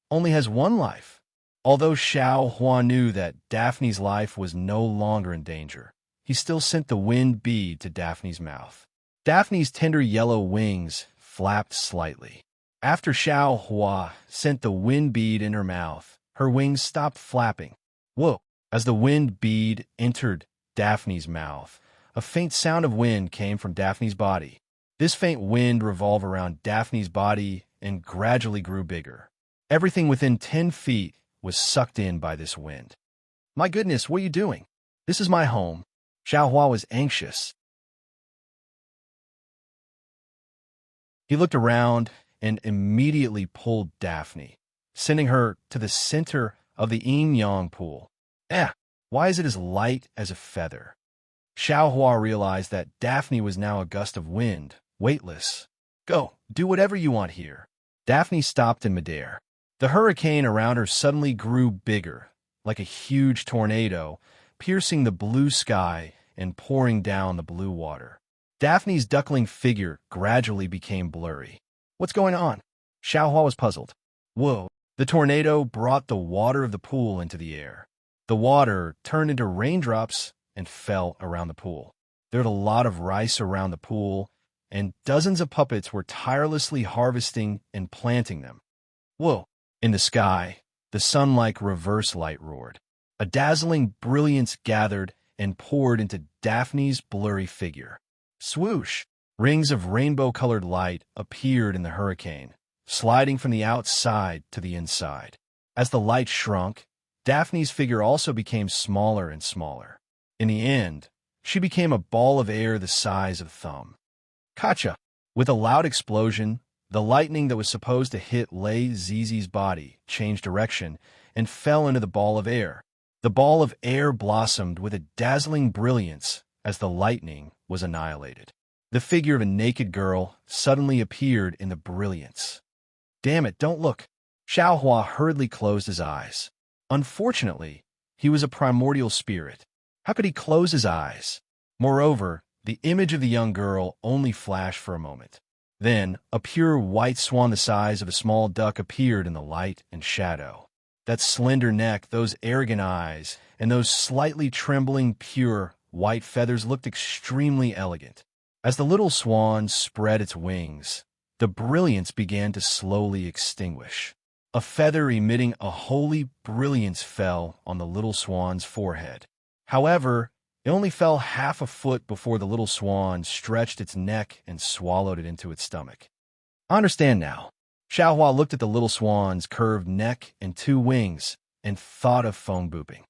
only has one life. Although Xiao Hua knew that Daphne's life was no longer in danger, he still sent the wind bead to Daphne's mouth. Daphne's tender yellow wings flapped slightly. After Xiao Hua sent the wind bead in her mouth, her wings stopped flapping. Whoa! As the wind bead entered Daphne's mouth, a faint sound of wind came from Daphne's body. This faint wind revolved around Daphne's body and gradually grew bigger. Everything within 10 feet was sucked in by this wind. "My goodness, what are you doing? This is my home." Xiao Hua was anxious. He looked around and immediately pulled Daphne, sending her to the center of the yin-yang pool. Why is it as light as a feather? Xiao Hua realized that Daphne was now a gust of wind, weightless. "Go, do whatever you want here." Daphne stopped in midair. The hurricane around her suddenly grew bigger, like a huge tornado, piercing the blue sky and pouring down the blue water. Daphne's duckling figure gradually became blurry. "What's going on?" Xiao Hua was puzzled. Whoa! The tornado brought the water of the pool into the air. The water turned into raindrops and fell around the pool. There was a lot of rice around the pool, and dozens of puppets were tirelessly harvesting and planting them. Whoa! In the sky, the sun-like reverse light roared. A dazzling brilliance gathered and poured into Daphne's blurry figure. Swoosh! Rings of rainbow-colored light appeared in the hurricane, sliding from the outside to the inside. As the light shrunk, Daphne's figure also became smaller and smaller. In the end, she became a ball of air the size of a thumb. Kacha! With a loud explosion, the lightning that was supposed to hit Lei Zizi's body changed direction and fell into the ball of air. The ball of air blossomed with a dazzling brilliance as the lightning was annihilated. The figure of a naked girl suddenly appeared in the brilliance. "Damn it, don't look." Xiao Hua hurriedly closed his eyes. Unfortunately, he was a primordial spirit. How could he close his eyes? Moreover, the image of the young girl only flashed for a moment. Then, a pure white swan the size of a small duck appeared in the light and shadow. That slender neck, those arrogant eyes, and those slightly trembling, pure, white feathers looked extremely elegant. As the little swan spread its wings, the brilliance began to slowly extinguish. A feather emitting a holy brilliance fell on the little swan's forehead. However, it only fell half a foot before the little swan stretched its neck and swallowed it into its stomach. "I understand now." Xiao Hua looked at the little swan's curved neck and 2 wings and thought of phone booping.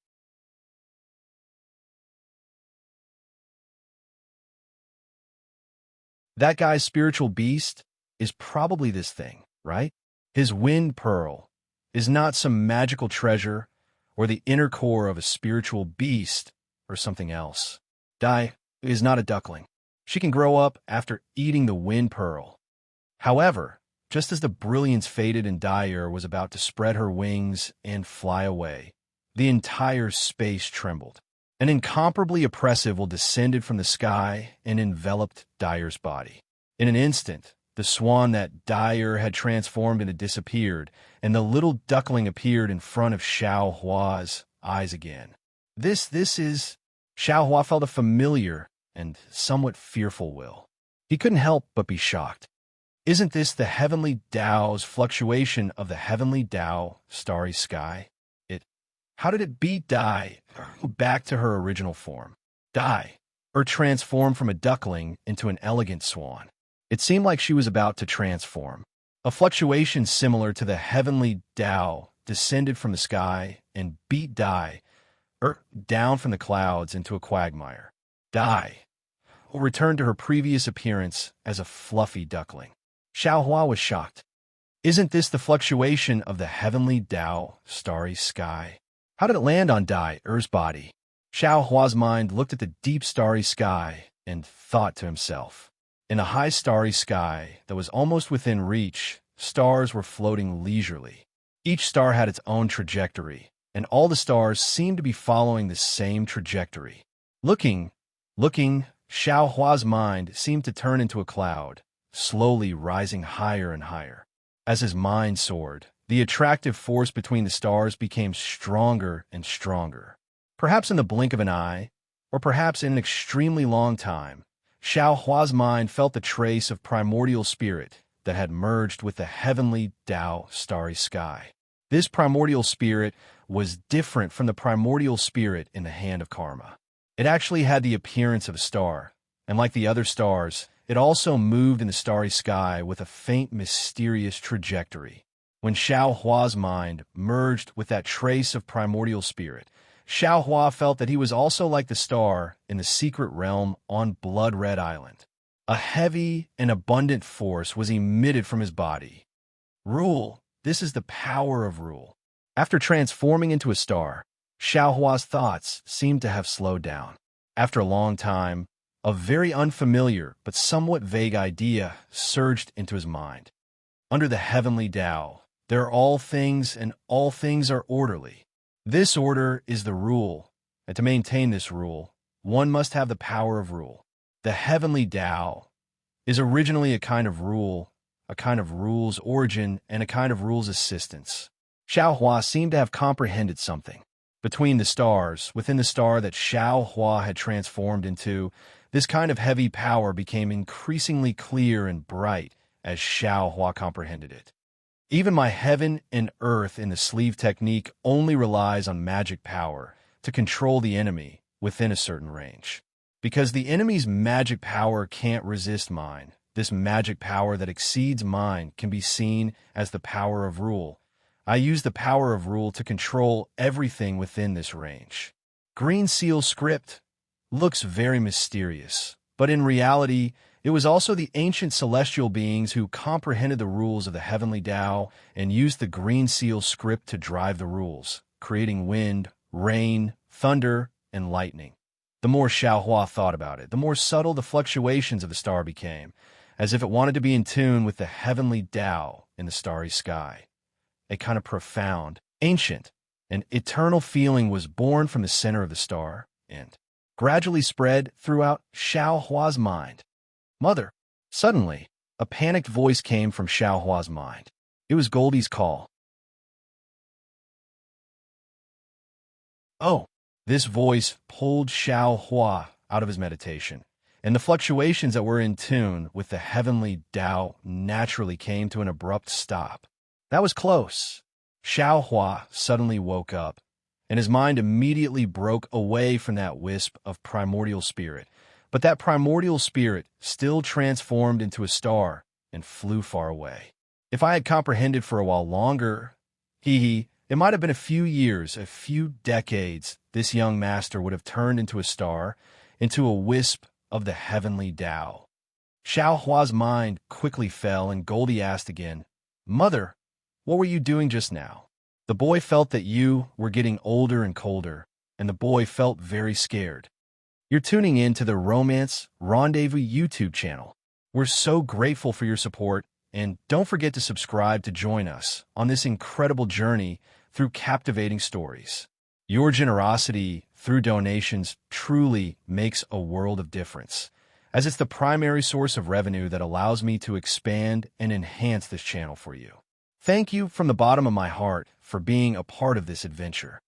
That guy's spiritual beast is probably this thing. right? His wind pearl is not some magical treasure or the inner core of a spiritual beast or something else. Dai is not a duckling. She can grow up after eating the wind pearl. However, just as the brilliance faded and Dyer was about to spread her wings and fly away, the entire space trembled. An incomparably oppressive will descended from the sky and enveloped Dyer's body. In an instant, the swan that Dyer had transformed into disappeared, and the little duckling appeared in front of Xiao Hua's eyes again. This is... Xiao Hua felt a familiar and somewhat fearful will. He couldn't help but be shocked. Isn't this the heavenly Tao's fluctuation of the heavenly Tao starry sky? How did it beat Dai back to her original form? Dai, or transform from a duckling into an elegant swan. It seemed like she was about to transform. A fluctuation similar to the heavenly Tao descended from the sky and beat Dai down from the clouds into a quagmire. Dai returned to her previous appearance as a fluffy duckling. Xiao Hua was shocked. Isn't this the fluctuation of the heavenly Tao starry sky? How did it land on Dai-er's body? Xiao Hua's mind looked at the deep starry sky and thought to himself. In a high starry sky that was almost within reach, stars were floating leisurely. Each star had its own trajectory, and all the stars seemed to be following the same trajectory. Looking, Xiao Hua's mind seemed to turn into a cloud, slowly rising higher and higher. As his mind soared, the attractive force between the stars became stronger and stronger. Perhaps in the blink of an eye, or perhaps in an extremely long time, Xiao Hua's mind felt the trace of primordial spirit that had merged with the heavenly Tao starry sky. This primordial spirit was different from the primordial spirit in the hand of karma. It actually had the appearance of a star, and like the other stars, it also moved in the starry sky with a faint, mysterious trajectory. When Xiao Hua's mind merged with that trace of primordial spirit, Xiao Hua felt that he was also like the star in the secret realm on Blood Red Island. A heavy and abundant force was emitted from his body. Rule. This is the power of rule. After transforming into a star, Xiao Hua's thoughts seemed to have slowed down. After a long time, a very unfamiliar but somewhat vague idea surged into his mind. Under the heavenly Tao, there are all things, and all things are orderly. This order is the rule, and to maintain this rule, one must have the power of rule. The heavenly Tao is originally a kind of rule, a kind of rule's origin, and a kind of rule's assistance. Xiao Hua seemed to have comprehended something. Between the stars, within the star that Xiao Hua had transformed into, this kind of heavy power became increasingly clear and bright as Xiao Hua comprehended it. Even my heaven and earth in the sleeve technique only relies on magic power to control the enemy within a certain range. Because the enemy's magic power can't resist mine, this magic power that exceeds mine can be seen as the power of rule. I use the power of rule to control everything within this range. Green Seal script looks very mysterious, but in reality, it was also the ancient celestial beings who comprehended the rules of the heavenly Tao and used the Green Seal script to drive the rules, creating wind, rain, thunder, and lightning. The more Xiao Hua thought about it, the more subtle the fluctuations of the star became, as if it wanted to be in tune with the heavenly Tao in the starry sky. A kind of profound, ancient, and eternal feeling was born from the center of the star and gradually spread throughout Xiao Hua's mind. Mother! Suddenly, a panicked voice came from Xiao Hua's mind. It was Goldie's call. Oh! This voice pulled Xiao Hua out of his meditation, and the fluctuations that were in tune with the heavenly Tao naturally came to an abrupt stop. That was close. Xiao Hua suddenly woke up, and his mind immediately broke away from that wisp of primordial spirit. But that primordial spirit still transformed into a star and flew far away. If I had comprehended for a while longer, it might have been a few years, a few decades, this young master would have turned into a star, into a wisp of the heavenly Tao. Xiao Hua's mind quickly fell, and Goldie asked again, "Mother, what were you doing just now?" The boy felt that you were getting older and colder, and the boy felt very scared. You're tuning in to the Romance Rendezvous YouTube channel. We're so grateful for your support, and don't forget to subscribe to join us on this incredible journey through captivating stories. Your generosity through donations truly makes a world of difference, as it's the primary source of revenue that allows me to expand and enhance this channel for you. Thank you from the bottom of my heart for being a part of this adventure.